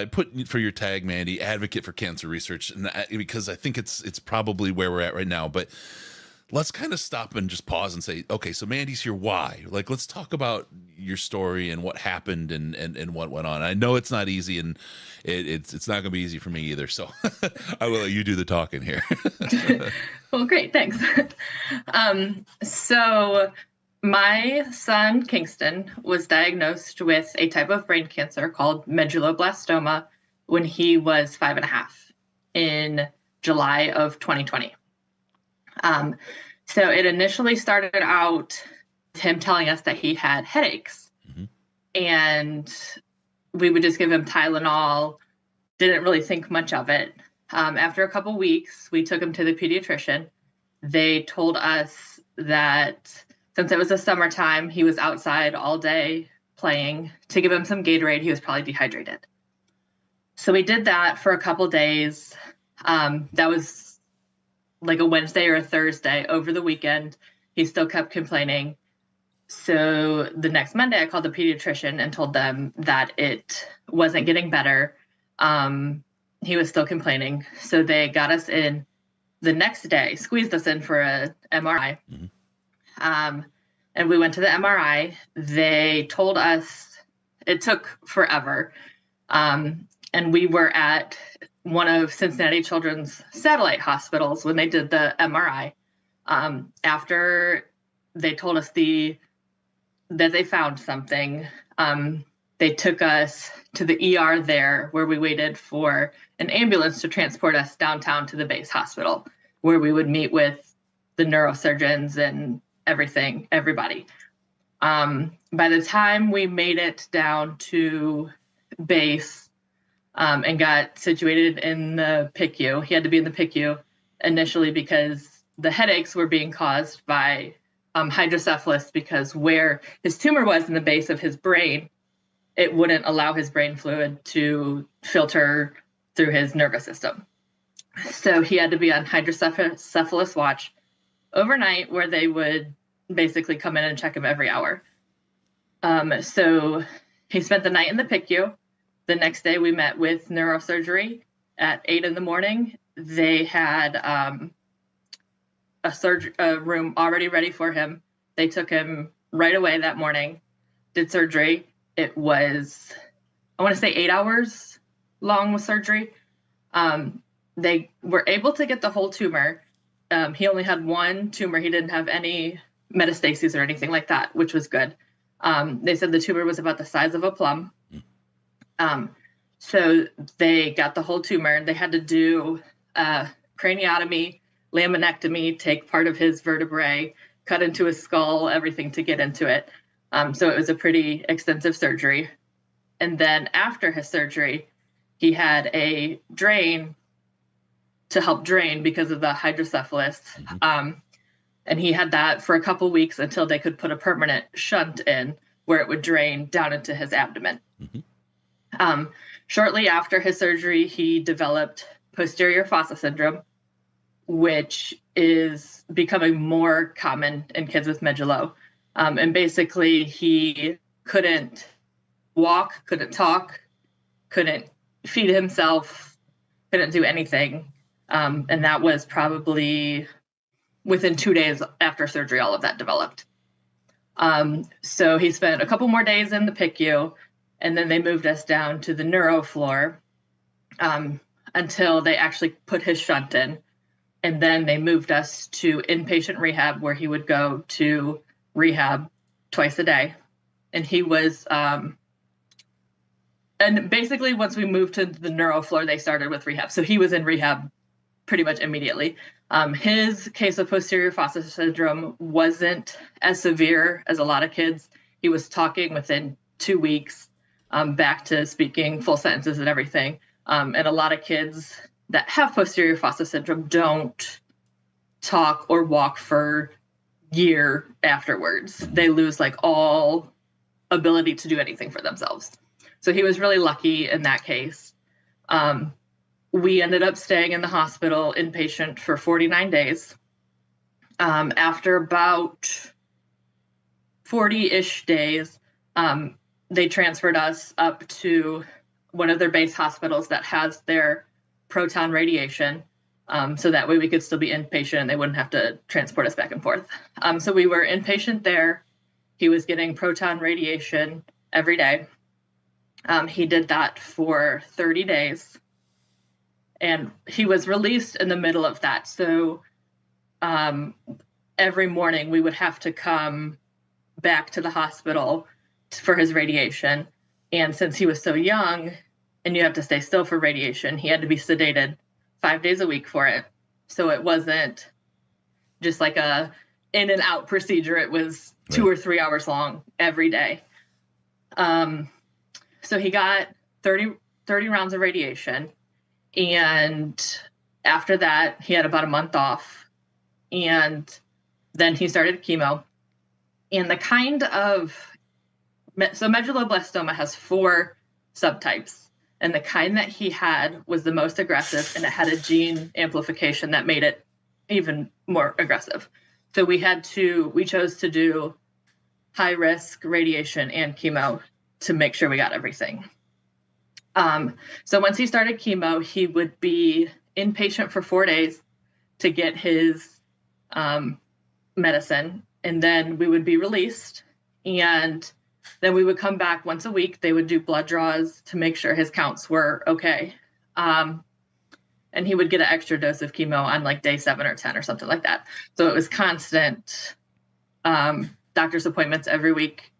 put for your tag, Mandy, advocate for cancer research, and because I think it's probably where we're at right now, but. Let's kind of stop and just pause and say, okay, so Mandy's here. Why? Like, let's talk about your story and what happened and what went on. I know it's not easy, and it's not going to be easy for me either. So I will let you do the talking here. Well, great. Thanks. So my son, Kingston, was diagnosed with a type of brain cancer called medulloblastoma when he was 5.5 in July of 2020. So it initially started out with him telling us that he had headaches, and we would just give him Tylenol, didn't really think much of it. After a couple weeks, we took him to the pediatrician. They told us that since it was the summertime, he was outside all day playing, to give him some Gatorade. He was probably dehydrated. So we did that for a couple days. That was like a Wednesday or a Thursday. Over the weekend, he still kept complaining. So the next Monday, I called the pediatrician and told them that it wasn't getting better. He was still complaining. So they got us in the next day, squeezed us in for a MRI. And we went to the MRI. They told us it took forever. And we were at one of Cincinnati Children's satellite hospitals when they did the MRI. After they told us that they found something, they took us to the ER there, where we waited for an ambulance to transport us downtown to the base hospital, where we would meet with the neurosurgeons and everybody. By the time we made it down to base, and got situated in the PICU. He had to be in the PICU initially because the headaches were being caused by hydrocephalus, because where his tumor was in the base of his brain, it wouldn't allow his brain fluid to filter through his nervous system. So he had to be on hydrocephalus watch overnight, where they would basically come in and check him every hour. So he spent the night in the PICU. The next day we met with neurosurgery at 8 a.m. They had a room already ready for him. They took him right away that morning, did surgery. It was, I want to say 8 hours long with surgery. They were able to get the whole tumor. He only had one tumor. He didn't have any metastases or anything like that, which was good. They said the tumor was about the size of a plum. So they got the whole tumor. They had to do a craniotomy laminectomy, take part of his vertebrae, cut into his skull, everything to get into it. So it was a pretty extensive surgery. And then after his surgery, he had a drain to help drain because of the hydrocephalus. And he had that for a couple weeks until they could put a permanent shunt in where it would drain down into his abdomen. Shortly after his surgery, he developed posterior fossa syndrome, which is becoming more common in kids with medulla. And basically, he couldn't walk, couldn't talk, couldn't feed himself, couldn't do anything. And that was probably within 2 days after surgery, all of that developed. So he spent a couple more days in the PICU, and then they moved us down to the neuro floor until they actually put his shunt in. And then they moved us to inpatient rehab, where he would go to rehab twice a day. And he was, and basically once we moved to the neuro floor, they started with rehab. So he was in rehab pretty much immediately. His case of posterior fossa syndrome wasn't as severe as a lot of kids. He was talking within 2 weeks, back to speaking full sentences and everything. And a lot of kids that have posterior fossa syndrome don't talk or walk for year afterwards. They lose like all ability to do anything for themselves. So he was really lucky in that case. We ended up staying in the hospital inpatient for 49 days. After about 40-ish days, they transferred us up to one of their base hospitals that has their proton radiation. So that way we could still be inpatient and they wouldn't have to transport us back and forth. So we were inpatient there. He was getting proton radiation every day. He did that for 30 days. And he was released in the middle of that. So every morning we would have to come back to the hospital for his radiation. And since he was so young and you have to stay still for radiation, he had to be sedated 5 days a week for it. So it wasn't just like a in and out procedure. It was 2 or 3 hours long every day. So he got 30 rounds of radiation. And after that, he had about a month off. And then he started chemo. And the kind of, so medulloblastoma has 4 subtypes. And the kind that he had was the most aggressive, and it had a gene amplification that made it even more aggressive. So we chose to do high risk radiation and chemo to make sure we got everything. So once he started chemo, he would be inpatient for 4 days to get his medicine, and then we would be released. And then we would come back once a week. They would do blood draws to make sure his counts were okay. And he would get an extra dose of chemo on like day 7 or 10 or something like that. So it was constant doctor's appointments every week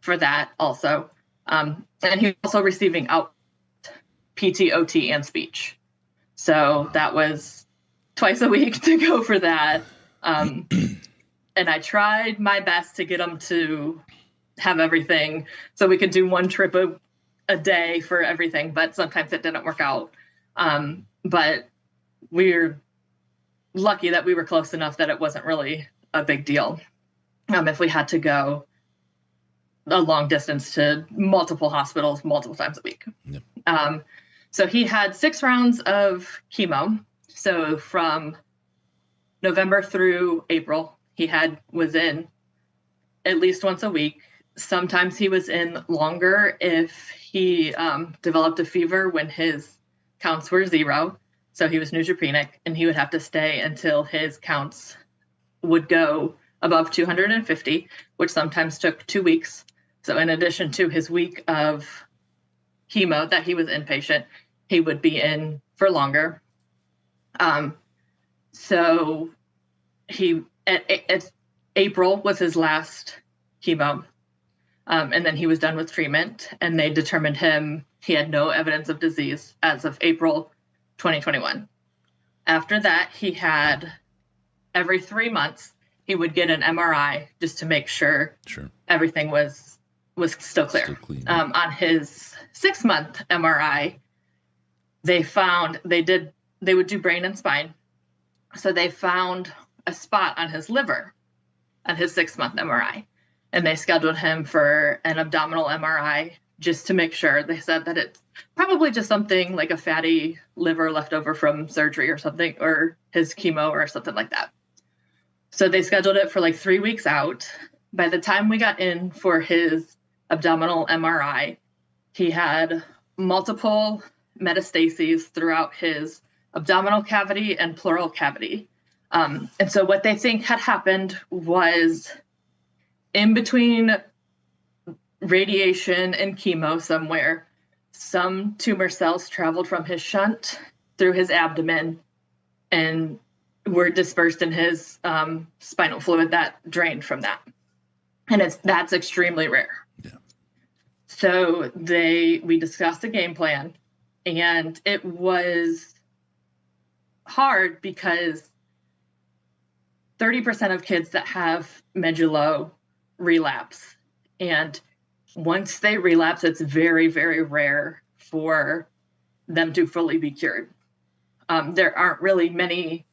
for that also. And he was also receiving out PT, OT, and speech. So that was twice a week to go for that. And I tried my best to get him to have everything so we could do 1 trip a day for everything, but sometimes it didn't work out. But we're lucky that we were close enough that it wasn't really a big deal. If we had to go a long distance to multiple hospitals multiple times a week. Yep. So he had 6 rounds of chemo. So from November through April, he was in at least once a week. Sometimes he was in longer if he developed a fever when his counts were 0. So he was neutropenic, and he would have to stay until his counts would go above 250, which sometimes took 2 weeks. So in addition to his week of chemo that he was inpatient, he would be in for longer. So April was his last chemo. And then he was done with treatment, and they determined he had no evidence of disease as of April 2021. After that, he had every 3 months he would get an MRI just to make sure everything was still clear. Still clean. On his 6-month MRI, they would do brain and spine. So they found a spot on his liver on his 6-month MRI, and they scheduled him for an abdominal MRI just to make sure. They said that it's probably just something like a fatty liver left over from surgery or something, or his chemo or something like that. So they scheduled it for like 3 weeks out. By the time we got in for his abdominal MRI, he had multiple metastases throughout his abdominal cavity and pleural cavity. And so what they think had happened was, in between radiation and chemo somewhere, some tumor cells traveled from his shunt through his abdomen and were dispersed in his spinal fluid that drained from that. And that's extremely rare. Yeah. So we discussed a game plan, and it was hard because 30% of kids that have medulla relapse. And once they relapse, it's very, very rare for them to fully be cured. There aren't really many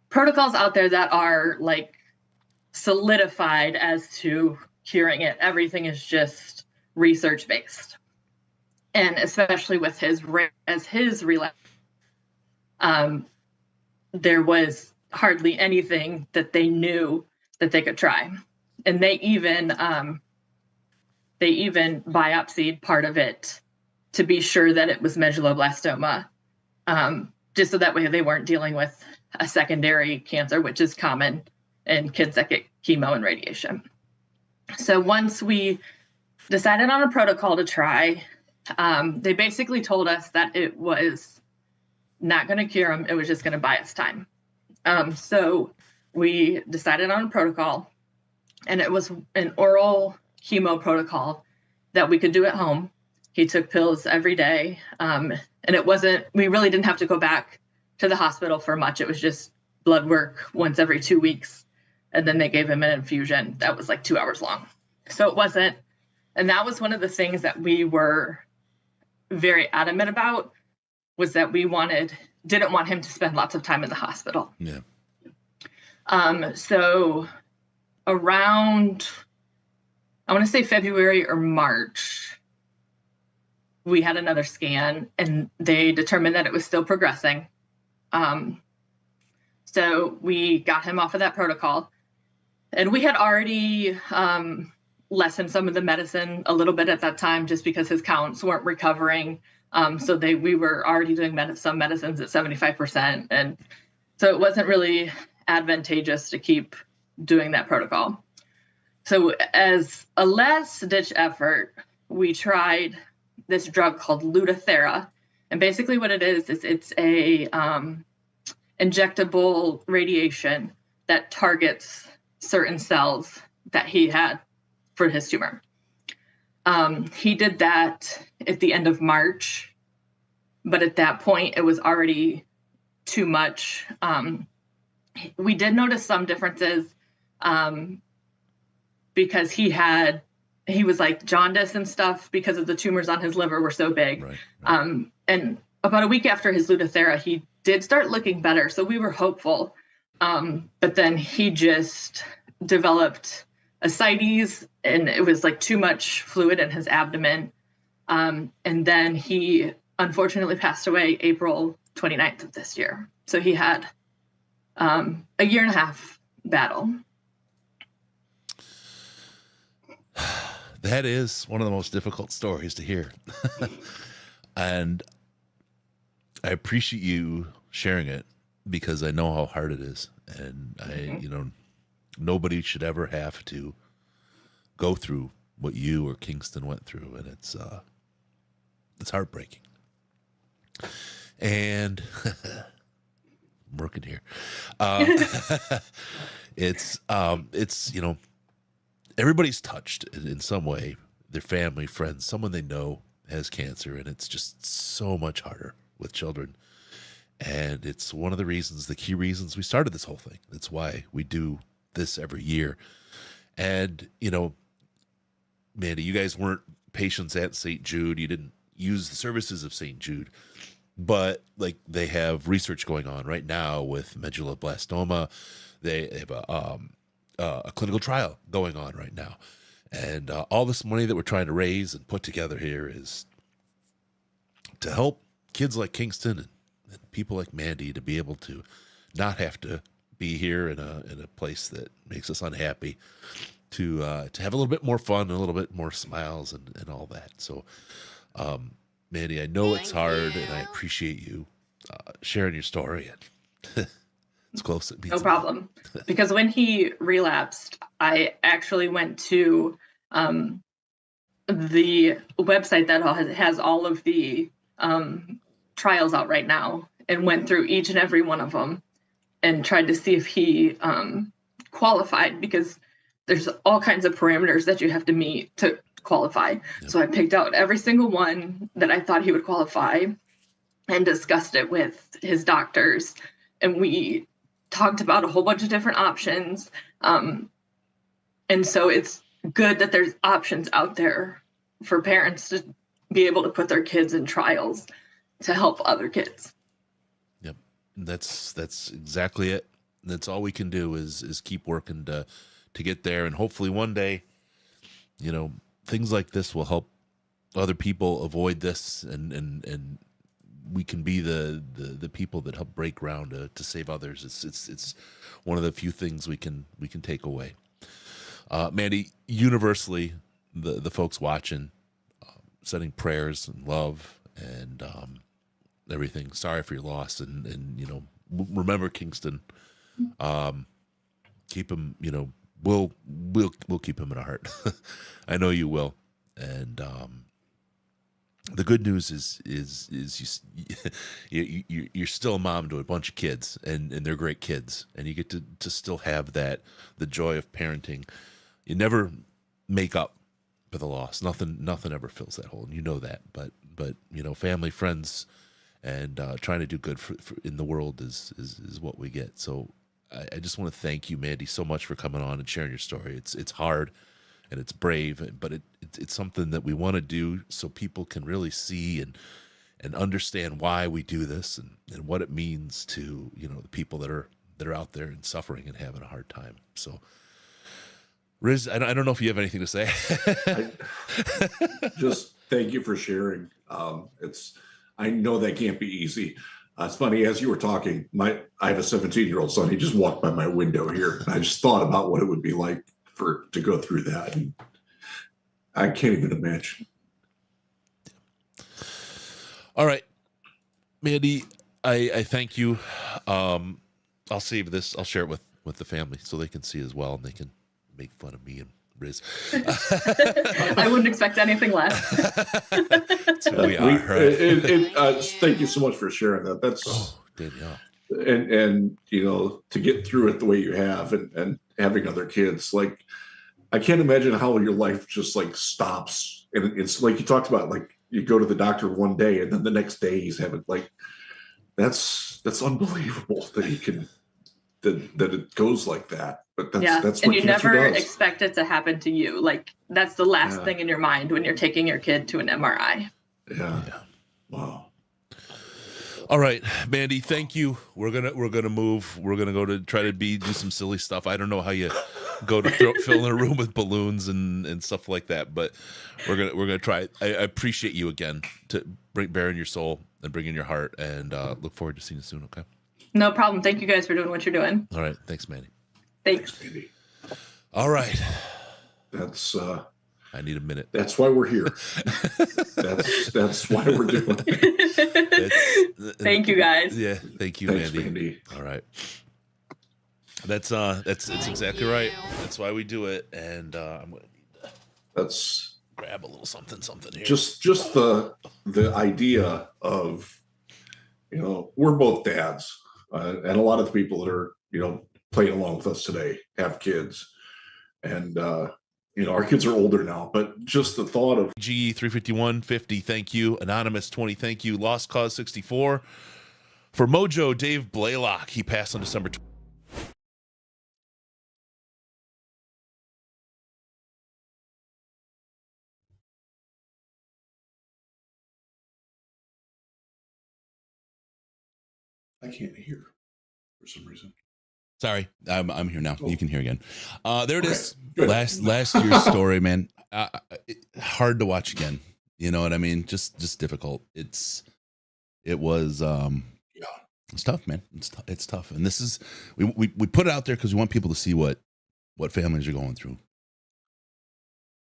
protocols out there that are like solidified as to curing it. Everything is just research based. And especially with his relapse, there was hardly anything that they knew that they could try. And they even biopsied part of it to be sure that it was medulloblastoma, just so that way they weren't dealing with a secondary cancer, which is common in kids that get chemo and radiation. So once we decided on a protocol to try, they basically told us that it was not going to cure him. It was just going to buy us time. So we decided on a protocol, and it was an oral chemo protocol that we could do at home. He took pills every day. And we really didn't have to go back to the hospital for much. It was just blood work once every 2 weeks. And then they gave him an infusion that was like 2 hours long. So it wasn't, and that was one of the things that we were very adamant about, was that we didn't want him to spend lots of time in the hospital. Yeah. So around, I want to say February or March, we had another scan, and they determined that it was still progressing. So we got him off of that protocol, and we had already lessened some of the medicine a little bit at that time, just because his counts weren't recovering. So we were already doing some medicines at 75%. And so it wasn't really advantageous to keep doing that protocol. So as a last ditch effort, we tried this drug called Lutathera. And basically what it is it's a injectable radiation that targets certain cells that he had for his tumor. He did that at the end of March, but at that point it was already too much. We did notice some differences because he was like jaundice and stuff because of the tumors on his liver were so big. Right. And about a week after his Lutathera, he did start looking better. So we were hopeful. But then he just developed ascites, and it was like too much fluid in his abdomen. And then he unfortunately passed away April 29th of this year. So he had a 1.5 year battle. That is one of the most difficult stories to hear. And I appreciate you sharing it, because I know how hard it is. And nobody should ever have to go through what you or Kingston went through. And it's heartbreaking. And I'm working here. It's everybody's touched in some way. Their family, friends, someone they know has cancer, and it's just so much harder with children. And it's one of the key reasons we started this whole thing. That's why we do this every year. And, Mandy, you guys weren't patients at St. Jude. You didn't use the services of St. Jude. But like they have research going on right now with medulloblastoma. They have a clinical trial going on right now. And all this money that we're trying to raise and put together here is to help kids like Kingston and people like Mandy to be able to not have to be here in a place that makes us unhappy, to have a little bit more fun and a little bit more smiles and all that. So, Mandy, I know it's hard, and I appreciate you sharing your story. And it's close. It means No problem. Because when he relapsed, I actually went to the website that has all of the trials out right now, and went through each and every one of them and tried to see if he qualified, because there's all kinds of parameters that you have to meet to qualify. Yep. So I picked out every single one that I thought he would qualify and discussed it with his doctors. And we talked about a whole bunch of different options. And so it's good that there's options out there for parents to be able to put their kids in trials to help other kids. Yep. That's exactly it. That's all we can do is keep working to get there. And hopefully one day, things like this will help other people avoid this, and we can be the people that help break ground to save others. It's one of the few things we can take away. Mandy, universally, the folks watching, sending prayers and love and everything. Sorry for your loss, and remember Kingston. Keep him. We'll keep him in our heart. I know you will. And the good news is you're still a mom to a bunch of kids, and they're great kids, and you get to still have the joy of parenting. You never make up for the loss. Nothing ever fills that hole, and you know that. But family, friends, and trying to do good for in the world is what we get. So I just want to thank you, Mandy, so much for coming on and sharing your story. It's hard and it's brave, but it's something that we want to do so people can really see and understand why we do this and what it means to the people that are out there and suffering and having a hard time. So, Riz, I don't know if you have anything to say. Just thank you for sharing. I know that can't be easy. It's funny, as you were talking, I have a 17-year-old son. He just walked by my window here. I just thought about what it would be like to go through that. And I can't even imagine. All right, Mandy, I thank you. I'll save this. I'll share it with the family so they can see as well, and they can make fun of me and Riz. I wouldn't expect anything less. We are, right? Thank you so much for sharing that. That's Danielle. And to get through it the way you have, and having other kids, like, I can't imagine how your life just like stops. And it's like you talked about, like you go to the doctor one day and then the next day he's having, like, that's unbelievable that he can that it goes like that. But that's what and you cancer never does. expect it to happen to you. Like, that's the last thing in your mind when you're taking your kid to an MRI. Yeah. Wow. All right, Mandy, thank you. We're gonna move. We're gonna go to try to do some silly stuff. I don't know how you go to fill in a room with balloons and stuff like that, but we're gonna try. I appreciate you again to bearing your soul and bringing your heart, and look forward to seeing you soon. Okay. No problem. Thank you guys for doing what you're doing. All right. Thanks, Mandy. Thanks. Mandy. All right. That's I need a minute. That's why we're here. that's why we're doing it. Thank you, guys. Yeah, thank you, Thanks, Mandy. Mandy. All right. That's exactly right. That's why we do it. And I'm gonna need to That's grab a little something here. just the idea of, we're both dads, and a lot of the people that are playing along with us today have kids, and our kids are older now, but just the thought of GE 35150, thank you. Anonymous 20, thank you. Lost Cause 64, For Mojo, Dave Blaylock, he passed on December 20th. I can't hear for some reason. Sorry, I'm here now. Oh. You can hear again. There it is. Good. Last year's story, man. Hard to watch again. You know what I mean? Just difficult. It was it's tough, man. It's tough. And this is we put it out there because we want people to see what families are going through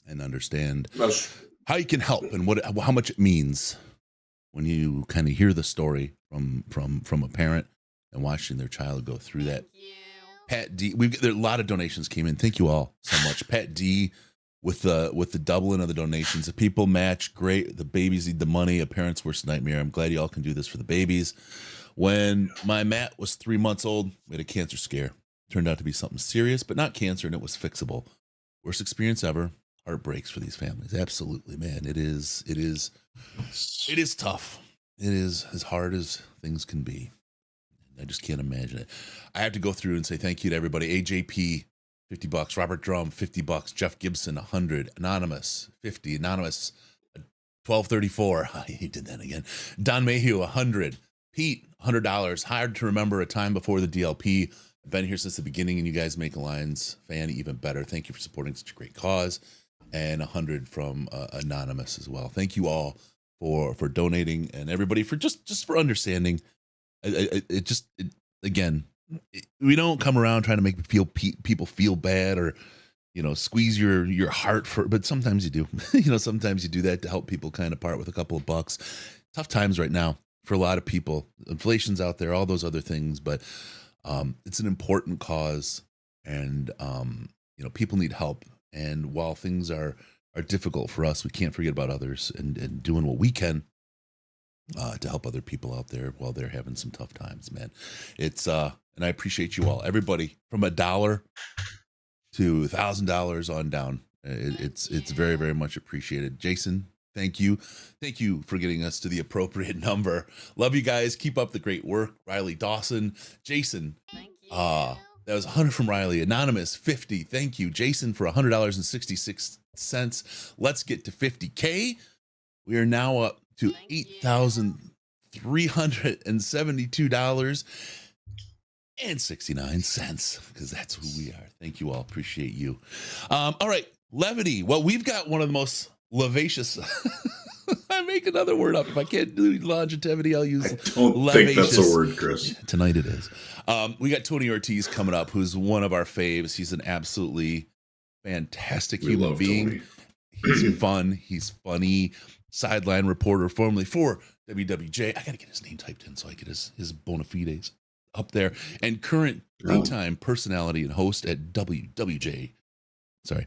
and understand how you can help and how much it means when you kind of hear the story from a parent and watching their child go through that. Pat D, there a lot of donations came in. Thank you all so much. Pat D with the doubling of the donations. The people match, great. The babies need the money. A parent's worst nightmare. I'm glad you all can do this for the babies. When my Matt was 3 months old, we had a cancer scare. Turned out to be something serious, but not cancer, and it was fixable. Worst experience ever. Heart breaks for these families. Absolutely, man. It is tough. It is as hard as things can be. I just can't imagine it. I have to go through and say thank you to everybody. AJP, $50. Robert Drum, $50. Jeff Gibson, 100. Anonymous, 50. Anonymous, 1234. He did that again. Don Mayhew, 100. Pete, $100. Hard to remember a time before the DLP. I've been here since the beginning, and you guys make a Lions fan even better. Thank you for supporting such a great cause. And 100 from Anonymous as well. Thank you all for donating, and everybody for just for understanding. Again, we don't come around trying to make people feel bad or, squeeze your heart but sometimes you do. Sometimes you do that to help people kind of part with a couple of bucks. Tough times right now for a lot of people. Inflation's out there, all those other things, but it's an important cause, and people need help. And while things are difficult for us, we can't forget about others and doing what we can to help other people out there while they're having some tough times, man. It's and I appreciate you all, everybody from $1 to $1,000 on down. It's very, very much appreciated. Jason, thank you for getting us to the appropriate number. Love you guys. Keep up the great work. Riley Dawson, Jason. Thank you. That was 100 from Riley. Anonymous, 50. Thank you, Jason, for $100.66. Let's get to 50K. We are now up to $8,372.69 because that's who we are. Thank you all. Appreciate you. All right, levity. Well, we've got one of the most levacious. I make another word up. If I can't do longevity, I'll use. I don't think that's a word, Chris. Yeah, tonight it is. We got Tony Ortiz coming up, who's one of our faves. He's an absolutely fantastic human being. Tony. He's fun. He's funny. Sideline reporter, formerly for WWJ. I got to get his name typed in so I get his bona fides up there. And current daytime personality and host at WWJ. Sorry.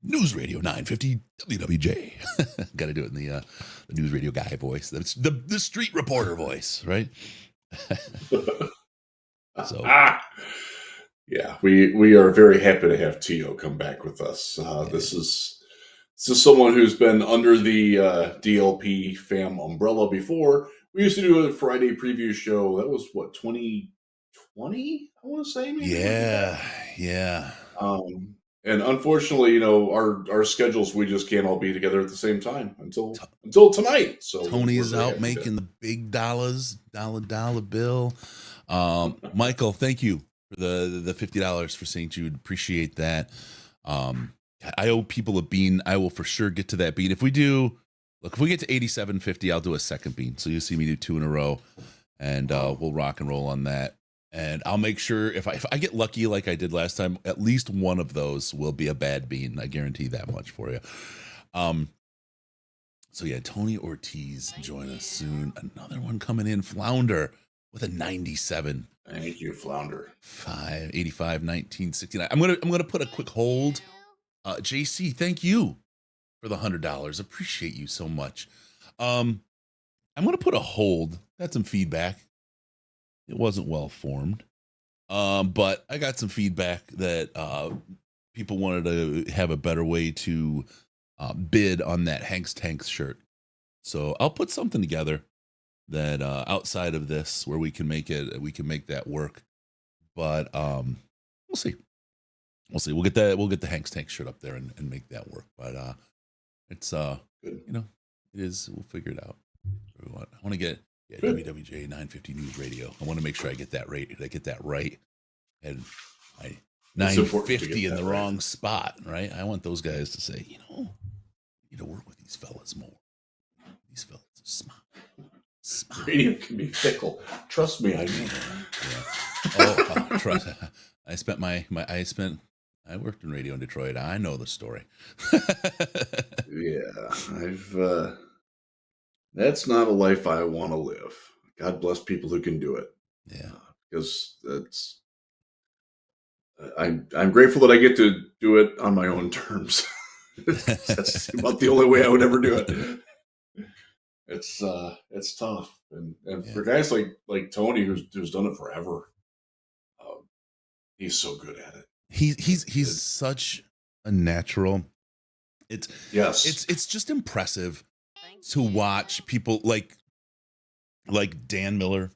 News Radio 950 WWJ. Got to do it in the news radio guy voice. That's the street reporter voice, right? So, yeah, we are very happy to have Tio come back with us. This is someone who's been under the DLP fam umbrella before. We used to do a Friday preview show. That was what, 2020? I want to say, maybe. Yeah. And unfortunately, our schedules, we just can't all be together at the same time until tonight. So Tony's out making the big dollar bill. Michael, thank you for the $50 for St. Jude. Appreciate that. I owe people a bean. I will for sure get to that bean. If we get to 87.50, I'll do a second bean. So you'll see me do 2 in a row, and we'll rock and roll on that. And I'll make sure if I get lucky like I did last time, at least one of those will be a bad bean. I guarantee that much for you. So yeah, Tony Ortiz join us soon. Another one coming in, Flounder with a 97. Thank you, Flounder. 585 1969. I'm gonna put a quick hold. JC, thank you for the $100. Appreciate you so much. I'm gonna put a hold. Got some feedback. It wasn't well formed, but I got some feedback that people wanted to have a better way to bid on that Hank's Tanks shirt. So I'll put something together that outside of this where we can make that work. But we'll see. We'll get the Hank's Tank shirt up there and make that work. But it's good. It is. We'll figure it out. I want to get WWJ 950 News Radio. I want to make sure I get that right. And I 950 in the wrong spot, right? I want those guys to say, you need to work with these fellas more. These fellas are smart. Radio can be fickle. Trust me, I know. Yeah. Trust. I worked in radio in Detroit. I know the story. Yeah, that's not a life I want to live. God bless people who can do it. Yeah, because I'm grateful that I get to do it on my own terms. That's about the only way I would ever do it. It's tough, and for guys like Tony, who's done it forever, he's so good at it. He's such a natural. It's just impressive to watch people like Dan Miller,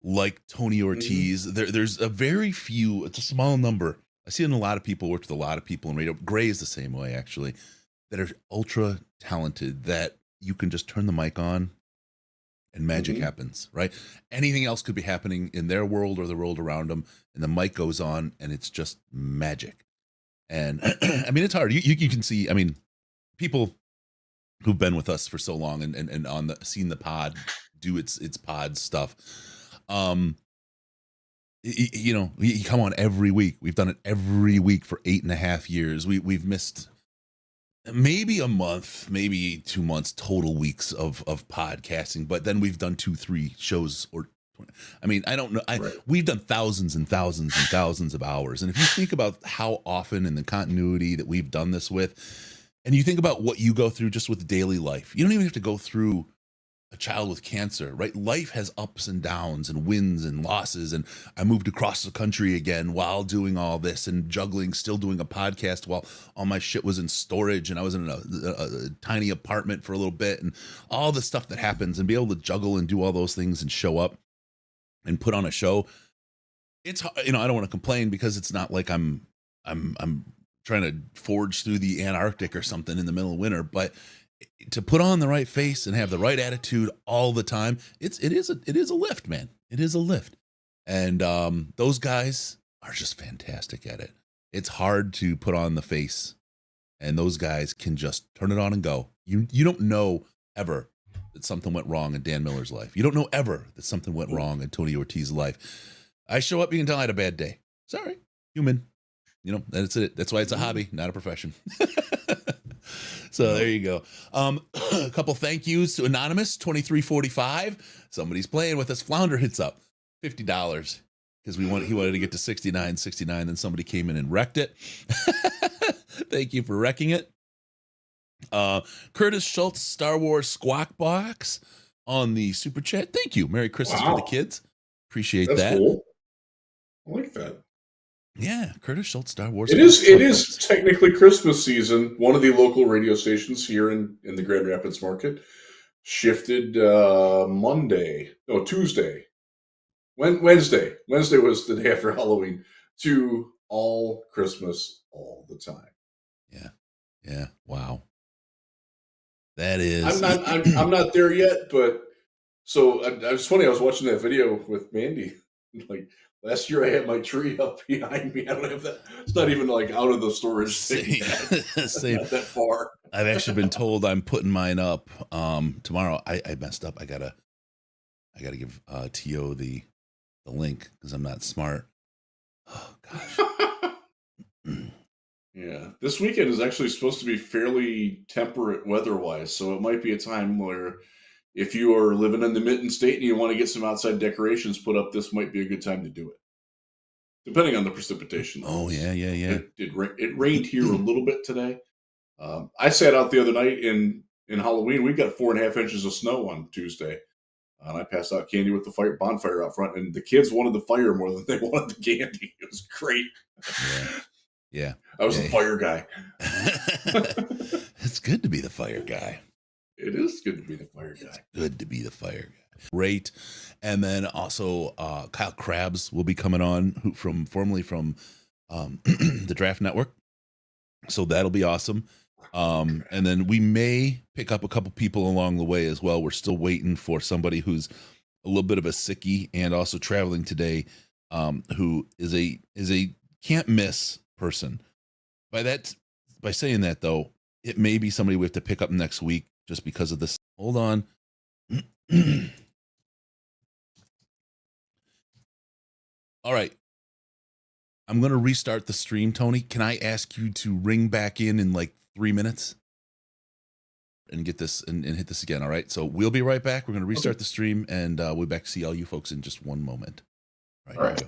like Tony Ortiz. Mm-hmm. There's a very few. It's a small number. I see it in a lot of people. Worked with a lot of people in radio. Gray is the same way, actually, that are ultra talented. That you can just turn the mic on and magic happens, right? Anything else could be happening in their world or the world around them, and the mic goes on and it's just magic. And I mean, it's hard. You can see, I mean, people who've been with us for so long and seen the pod do its pod stuff. You come on every week. We've done it every week for 8.5 years. We've missed maybe a month, maybe 2 months total weeks of podcasting, but then we've done 2-3 shows I mean, I don't know. We've done thousands and thousands and thousands of hours. And if you think about how often and the continuity that we've done this with, and you think about what you go through just with daily life, you don't even have to go through a child with cancer, right? Life has ups and downs and wins and losses. And I moved across the country again while doing all this and juggling, still doing a podcast while all my shit was in storage. And I was in a tiny apartment for a little bit and all the stuff that happens, and be able to juggle and do all those things and show up and put on a show. It's, I don't want to complain because it's not like I'm trying to forge through the Antarctic or something in the middle of winter, but to put on the right face and have the right attitude all the time, it is a lift, man. It is a lift. And those guys are just fantastic at it. It's hard to put on the face, and those guys can just turn it on and go. You don't know ever that something went wrong in Dan Miller's life. You don't know ever that something went wrong in Tony Ortiz's life. I show up, you can tell I had a bad day. Sorry, human. That's it. That's why it's a hobby, not a profession. So there you go. A couple thank yous to Anonymous 2345. Somebody's playing with us. Flounder hits up $50 because he wanted to get to 69.69. Then somebody came in and wrecked it. Thank you for wrecking it. Curtis Schultz, Star Wars Squawk Box on the super chat. Thank you. Merry Christmas for the kids. Appreciate that. Cool. I like that. Yeah, Curtis Schultz, Star Wars. It is technically Christmas season. One of the local radio stations here in the Grand Rapids market shifted Tuesday. Wednesday was the day after Halloween to all Christmas all the time. Yeah. Wow. That is. I'm not there yet, but so it's funny. I was watching that video with Mandy. Like last year, I had my tree up behind me. I don't have that. It's not even like out of the storage. Same. Not that far. I've actually been told I'm putting mine up tomorrow. I messed up. I gotta give T.O. the link because I'm not smart. Oh gosh. Yeah, this weekend is actually supposed to be fairly temperate weather-wise, so it might be a time where if you are living in the Mitten State and you want to get some outside decorations put up, this might be a good time to do it, depending on the precipitation. Oh, yeah. It rained here a little bit today. I sat out the other night in Halloween. We got 4.5 inches of snow on Tuesday. And I passed out candy with the bonfire out front, and the kids wanted the fire more than they wanted the candy. It was great. Yeah. I was the fire guy. It's good to be the fire guy. It is good to be the fire guy. It's good to be the fire guy. Great. And then also Kyle Krabs will be coming on, formerly from the Draft Network. So that'll be awesome. And then we may pick up a couple people along the way as well. We're still waiting for somebody who's a little bit of a sickie and also traveling today, who is a can't miss person. By saying that though, it may be somebody we have to pick up next week just because of this. Hold on. All right. I'm going to restart the stream, Tony. Can I ask you to ring back in like 3 minutes and get this and hit this again? All right. So we'll be right back. We're going to restart the stream and we'll be back to see all you folks in just one moment. All right.